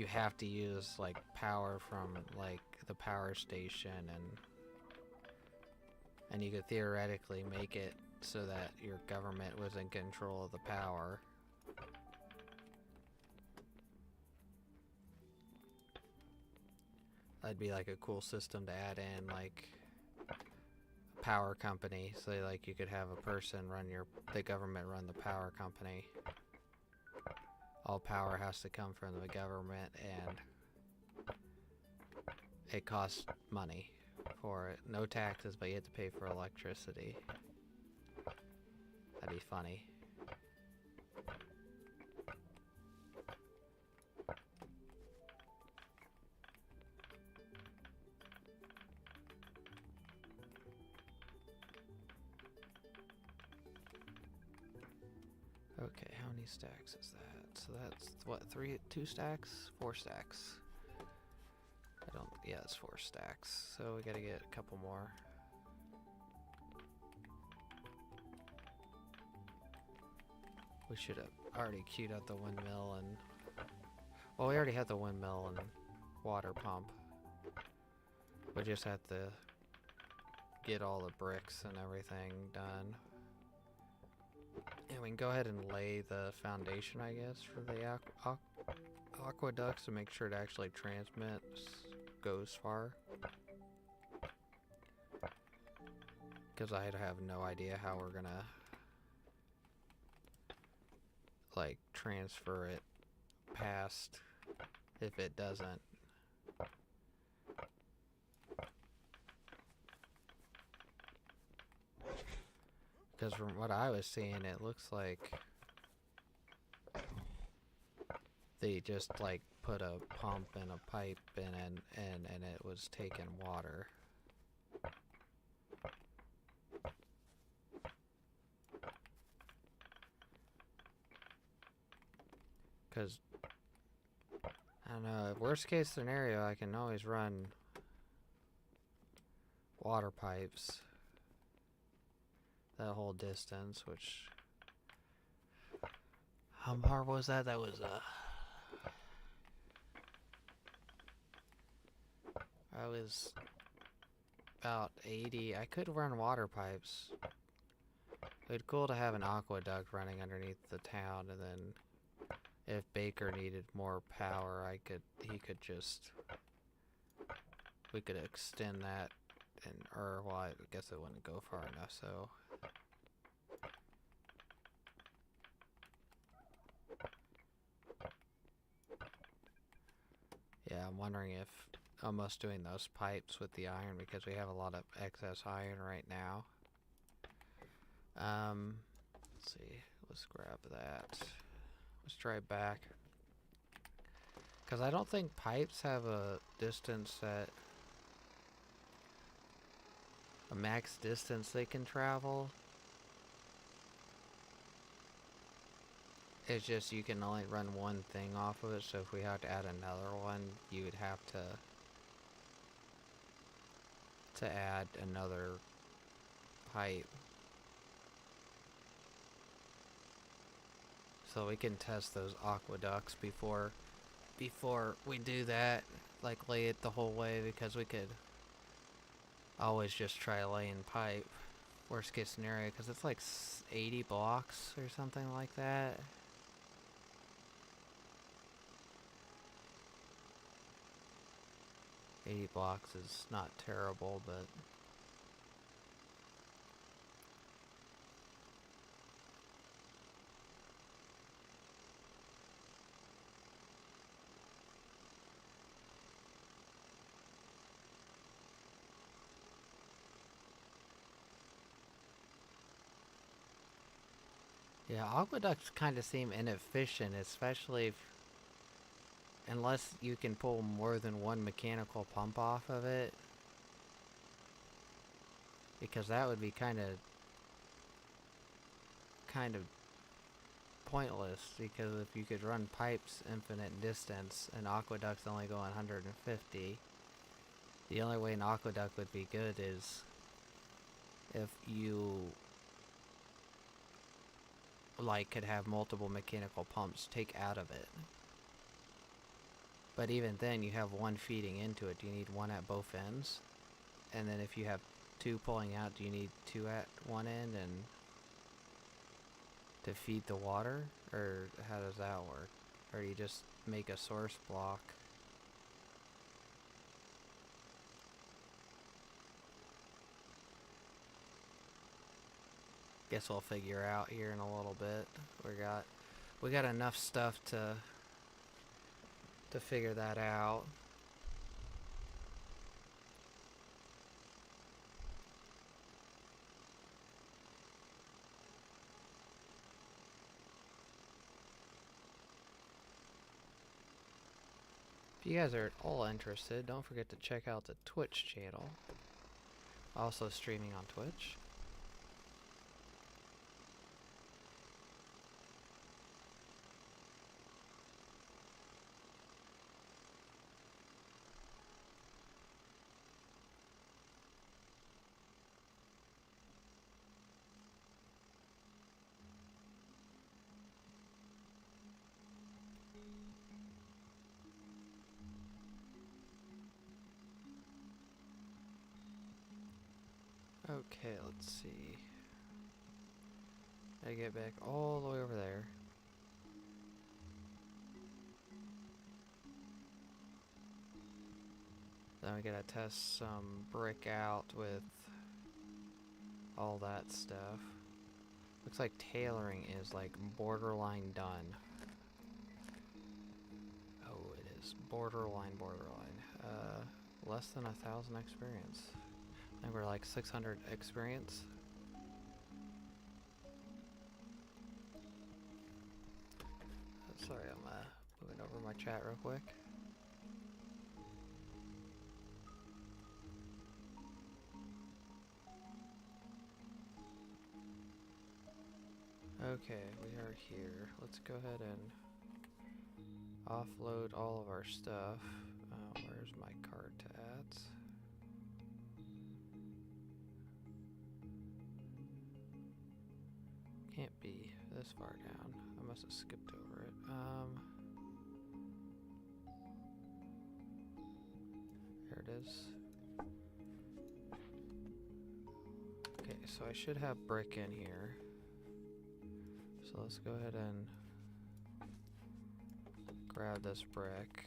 have to use like power from like the power station, and you could theoretically make it so that your government was in control of the power. That'd be like a cool system to add in, like power company, so like you could have a person run the government run the power company. All power has to come from the government, and it costs money for it. No taxes, but you have to pay for electricity. That'd be funny. Okay, how many stacks is that? So that's what, 2 stacks? 4 stacks. Yeah, it's 4 stacks. So we gotta get a couple more. We should have already queued up the windmill and... Well, we already had the windmill and water pump. We just had to get all the bricks and everything done. And we can go ahead and lay the foundation, I guess, for the aqueducts to make sure it actually goes far. Because I have no idea how we're gonna like transfer it past if it doesn't. Because from what I was seeing, it looks like they just like put a pump and a pipe in and it was taking water. Because, I don't know, worst case scenario, I can always run water pipes that whole distance, which... How far was that? That was, I was about 80. I could run water pipes. It'd be cool to have an aqueduct running underneath the town, and then if Baker needed more power, we could extend that, well, I guess it wouldn't go far enough, so. Yeah, I'm wondering if almost doing those pipes with the iron, because we have a lot of excess iron right now. Let's see, let's grab that. Let's try back. Because I don't think pipes have a distance a max distance they can travel. It's just you can only run one thing off of it, so if we have to add another one, you would have to add another pipe. So we can test those aqueducts before we do that, like lay it the whole way, because we could always just try laying pipe. Worst case scenario, because it's like 80 blocks or something like that. $80 blocks is not terrible, but yeah, aqueducts kind of seem inefficient, especially unless you can pull more than one mechanical pump off of it. Because that would be kind of pointless, because if you could run pipes infinite distance and aqueducts only go 150, the only way an aqueduct would be good is if you like could have multiple mechanical pumps take out of it. But even then, you have one feeding into it. Do you need one at both ends? And then if you have two pulling out, do you need two at one end and to feed the water? Or how does that work? Or do you just make a source block? Guess we'll figure out here in a little bit. We got enough stuff to figure that out. If you guys are at all interested, don't forget to check out the Twitch channel. Also streaming on Twitch. Okay, let's see. I get back all the way over there. Then we gotta test some brick out with all that stuff. Looks like tailoring is like borderline done. Oh, it is borderline. Less than 1,000 experience. I think we're like 600 experience. Sorry, I'm moving over my chat real quick. Okay, we are here. Let's go ahead and offload all of our stuff. Where's my cart at? Can't be this far down. I must have skipped over it. There it is. Okay, so I should have brick in here. So let's go ahead and grab this brick.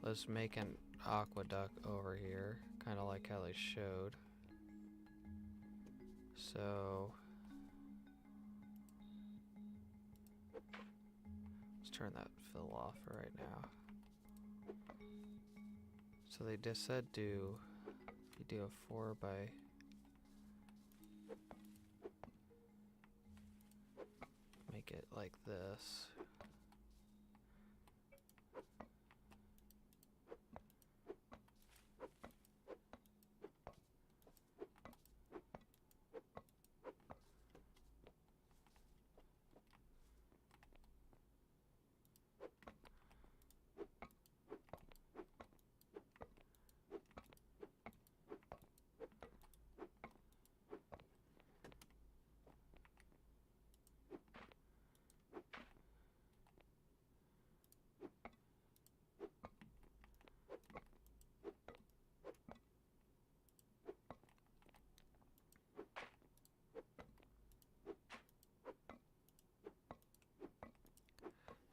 Let's make an aqueduct over here, kind of like how they showed. So let's turn that fill off for right now. So they just said if you do a 4 by make it like this.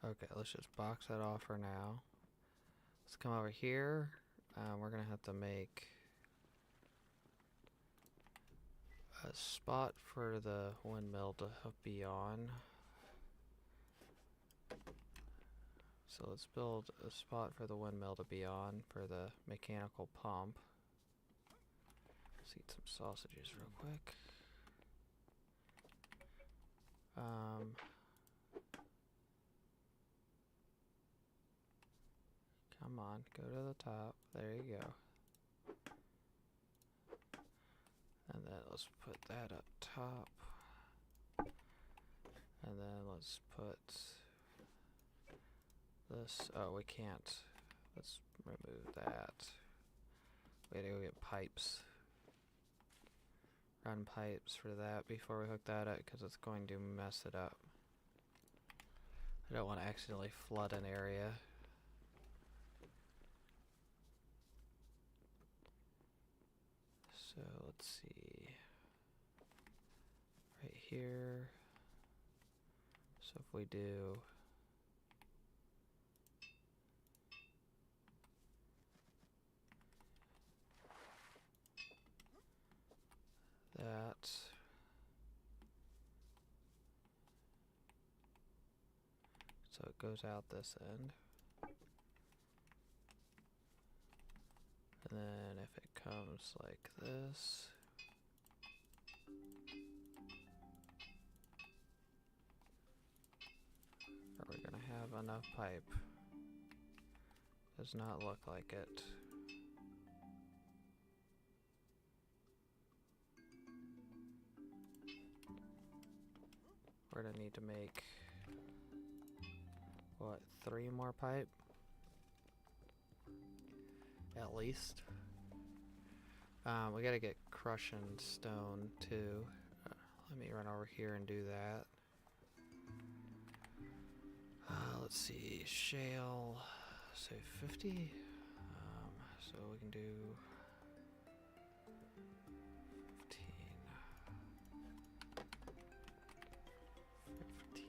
Okay, let's just box that off for now. Let's come over here. We're gonna have to make a spot for the windmill to be on. So let's build a spot for the windmill to be on for the mechanical pump. Let's eat some sausages real quick. Come on, go to the top. There you go. And then let's put that up top. And then let's put this. Oh, we can't. Let's remove that. We gotta go get pipes. run pipes for that before we hook that up because it's going to mess it up. I don't want to accidentally flood an area. So let's see. Right here. So if we do that. So it goes out this end. And then if it comes like this, are we gonna have enough pipe? Does not look like it. We're gonna need to make, what, 3 more pipe? At least. We gotta get crushing stone too. Let me run over here and do that. Let's see, shale, say 50. So we can do 15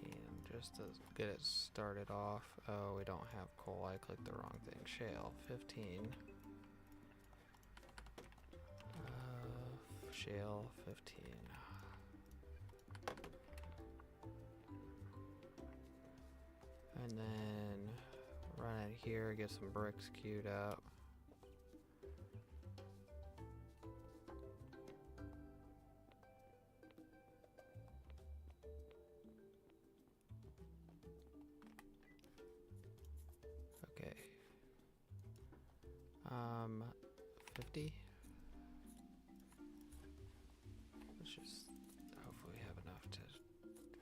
just to get it started off. Oh, we don't have coal. I clicked the wrong thing. Shale 15. Shale 15. And then run it here, get some bricks queued up. Okay. 50. Let's just hopefully have enough to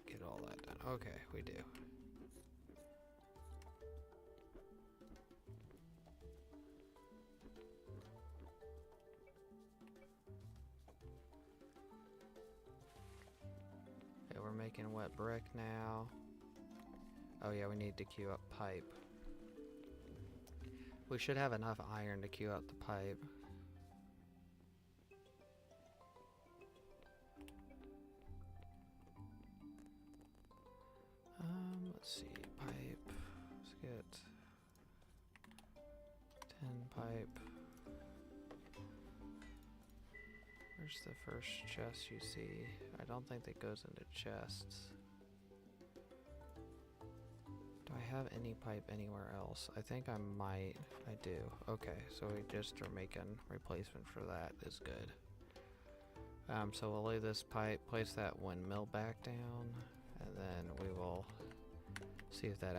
get all that done. Okay, we do. Okay, we're making wet brick now. Oh yeah, we need to queue up pipe. We should have enough iron to queue up the pipe. Let's see, pipe. Let's get 10 pipe. Where's the first chest you see? I don't think that goes into chests. Do I have any pipe anywhere else? I think I might. I do. Okay, so we just are making replacement for that. Is good. So we'll lay this pipe, place that windmill back down, and then we will see if that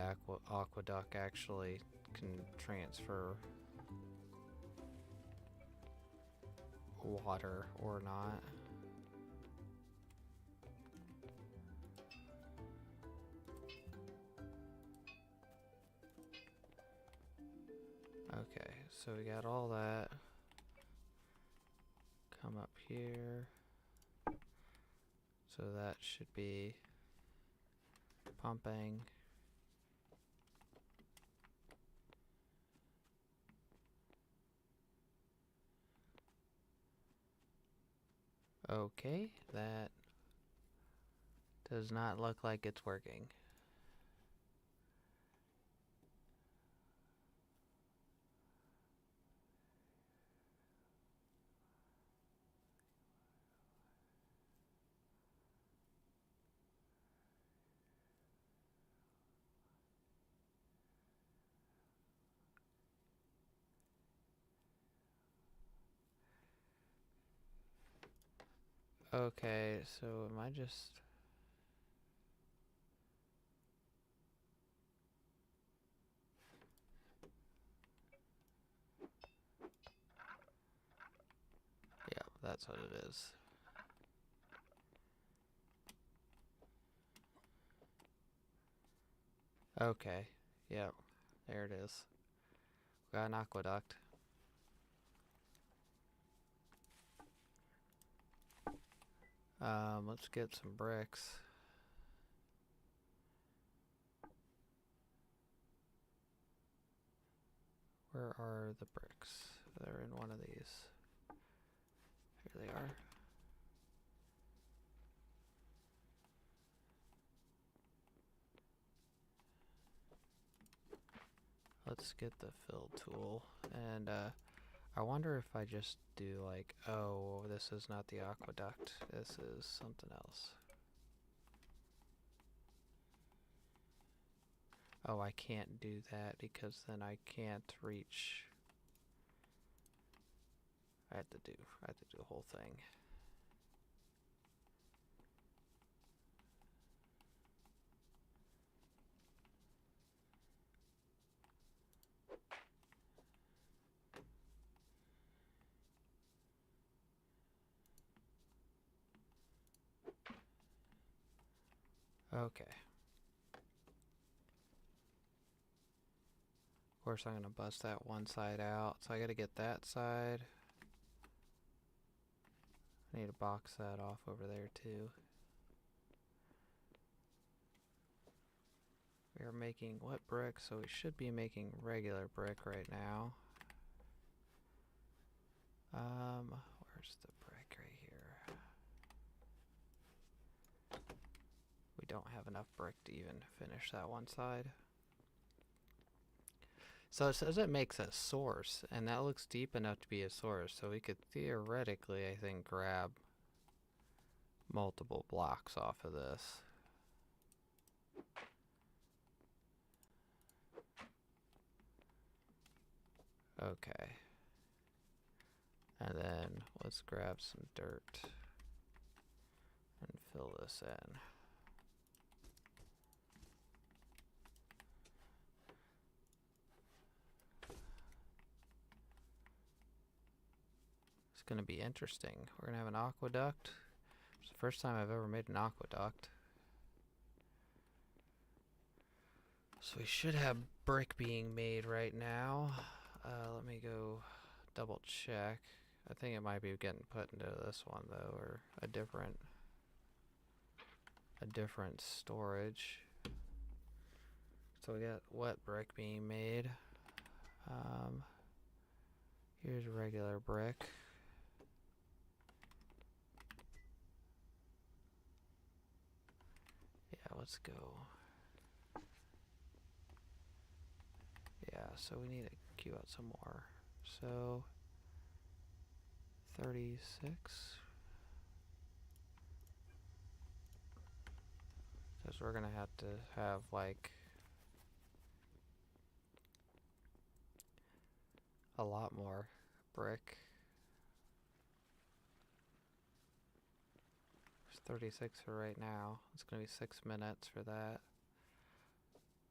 aqueduct actually can transfer water or not. Okay, so we got all that. Come up here. So that should be pumping. Okay, that does not look like it's working. Okay, so am I just... Yeah, that's what it is. Okay, yep, there it is. We got an aqueduct. Let's get some bricks. Where are the bricks? They're in one of these. Here they are. Let's get the fill tool. And I wonder if I just do like, oh, this is not the aqueduct. This is something else. Oh, I can't do that because then I can't reach. I have to do the whole thing. Okay. Of course, I'm gonna bust that one side out, so I gotta get that side. I need to box that off over there too. We are making what brick? So we should be making regular brick right now. Where's the brick right here? We don't have enough brick to even finish that one side. So it says it makes a source, and that looks deep enough to be a source, so we could theoretically, I think, grab multiple blocks off of this. Okay. And then let's grab some dirt and fill this in. It's going to be interesting. We're going to have an aqueduct. It's the first time I've ever made an aqueduct. So we should have brick being made right now. Let me go double check. I think it might be getting put into this one though, or a different storage. So we got wet brick being made. Here's regular brick. Yeah, let's go. Yeah, so we need to queue out some more. So 36. Because we're gonna have to have like a lot more brick. There's 36 for right now. It's gonna be 6 minutes for that.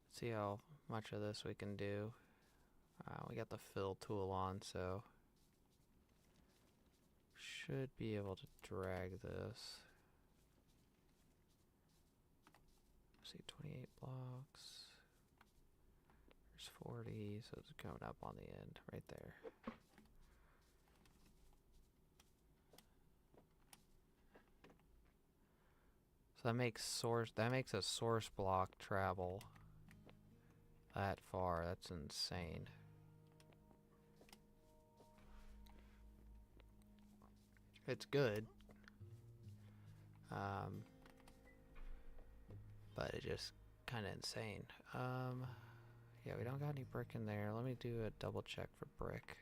Let's see how much of this we can do. We got the fill tool on, so should be able to drag this. Let's see, 28 blocks. There's 40, so it's coming up on the end right there. So that makes a source block travel that far. That's insane. It's good. But it's just kind of insane. Yeah, we don't got any brick in there. Let me do a double check for brick.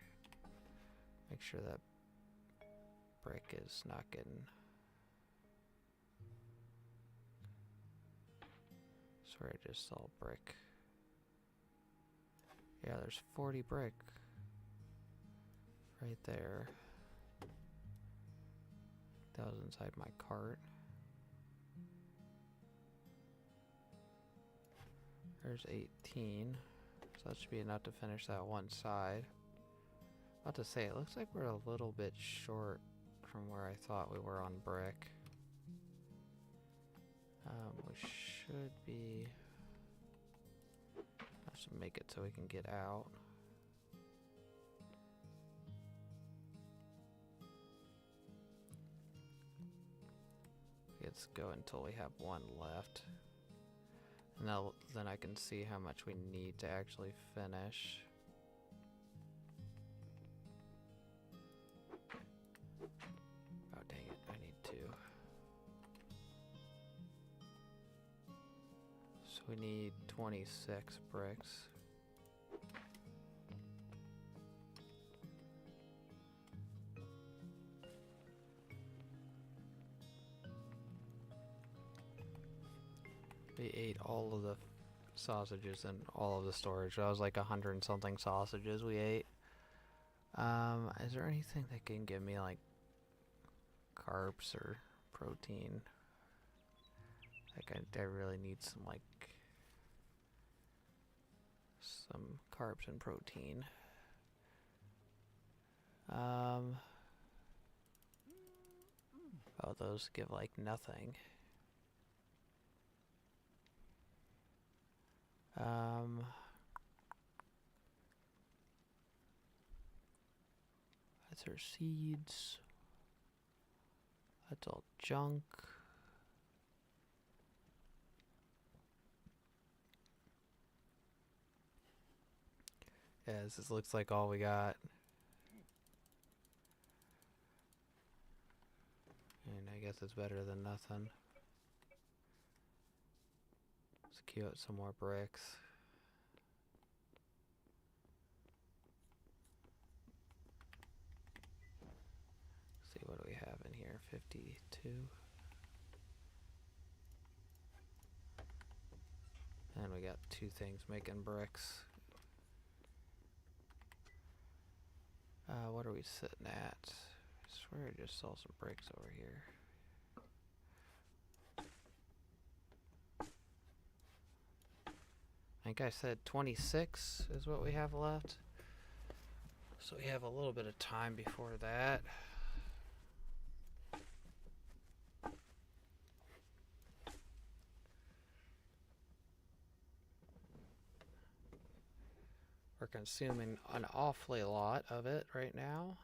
Make sure that brick is not getting... Swear I just saw brick. Yeah, there's 40 brick right there. That was inside my cart. There's 18. So that should be enough to finish that one side. About to say, it looks like we're a little bit short from where I thought we were on brick. We should be... I should make it so we can get out. let's go until we have one left. And then I can see how much we need to actually finish. Oh dang it, I need two. So we need 26 bricks. We ate all of the sausages and all of the storage. That was like 100 and something sausages we ate. Is there anything that can give me like carbs or protein? Like I really need some carbs and protein. Oh, those give like nothing. That's our seeds. That's all junk. Yeah, this looks like all we got. And I guess it's better than nothing. Let's queue out some more bricks. See, what do we have in here? 52. And we got two things making bricks. What are we sitting at? I swear I just saw some bricks over here. I think I said 26 is what we have left. So we have a little bit of time before that. We're consuming an awfully lot of it right now.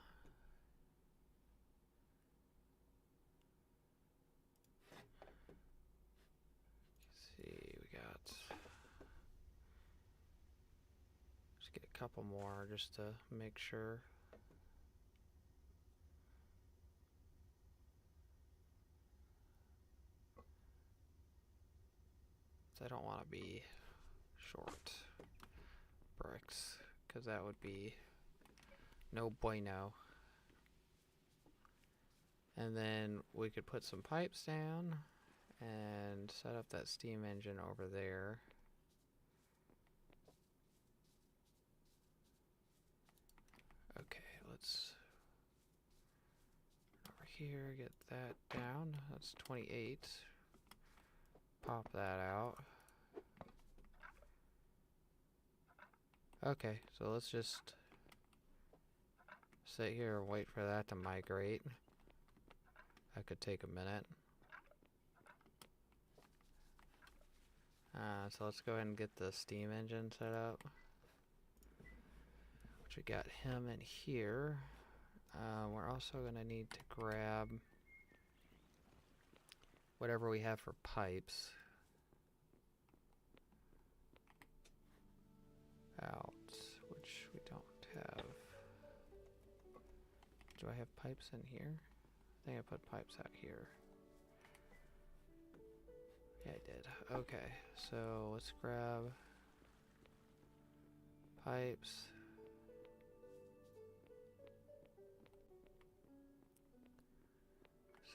Let's see, we got... Just get a couple more just to make sure. I don't want to be short bricks, because that would be no bueno. And then we could put some pipes down and set up that steam engine over there. Okay, let's over here get that down. That's 28. Pop that out. Okay, so let's just sit here and wait for that to migrate. That could take a minute. So let's go ahead and get the steam engine set up. Which we got him in here. We're also going to need to grab whatever we have for pipes out, which we don't have. Do I have pipes in here? I think I put pipes out here. Yeah, I did. Okay, so let's grab pipes.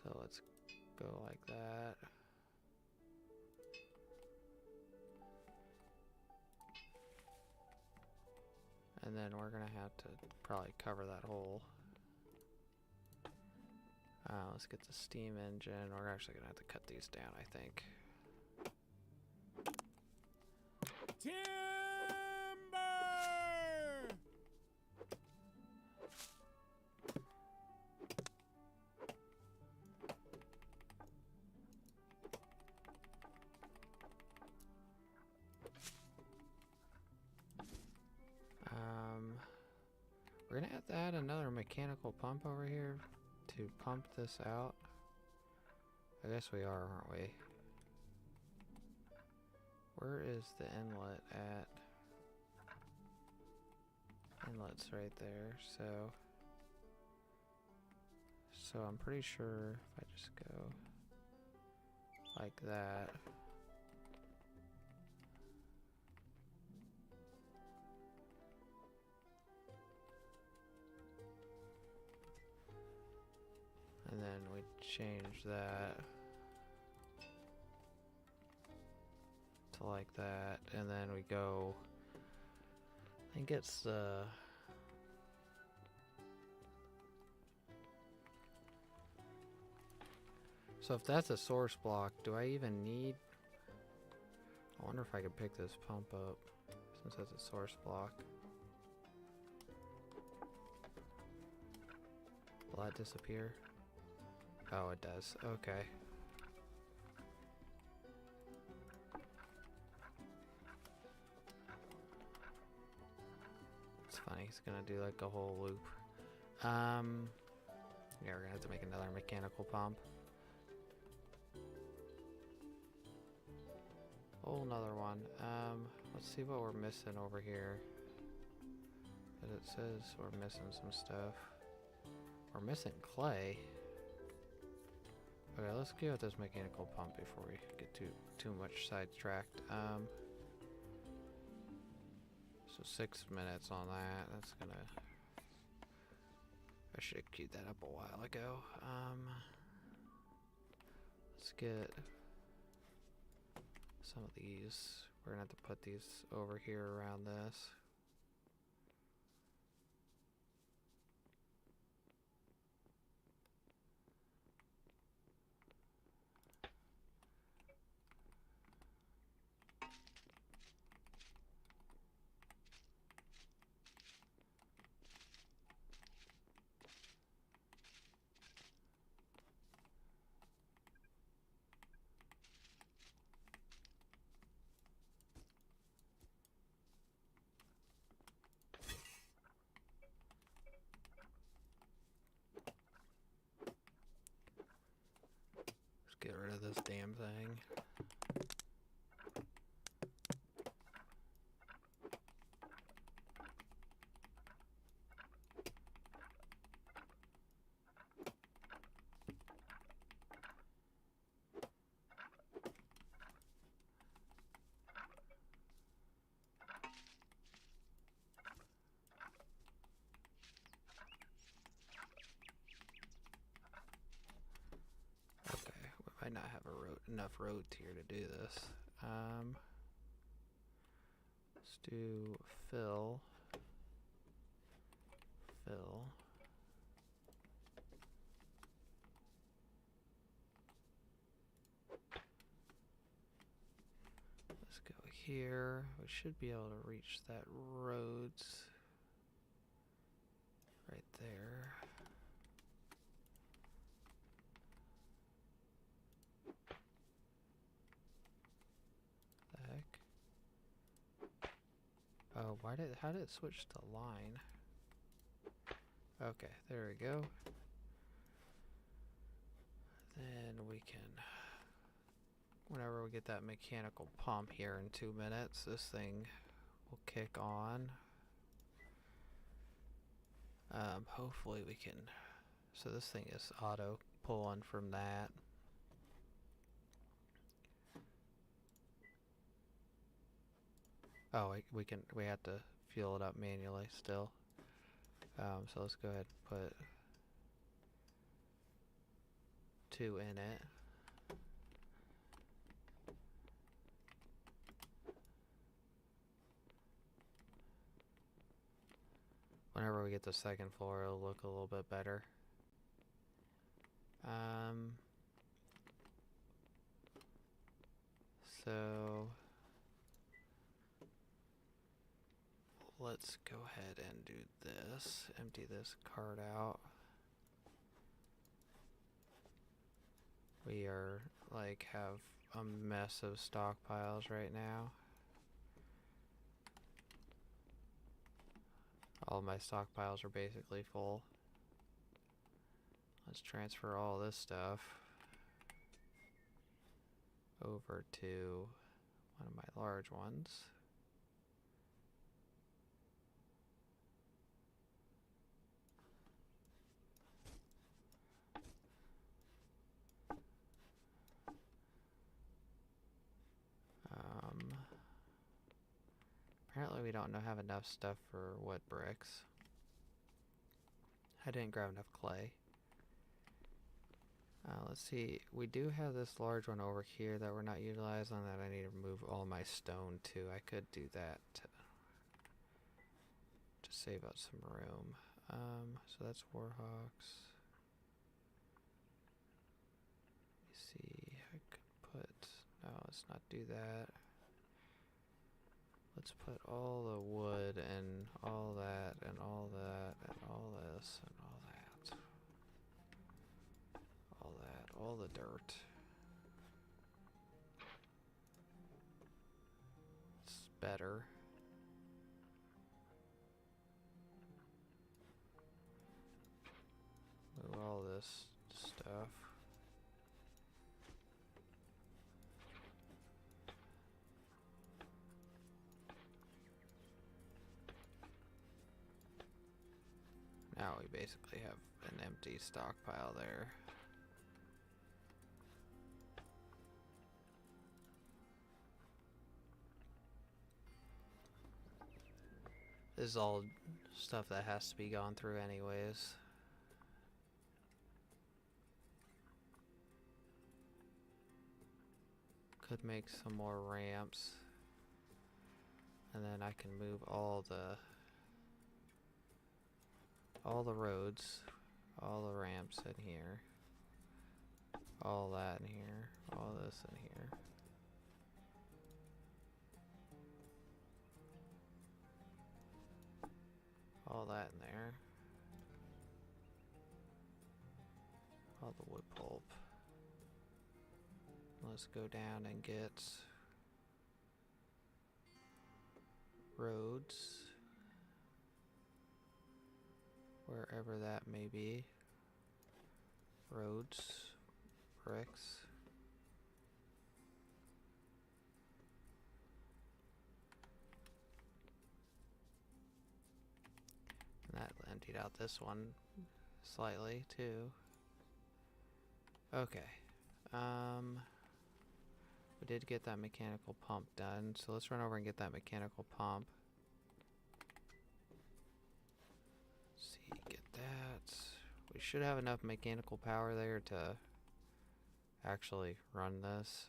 So let's go like that. And then we're gonna have to probably cover that hole. Let's get the steam engine. We're actually gonna have to cut these down, I think. Timber! We're gonna have to add another mechanical pump over here to pump this out. I guess we are, aren't we? Where is the inlet at? Inlet's right there, so I'm pretty sure if I just go like that. And then we change that to like that, and then we go, I think it's the, so if that's a source block, do I even need, I wonder if I could pick this pump up, since that's a source block. Will that disappear? Oh, it does. Okay. It's funny, he's gonna do like a whole loop. Yeah, we're gonna have to make another mechanical pump. Whole another one. Let's see what we're missing over here. Cause it says we're missing some stuff. We're missing clay. Okay, let's go with this mechanical pump before we get too much sidetracked. So 6 minutes on that. That's gonna. I should have queued that up a while ago. Let's get some of these. We're gonna have to put these over here around this. Let's get rid of this damn thing. Might not have enough road tier to do this. Let's do fill. Let's go here. We should be able to reach that roads right there. Oh, how did it switch to line? Okay, there we go. Then we can, whenever we get that mechanical pump here in 2 minutes, this thing will kick on. Hopefully we can, so this thing is auto pulling from that. Oh, we have to fuel it up manually still. So let's go ahead and put 2 in it. Whenever we get the second floor, it'll look a little bit better. So let's go ahead and do this. Empty this cart out. We are have a mess of stockpiles right now. All of my stockpiles are basically full. Let's transfer all this stuff. over to one of my large ones. Apparently we don't have enough stuff for wood bricks. I didn't grab enough clay. Let's see, we do have this large one over here that we're not utilizing that I need to move all my stone to. I could do that to save up some room. So that's Warhawks. Let me see, I could put, no, let's not do that. Let's put all the wood and all that and all that and all this and all that. All that, all the dirt. It's better. Move all this stuff. Now we basically have an empty stockpile there. This is all stuff that has to be gone through anyways. Could make some more ramps. And then I can move all the roads, all the ramps in here, all that in here, all this in here. All that in there. All the wood pulp. Let's go down and get roads. Wherever that may be. Roads, bricks. And that emptied out this one slightly too. Okay. We did get that mechanical pump done, so let's run over and get that mechanical pump. Let's see, get that. We should have enough mechanical power there to actually run this.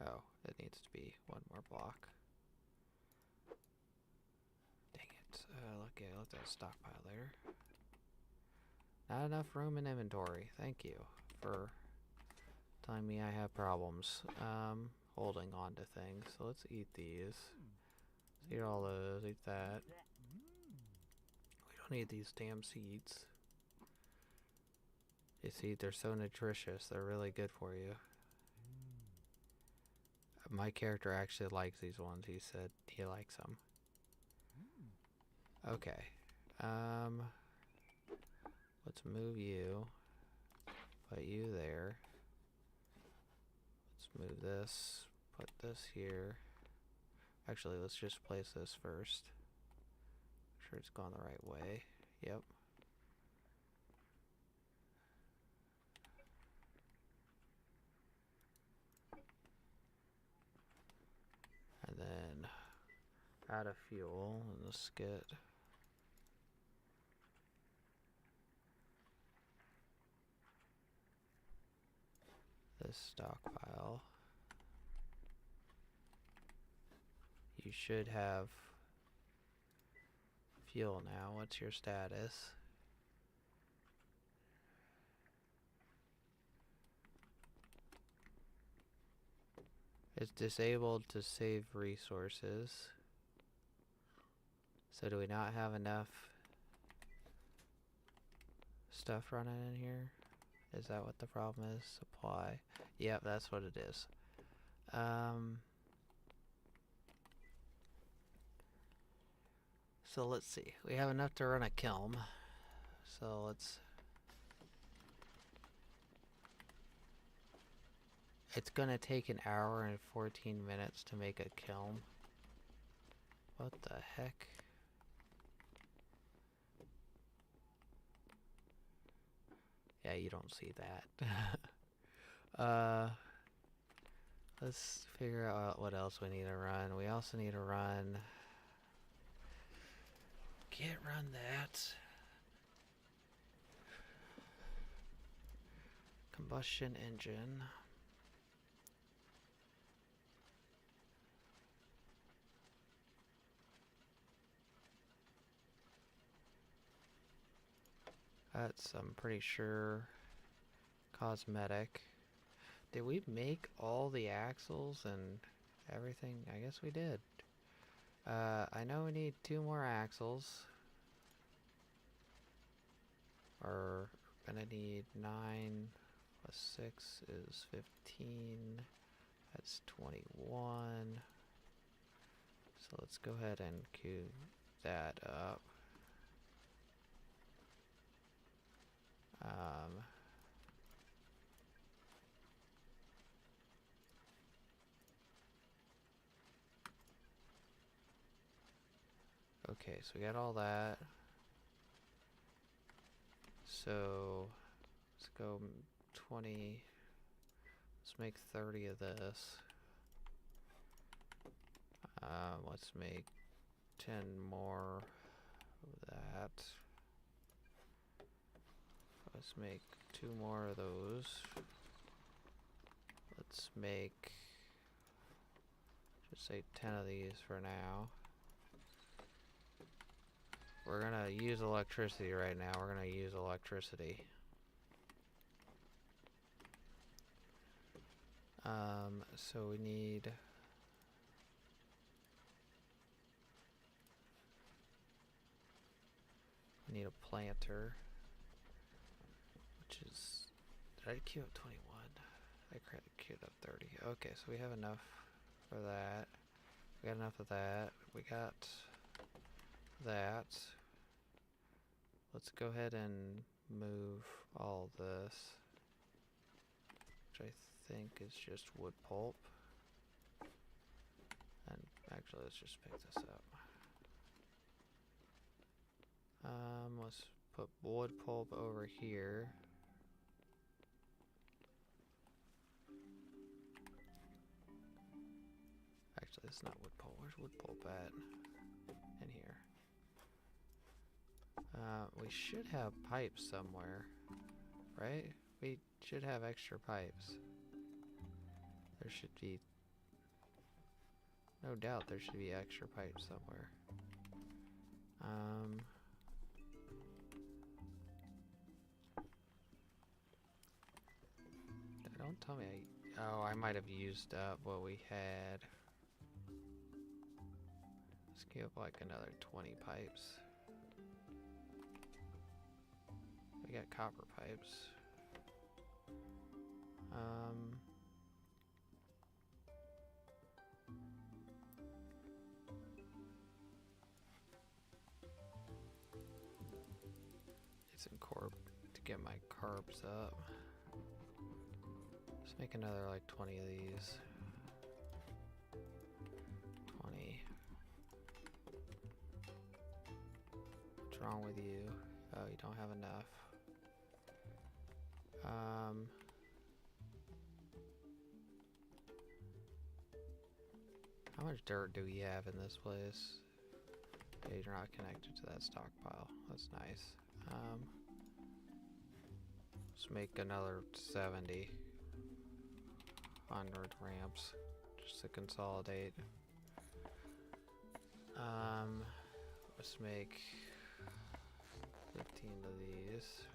Oh, it needs to be one more block. Dang it. Okay, let that stockpile there. Not enough room in inventory. Thank you for telling me I have problems holding on to things. So let's eat these. Let's eat all those. Eat that. We don't need these damn seeds. You see, they're so nutritious. They're really good for you. My character actually likes these ones. He said he likes them. Okay. Let's move you. Put you there. Let's move this. Put this here. Actually, let's just place this first. Make sure it's going the right way. Yep. And then add a fuel and let's get this stockpile. You should have fuel now. What's your status? It's disabled to save resources. So do we not have enough stuff running in here? Is that what the problem is? Supply. Yep, that's what it is. So let's see. We have enough to run a kiln. So let's... It's gonna take an hour and 14 minutes to make a kiln. What the heck? Yeah, you don't see that. Let's figure out what else we need to run. We also need to run... Can't run that. Combustion engine. That's, I'm pretty sure, cosmetic. Did we make all the axles and everything? I guess we did. I know we need 2 more axles. We're gonna need 9 plus 6 is 15. That's 21. So let's go ahead and queue that up. Okay, so we got all that. So let's go 20. Let's make 30 of this. Let's make 10 more of that. Let's make 2 more of those. Let's make, just say 10 of these for now. We're gonna use electricity right now. We're gonna use electricity. So we need a planter, which is, did I queue up 21? I queued up 30. Okay, so we have enough for that. We got enough of that. We got that. Let's go ahead and move all this, which I think is just wood pulp. And actually, let's just pick this up. Let's put wood pulp over here. Actually, it's not wood pulp. Where's wood pulp at? In here. We should have pipes somewhere, right? We should have extra pipes. There should be, no doubt there should be extra pipes somewhere. Don't tell me oh, I might have used up what we had. Let's give like another 20 pipes. We got copper pipes. Get some corp to get my carbs up. Let's make another like 20 of these. 20. What's wrong with you? Oh, you don't have enough. How much dirt do we have in this place? Okay, you're not connected to that stockpile. That's nice. Let's make another 70. 100 ramps just to consolidate. Let's make 15 of these.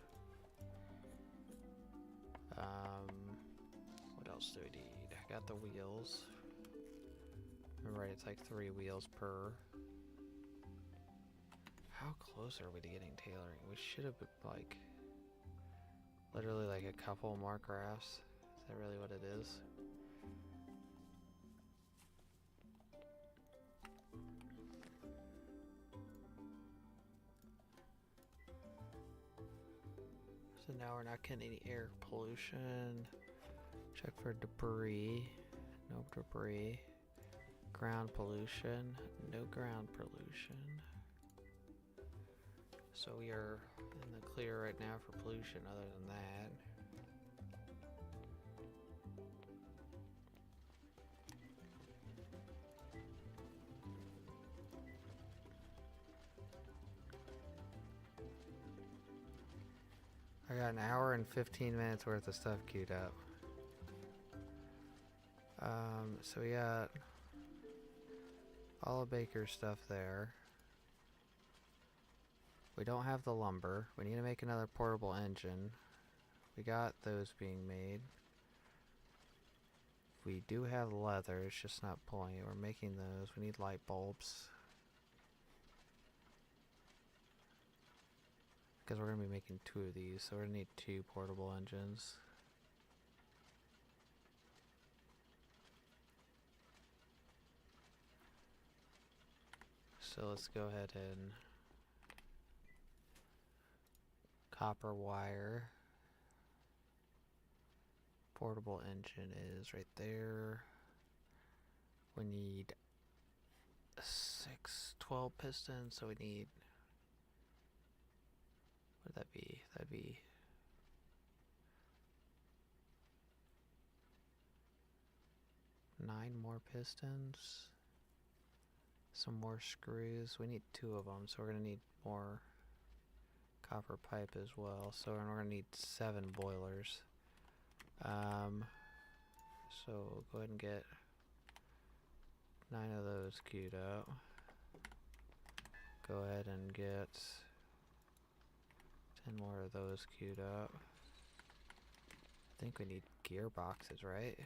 What else do we need? I got the wheels. Right, it's like 3 wheels per. How close are we to getting tailoring? We should have been like literally like a couple more crafts. Is that really what it is? So now we're not getting any air pollution. Check for debris. No debris. Ground pollution. No ground pollution. So we are in the clear right now for pollution other than that. I got an hour and 15 minutes worth of stuff queued up. So we got all of Baker's stuff there. We don't have the lumber. We need to make another portable engine. We got those being made. We do have leather, it's just not pulling it. We're making those. We need light bulbs. Because we're going to be making 2 of these, so we're going to need 2 portable engines. So let's go ahead and copper wire. Portable engine is right there. We need 12 pistons, so we need, what would that be? That'd be 9 more pistons. Some more screws. We need 2 of them, so we're gonna need more copper pipe as well. So we're gonna need 7 boilers. So go ahead and get 9 of those queued up. Go ahead and get 10 more of those queued up. I think we need gearboxes, right?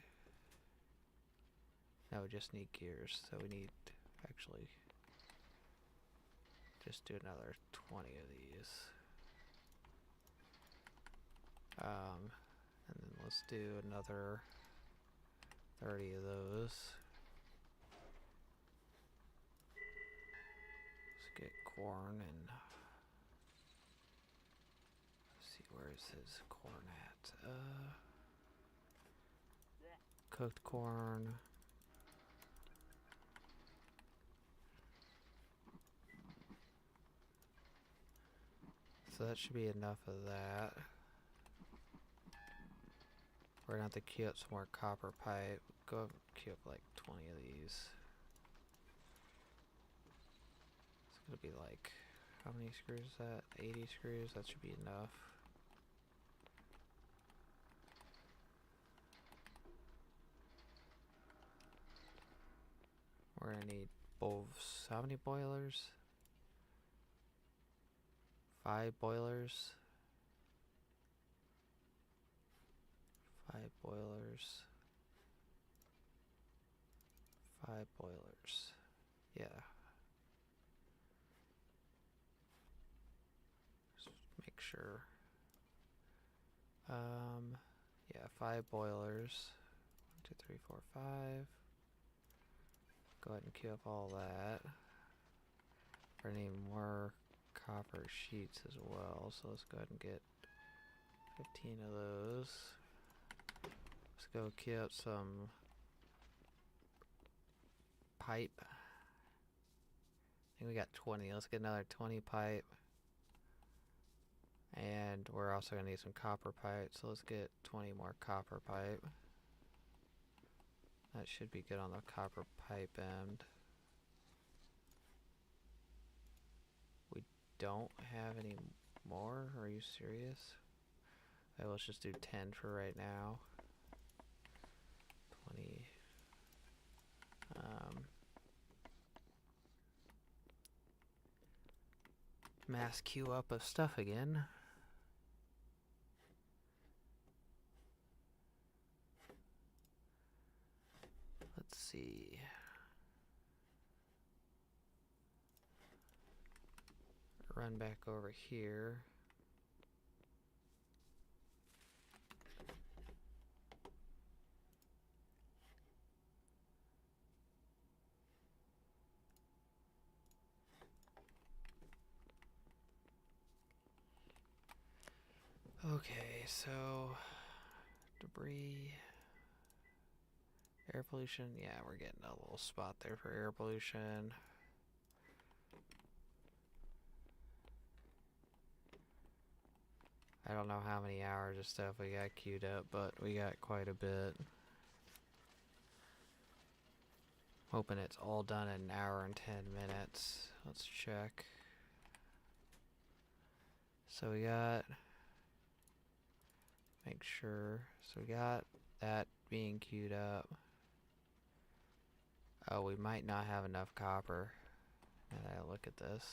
No, we just need gears, so we need actually just do another 20 of these. And then let's do another 30 of those. Let's get corn and see, where's his corn at? Cooked corn. So that should be enough of that. We're gonna have to queue up some more copper pipe. Go up, queue up like 20 of these. It's gonna be like, how many screws is that? 80 screws, that should be enough. We're gonna need both, how many boilers? 5 boilers. 5 boilers. 5 boilers. Yeah. Just make sure. Yeah, 5 boilers. 1, 2, 3, 4, 5. Go ahead and queue up all that. We're gonna need more copper sheets as well, so let's go ahead and get 15 of those. Let's go queue up some pipe. I think we got 20. Let's get another 20 pipe. And we're also going to need some copper pipe, so let's get 20 more copper pipe. That should be good on the copper pipe end. We don't have any more? Are you serious? Okay, let's just do 10 for right now. 20. Mass queue up of stuff again. Let's see. Run back over here. Okay, so debris, air pollution. Yeah, we're getting a little spot there for air pollution. I don't know how many hours of stuff we got queued up, but we got quite a bit. Hoping it's all done in an hour and 10 minutes. Let's check. So we got, make sure. So we got that being queued up. Oh, we might not have enough copper. Now that I look at this.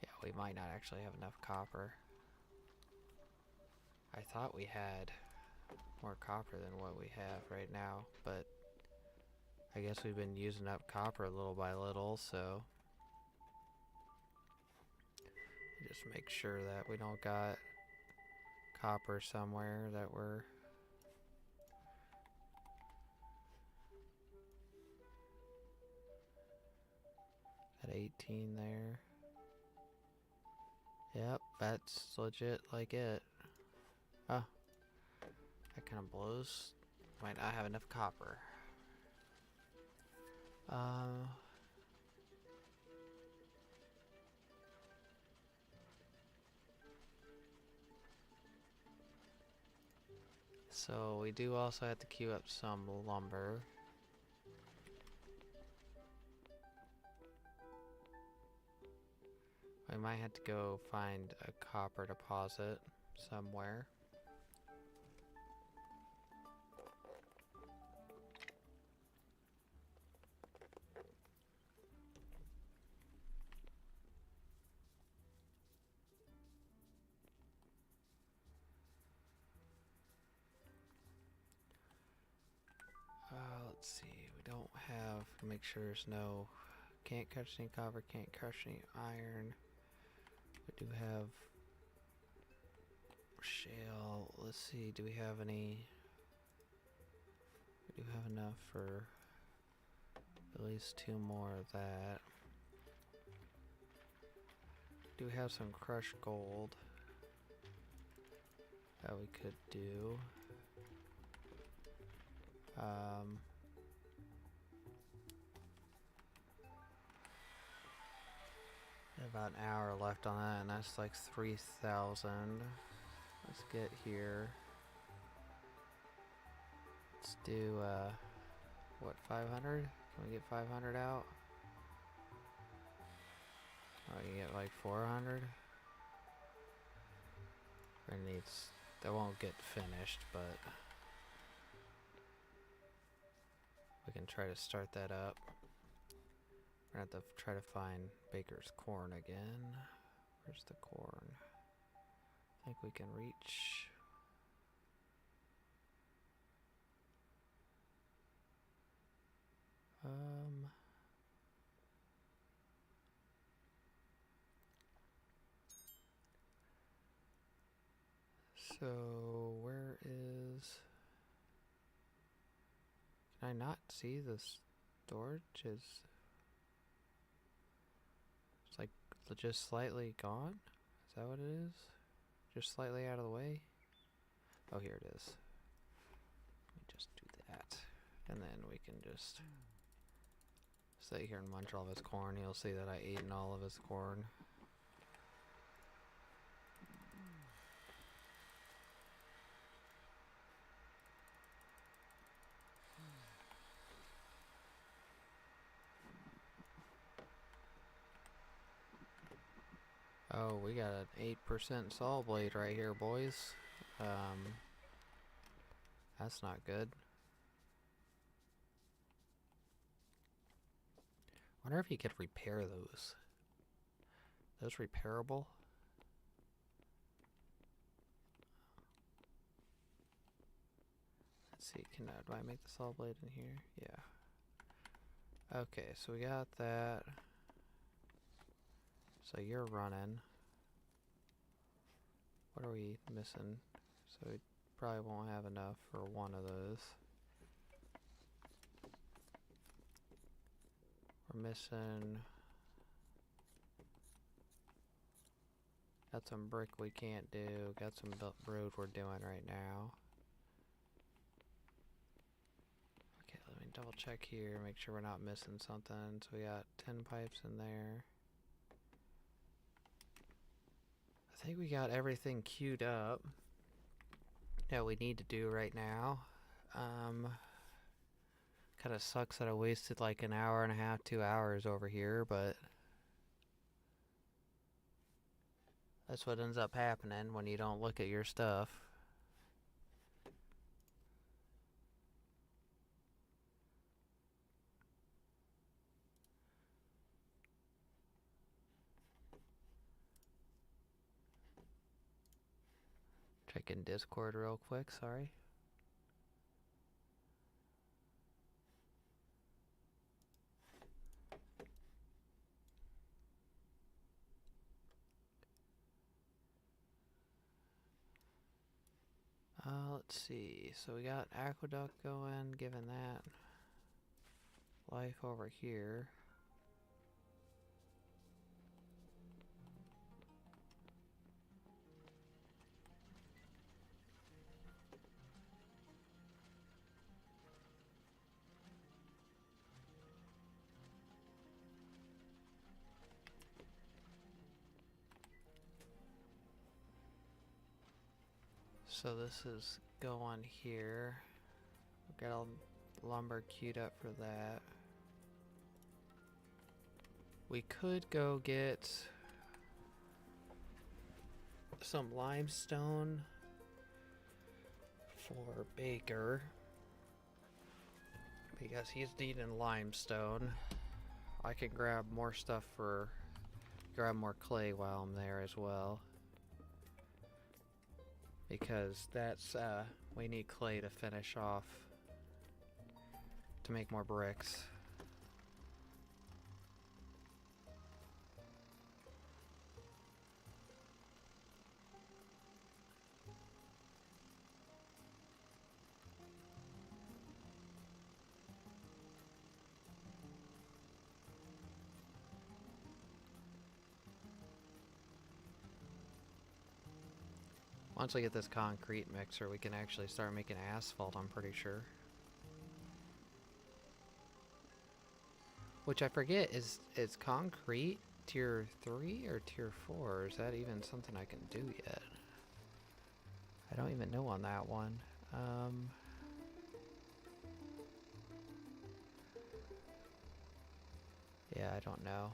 Yeah, we might not actually have enough copper. I thought we had more copper than what we have right now, but I guess we've been using up copper little by little, so just make sure that we don't got copper somewhere that we're at 18 there. Yep, that's legit like it. Oh, that kind of blows. Might not have enough copper. So we do also have to queue up some lumber. We might have to go find a copper deposit somewhere. Let's see, we don't have, make sure there's no, can't crush any copper, can't crush any iron. We do have shale. Let's see, do we have any, we do have enough for at least 2 more of that. Do have some crushed gold that we could do. About an hour left on that, and that's like 3,000. Let's get here. Let's do, what, 500? Can we get 500 out? Oh, you get like 400? That won't get finished, but we can try to start that up. We're gonna have to try to find Baker's corn again. Where's the corn? I think we can reach. So where is? Can I not see the storage? It's like just slightly gone? Is that what it is? Just slightly out of the way? Oh, here it is. Let me just do that. And then we can just sit here and munch all of his corn. You'll see that I ate all of his corn. Oh, we got an 8% saw blade right here, boys. That's not good. Wonder if you could repair those. Those repairable? Let's see, do I make the saw blade in here? Yeah. Okay, so we got that. So you're running. What are we missing? So we probably won't have enough for one of those. We're missing... Got some brick we can't do. Got some road we're doing right now. Okay, let me double check here, make sure we're not missing something. So we got 10 pipes in there. I think we got everything queued up that we need to do right now. Kind of sucks that I wasted like an hour and a half, 2 hours over here, but that's what ends up happening when you don't look at your stuff. Checking Discord real quick, sorry. Let's see. So we got aqueduct going, given that life over here. So this is going here. We've got all lumber queued up for that. We could go get some limestone for Baker because he's needing limestone. I can grab more stuff grab more clay while I'm there as well. Because that's, we need clay to finish off, to make more bricks. Once we get this concrete mixer, we can actually start making asphalt, I'm pretty sure. Which I forget, is concrete tier 3 or tier 4? Is that even something I can do yet? I don't even know on that one. Yeah, I don't know.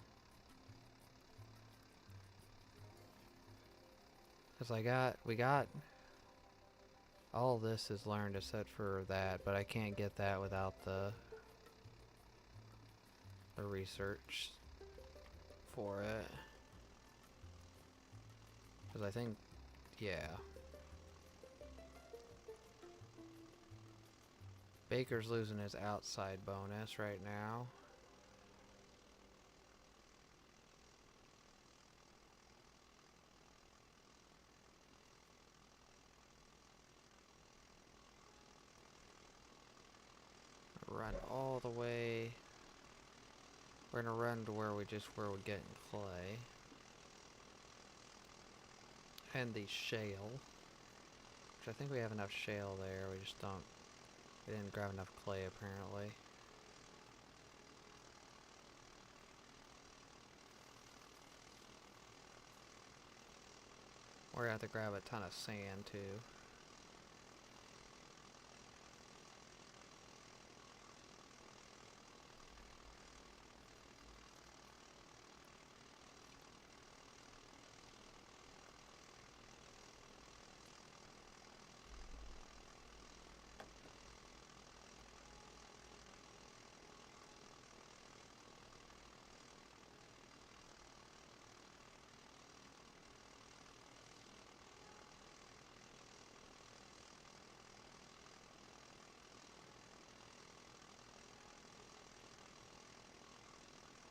Cause we got, all this is learned except for that, but I can't get that without the research for it. Cause I think, yeah. Baker's losing his outside bonus right now. Run all the way. We're gonna run to where we're getting clay. And the shale. Which I think we have enough shale there, we just don't, we didn't grab enough clay apparently. We're gonna have to grab a ton of sand too.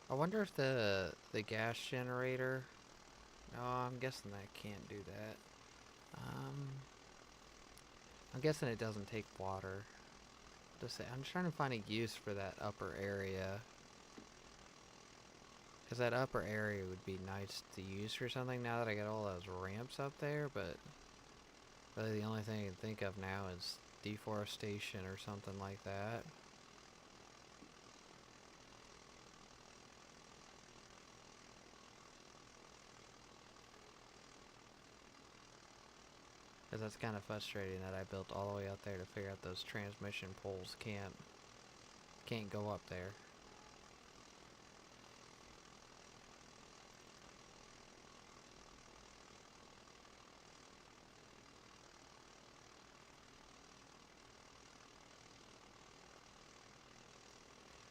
I wonder if the gas generator... No, I'm guessing that can't do that. I'm guessing it doesn't take water. I'm just trying to find a use for that upper area. Because that upper area would be nice to use for something now that I got all those ramps up there, but really the only thing I can think of now is deforestation or something like that. Because that's kind of frustrating that I built all the way out there to figure out those transmission poles can't go up there.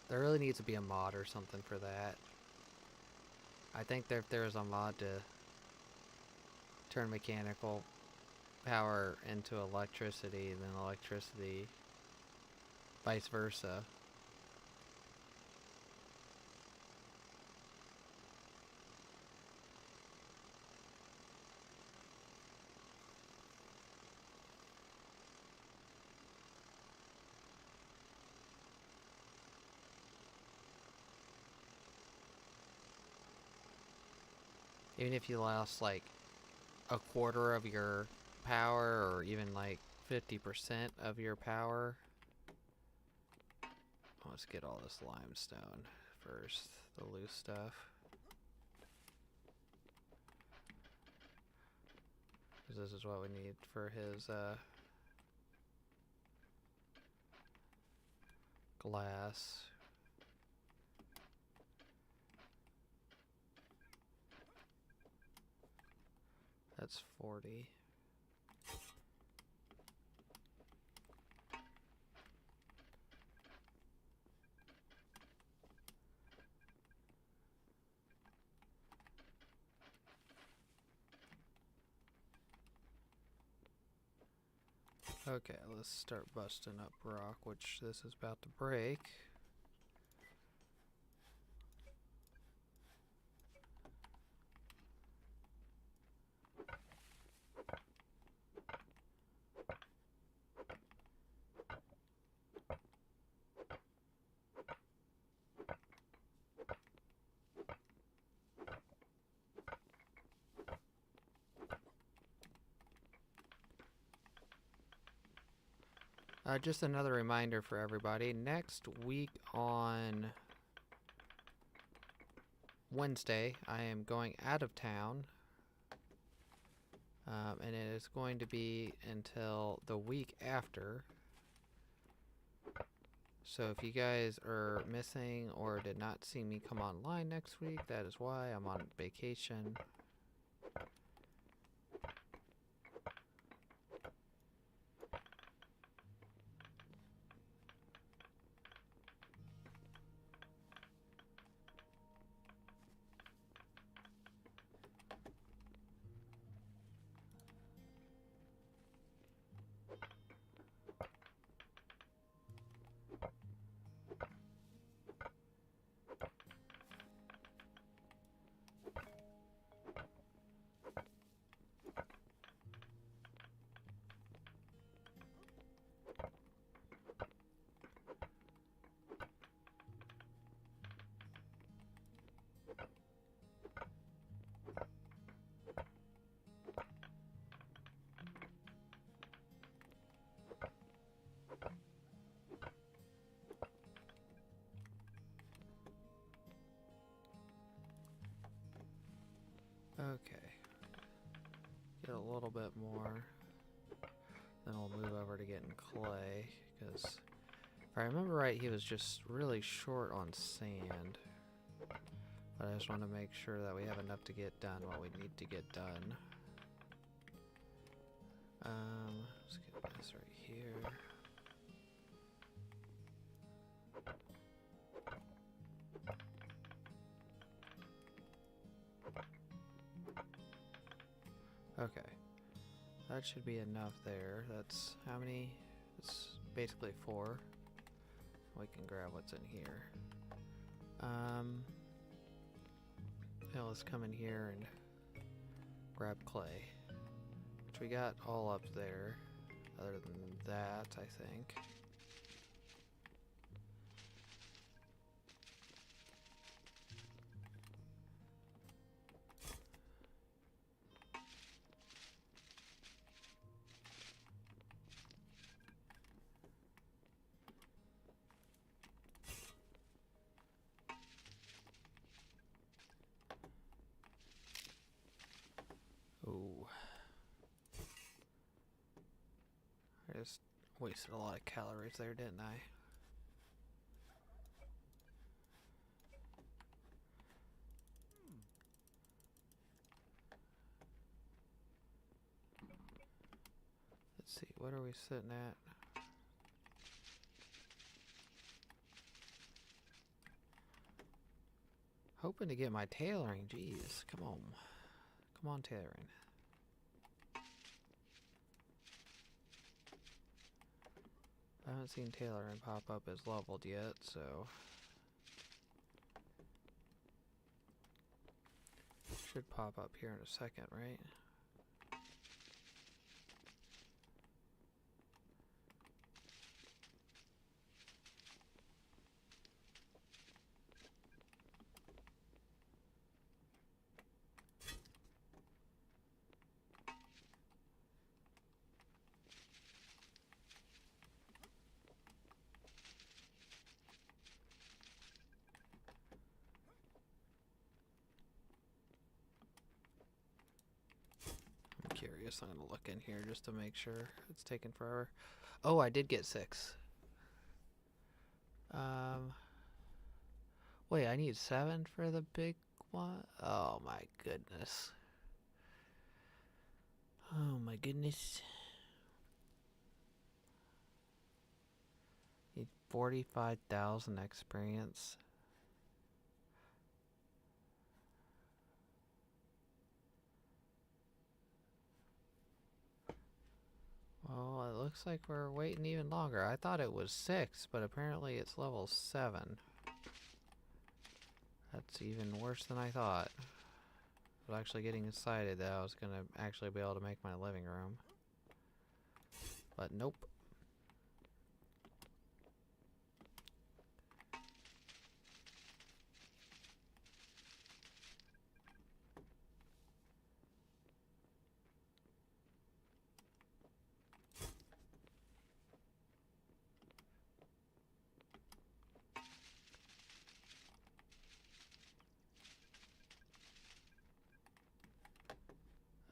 There really needs to be a mod or something for that. I think that if there was a mod to turn mechanical power into electricity, then electricity vice versa. Even if you lost like a quarter of your power or even like 50% of your power. Let's get all this limestone first, the loose stuff. Because this is what we need for his glass. That's 40. Okay, let's start busting up rock, which this is about to break. Just another reminder for everybody, next week on Wednesday, I am going out of town, and it is going to be until the week after. So if you guys are missing or did not see me come online next week, that is why I'm on vacation. Okay. Get a little bit more. Then we'll move over to getting clay, because if I remember right, he was just really short on sand. But I just want to make sure that we have enough to get done what we need to get done. Let's get this right here. Okay. That should be enough there. That's how many? It's basically 4. We can grab what's in here. Now let's come in here and grab clay. Which we got all up there. Other than that, I think. I just wasted a lot of calories there, didn't I? Let's see, what are we sitting at? Hoping to get my tailoring, jeez, come on. Come on, tailoring. I haven't seen tailoring pop up as leveled yet, so... Should pop up here in a second, right? Curious. I'm gonna look in here just to make sure it's taking forever. Oh, I did get 6. Wait, I need 7 for the big one? Oh my goodness. Oh my goodness. Need 45,000 experience. Well, it looks like we're waiting even longer. I thought it was 6, but apparently it's level 7. That's even worse than I thought. I was actually getting excited that I was going to actually be able to make my living room. But nope.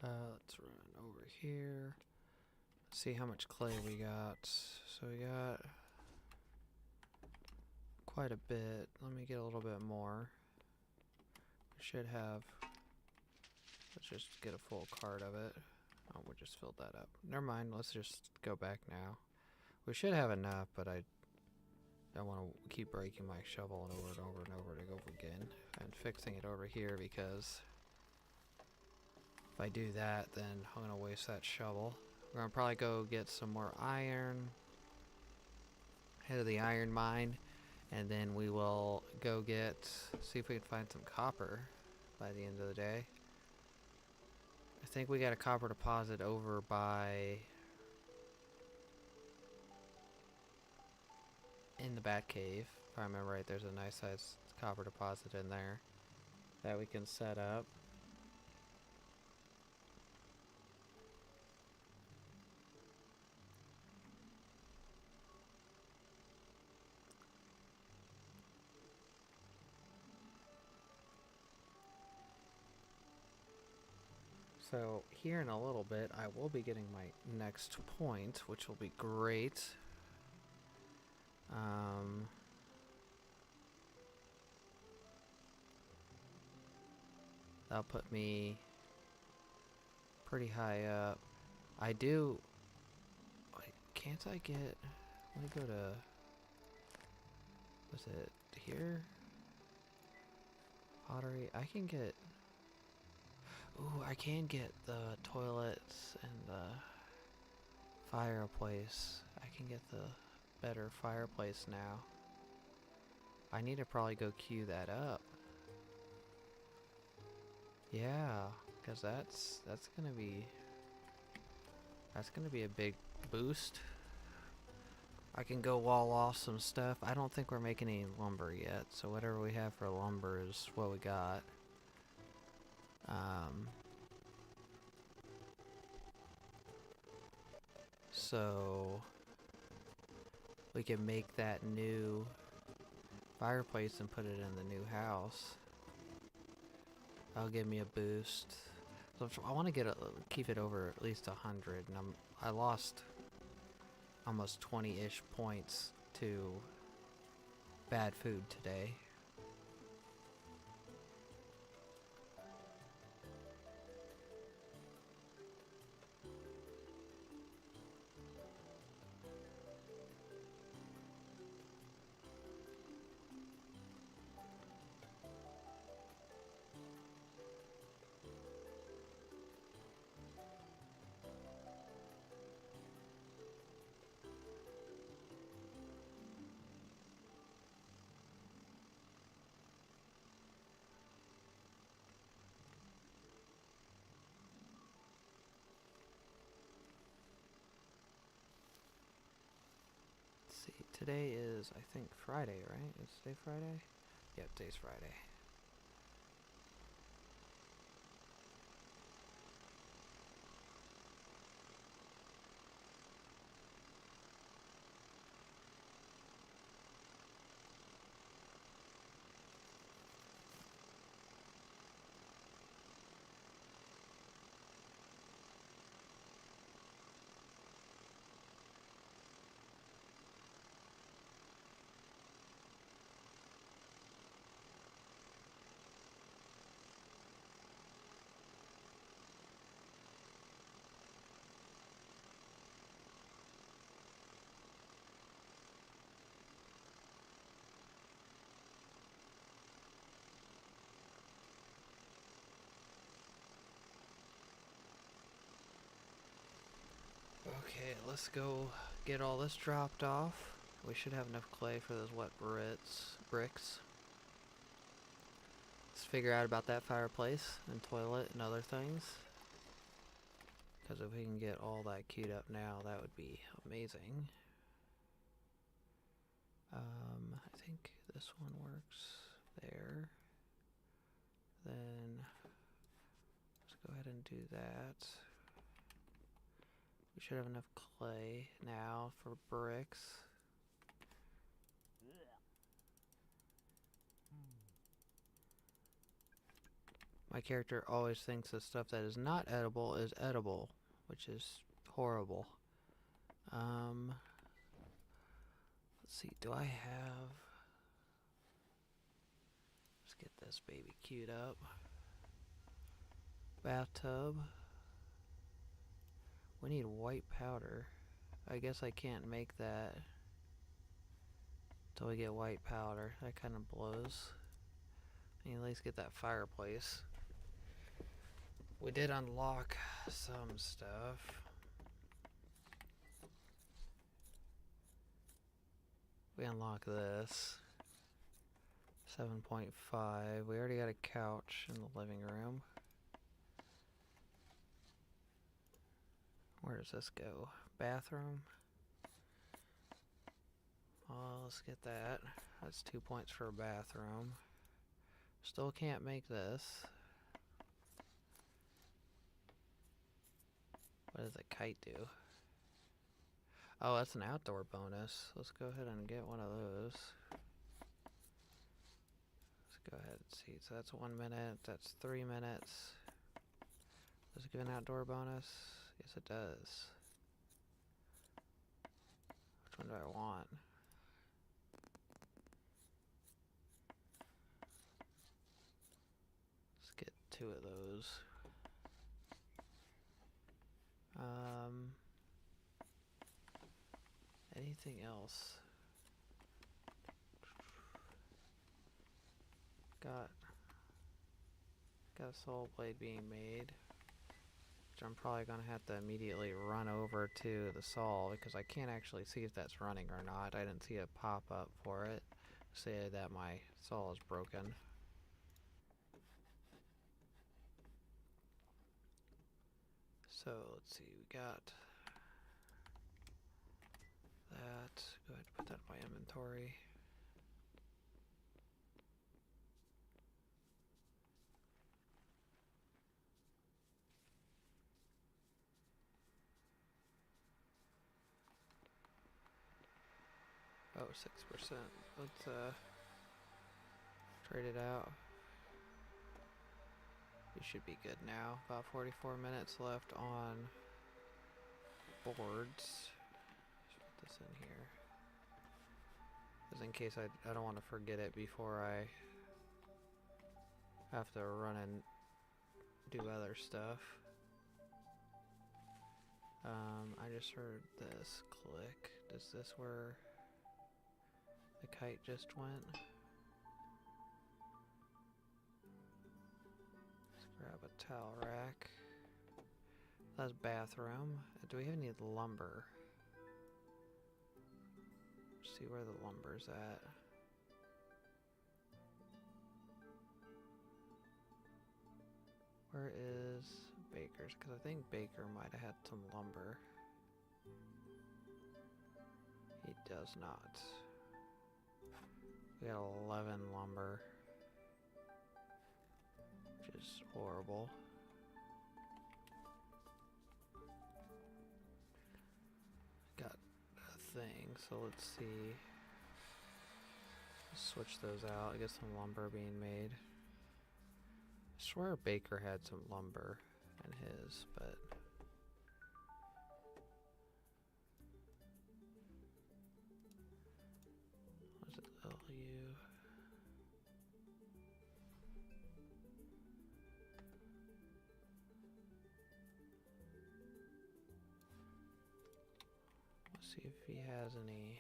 Let's run over here. See how much clay we got. So we got quite a bit. Let me get a little bit more. We should have. Let's just get a full cart of it. Oh, we just filled that up. Never mind. Let's just go back now. We should have enough, but I don't want to keep breaking my shovel over and over and over and over again and fixing it over here, because if I do that, then I'm gonna waste that shovel. We're gonna probably go get some more iron, head to the iron mine, and then we will go see if we can find some copper by the end of the day. I think we got a copper deposit over by in the Bat Cave. If I remember right, there's a nice sized copper deposit in there that we can set up. So here in a little bit, I will be getting my next point, which will be great. That'll put me pretty high up. I do... Wait, can't I get... Let me go to... Was it here? Pottery. I can get... Ooh, I can get the toilets and the fireplace. I can get the better fireplace now. I need to probably go queue that up. Yeah, because that's gonna be a big boost. I can go wall off some stuff. I don't think we're making any lumber yet, so whatever we have for lumber is what we got. So we can make that new fireplace and put it in the new house. That'll give me a boost. So I want to keep it over at least 100, and I lost almost 20-ish points to bad food today. See, today is, I think, Friday, right? Is today Friday? Yep, today's Friday. Okay, let's go get all this dropped off. We should have enough clay for those wet bricks. Let's figure out about that fireplace and toilet and other things. Because if we can get all that queued up now, that would be amazing. I think this one works there. Then let's go ahead and do that. We should have enough clay now for bricks. My character always thinks that stuff that is not edible is edible, which is horrible. Let's see, do I have... Let's get this baby queued up. Bathtub. We need white powder. I guess I can't make that until we get white powder. That kind of blows. I need at least get that fireplace. We did unlock some stuff. We unlock this. 7.5. We already got a couch in the living room. Where does this go? Bathroom. Oh, let's get that. That's 2 points for a bathroom. Still can't make this. What does the kite do? Oh, that's an outdoor bonus. Let's go ahead and get one of those. Let's go ahead and see. So that's 1 minute. That's 3 minutes. Does it give an outdoor bonus? Yes, it does. Which one do I want? Let's get 2 of those. Anything else? Got a soul blade being made, which I'm probably gonna have to immediately run over to the saw because I can't actually see if that's running or not. I didn't see a pop up for it say that my saw is broken. So let's see, we got that. Go ahead and put that in my inventory. Oh, 6%. Let's trade it out. We should be good now. About 44 minutes left on boards. Put in here. Just in case I don't want to forget it before I have to run and do other stuff. I just heard this click. Is this where the kite just went? Let's grab a towel rack. That's bathroom. Do we have any lumber? See where the lumber's at. Where is Baker's? Because I think Baker might have had some lumber. He does not. We got 11 lumber, which is horrible. Got a thing, so let's see. Switch those out, get some lumber being made. I swear Baker had some lumber in his, but was it LU? Let's see if he has any.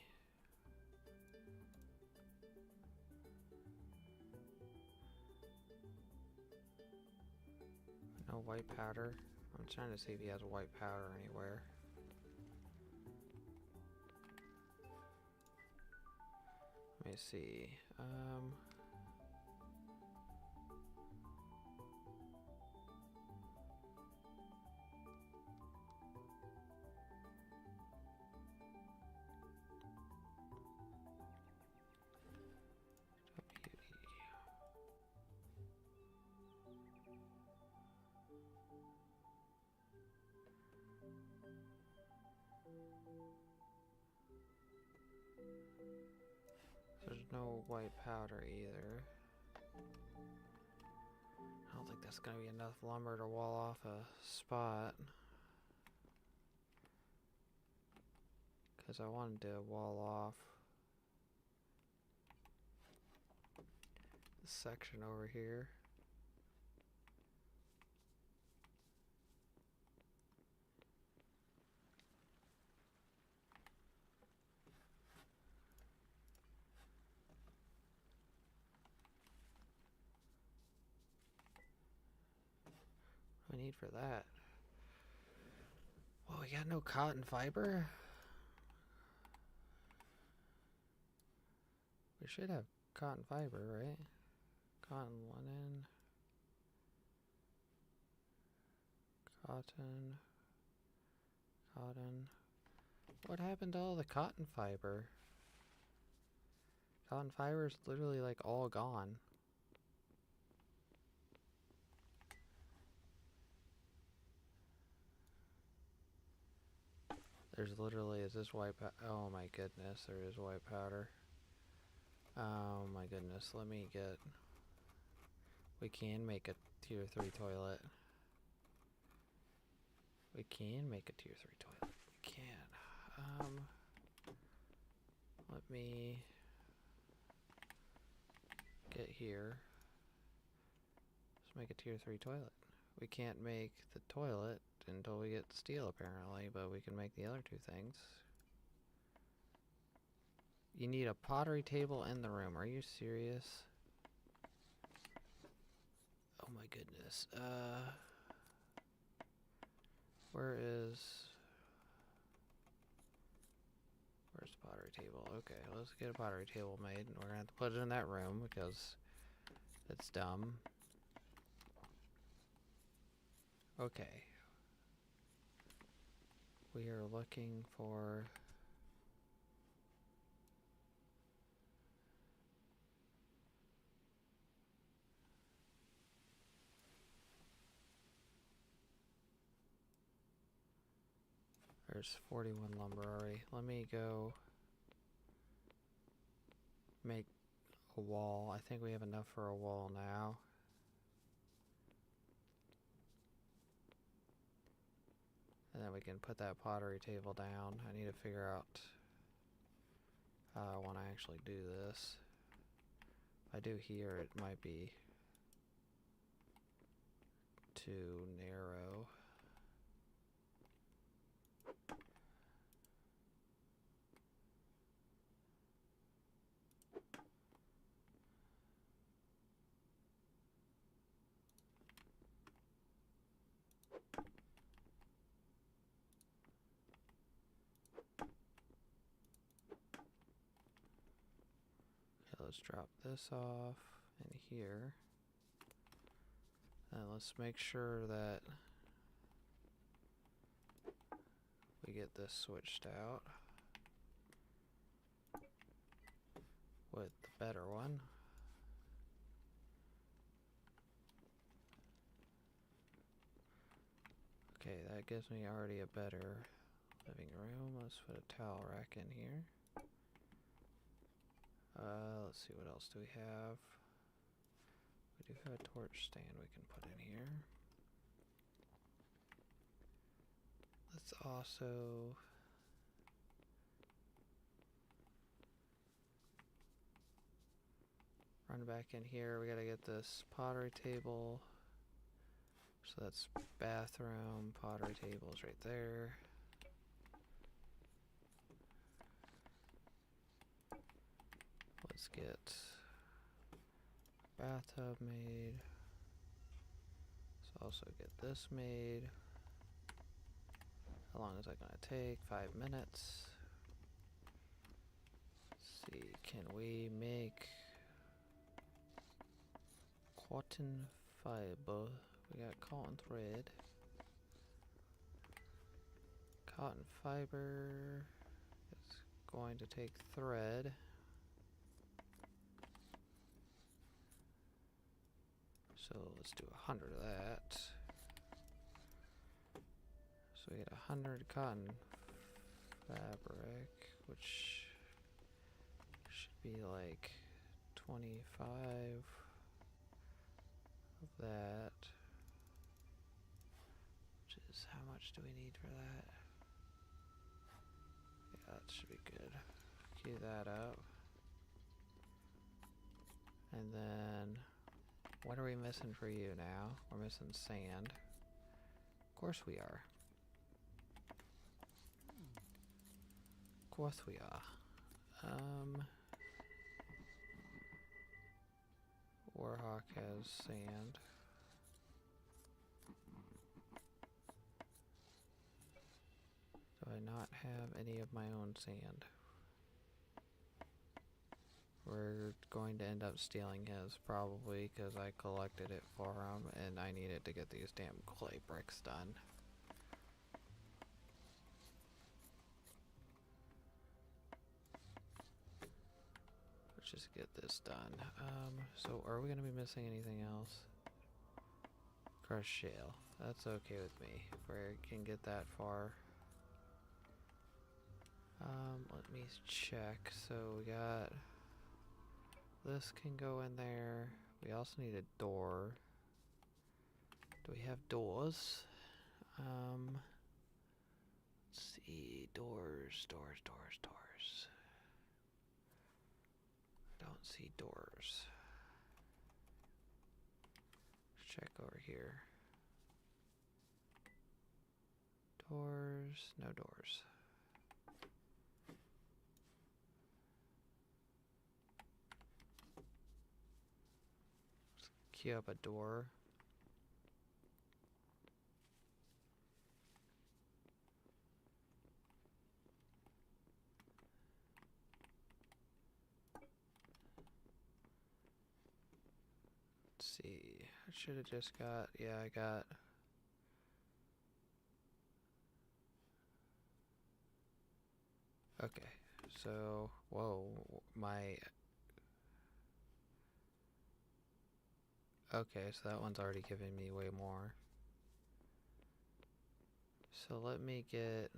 No white powder. I'm trying to see if he has white powder anywhere. Let me see. There's no white powder either. I don't think that's gonna be enough lumber to wall off a spot. Because I wanted to wall off this section over here. What do we need for that? Well, we got no cotton fiber. We should have cotton fiber, right? Cotton linen. Cotton. Cotton. What happened to all the cotton fiber? Cotton fiber is literally like all gone. There's literally, is this white powder? Oh my goodness, there is white powder. Oh my goodness, let me get... We can make a tier 3 toilet. We can make a tier 3 toilet. We can. Let me get here. Let's make a tier 3 toilet. We can't make the toilet until we get steel apparently, but we can make the other two things. You need a pottery table in the room. Are you serious? Oh my goodness. Where's the pottery table? Okay, let's get a pottery table made, and we're gonna have to put it in that room because it's dumb. Okay. We are looking for... There's 41 lumber already. Let me go make a wall. I think we have enough for a wall now. And then we can put that pottery table down. I need to figure out when I actually do this. If I do here, it might be too narrow. Okay, let's drop this off in here. And let's make sure that we get this switched out with the better one. Okay, that gives me already a better living room. Let's put a towel rack in here. Let's see, what else do we have? We do have a torch stand we can put in here. Let's also run back in here. We gotta get this pottery table. So that's bathroom, pottery tables right there. Let's get bathtub made. Let's also get this made. How long is that gonna take? 5 minutes. Let's see, can we make cotton fiber? We got cotton thread. Cotton fiber. It's going to take thread. So let's do 100 of that. So we get 100 cotton fabric, which should be like 25 of that. Which is, how much do we need for that? Yeah, that should be good. Queue that up. And then, what are we missing for you now? We're missing sand. Of course we are. Of course we are. Warhawk has sand. Do I not have any of my own sand? We're going to end up stealing his, probably, because I collected it for him, and I needed to get these damn clay bricks done. Let's just get this done. So are we going to be missing anything else? Crushed shale. That's okay with me, if we can get that far. Let me check. So we got... this can go in there. We also need a door. Do we have doors? Let's see. Doors. I don't see doors. Let's check over here. Doors. No doors. Queue up a door. Let's see. I should have just got, yeah, I got. Okay, so, whoa, my. Okay, so that one's already giving me way more. So let me get,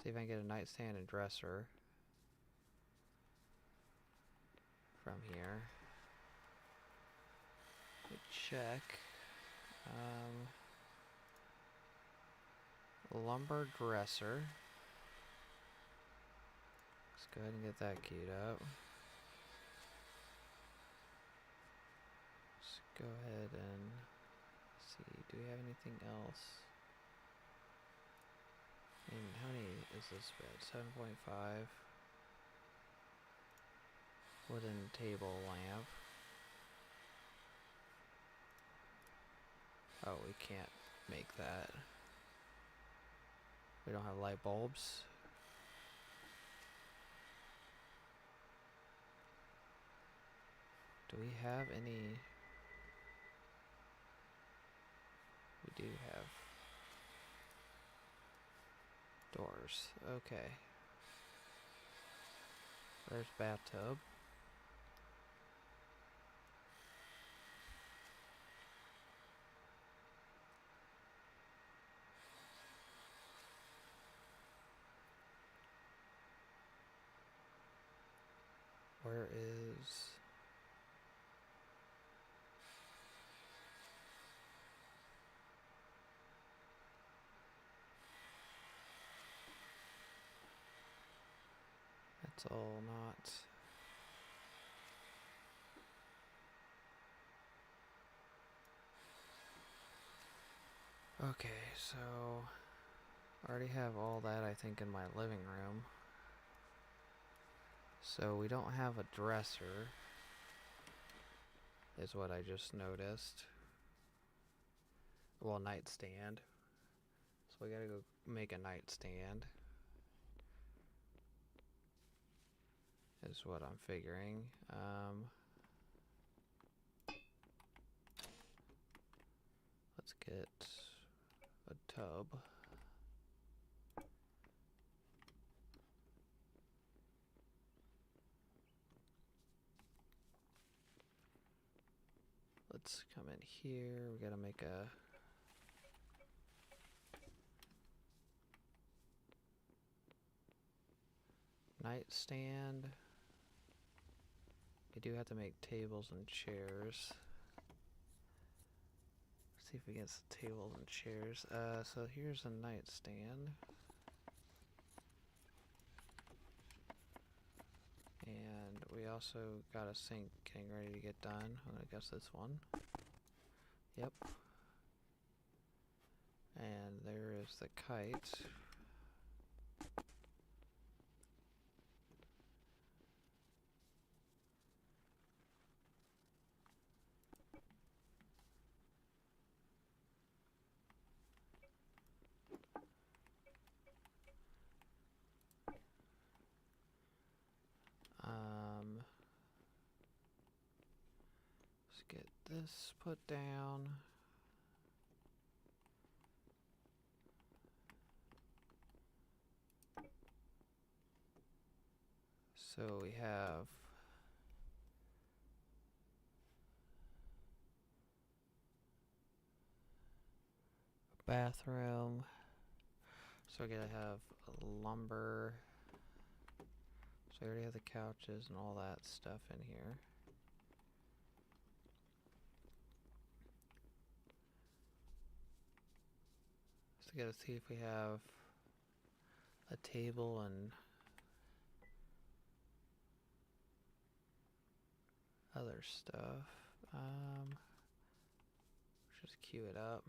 see if I can get a nightstand and dresser from here. Let me check. Lumber dresser. It's go ahead and get that queued up. Let's go ahead and see, do we have anything else? And how many is this bed? 7.5. Wooden table lamp. Oh, we can't make that. We don't have light bulbs. Do we have any? We do have doors. Okay. There's bathtub. Where is... That's all not... Okay, so... I already have all that, I think, in my living room. So we don't have a dresser, is what I just noticed. Well, nightstand. So we gotta go make a nightstand. Is what I'm figuring. Let's get a tub. Let's come in here. We gotta make a nightstand. We do have to make tables and chairs. Let's see if we get some tables and chairs. So here's a nightstand. And we also got a sink getting ready to get done. I'm gonna guess this one. Yep. And there is the kite. Let's get this put down. So we have a bathroom. So we're gonna have lumber. So we already have the couches and all that stuff in here. So we gotta see if we have a table and other stuff. Just queue it up.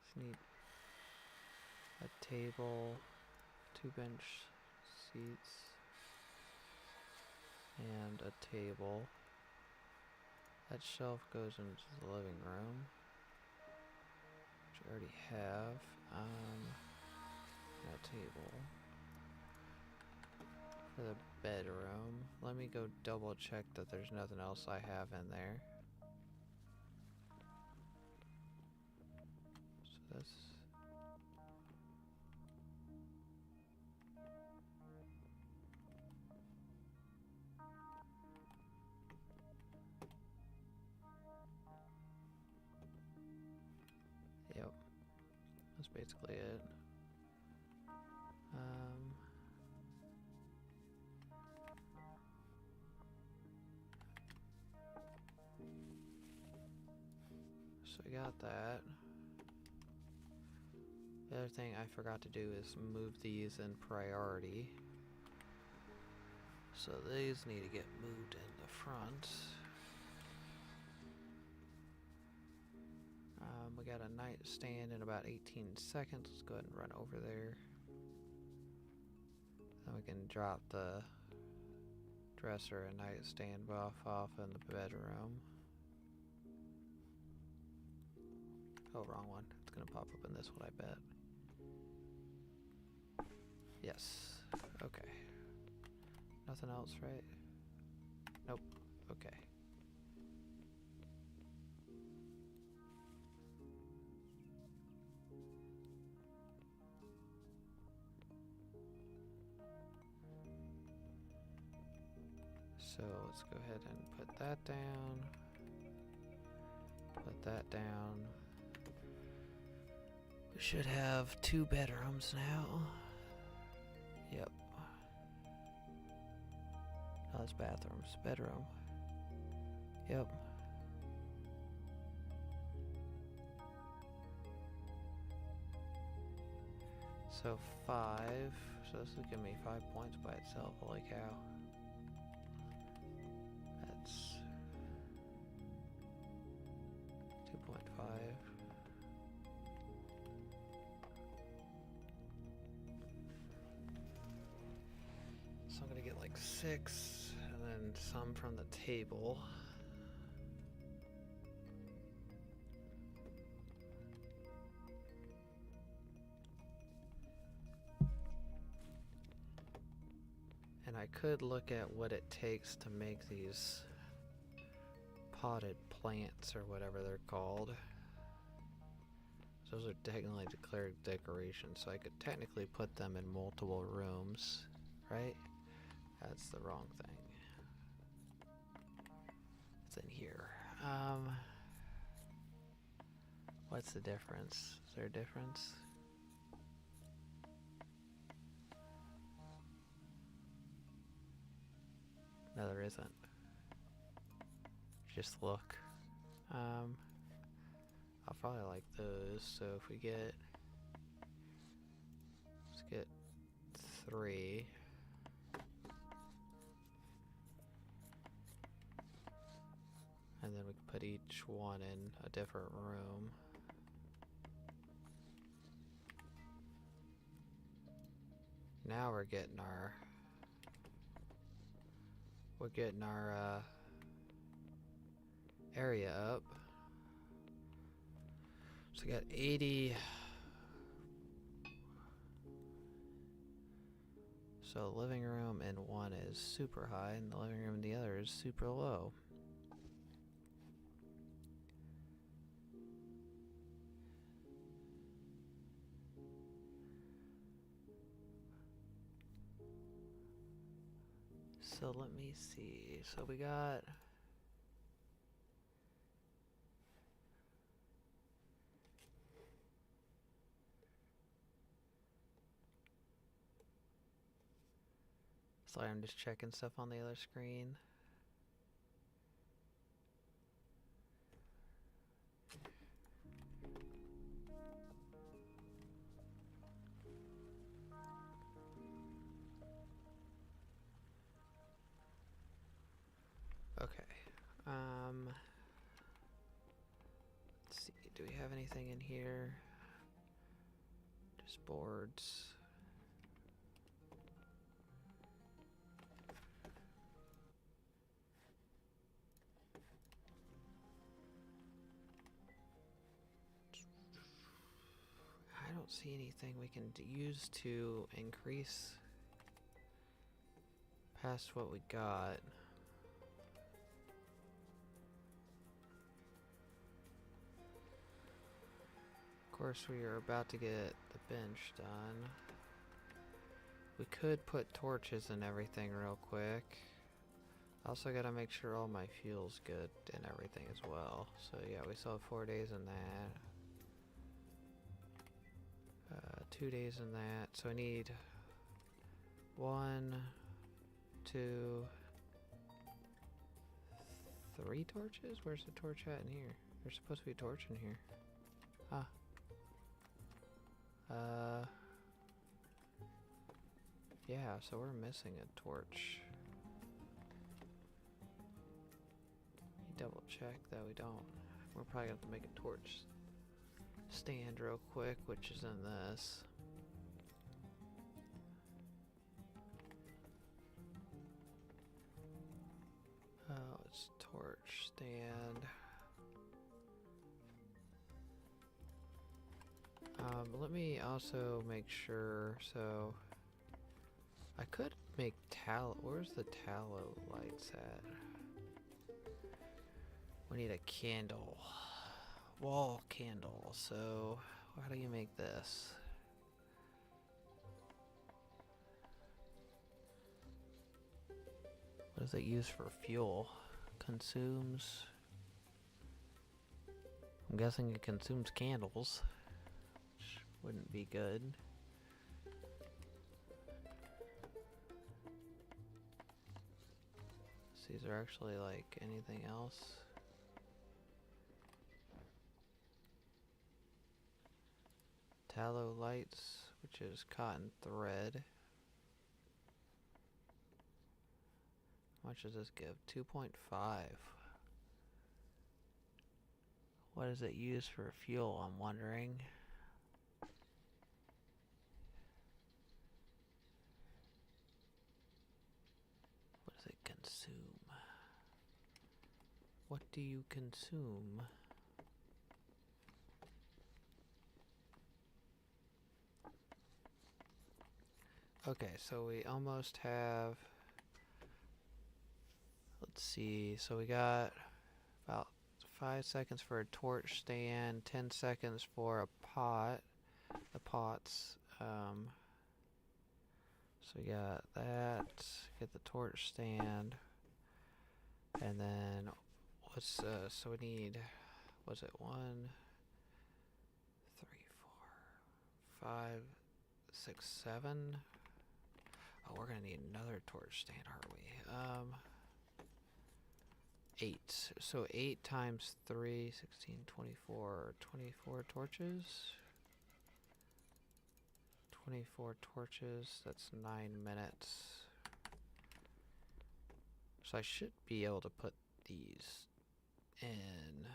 Just need a table, 2 bench seats, and a table. That shelf goes into the living room, which I already have. A table for the bedroom. Let me go double check that there's nothing else I have in there. So that's... Yep. That's basically it. So we got that. The other thing I forgot to do is move these in priority. So these need to get moved in the front. We got a nightstand in about 18 seconds. Let's go ahead and run over there. Then we can drop the dresser and nightstand off in the bedroom. Oh, wrong one. It's gonna pop up in this one, I bet. Yes. Okay. Nothing else, right? Nope. Okay. So let's go ahead and put that down. Put that down. We should have 2 bedrooms now. Yep. No, that's bathrooms. Bedroom. Yep. So 5. So this will give me 5 points by itself. Holy cow. That's 2.5. So I'm gonna get like 6 and then some from the table. And I could look at what it takes to make these potted plants or whatever they're called. Those are technically declared decorations, so I could technically put them in multiple rooms, right? That's the wrong thing. It's in here. What's the difference? Is there a difference? No, there isn't. Just look. I'll probably like those. So if we get, let's get 3. And then we can put each one in a different room. Now we're getting our area up. So we got 80. So the living room in one is super high and the living room in the other is super low. So let me see. So we got sorry, I'm just checking stuff on the other screen. Okay. Let's see. Do we have anything in here? Just boards. I don't see anything we can use to increase past what we got. Of course, we are about to get the bench done. We could put torches and everything real quick. Also gotta make sure all my fuel's good and everything as well. So yeah, we still have 4 days in that. 2 days in that. So I need 1, 2, 3 torches? Where's the torch at in here? There's supposed to be a torch in here. Ah. Uh, yeah, so we're missing a torch. Double check that we don't. We're probably gonna have to make a torch stand real quick, which is in this. Oh, it's torch stand. Let me also make sure, so I could make tallow. Where's the tallow lights at? We need a candle. Wall candle, so how do you make this? What does it use for fuel? Consumes... I'm guessing it consumes candles, which wouldn't be good. See, is there actually like anything else? Tallow lights, which is cotton thread. How much does this give? 2.5. What does it use for fuel, I'm wondering? What does it consume? What do you consume? Okay, so we almost have... Let's see, so we got about 5 seconds for a torch stand, 10 seconds for a pot, the pots. So we got that, get the torch stand, and then what's, so we need, what's it, 1, 3, 4, 5, 6, 7. Oh, we're gonna need another torch stand, aren't we? 8. So 8 times 3, 16, 24, 24 torches. 24 torches, that's 9 minutes. So I should be able to put these in.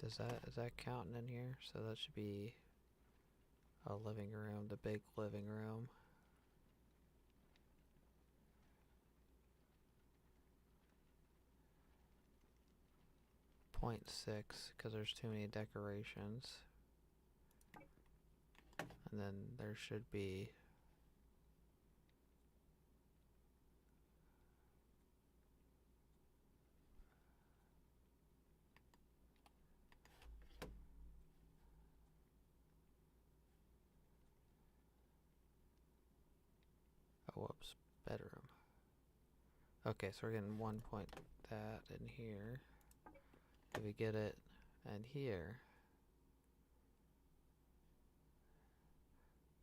Is that counting in here? So that should be a living room, the big living room. .6, because there's too many decorations. And then there should be whoops, bedroom. Okay, so we're getting 1 point that in here. Did we get it in here?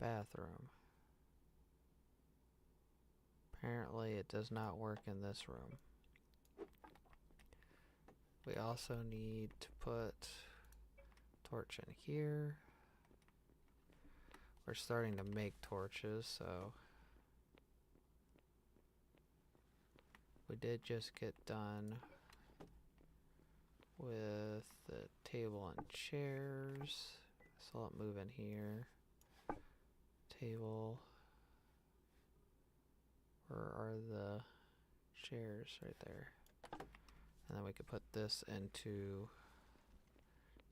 Bathroom. Apparently it does not work in this room. We also need to put torch in here. We're starting to make torches, so we did just get done with the table and chairs. So let move in here. Table. Where are the chairs? Right there. And then we could put this into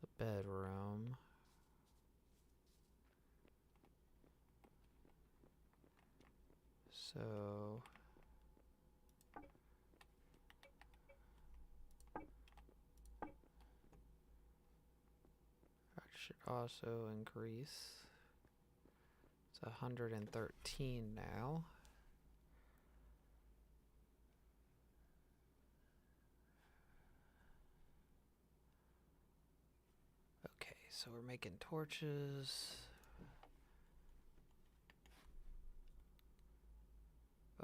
the bedroom. So that should also increase. It's 113 now. Okay, so we're making torches.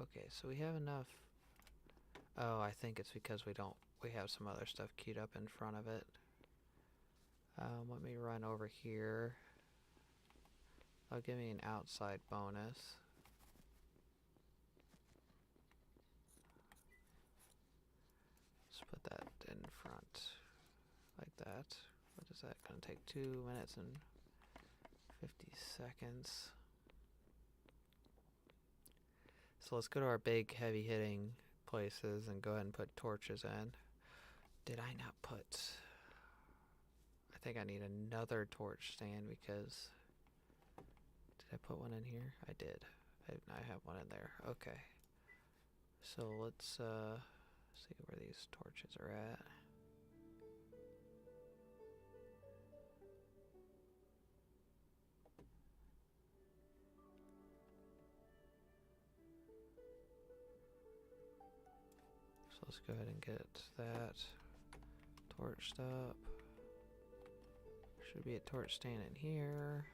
Okay, so we have enough. Oh, I think it's because we have some other stuff queued up in front of it. Let me run over here. That'll give me an outside bonus. Let's put that in front like that. What is that going to take? 2 minutes and 50 seconds. So let's go to our big heavy hitting places and go ahead and put torches in. Did I not put... I think I need another torch stand because... Did I put one in here? I did. I have one in there. Okay. So let's see where these torches are at. So let's go ahead and get that torched up. Should be a torch stand in here.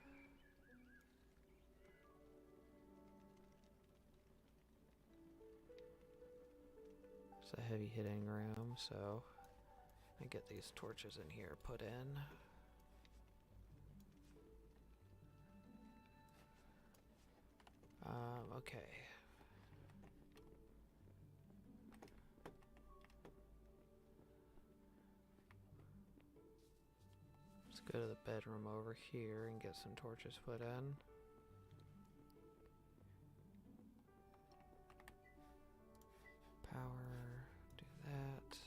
It's a heavy hitting room, so I get these torches in here put in. Okay. Let's go to the bedroom over here and get some torches put in. Power, do that.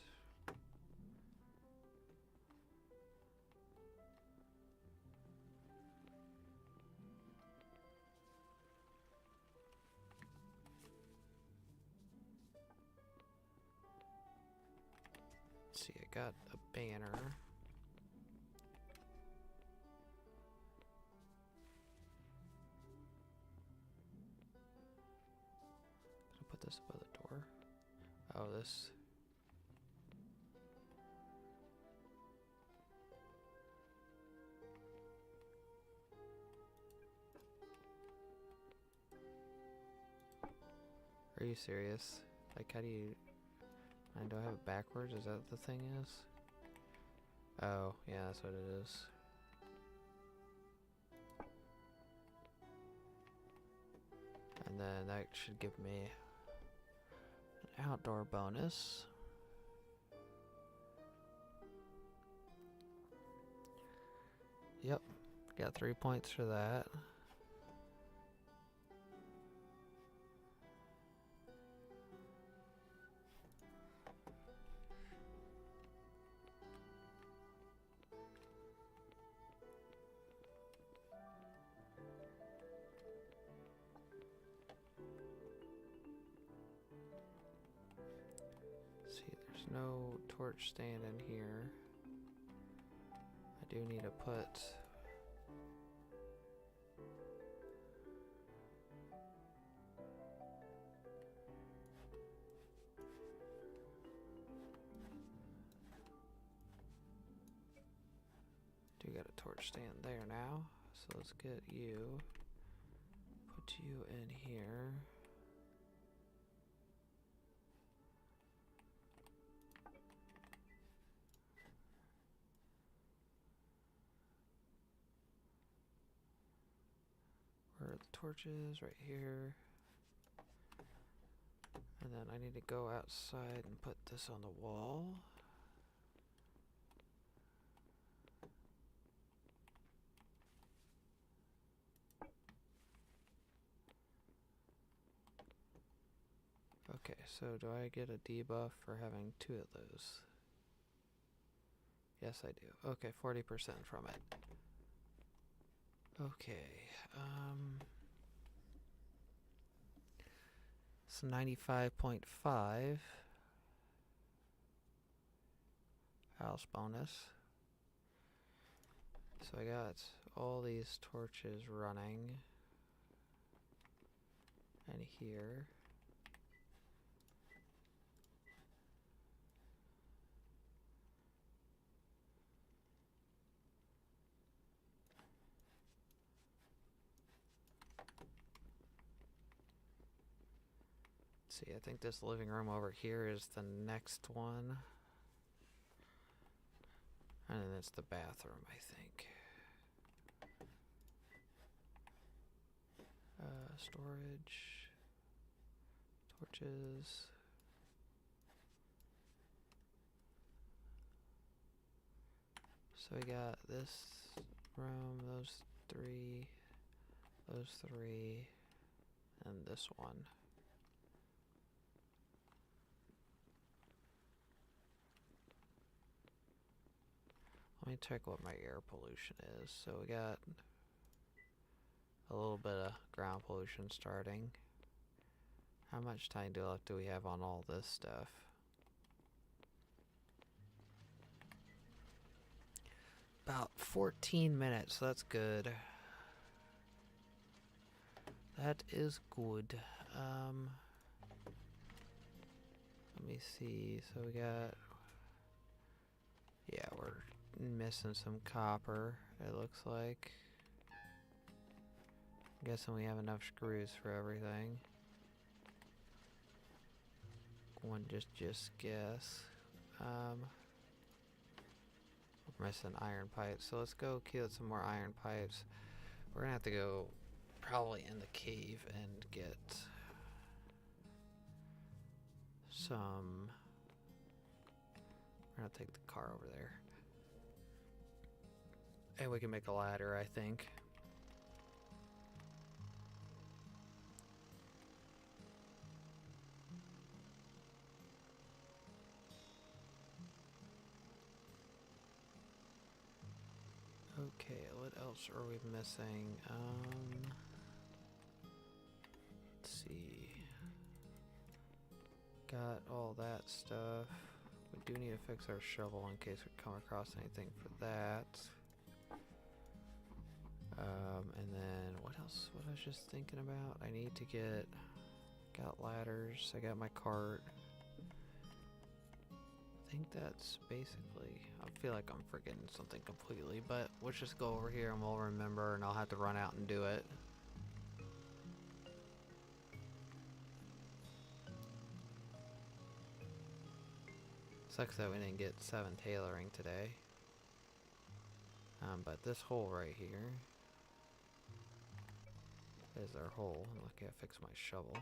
Let's see, I got a banner. I'll put this above the door. Oh, this. Are you serious? Like, how do you... do I have it backwards? Is that what the thing is? Oh, yeah, that's what it is. And then that should give me an outdoor bonus. Yep, got 3 points for that. See, there's no torch stand in here. I do need to put... Do got a torch stand there now. So let's get you. Put you in here. Where are the torches? Right here. And then I need to go outside and put this on the wall. Okay, so do I get a debuff for having 2 of those? Yes, I do. Okay, 40% from it. Okay, it's 95.5 house bonus. So I got all these torches running. And here. Let's see, I think this living room over here is the next one. And then it's the bathroom, I think. Storage. Torches. So we got this room, those three, and this one. Let me check what my air pollution is. So we got a little bit of ground pollution starting. How much time do we have on all this stuff? About 14 minutes, so that's good. That is good. Let me see. So we got... Yeah, we're missing some copper, it looks like. I'm guessing we have enough screws for everything. One just guess. We're missing iron pipes, so let's go kill some more iron pipes. We're gonna have to go probably in the cave and get some. We're gonna take the car over there. And we can make a ladder, I think. Okay, what else are we missing? Let's see. Got all that stuff. We do need to fix our shovel in case we come across anything for that. And then what else? What I was just thinking about? I need to get... Got ladders. I got my cart. I think that's basically... I feel like I'm forgetting something completely, but let's just go over here and we'll remember, and I'll have to run out and do it. Sucks that we didn't get 7 tailoring today. But this hole right here is our hole. Okay, I fixed my shovel.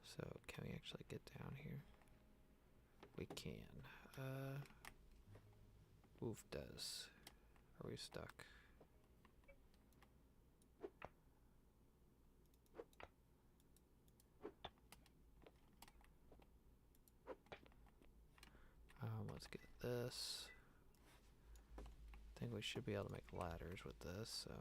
So, can we actually get down here? We can. Oof does. Are we stuck? Let's get this. I think we should be able to make ladders with this, so...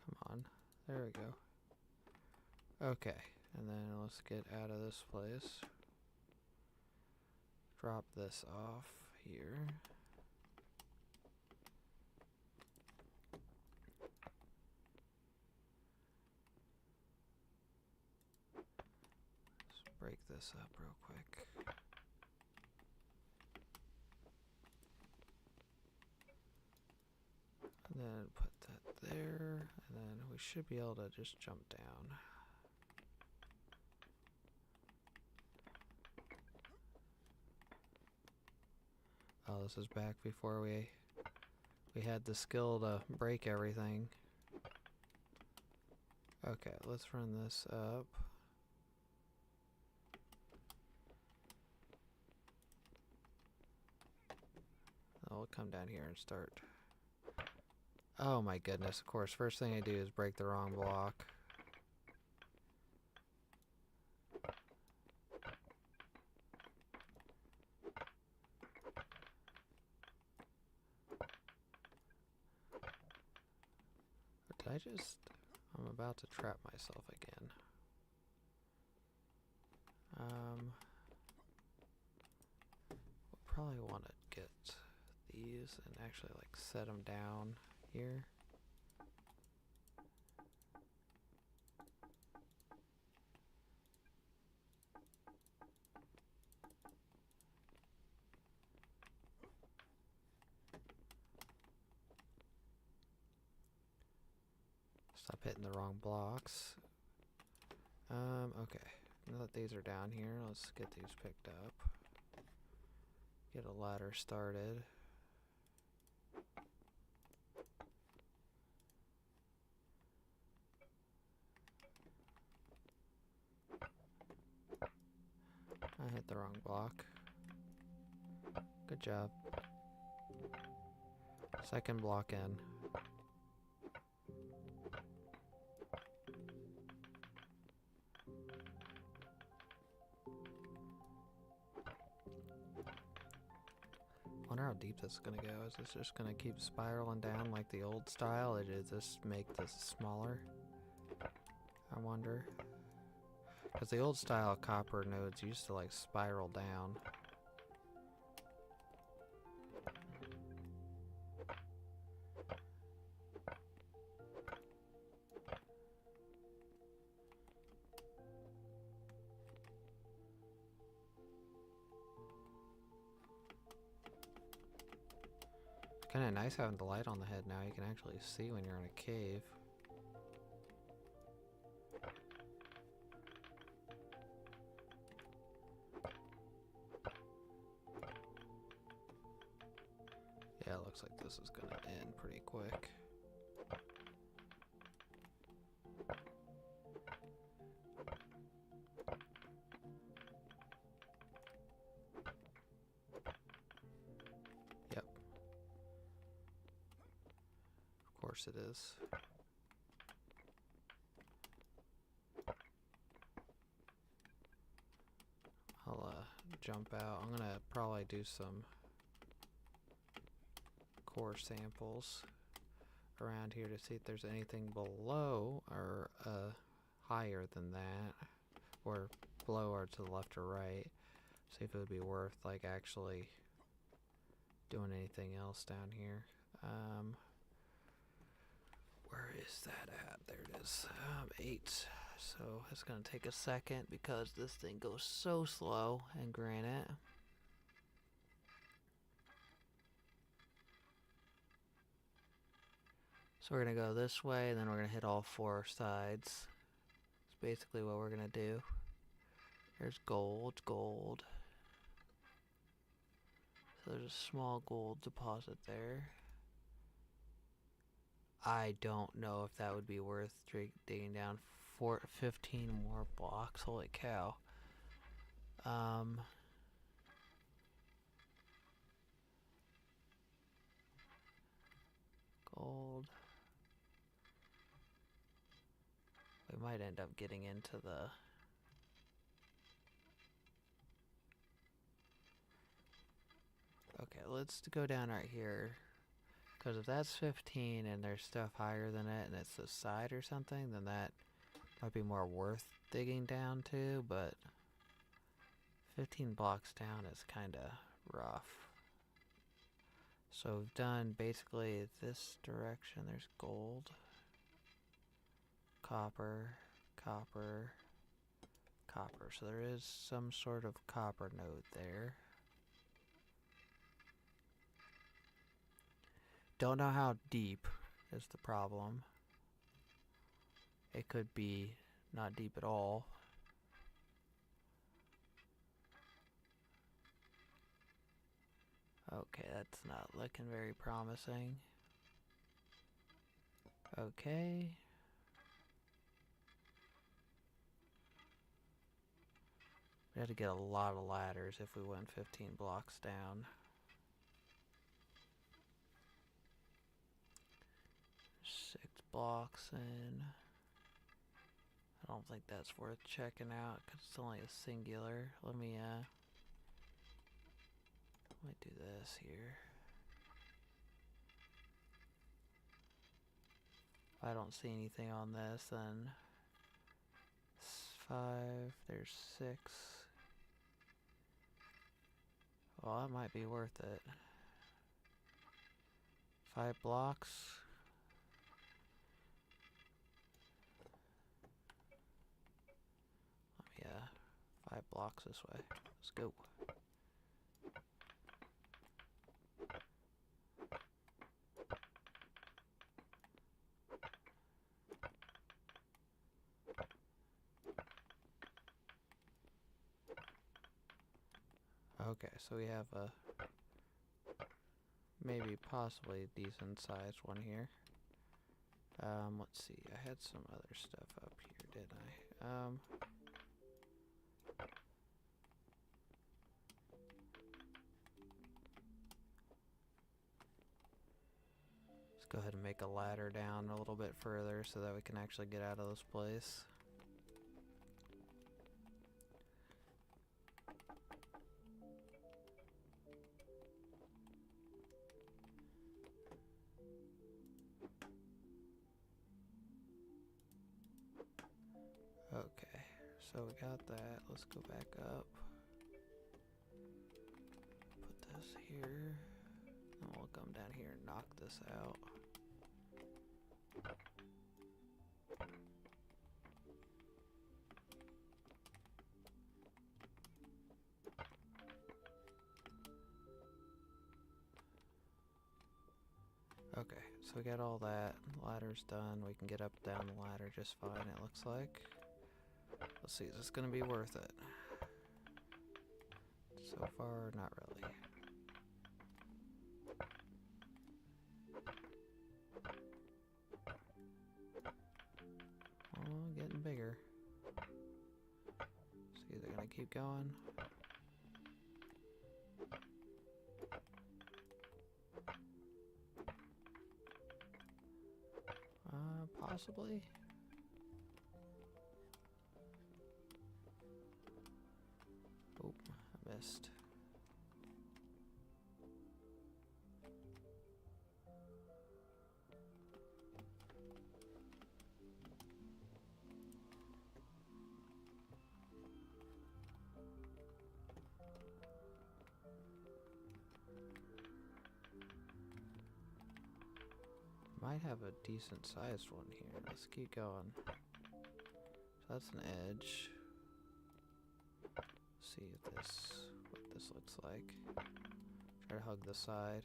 Come on. There we go. Okay, and then let's get out of this place. Drop this off here. Let's break this up real quick. And then put that there, and then we should be able to just jump down. Oh, this is back before we had the skill to break everything. Okay, let's run this up. I'll come down here and start. Oh my goodness, of course, first thing I do is break the wrong block. Did I just... I'm about to trap myself again. We'll probably want to get these and actually like set them down here. Stop hitting the wrong blocks. Okay. Now that these are down here, let's get these picked up. Get a ladder started. I hit the wrong block. Good job. Second block in. I wonder how deep this is gonna go. Is this just gonna keep spiraling down like the old style? Or does this make this smaller? I wonder. Because the old style copper nodes used to like spiral down. Kind of nice having the light on the head now. You can actually see when you're in a cave. Yeah, it looks like this is gonna end pretty quick. Yep. Of course it is. I'll jump out. I'm gonna probably do some core samples around here to see if there's anything below or higher than that, or below or to the left or right. See if it would be worth like actually doing anything else down here. Where is that at? There it is. 8. So it's gonna take a second because this thing goes so slow in granite. So we're gonna go this way, and then we're gonna hit all 4 sides. That's basically what we're gonna do. There's gold, gold. So there's a small gold deposit there. I don't know if that would be worth digging down 15 more blocks. Holy cow. Gold. We might end up getting into the... Okay, let's go down right here. Because if that's 15 and there's stuff higher than it and it's the side or something, then that might be more worth digging down to, but 15 blocks down is kind of rough. So we've done basically this direction. There's gold, copper, copper, copper. So there is some sort of copper node there. Don't know how deep is the problem. It could be not deep at all. Okay, that's not looking very promising. Okay. We had to get a lot of ladders if we went 15 blocks down. 6 blocks in. I don't think that's worth checking out because it's only a singular. Let me do this here. If I don't see anything on this, then 5, there's 6. Well, that might be worth it. 5 blocks. Yeah, 5 blocks this way. Let's go. Okay, so we have a maybe possibly decent sized one here. Let's see, I had some other stuff up here, didn't I? Let's go ahead and make a ladder down a little bit further so that we can actually get out of this place. Okay, so we got that. Let's go back up. Put this here. And we'll come down here and knock this out. Okay, so we got all that. Ladder's done. We can get up down the ladder just fine, it looks like. Let's see, is this gonna be worth it? So far, not really. Oh, getting bigger. See, they're gonna keep going. Possibly. Oh, I missed. Might have a decent sized one here. Let's keep going. So that's an edge. See if what this looks like. Try to hug the side.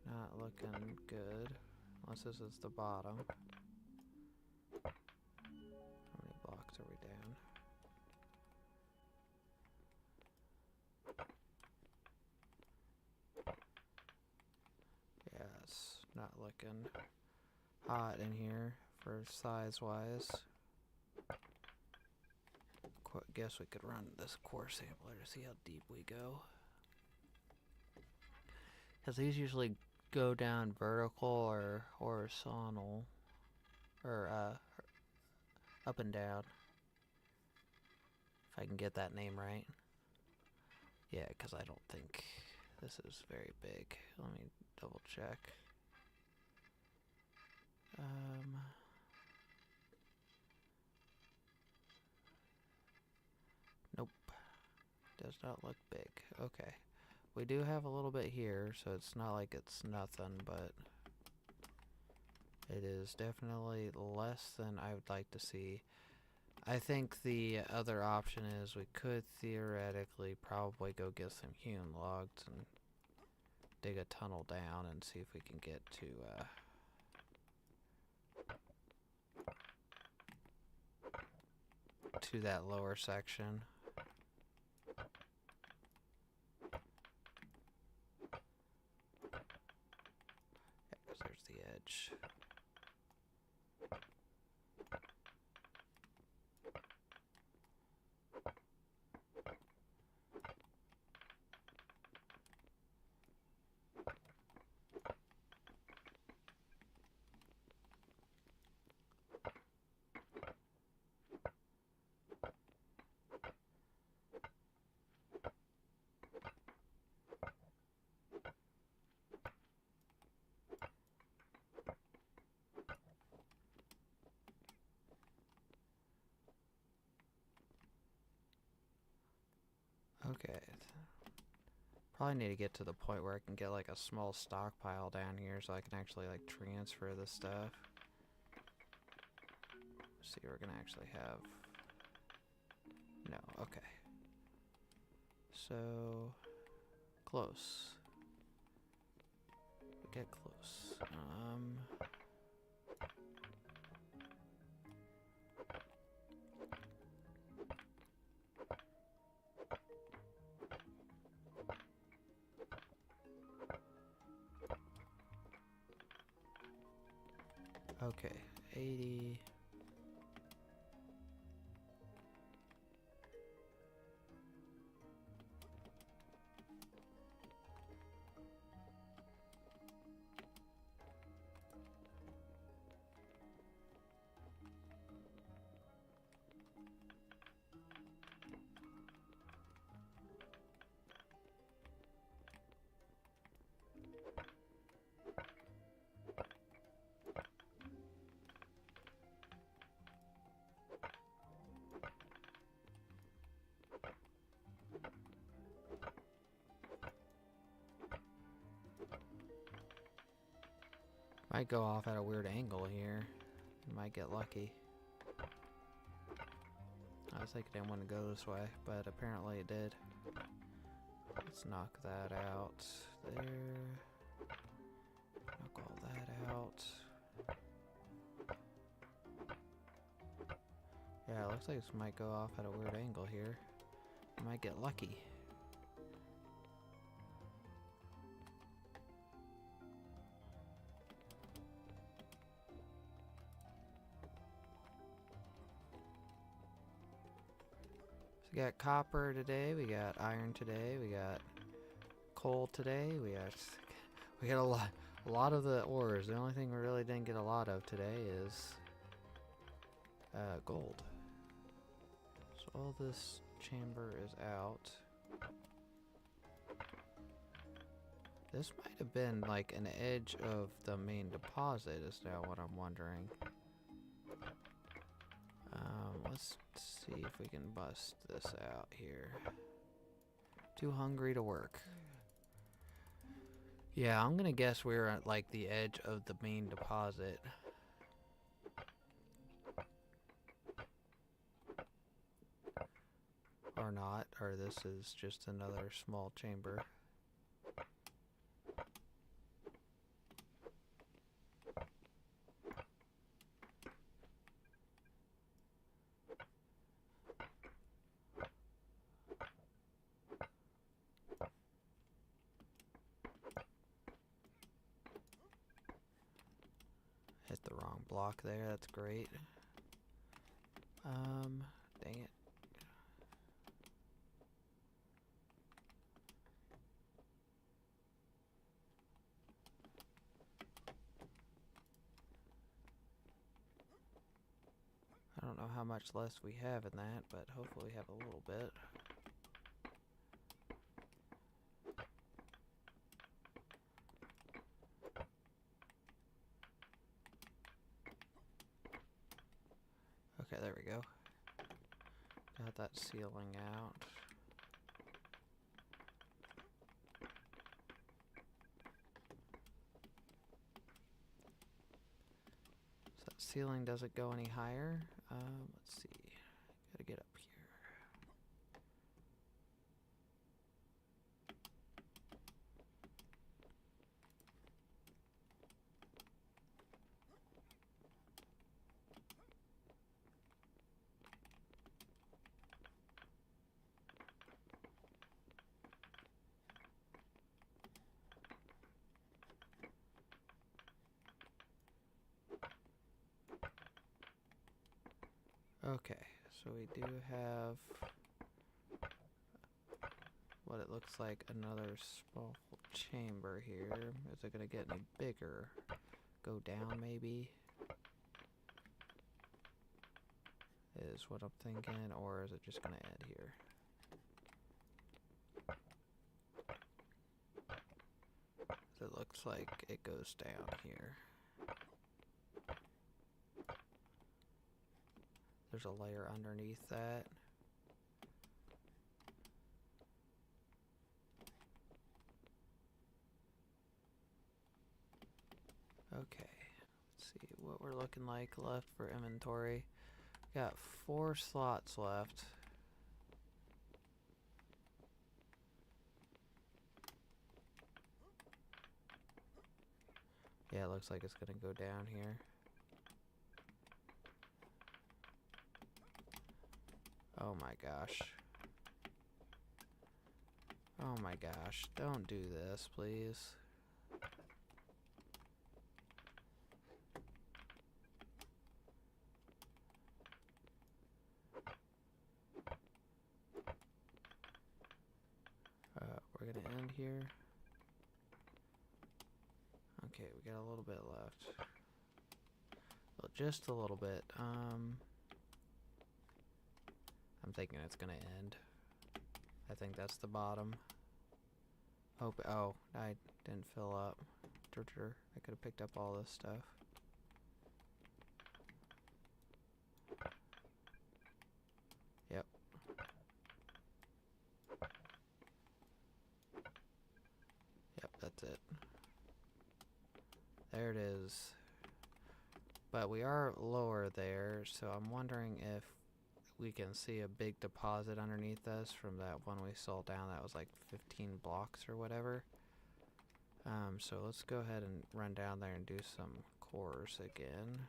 Not looking good. Unless this is the bottom. How many blocks are we down? Yeah, it's not looking hot in here for size wise. Guess we could run this core sampler to see how deep we go. Because these usually go down vertical or horizontal. Or up and down. If I can get that name right. Yeah, because I don't think this is very big. Let me double check. Nope. Does not look big. Okay. We do have a little bit here, so it's not like it's nothing, but it is definitely less than I would like to see. I think the other option is we could theoretically probably go get some hewn logs and dig a tunnel down and see if we can get to that lower section. Yeah, 'cause there's the edge. Okay. Probably need to get to the point where I can get like a small stockpile down here so I can actually like transfer this stuff. Let's see, we're gonna actually have... No, okay. So... Close. We get close. Okay, 80. Might go off at a weird angle here. Might get lucky. I was thinking I didn't want to go this way, but apparently it did. Let's knock that out there. Knock all that out. Yeah, it looks like this might go off at a weird angle here. I might get lucky. So we got copper today, we got iron today, we got coal today, we got a lot of the ores. The only thing we really didn't get a lot of today is gold. So all this chamber is out. This might have been like an edge of the main deposit is now what I'm wondering. Let's see if we can bust this out here. Too hungry to work. Yeah, I'm gonna guess we're at like the edge of the main deposit. Or not, or this is just another small chamber. Hit the wrong block there, that's great. Dang it. I don't know how much less we have in that, but hopefully we have a little bit. Okay, there we go. Got that ceiling out. So that ceiling doesn't go any higher. Let's see. Gotta get up here. Okay, so we do have what it looks like another small chamber here. Is it gonna get any bigger? Go down maybe? Is what I'm thinking, or is it just gonna end here? So it looks like it goes down here. There's a layer underneath that. Okay, let's see what we're looking like left for inventory. Got 4 slots left. Yeah, it looks like it's gonna go down here. Oh my gosh. Oh my gosh, don't do this, please. We're gonna end here. Okay, we got a little bit left. Well, just a little bit. I'm thinking it's gonna end. I think that's the bottom. Hope. Oh, I didn't fill up. I could have picked up all this stuff. Yep. Yep, that's it. There it is. But we are lower there, so I'm wondering if we can see a big deposit underneath us from that one we saw down that was like 15 blocks or whatever. So let's go ahead and run down there and do some cores again.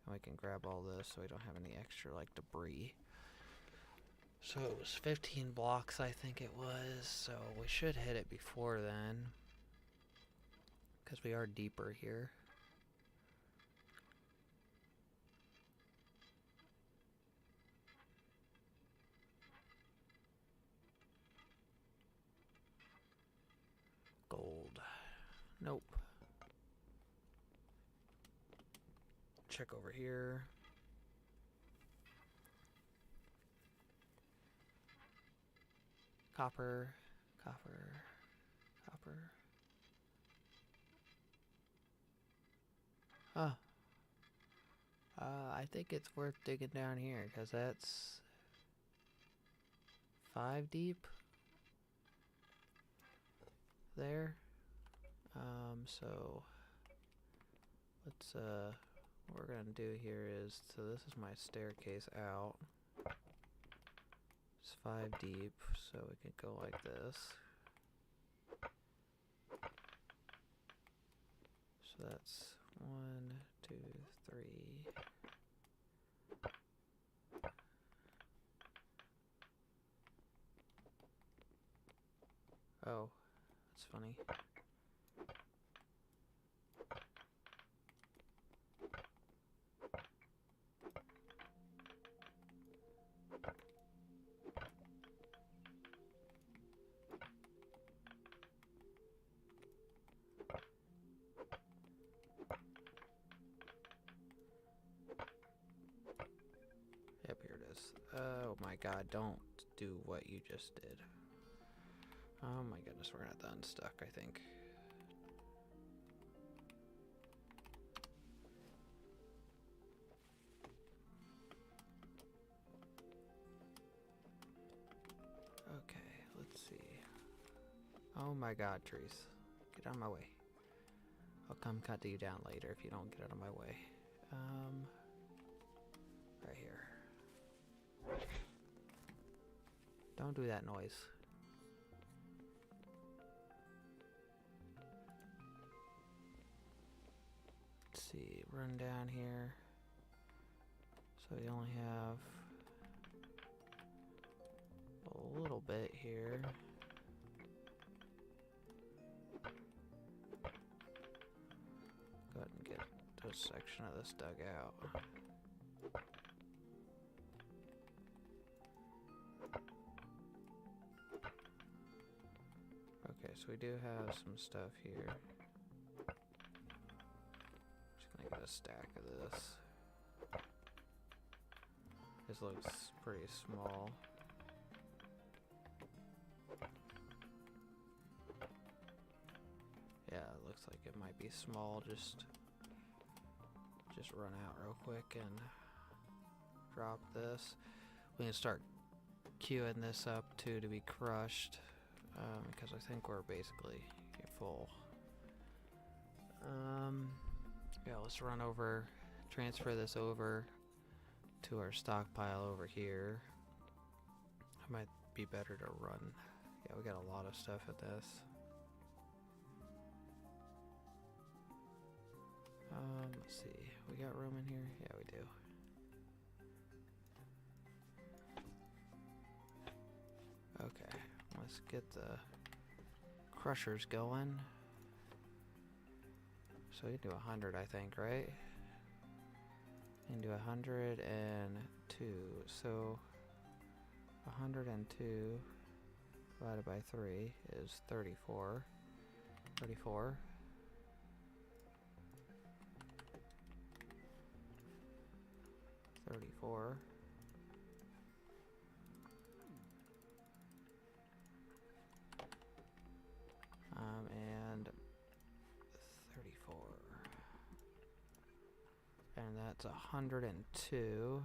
And we can grab all this so we don't have any extra like debris. So it was 15 blocks, I think it was, so we should hit it before then, because we are deeper here. Gold. Nope. Check over here. Copper. Copper. Copper. Huh. I think it's worth digging down here, because that's 5 deep there. So let's what we're gonna do here is, so this is my staircase out. It's 5 deep, so we can go like this. So that's 1, 2, 3. Oh, that's funny. Yep, here it is. Oh my god, don't do what you just did. Oh my goodness, we're gonna have to unstuck, I think. Okay, let's see. Oh my god, trees. Get out of my way. I'll come cut you down later if you don't get out of my way. Right here. Don't do that noise. Let's see, run down here. So we only have a little bit here. Go ahead and get this section of this dug out. Okay, so we do have some stuff here. Just gonna get a stack of this. This looks pretty small. Yeah, it looks like it might be small. Just run out real quick and drop this. We can start queuing this up too to be crushed, because I think we're basically full. Yeah, let's run over, transfer this over to our stockpile over here. It might be better to run. Yeah, we got a lot of stuff at this. Let's see. We got room in here? Yeah, we do. Okay, let's get the crushers going. So you do 100, I think, right? You can do 102. So 102 divided by 3 is 34. 34. 34. And 34. And that's 102,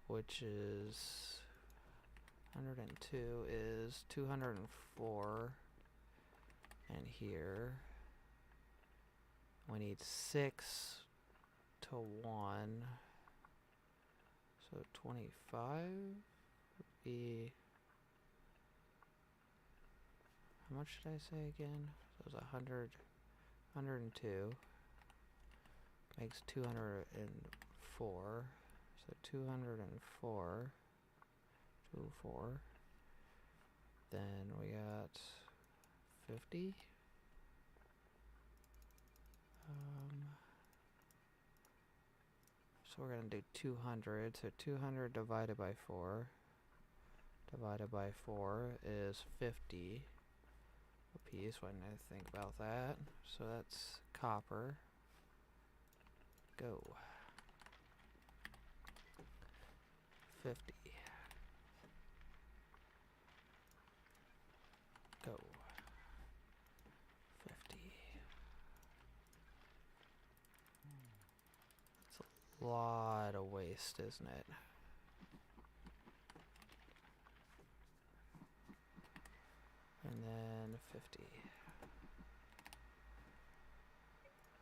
which is 102 is 204. And here we need 6 to 1. So 25 would be, how much did I say again? So it was 100, 102 makes 204. So 204, 204. Then we got 50. So we're going to do 200. So 200 divided by 4 is 50 a piece when I think about that. So that's copper. Go. 50. Go. 50. That's a lot of waste, isn't it? And then 50.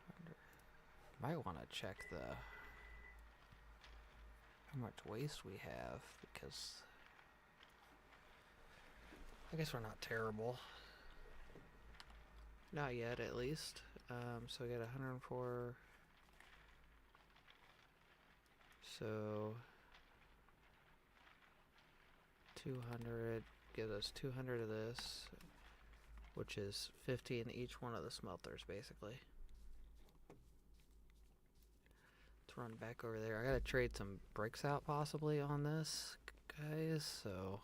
100. Might want to check how much waste we have, because I guess we're not terrible. Not yet, at least. So we got 104. So 200 gives us 200 of this, which is 50 in each one of the smelters, basically. Let's run back over there. I gotta trade some bricks out possibly on this, guys, so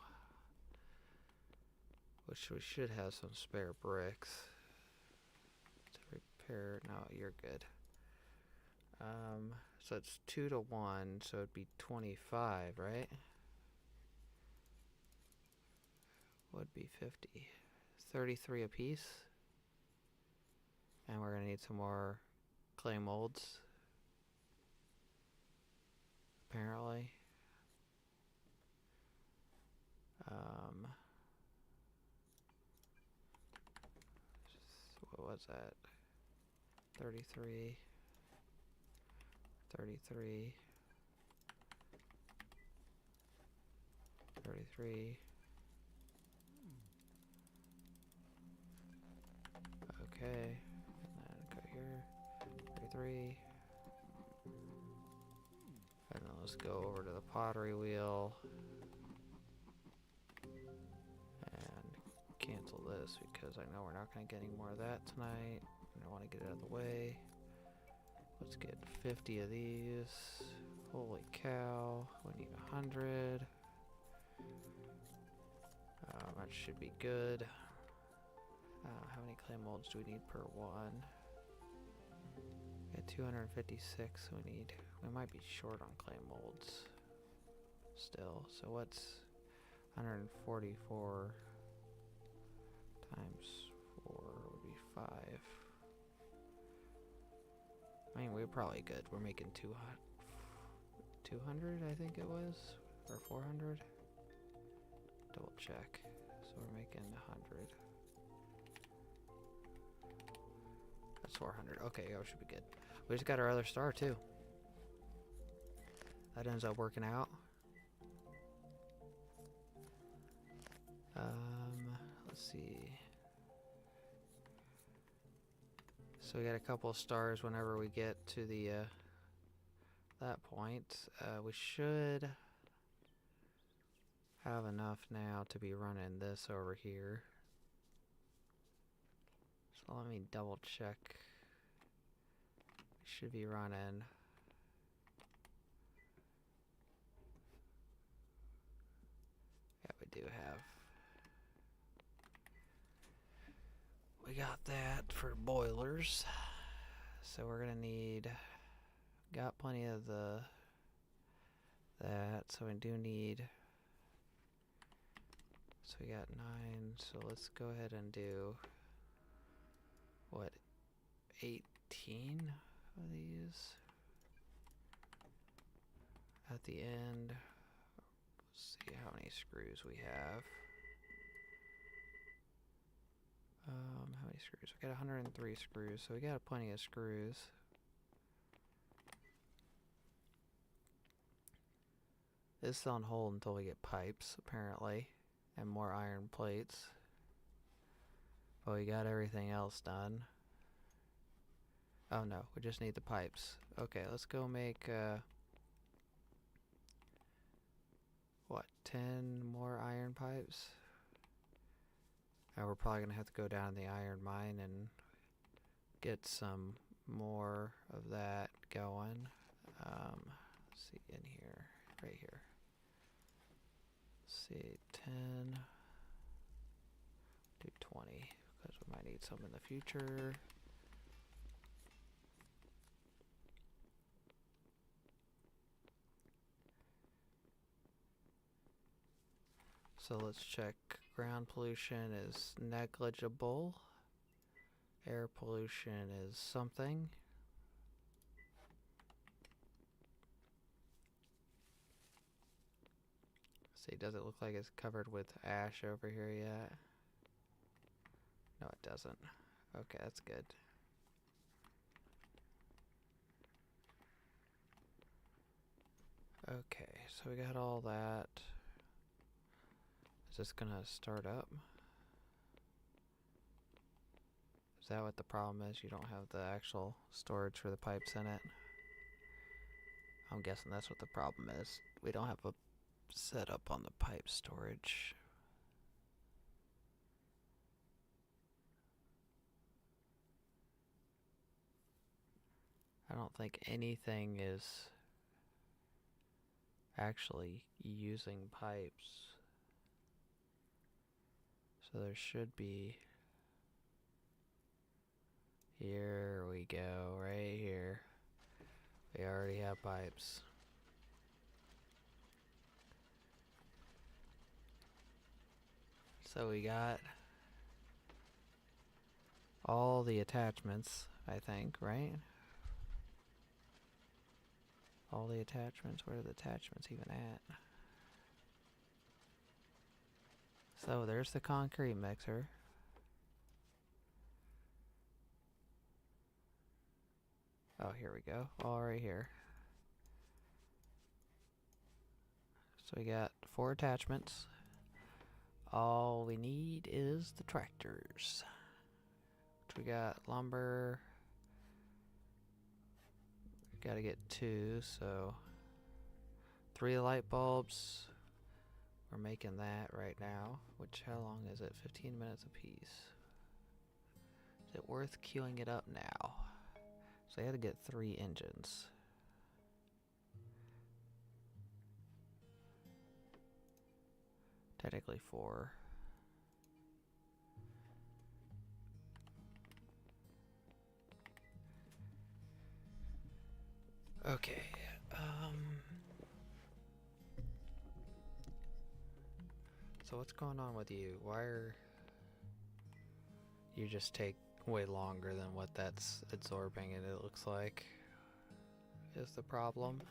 which we should have some spare bricks to repair. No, you're good. So it's 2 to 1, so it'd be 25, right? Would be 50. 33 a piece. And we're gonna need some more clay molds, apparently. What was that? 33. 33. 33. Okay. And then go here. 33. And then let's go over to the pottery wheel. And cancel this because I know we're not going to get any more of that tonight. I want to get it out of the way. Let's get 50 of these. Holy cow. We need 100. That should be good. How many clay molds do we need per one? We got 256. We might be short on clay molds still. So what's 144 times 4 would be 5. I mean, we're probably good. We're making 200, I think it was, or 400. Double check. So we're making 100. That's 400. Okay, yeah, we should be good. We just got our other star too. That ends up working out. Let's see. So we got a couple of stars whenever we get to the that point. We should have enough now to be running this over here. So let me double check. We should be running. Yeah, we do have. We got that for boilers. So we're gonna need. Got plenty of that. So we do need. So we got 9. So let's go ahead and do. What? 18 of these. At the end. Let's see how many screws we have. How many screws? We got 103 screws, so we got plenty of screws. This is on hold until we get pipes, apparently, and more iron plates. But we got everything else done. Oh no, we just need the pipes. Okay, let's go make, what, 10 more iron pipes? We're probably going to have to go down the iron mine and get some more of that going. Let's see, in here, right here. Let's see, 10, do 20, because we might need some in the future. So let's check. Ground pollution is negligible. Air pollution is something. See, does it look like it's covered with ash over here yet? No, it doesn't. Okay, that's good. Okay, so we got all that. Is this gonna start up? Is that what the problem is? You don't have the actual storage for the pipes in it? I'm guessing that's what the problem is. We don't have a setup on the pipe storage. I don't think anything is actually using pipes. So there should be. Here we go, right here. We already have pipes. So we got all the attachments, I think, right? All the attachments, where are the attachments even at? So there's the concrete mixer. Oh, here we go. All right here. So we got 4 attachments. All we need is the tractors. We got lumber. Got to get 2, so 3 light bulbs. We're making that right now. Which, how long is it? 15 minutes a piece. Is it worth queuing it up now? So I had to get 3 engines. Technically 4. Okay. So what's going on with you? Why are you just take way longer than what that's absorbing, and it looks like is the problem?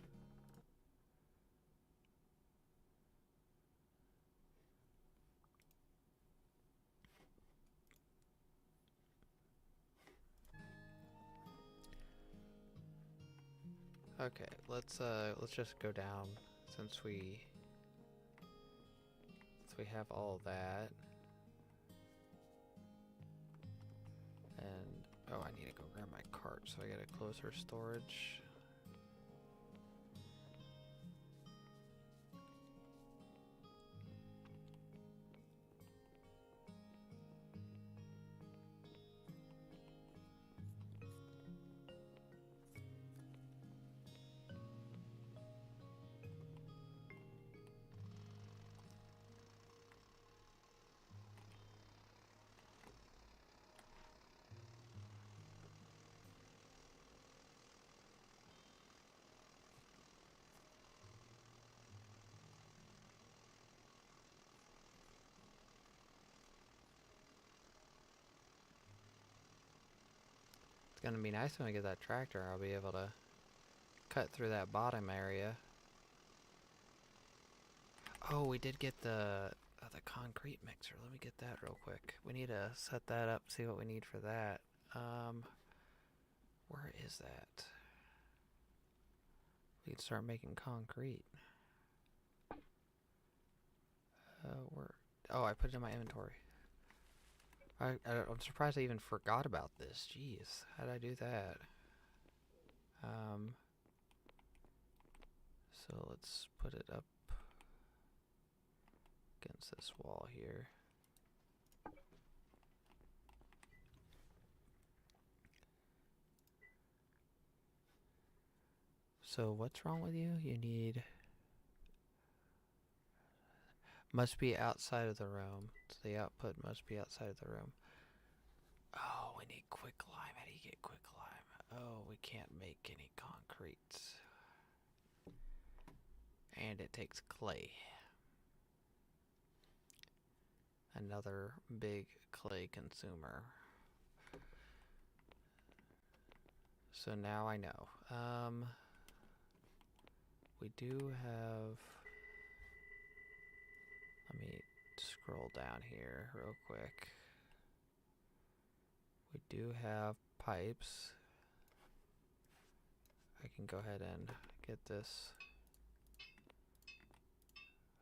Okay, let's just go down since we have all that. And oh, I need to go grab my cart so I get a closer storage. It's gonna be nice when I get that tractor. I'll be able to cut through that bottom area. Oh, we did get the concrete mixer. Let me get that real quick. We need to set that up, see what we need for that. Where is that? We can start making concrete. Where? Oh, I put it in my inventory. I'm surprised I even forgot about this. Jeez, how did I do that? So let's put it up against this wall here. So what's wrong with you? You need... Must be outside of the room. So the output must be outside of the room. Oh, we need quicklime. How do you get quicklime? Oh, we can't make any concrete. And it takes clay. Another big clay consumer. So now I know. We do have... Let me scroll down here real quick. We do have pipes. I can go ahead and get this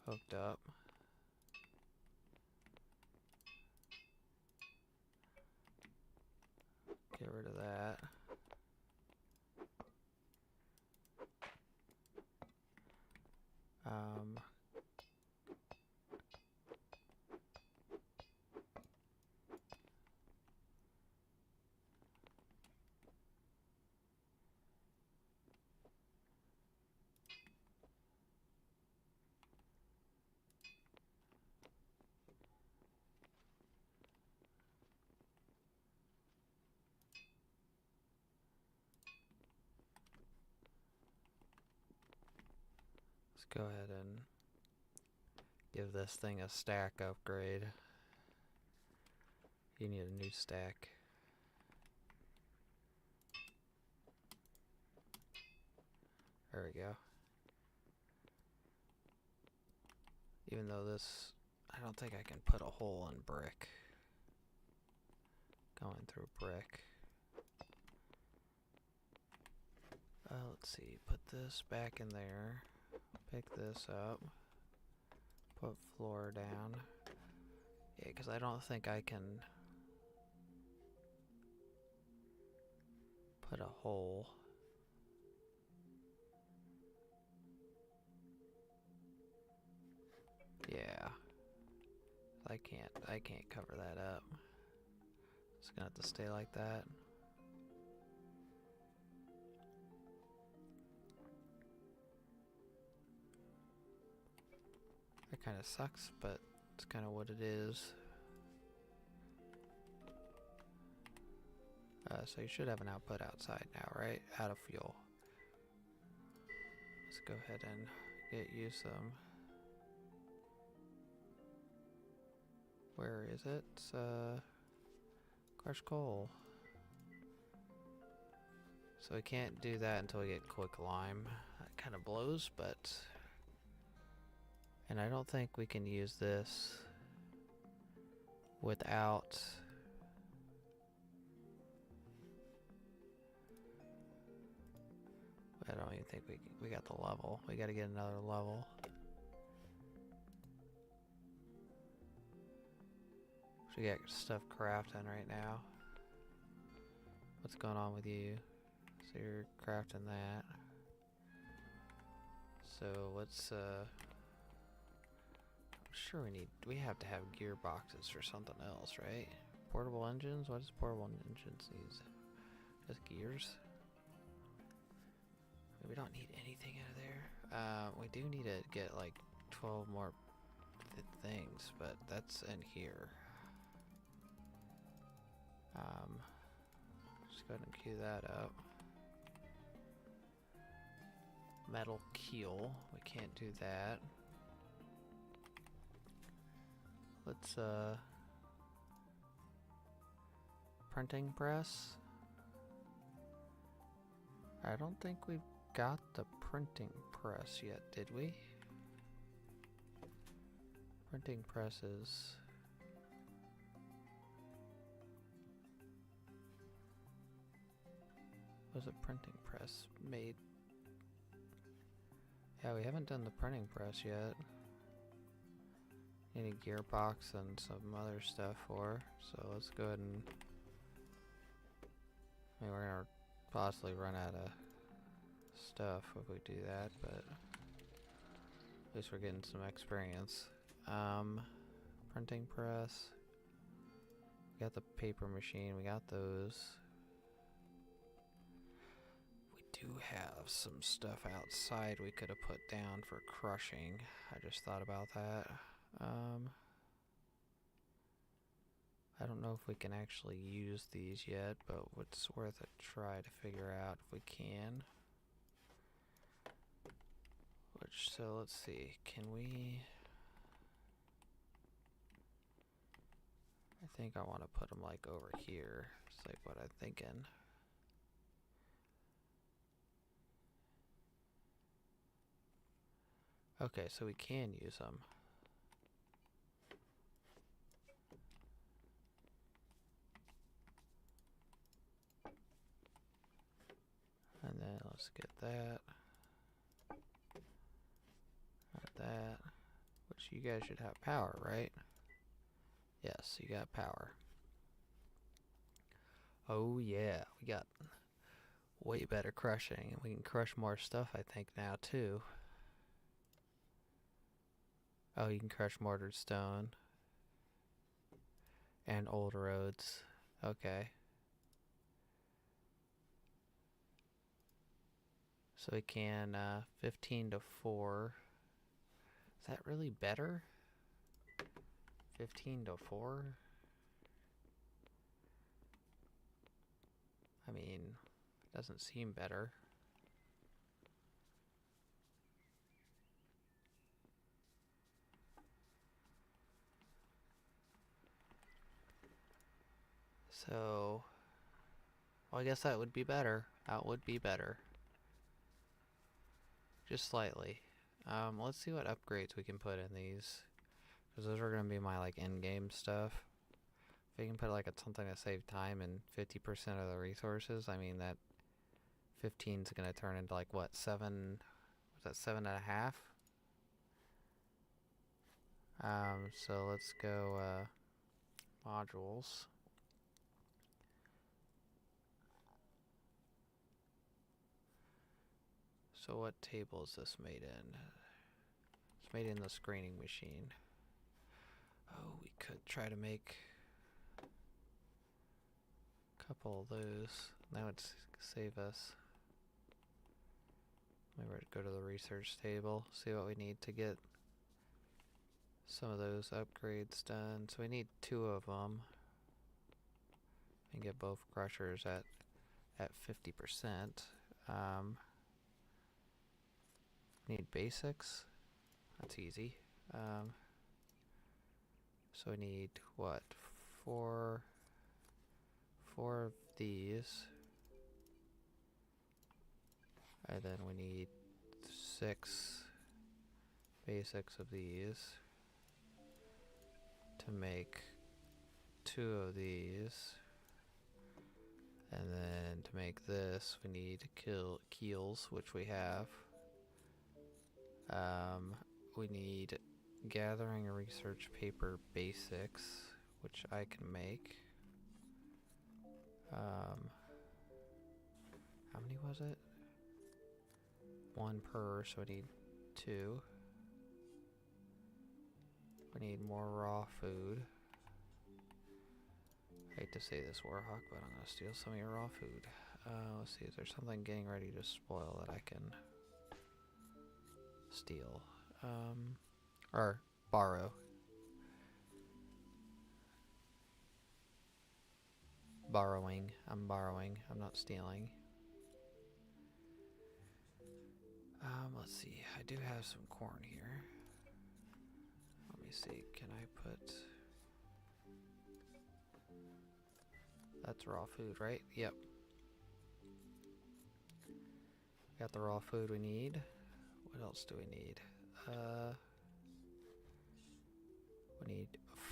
hooked up. Get rid of that. Let's go ahead and give this thing a stack upgrade. You need a new stack. There we go. Even though this, I don't think I can put a hole in brick. Going through brick. Let's see, put this back in there. Pick this up. Put floor down. Yeah, because I don't think I can put a hole. Yeah. I can't cover that up. It's gonna have to stay like that. That kind of sucks, but it's kind of what it is. So you should have an output outside now, right? Out of fuel. Let's go ahead and get you some. Where is it? Crushed coal. So we can't do that until we get quicklime. That kind of blows, but... And I don't think we can use this without... I don't even think we got the level. We gotta get another level. We got stuff crafting right now. What's going on with you? So you're crafting that. So what's I'm sure we have to have gearboxes for something else, right? Portable engines? What does portable engines need? Just gears? We don't need anything out of there. We do need to get like 12 more things, but that's in here. Just go ahead and queue that up. Metal keel. We can't do that. Let's printing press. I don't think we've got the printing press yet, did we? Printing presses. Was a printing press made? Yeah, we haven't done the printing press yet. Need a gearbox and some other stuff for. So let's go ahead and. I mean, we're gonna possibly run out of stuff if we do that, but at least we're getting some experience. Printing press. We got the paper machine. We got those. We do have some stuff outside we could have put down for crushing. I just thought about that. I don't know if we can actually use these yet, but it's worth a try to figure out if we can. So let's see, can we... I think I want to put them like over here. It's like what I'm thinking. Okay, so we can use them. And then let's get that. That. Which you guys should have power, right? Yes, you got power. Oh yeah, we got way better crushing. We can crush more stuff, I think, now too. Oh, you can crush mortared stone. And old roads. Okay. So we can 15 to 4. Is that really better? 15 to 4? I mean, it doesn't seem better. So, well, I guess that would be better. That would be better. Just slightly. Let's see what upgrades we can put in these. Because those are going to be my, like, in-game stuff. If we can put, like, something to save time and 50% of the resources, I mean, that 15 is going to turn into, like, what, 7... Was that 7.5? So let's go, modules. So what table is this made in? It's made in the screening machine. Oh, we could try to make a couple of those. That would save us. Maybe we'd go to the research table, see what we need to get some of those upgrades done. So we need 2 of them. And get both crushers at 50%. Need basics. That's easy. So we need what? 4 of these. And then we need 6 basics of these to make 2 of these. And then to make this, we need keels, which we have. We need gathering and research paper basics, which I can make. How many was it? 1 per, so we need 2. We need more raw food. I hate to say this, Warhawk, but I'm gonna steal some of your raw food. Let's see, is there something getting ready to spoil that I can steal? Or borrow. Borrowing. I'm borrowing. I'm not stealing. Let's see. I do have some corn here. Let me see. Can I put... That's raw food, right? Yep. Got the raw food we need. What else do we need? We need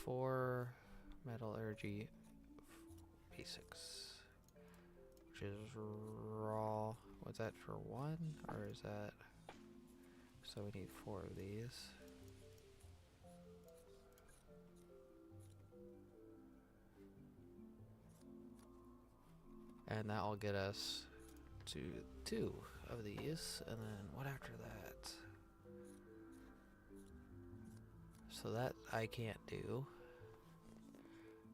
4 metallurgy basics, which is raw. Was that for 1, or is that... So we need 4 of these. And that will get us to 2 of these, and then what after that? So that I can't do.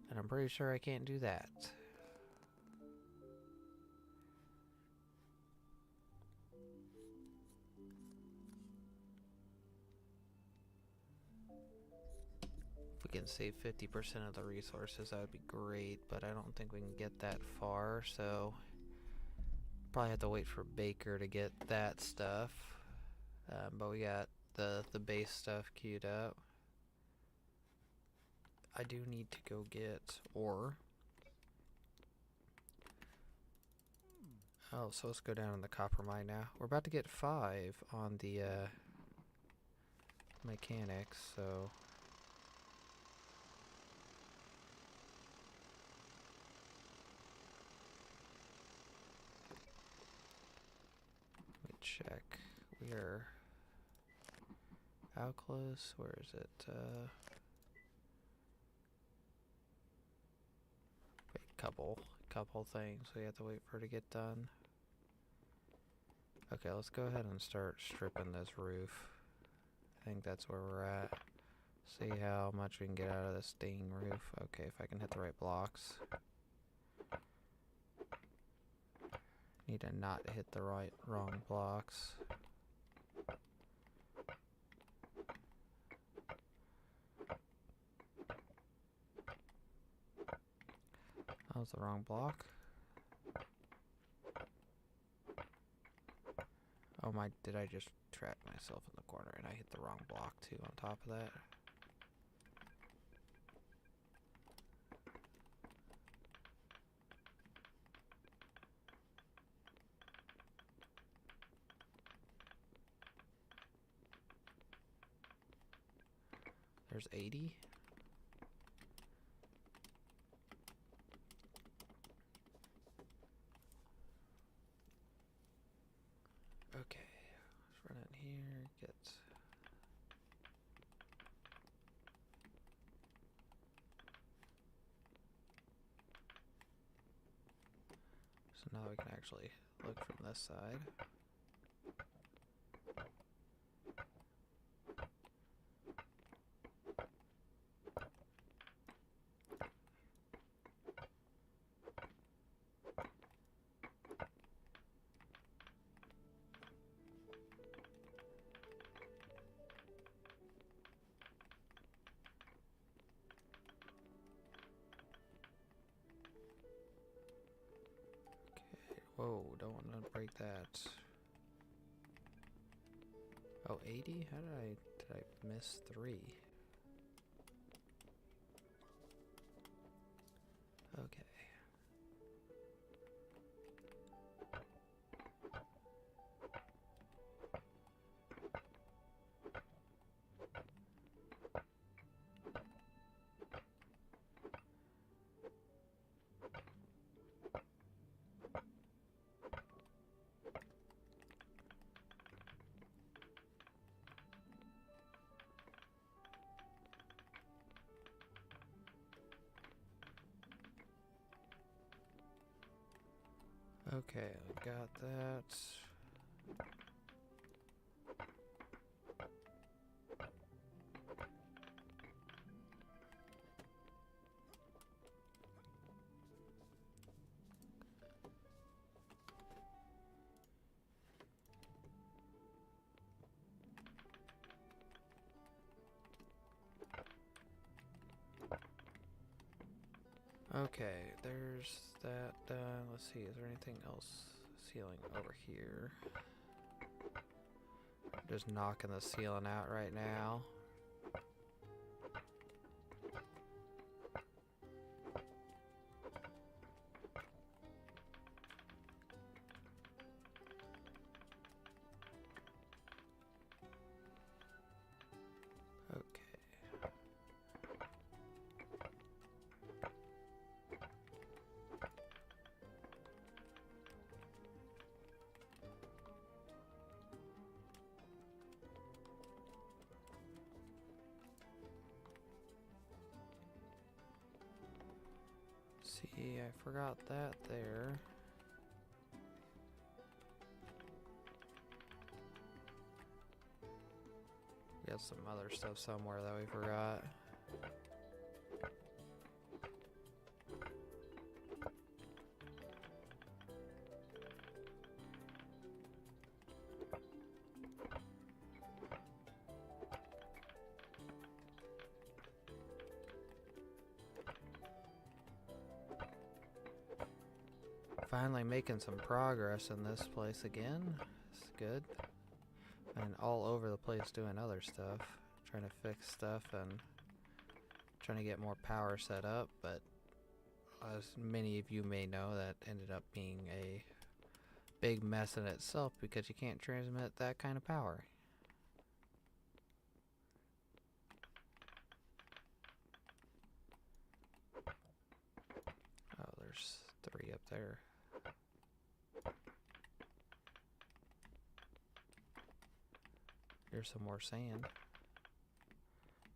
And I'm pretty sure I can't do that. If we can save 50% of the resources, that would be great, but I don't think we can get that far, so probably have to wait for Baker to get that stuff. But we got the base stuff queued up. I do need to go get ore. Oh, so let's go down in the copper mine now. We're about to get 5 on the mechanics, so... Let me check. We are... How close? Where is it? Wait, couple things we have to wait for it to get done. Okay, let's go ahead and start stripping this roof. I think that's where we're at. See how much we can get out of this dang roof. Okay, if I can hit the right blocks. Need to not hit the wrong blocks. That was the wrong block. Oh my, did I just trap myself in the corner and I hit the wrong block too on top of that? There's 80. Okay, let's run in here, get... So now we can actually look from this side. Whoa, don't want to break that. Oh, 80? How did I miss 3? Okay. Okay, we got that. Okay, there's that done. Let's see, is there anything else ceiling over here? Just knocking the ceiling out right now. Okay. See, I forgot that there. We got some other stuff somewhere that we forgot. Finally making some progress in this place again. It's good. And all over the place doing other stuff. Trying to fix stuff and trying to get more power set up, but as many of you may know, that ended up being a big mess in itself because you can't transmit that kind of power. Oh, there's 3 up there. Here's some more sand.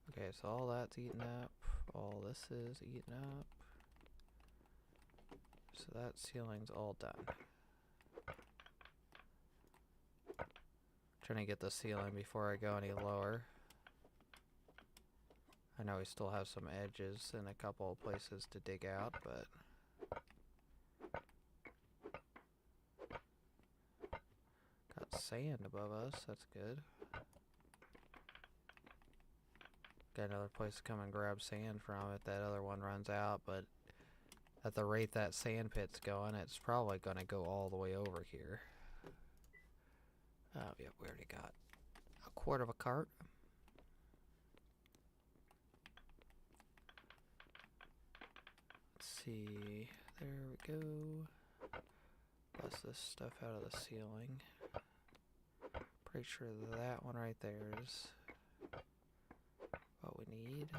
Okay, so all that's eaten up. All this is eaten up. So that ceiling's all done. Trying to get the ceiling before I go any lower. I know we still have some edges and a couple of places to dig out, but got sand above us, that's good. Got another place to come and grab sand from if that other one runs out, but at the rate that sand pit's going, it's probably going to go all the way over here. Oh, yep, we already got a quart of a cart. Let's see, there we go. Bust this stuff out of the ceiling. Pretty sure that one right there is what we need.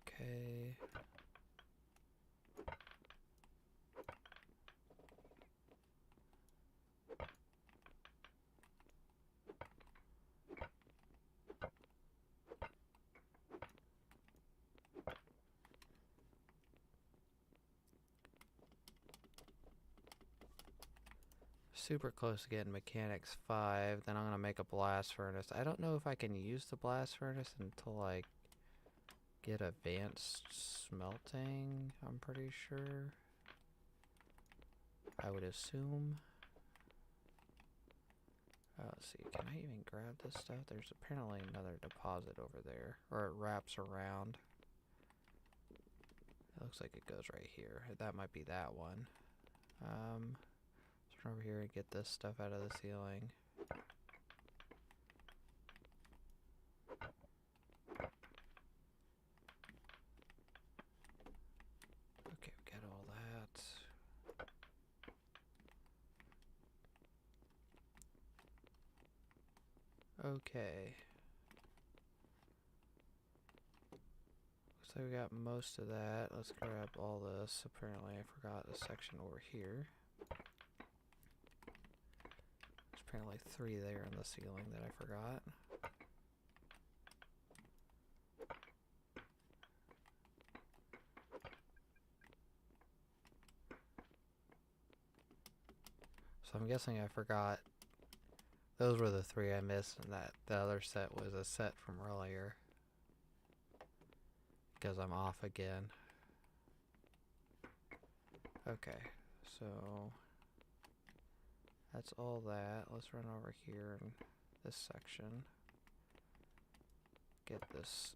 Okay. Super close to getting mechanics 5. Then I'm gonna make a blast furnace. I don't know if I can use the blast furnace until I get advanced smelting. I'm pretty sure. I would assume. Let's see, can I even grab this stuff? There's apparently another deposit over there, or it wraps around. It looks like it goes right here. That might be that one. Let's run over here and get this stuff out of the ceiling. Okay, we got all that. Okay. Looks like we got most of that. Let's grab all this. Apparently I forgot a section over here. There's apparently 3 there in the ceiling that I forgot. So I'm guessing I forgot. Those were the 3 I missed, and that the other set was a set from earlier. Because I'm off again. Okay, so that's all that. Let's run over here in this section. Get this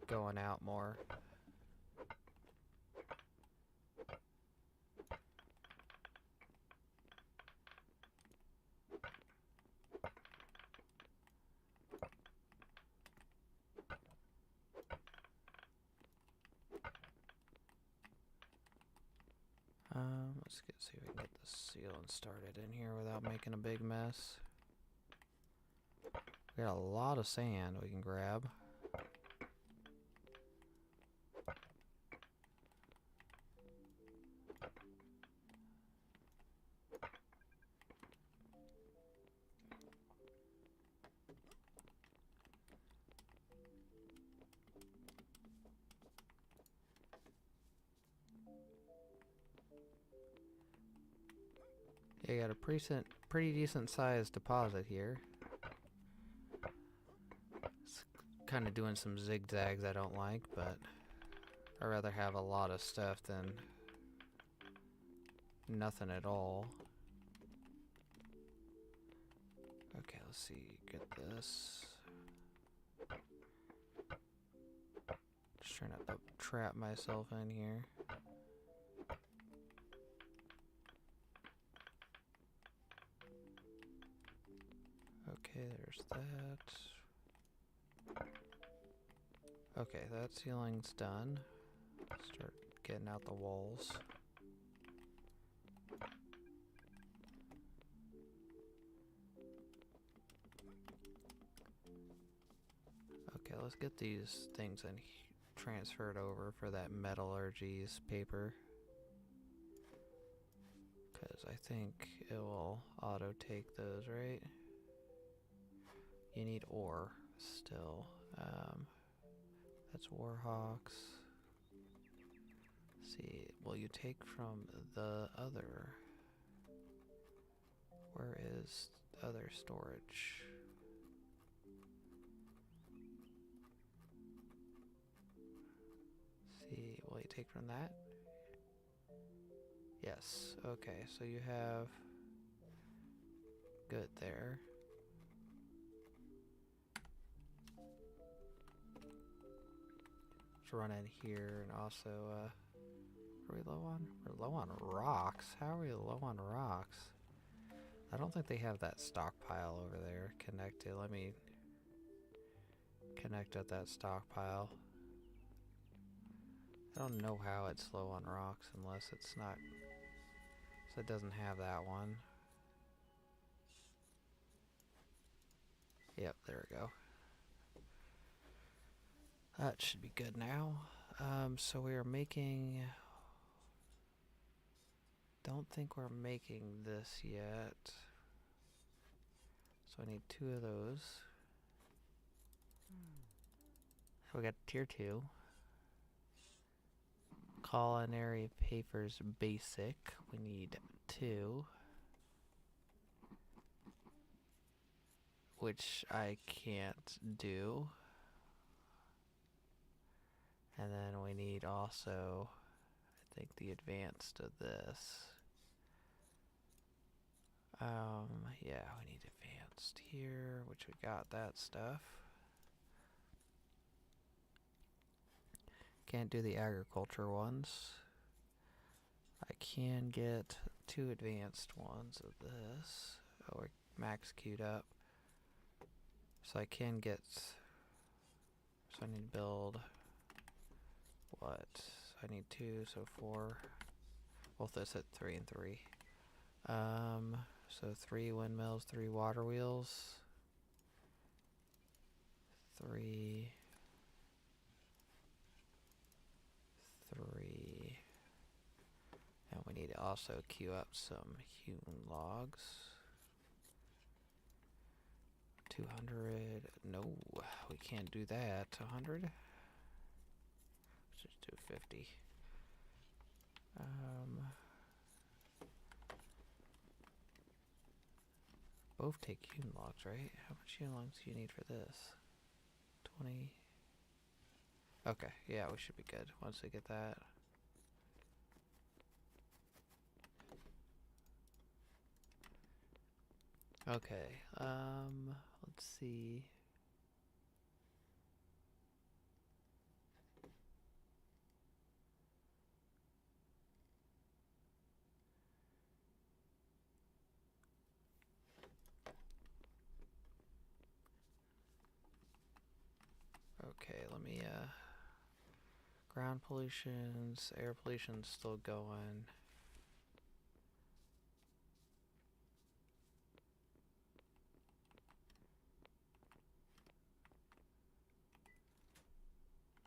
going out more. See if we can get the sealing started in here without making a big mess. We got a lot of sand we can grab. You got a pretty decent sized deposit here. It's kind of doing some zigzags I don't like, but I'd rather have a lot of stuff than nothing at all. Okay, let's see. Get this. Just trying not to trap myself in here. Okay, there's that. Okay, that ceiling's done. Start getting out the walls. Okay, let's get these things in transferred over for that metallurgy's paper. Because I think it will auto take those, right? You need ore still. That's Warhawks. See, will you take from the other? Where is other storage? See, will you take from that? Yes. Okay, so you have good there. Let's run in here and also are we low on? We're low on rocks. How are we low on rocks? I don't think they have that stockpile over there connected. Let me connect at that stockpile. I don't know how it's low on rocks unless it's not. So it doesn't have that one. Yep, there we go. That should be good now. So we are making. Don't think we're making this yet. So I need 2 of those. So we got tier 2. Culinary papers basic. We need 2. Which I can't do. And then we need also, I think, the advanced of this. Yeah, we need advanced here, which we got that stuff. Can't do the agriculture ones. I can get 2 advanced ones of this. Oh, we're max queued up. So I can get, so I need to build, what? I need 2, so 4. Both this at 3 and 3. So 3 windmills, 3 water wheels. 3. And we need to also queue up some hewn logs. 200. No, we can't do that. 100. Let's just do 50. both take hewn logs, right? How much hewn logs do you need for this? 20. Okay, yeah, we should be good once we get that. Okay, let's see. Okay, let me, ground pollution's, air pollution's still going.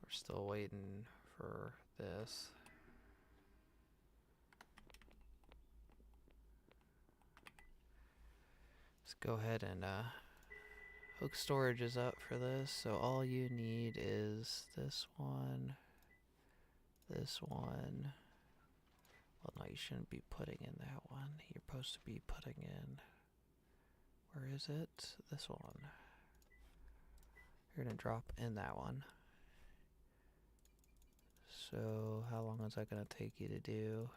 We're still waiting for this. Let's go ahead and, hook storage is up for this, so all you need is this one, this one. Well, no, you shouldn't be putting in that one. You're supposed to be putting in, where is it? This one. You're gonna drop in that one. So how long is that gonna take you to do?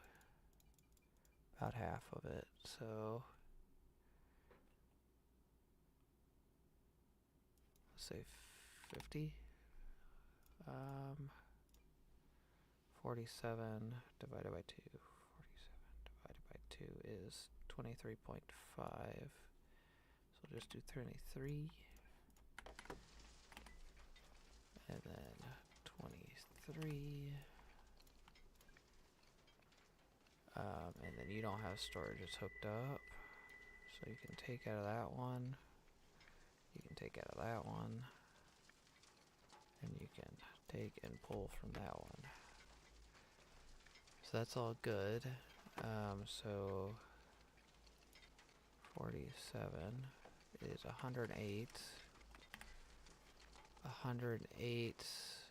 About half of it, so let's say 50. 47 divided by 2. 47 divided by 2 is 23.5. So we'll just do 23. And then 23. And then you don't have storage, it's hooked up. So you can take out of that one. You can take out of that one. And you can take and pull from that one. So that's all good. So 47 is 108. 108. Let's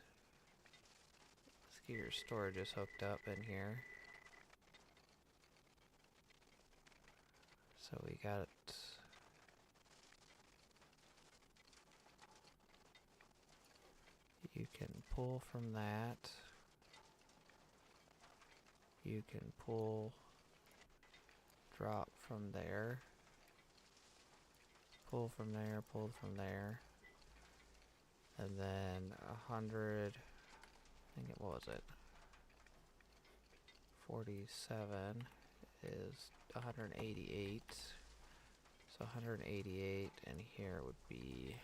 get your storage is hooked up in here. So we got you can pull from that. You can pull, drop from there, pull from there, pull from there, and then 100, I think what was it? 47 is 188, so 188, and here would be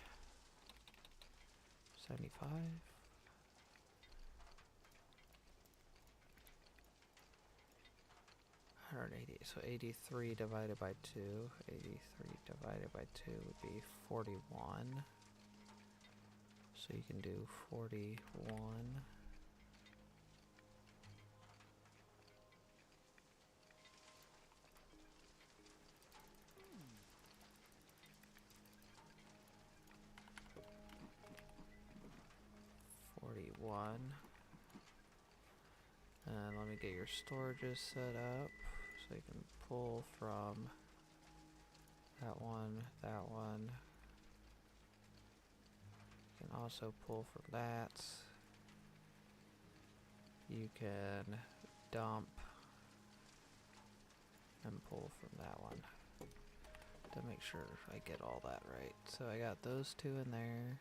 75. 180, so 83 divided by 2, 83 divided by 2 would be 41. So you can do 41. And let me get your storages set up so you can pull from that one, that one. You can also pull from that. You can dump and pull from that one to make sure I get all that right. So I got those two in there.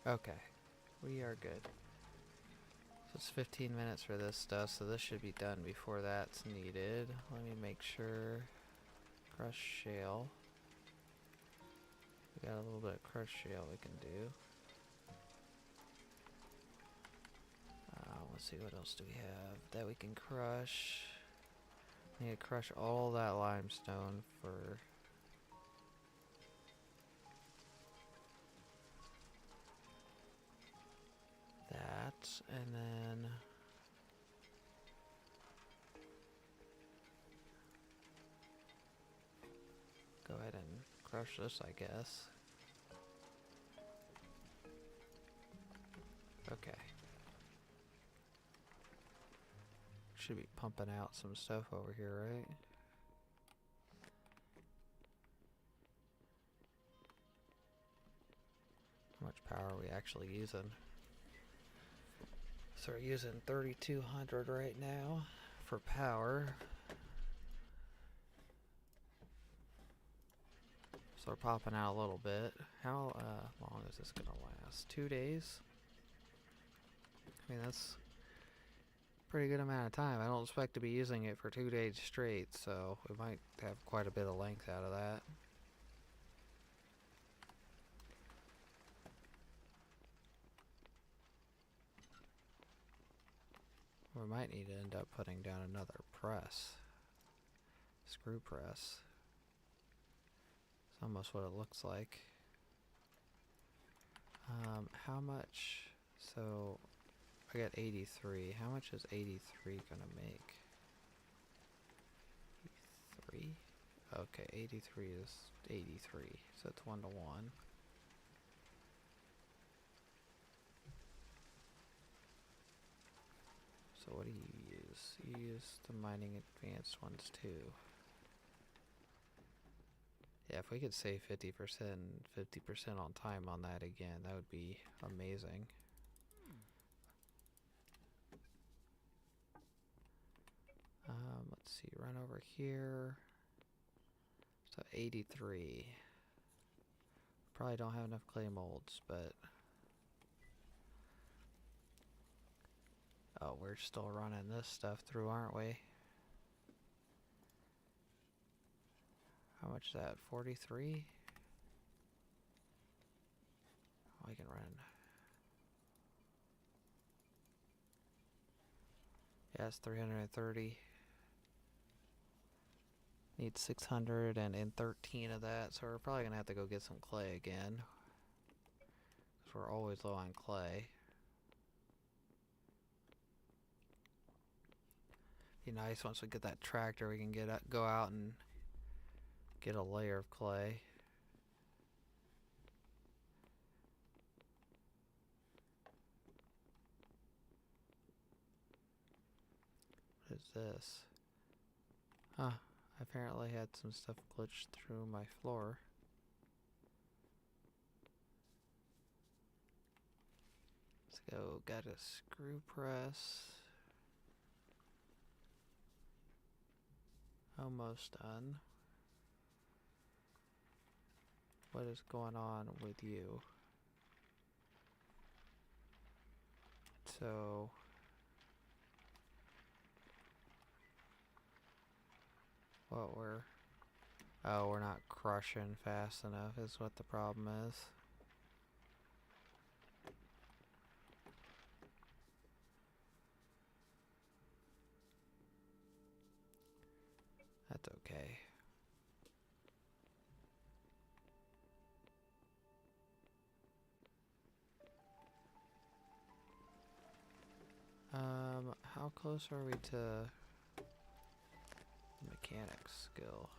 Okay, we are good. So it's 15 minutes for this stuff, so this should be done before that's needed. Let me make sure. Crushed shale. We got a little bit of crushed shale we can do. Let's see, what else do we have that we can crush? I need to crush all that limestone for that, and then go ahead and crush this, I guess. Okay. Should be pumping out some stuff over here, right? How much power are we actually using? So we're using 3200 right now for power. So we're popping out a little bit. How long is this gonna last? 2 days? I mean, that's a pretty good amount of time. I don't expect to be using it for 2 days straight, so we might have quite a bit of length out of that. We might need to end up putting down another press. Screw press. It's almost what it looks like. How much? So I got 83. How much is 83 gonna make? 83? Okay, 83 is 83. So it's 1 to 1. So what do you use? You use the mining advanced ones too. Yeah, if we could save 50% and 50% on time on that again, that would be amazing. Let's see, run over here. So 83. Probably don't have enough clay molds, but... Oh, we're still running this stuff through, aren't we? How much is that? 43? Oh, I can run. Yeah, it's 330. Need 613 of that, so we're probably gonna have to go get some clay again. Because we're always low on clay. Be nice once we get that tractor, we can go out and get a layer of clay. What is this? Huh. I apparently had some stuff glitched through my floor. Let's go. Got a screw press. Almost done. What is going on with you? So... What we're... Oh, we're not crushing fast enough is what the problem is. That's okay. How close are we to mechanics skill?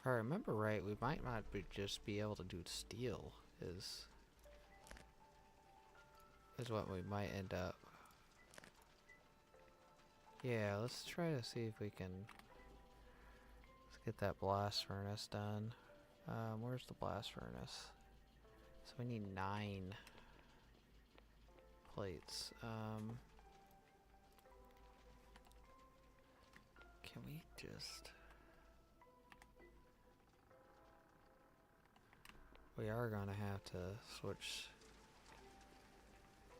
If I remember right, we might not just be able to do steel, is what we might end up. Yeah, let's try to see if we can... Let's get that blast furnace done. Where's the blast furnace? So we need 9 plates. Can we just... We are gonna have to switch.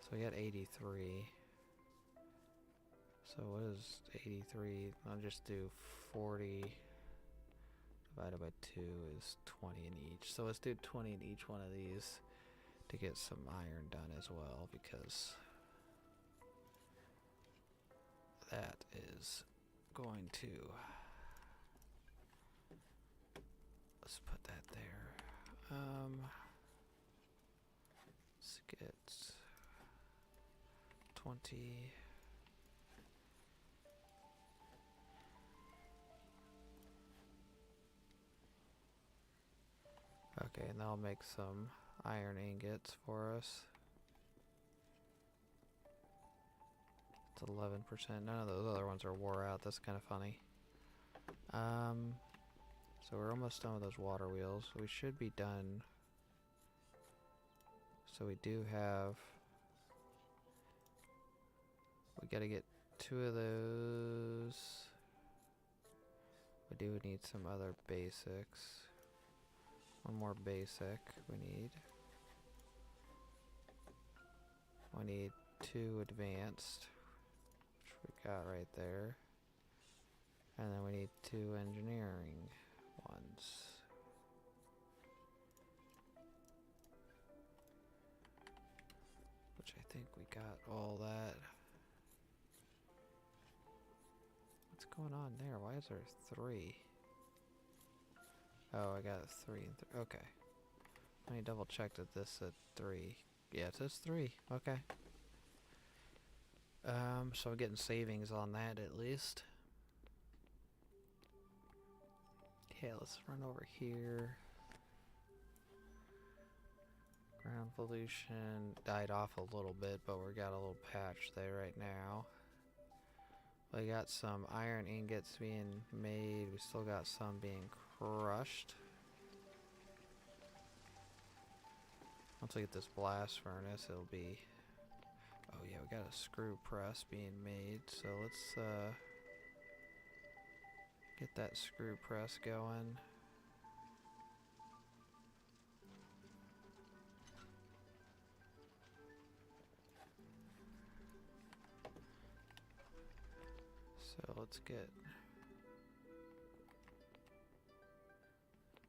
So we got 83. So what is 83? I'll just do 40 divided by 2 is 20 in each. So let's do 20 in each one of these to get some iron done as well, because that is going to... Let's put that there. Let's get 20. Okay, and that'll make some iron ingots for us. It's 11%. None of those other ones are wore out. That's kind of funny. So we're almost done with those water wheels. We should be done. So we do have... We gotta get 2 of those. We do need some other basics. One more basic we need. We need 2 advanced, which we got right there. And then we need 2 engineering ones. Which I think we got all that. What's going on there? Why is there 3? Oh, I got 3 and 3. Okay. Let me double check that this said 3. Yeah, it says 3. Okay. So we're getting savings on that at least. Okay, let's run over here. Ground pollution died off a little bit, but we got a little patch there right now. We got some iron ingots being made. We still got some being crushed. Once we get this blast furnace, it'll be... Oh yeah, we got a screw press being made, so let's get that screw press going. So let's get...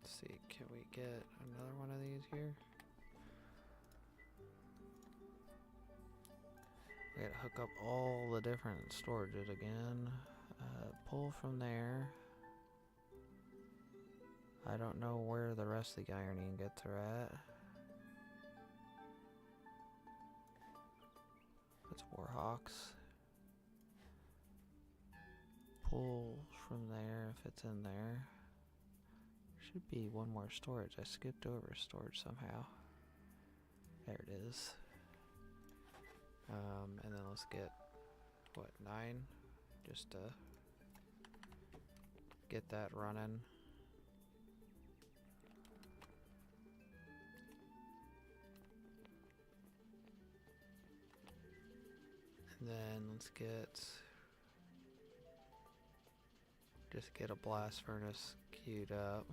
Let's see, can we get another one of these here? We gotta hook up all the different storages again. Pull from there. I don't know where the rest of the iron ingots are at. That's Warhawks. Pull from there if it's in there. Should be one more storage. I skipped over storage somehow. There it is. And then let's get, what, 9? Just to get that running. And then let's just get a blast furnace queued up.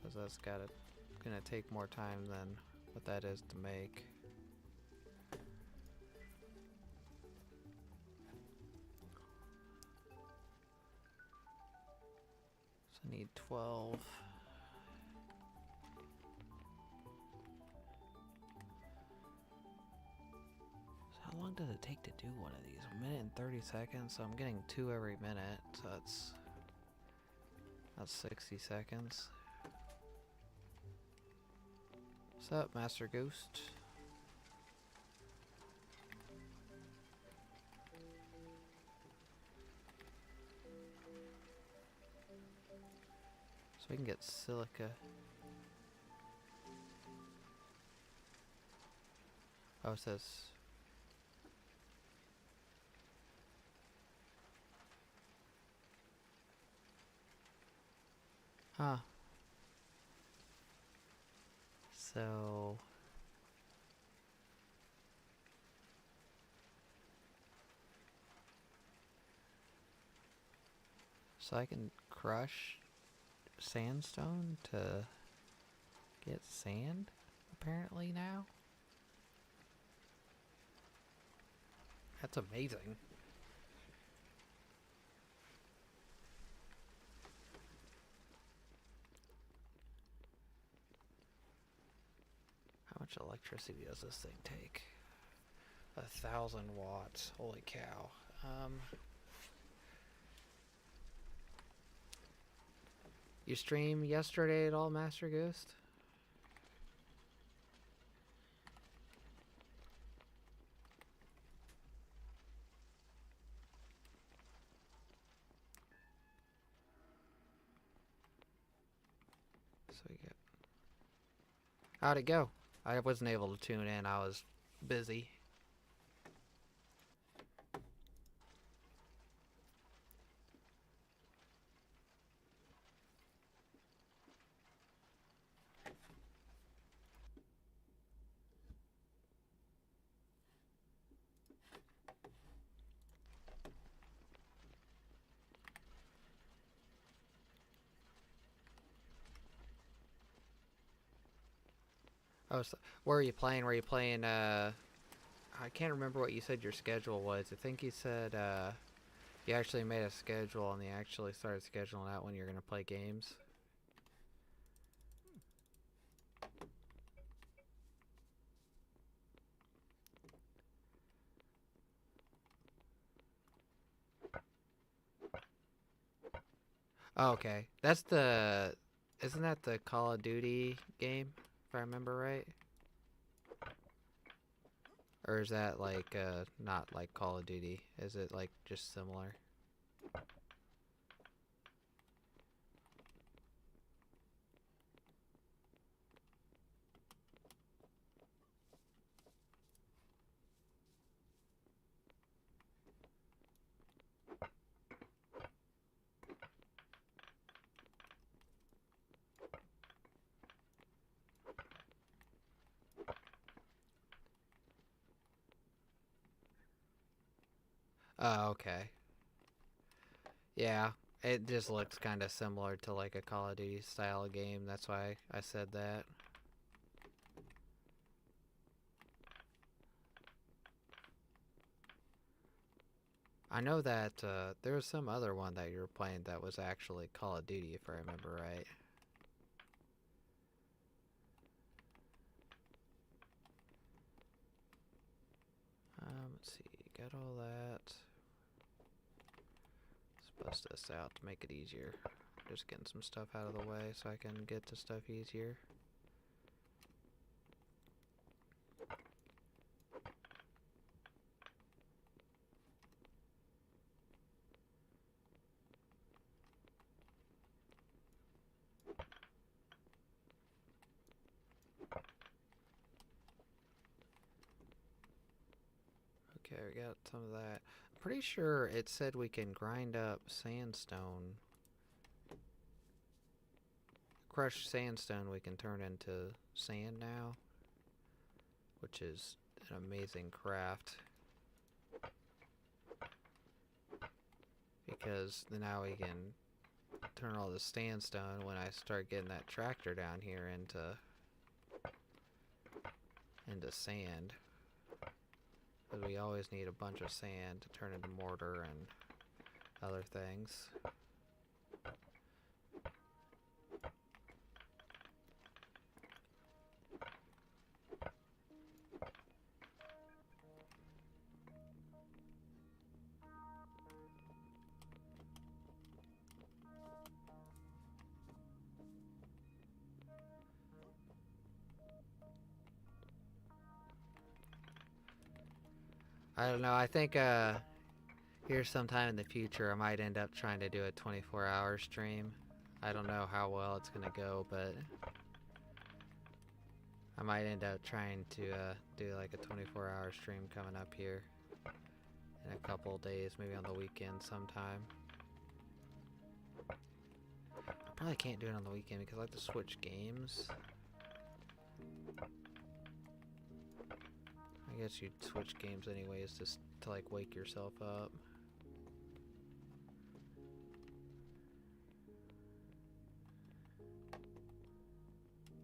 Because that's gonna take more time than what that is to make. So I need 12. So how long does it take to do one of these? 1 minute and 30 seconds, so I'm getting 2 every minute, so that's 60 seconds. What's up, Master Ghost? So we can get silica. Oh, it says... Huh. So... So I can crush sandstone to get sand, apparently now? That's amazing. How much electricity does this thing take? 1,000 watts. Holy cow. You stream yesterday at all, Master Ghost? So we get... How'd it go? I wasn't able to tune in. I was busy. Oh, so where are you playing? Were you playing, I can't remember what you said your schedule was. I think you said, you actually made a schedule and you actually started scheduling out when you're gonna play games. Oh, okay. That's the... Isn't that the Call of Duty game, if I remember right? Or is that like, not like Call of Duty? Is it like just similar? Oh, okay. Yeah, it just looks kind of similar to like a Call of Duty style game. That's why I said that. I know that there was some other one that you were playing that was actually Call of Duty, if I remember right. Let's see, got all that. Let's bust this out to make it easier. Just getting some stuff out of the way so I can get to stuff easier. Okay, we got some of that. I'm pretty sure it said we can grind up sandstone. Crushed sandstone we can turn into sand now, which is an amazing craft. Because now we can turn all the sandstone when I start getting that tractor down here into sand. Because we always need a bunch of sand to turn into mortar and other things. I don't know, I think here sometime in the future I might end up trying to do a 24-hour stream. I don't know how well it's gonna go, but I might end up trying to do like a 24-hour stream coming up here in a couple days, maybe on the weekend sometime. I probably can't do it on the weekend because I like to switch games. I guess you'd switch games anyways just to like wake yourself up.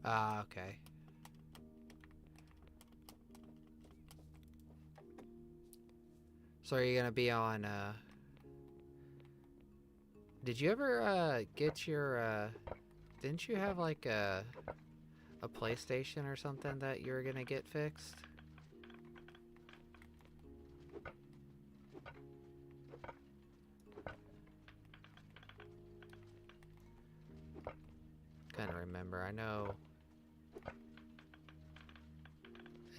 Ah, okay. So are you gonna be on, did you ever, get your, didn't you have like a PlayStation or something that you were gonna get fixed? Kinda remember, I know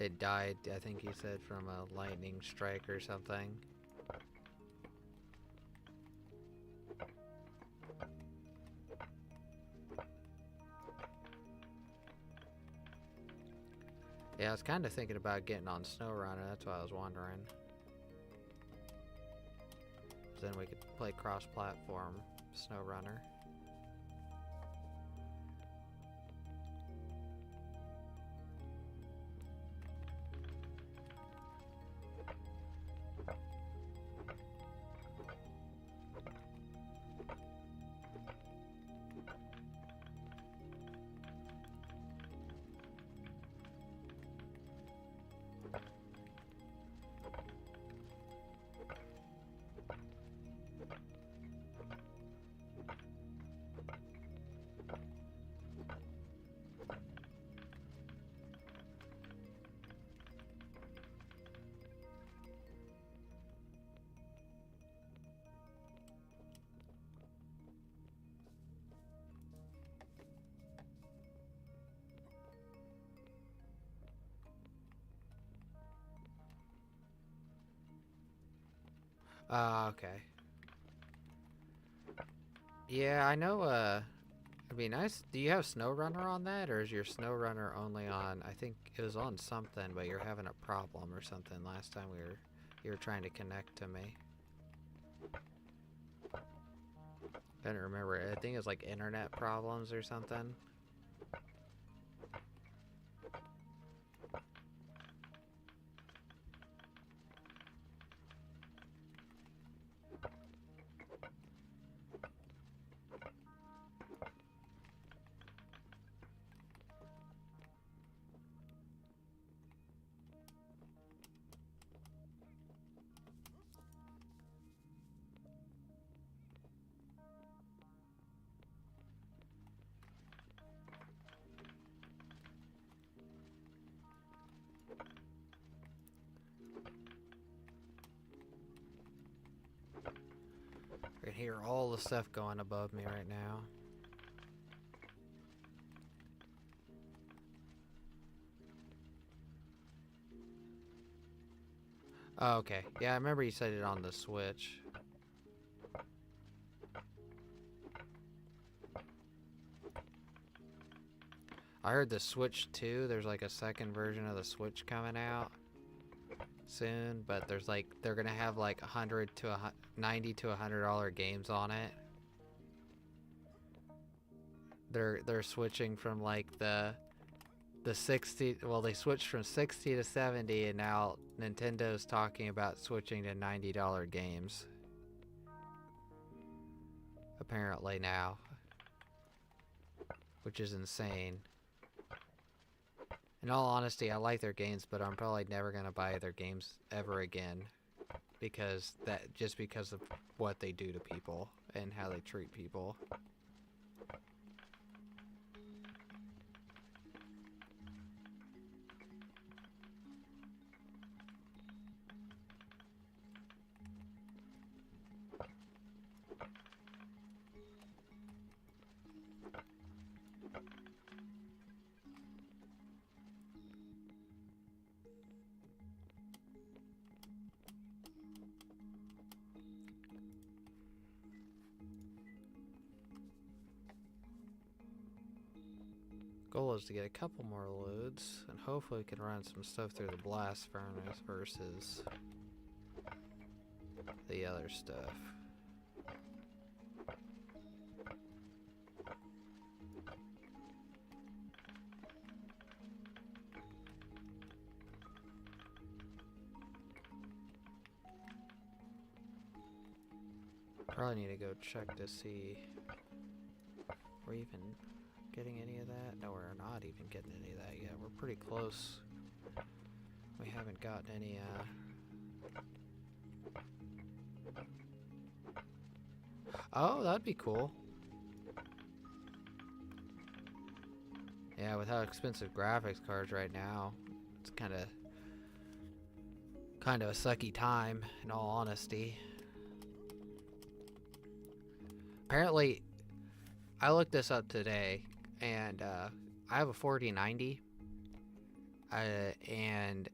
it died, I think you said, from a lightning strike or something. Yeah, I was kind of thinking about getting on SnowRunner, that's why I was wondering. Then we could play cross-platform SnowRunner. Okay. Yeah, I know, it'd be nice. Do you have SnowRunner on that, or is your SnowRunner only on, I think it was on something, but you're having a problem or something last time you were trying to connect to me. I don't remember. I think it was like internet problems or something. I can hear all the stuff going above me right now. Oh, okay. Yeah, I remember you said it on the Switch. I heard the Switch 2, there's like a second version of the Switch coming out soon, but there's like, they're gonna have like 100 to 90 to $100 games on it. They're switching from like the 60, well, they switched from 60 to 70, and now Nintendo's talking about switching to $90 games. Apparently now. Which is insane. In all honesty, I like their games, but I'm probably never gonna buy their games ever again. Because just because of what they do to people and how they treat people. Goal is to get a couple more loads, and hopefully we can run some stuff through the blast furnace versus the other stuff. Probably need to go check to see if we're even getting any of that. No, we're not even getting any of that yet. We're pretty close. We haven't gotten any, Oh, that'd be cool. Yeah, with how expensive graphics cards right now, it's kind of a sucky time, in all honesty. Apparently, I looked this up today, and I have a 4090, and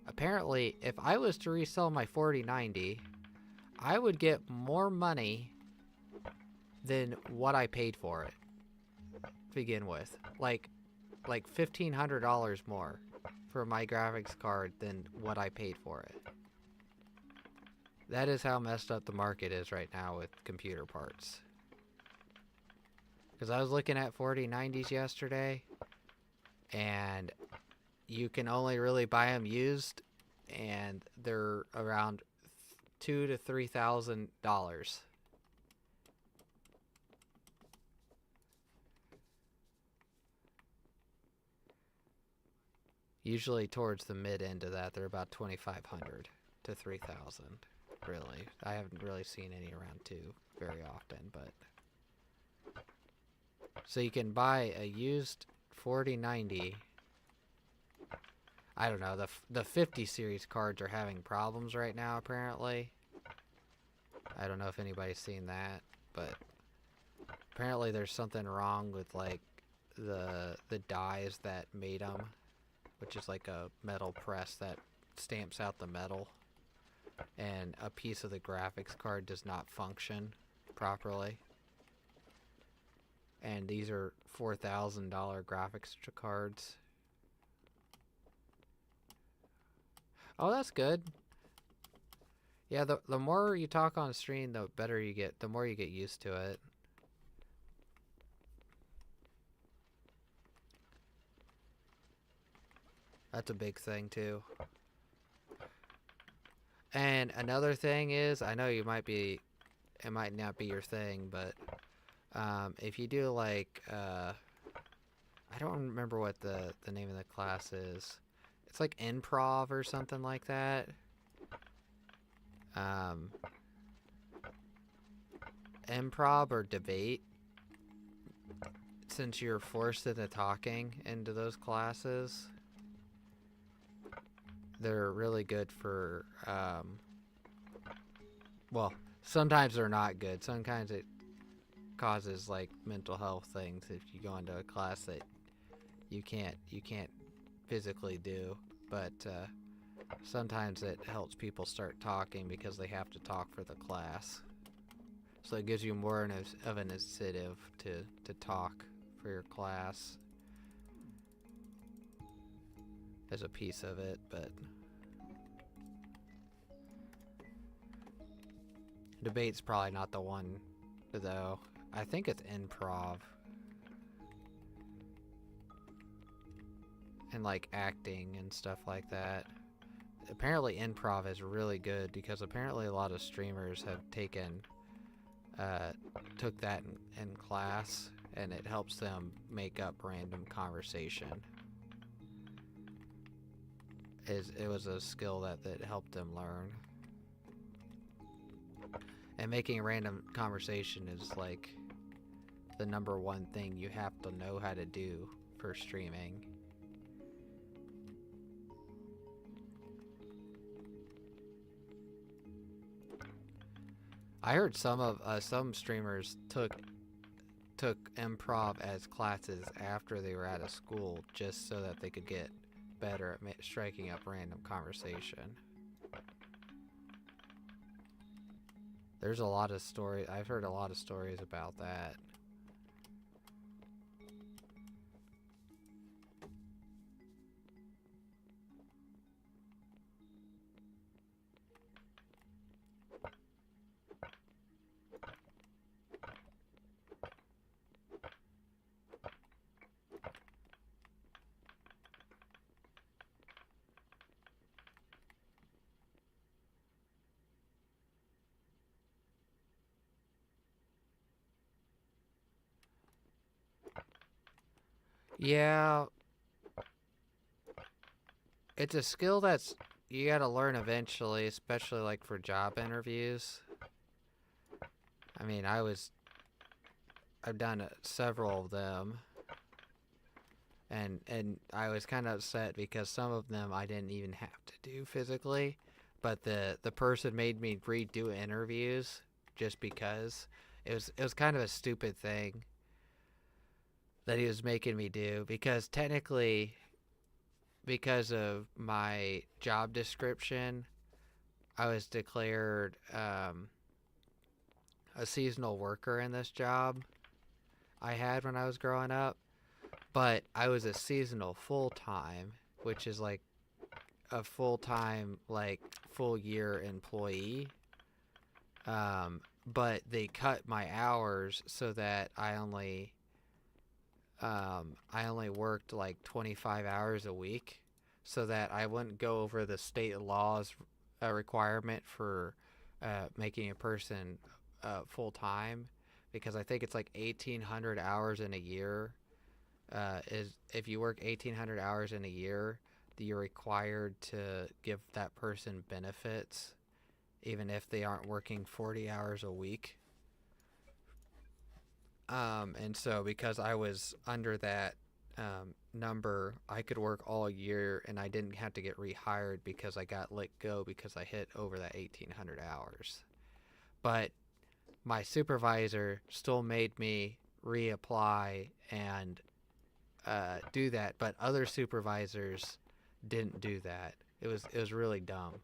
apparently, if I was to resell my 4090, I would get more money than what I paid for it to begin with. Like $1,500 more for my graphics card than what I paid for it. That is how messed up the market is right now with computer parts. Because I was looking at 4090s yesterday, and you can only really buy them used, and they're around $2,000 to $3,000. Usually towards the mid end of that, they're about 2,500 to 3,000. Really, I haven't really seen any around 2 very often, but so you can buy a used 4090. I don't know, the 50 series cards are having problems right now apparently. I don't know if anybody's seen that, but apparently there's something wrong with like the dies that made them, which is like a metal press that stamps out the metal. and a piece of the graphics card does not function properly. And these are $4,000 graphics cards. Oh, that's good. Yeah, the more you talk on stream, the better you get, the more you get used to it. That's a big thing too. And another thing is, I know it might not be your thing, but if you do like, I don't remember what the name of the class is. It's like improv or something like that. Improv or debate. Since you're forced into talking into those classes, they're really good for, well, sometimes they're not good. Sometimes it causes like mental health things if you go into a class that you can't physically do, but sometimes it helps people start talking because they have to talk for the class. So it gives you more of an incentive to talk for your class as a piece of it, but debate's probably not the one, though. I think it's improv. And like acting and stuff like that. Apparently improv is really good because apparently a lot of streamers have took that in class, and it helps them make up random conversation. It was a skill that helped them learn. And making a random conversation is like the #1 thing you have to know how to do for streaming. I heard some streamers took improv as classes after they were out of school just so that they could get better at striking up random conversation. There's a lot of stories. I've heard a lot of stories about that. Yeah, it's a skill that's you gotta learn eventually, especially like for job interviews. I mean, I've done several of them, and I was kind of upset because some of them I didn't even have to do physically, but the person made me redo interviews just because it was kind of a stupid thing that he was making me do, because technically, because of my job description, I was declared a seasonal worker in this job I had when I was growing up, but I was a seasonal full-time, which is like a full-time, like full year employee. But they cut my hours so that I only worked like 25 hours a week, so that I wouldn't go over the state laws requirement for making a person full-time, because I think it's like 1,800 hours in a year. Is if you work 1,800 hours in a year, you're required to give that person benefits, even if they aren't working 40 hours a week. And so because I was under that number, I could work all year, and I didn't have to get rehired because I got let go because I hit over that 1,800 hours. But my supervisor still made me reapply and do that, but other supervisors didn't do that. It was really dumb.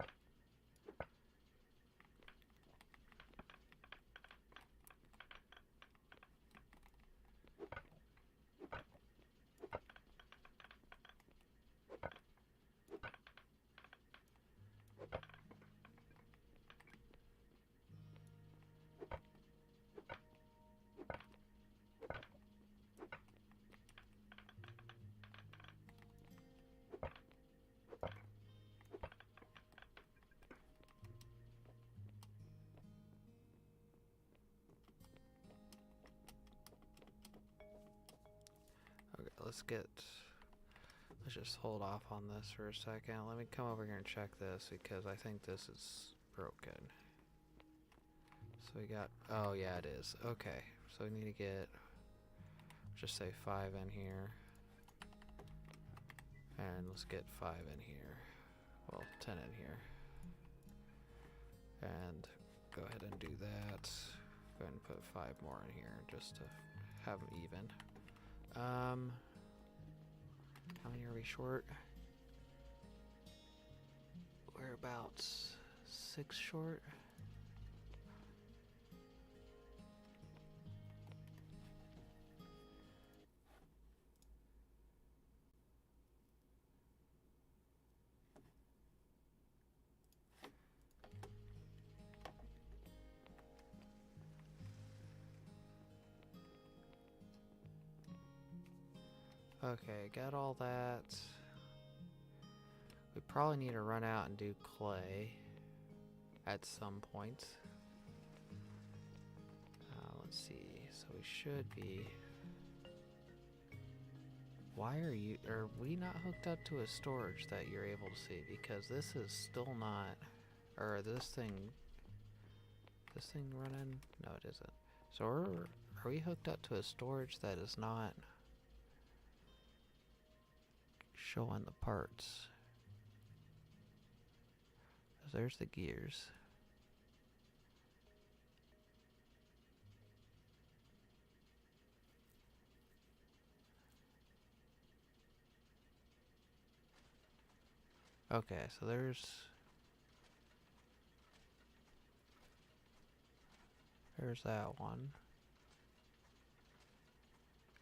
let's just hold off on this for a second. Let me come over here and check this because I think this is broken. So we got, oh yeah, it is. Okay, so we need to get, just say 5 in here. And let's get 5 in here. Well, 10 in here. And go ahead and do that. Go ahead and put 5 more in here just to have them even. How many are we short? We're about 6 short. Okay, got all that. We probably need to run out and do clay at some point. Let's see. So we should be. Why are we not hooked up to a storage that you're able to see? Because this is still not, or this thing running? No, it isn't. So are we hooked up to a storage that is not showing the parts? There's the gears. Okay, so there's that one.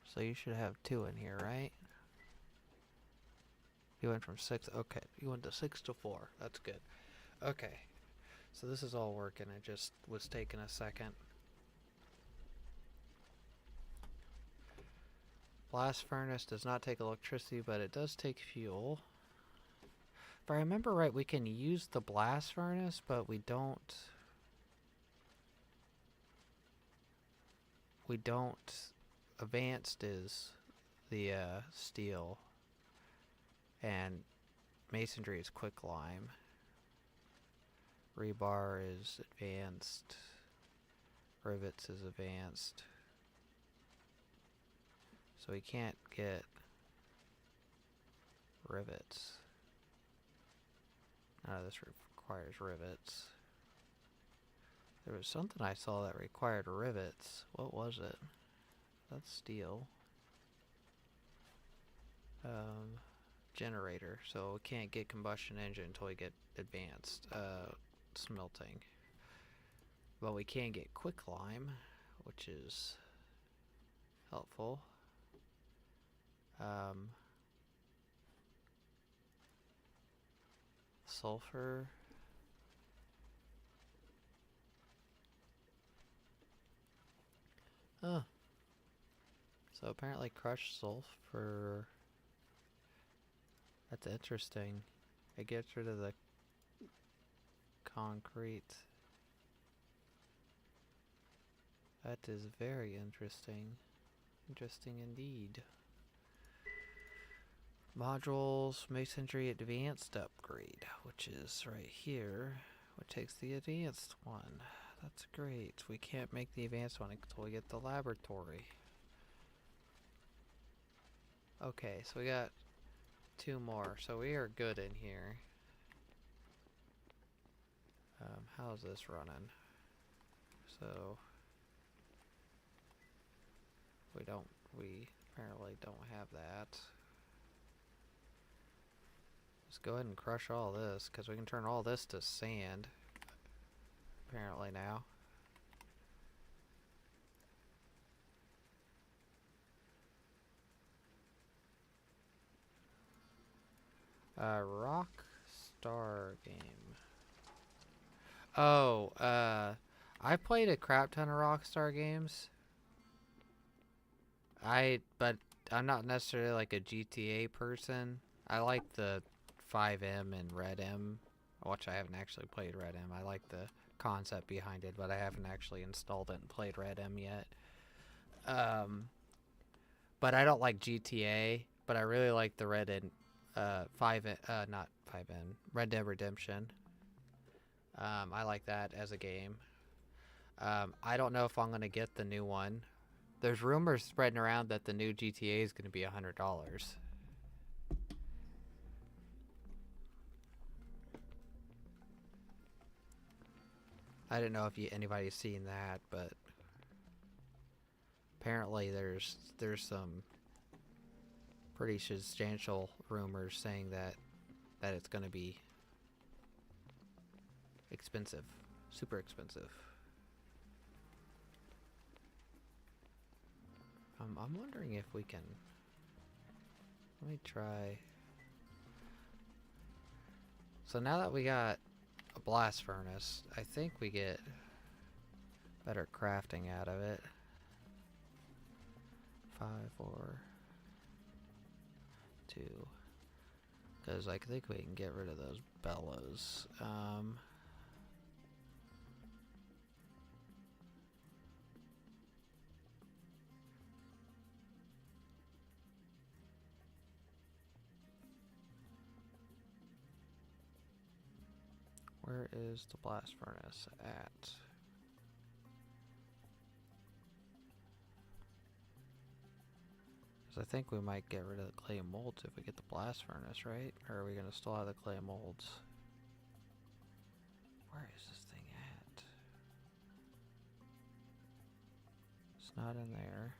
So you should have 2 in here, right? You went from 6, okay, you went to 6 to 4, that's good. Okay, so this is all working, it just was taking a second. Blast furnace does not take electricity, but it does take fuel. If I remember right, we can use the blast furnace, but we don't... Advanced is the steel, and masonry is quicklime. Rebar is advanced. Rivets is advanced. So we can't get rivets. None of this requires rivets. There was something I saw that required rivets. What was it? That's steel. Generator. So we can't get combustion engine until we get advanced smelting. But we can get quicklime, which is helpful. Sulfur. Huh. So apparently crushed sulfur. That's interesting. It gets rid of the concrete. That is very interesting. Interesting indeed. Modules, masonry advanced upgrade, which is right here, which takes the advanced one. That's great. We can't make the advanced one until we get the laboratory. Okay, so we got 2 more, so we are good in here. How's this running? So we apparently don't have that. Let's go ahead and crush all this, because we can turn all this to sand, apparently now. Rock Star game. Oh, I played a crap ton of Rockstar games. But I'm not necessarily like a GTA person. I like the 5M and Red M, which I haven't actually played Red M. I like the concept behind it, but I haven't actually installed it and played Red M yet. But I don't like GTA. But I really like the Red and not 5N, Red Dead Redemption. I like that as a game. I don't know if I'm gonna get the new one. There's rumors spreading around that the new GTA is gonna be $100. I didn't know if anybody's seen that, but apparently there's some pretty substantial rumors saying that it's gonna be expensive, super expensive. I'm wondering if we can. Let me try. So now that we got a blast furnace, I think we get better crafting out of it. 5, 4, 2. Because I think we can get rid of those bellows. Where is the blast furnace at? I think we might get rid of the clay molds if we get the blast furnace, right? Or are we going to still have the clay molds? Where is this thing at? It's not in there.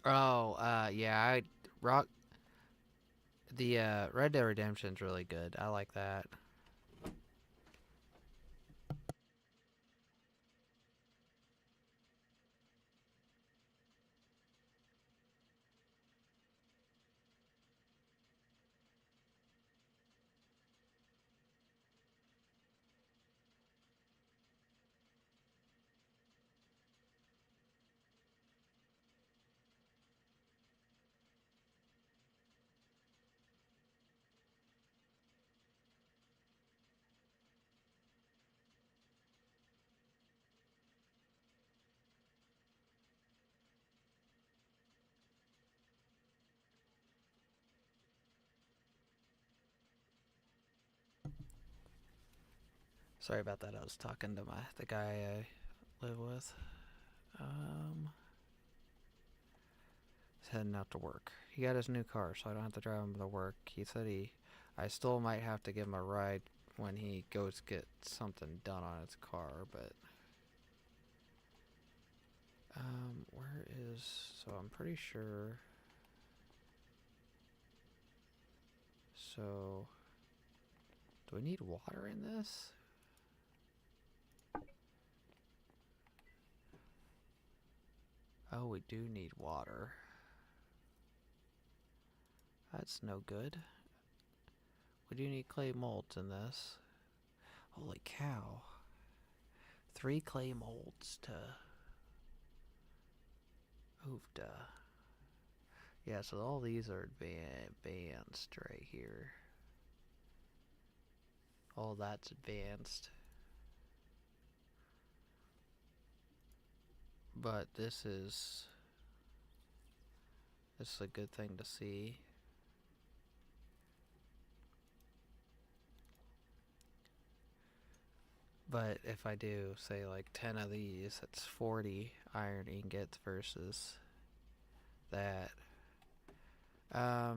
Oh, yeah, the Red Dead Redemption's really good. I like that. Sorry about that. I was talking to the guy I live with. He's heading out to work. He got his new car, so I don't have to drive him to work. He said I still might have to give him a ride when he goes get something done on his car, but where is, so I'm pretty sure, so do we need water in this? Oh, we do need water. That's no good. We do need clay molds in this. Holy cow. 3 clay molds to Ovda. Yeah, so all these are advanced right here. All that's advanced. But this is a good thing to see. But if I do, say, like 10 of these, that's 40 iron ingots versus that. I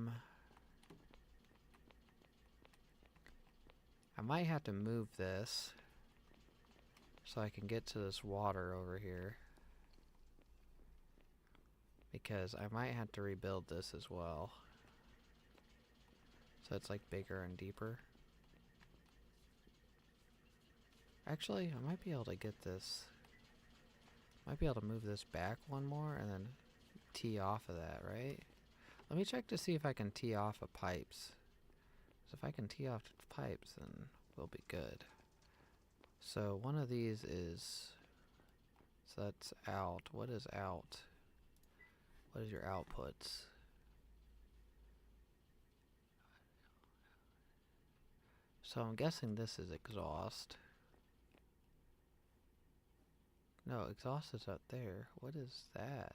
might have to move this so I can get to this water over here, because I might have to rebuild this as well. So it's like bigger and deeper. Actually, I might be able to get this. Might be able to move this back one more and then tee off of that, right? Let me check to see if I can tee off of pipes. So if I can tee off pipes, then we'll be good. So one of these is, so that's out. What is out? What is your outputs? So I'm guessing this is exhaust. No, exhaust is up there. What is that?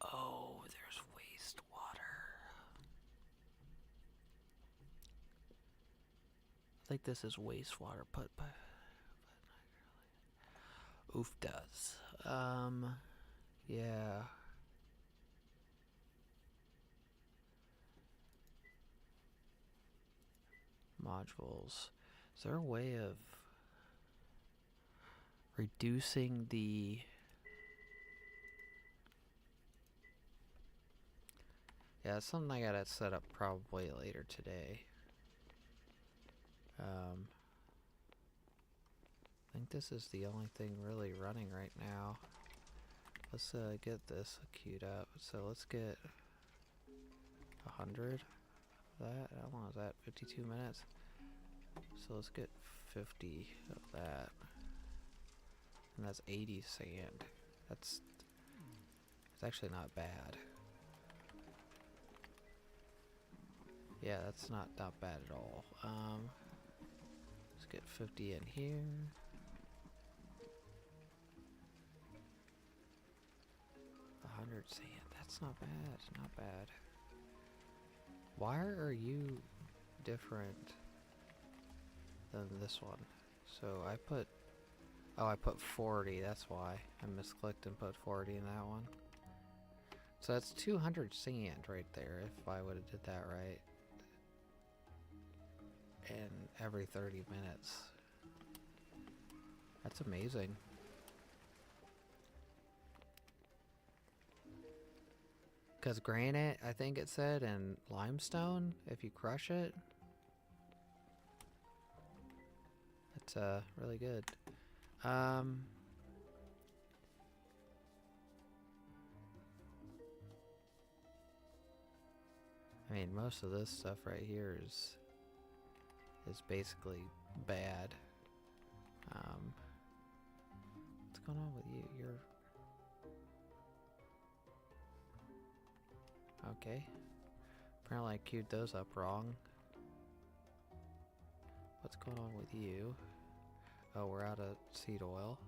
Oh, there's wastewater. I think this is wastewater put by. Oof does. Yeah. Modules. Is there a way of reducing the... Yeah, it's something I gotta set up probably later today. I think this is the only thing really running right now. Let's get this queued up. So let's get 100 of that. How long is that? 52 minutes? So let's get 50 of that. And that's 80 sand. It's actually not bad. Yeah, that's not bad at all. Let's get 50 in here. 100 sand. That's not bad. Not bad. Why are you different than this one? So I put... Oh, I put 40. That's why. I misclicked and put 40 in that one. So that's 200 sand right there if I would have did that right. And every 30 minutes. That's amazing. Because granite, I think it said, and limestone, if you crush it, it's really good. I mean, most of this stuff right here is basically bad. What's going on with you? You're okay. Apparently I queued those up wrong. What's going on with you? Oh, we're out of seed oil.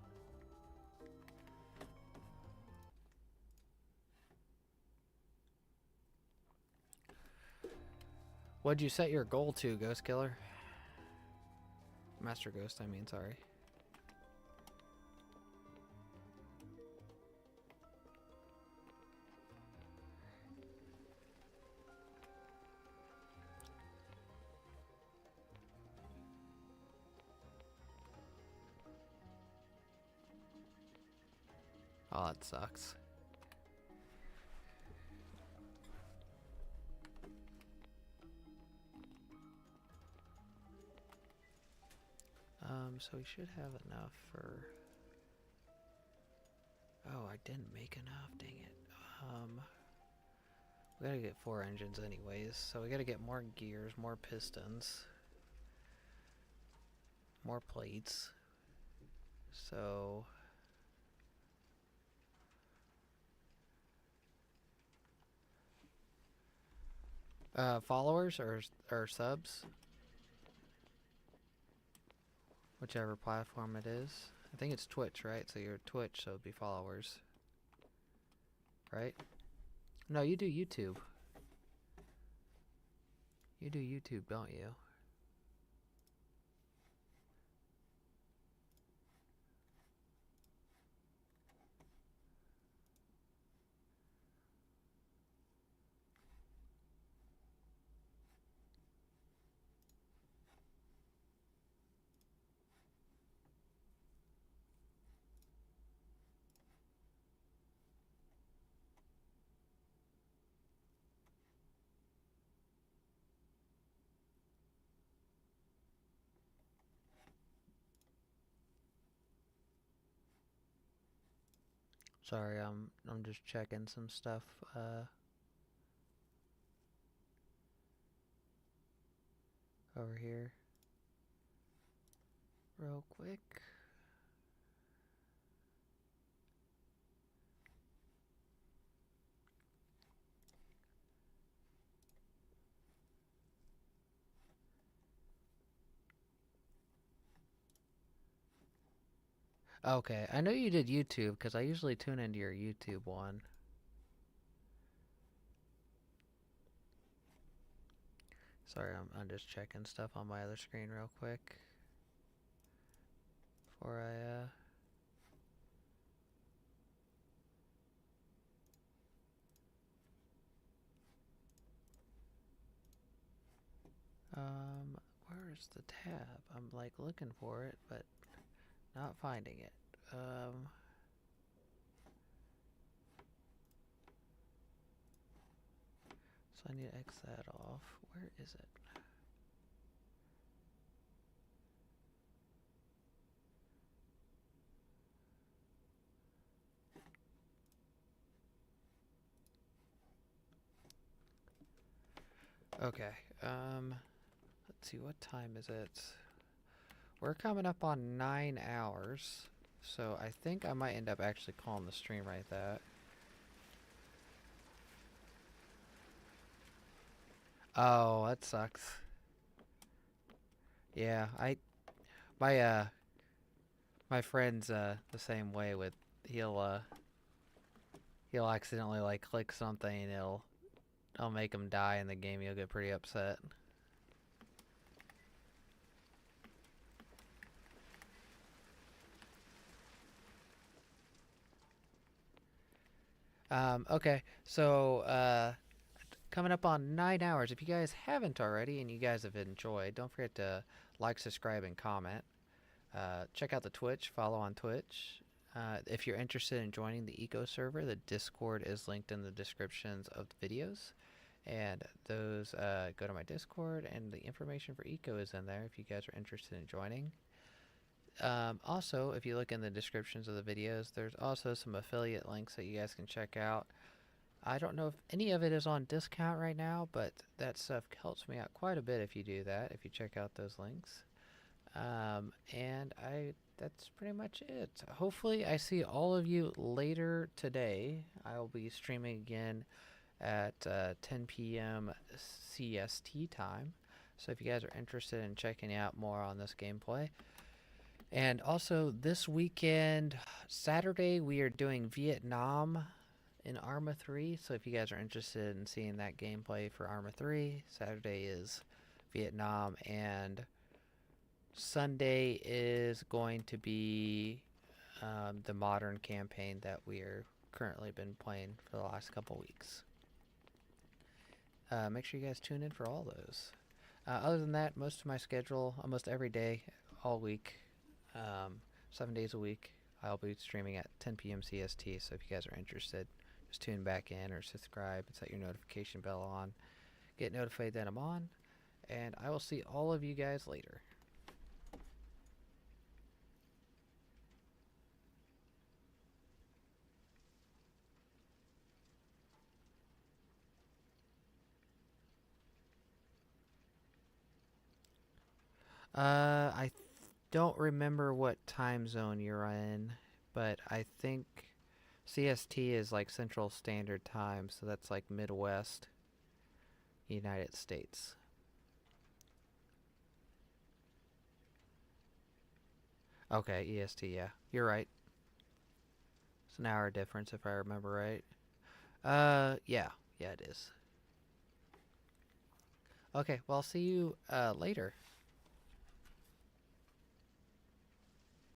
What'd you set your goal to, Ghost Killer? Master Ghost, I mean, sorry. Oh, that sucks. So we should have enough for... Oh, I didn't make enough, dang it. We gotta get 4 engines anyways, so we gotta get more gears, more pistons, more plates. So... followers or subs? Whichever platform it is. I think it's Twitch, right? So you're Twitch, so it'd be followers. Right? No, you do YouTube. You do YouTube, don't you? Sorry, I'm just checking some stuff over here real quick. Okay, I know you did YouTube because I usually tune into your YouTube one. Sorry, I'm just checking stuff on my other screen real quick before where's the tab? I'm like looking for it, but not finding it. So I need to X that off. Where is it? Okay. Let's see, what time is it? We're coming up on 9 hours. So I think I might end up actually calling the stream right that. Oh, that sucks. Yeah, my friend's the same way with he'll accidentally like click something and it'll make him die in the game. He'll get pretty upset. Okay, so coming up on 9 hours. If you guys haven't already and you guys have enjoyed, don't forget to like, subscribe, and comment. Check out the Twitch, follow on Twitch. If you're interested in joining the Eco server, the Discord is linked in the descriptions of the videos. And those go to my Discord, and the information for Eco is in there if you guys are interested in joining. Also, if you look in the descriptions of the videos, there's also some affiliate links that you guys can check out. I don't know if any of it is on discount right now, but that stuff helps me out quite a bit if you do that, if you check out those links. And that's pretty much it. Hopefully I see all of you later today. I'll be streaming again at 10 p.m. CST time. So if you guys are interested in checking out more on this gameplay. And also this weekend, Saturday, we are doing Vietnam in Arma 3. So if you guys are interested in seeing that gameplay for Arma 3, Saturday is Vietnam, and Sunday is going to be the modern campaign that we're currently been playing for the last couple weeks. Make sure you guys tune in for all those. Other than that, most of my schedule, almost every day, all week, 7 days a week, I'll be streaming at 10 p.m. CST. So if you guys are interested, just tune back in or subscribe and set your notification bell on. Get notified that I'm on. And I will see all of you guys later. I don't remember what time zone you're in, but I think CST is like Central Standard Time, so that's like Midwest United States. Okay, EST, yeah. You're right. It's an hour difference if I remember right. Yeah. Yeah, it is. Okay, well, I'll see you later.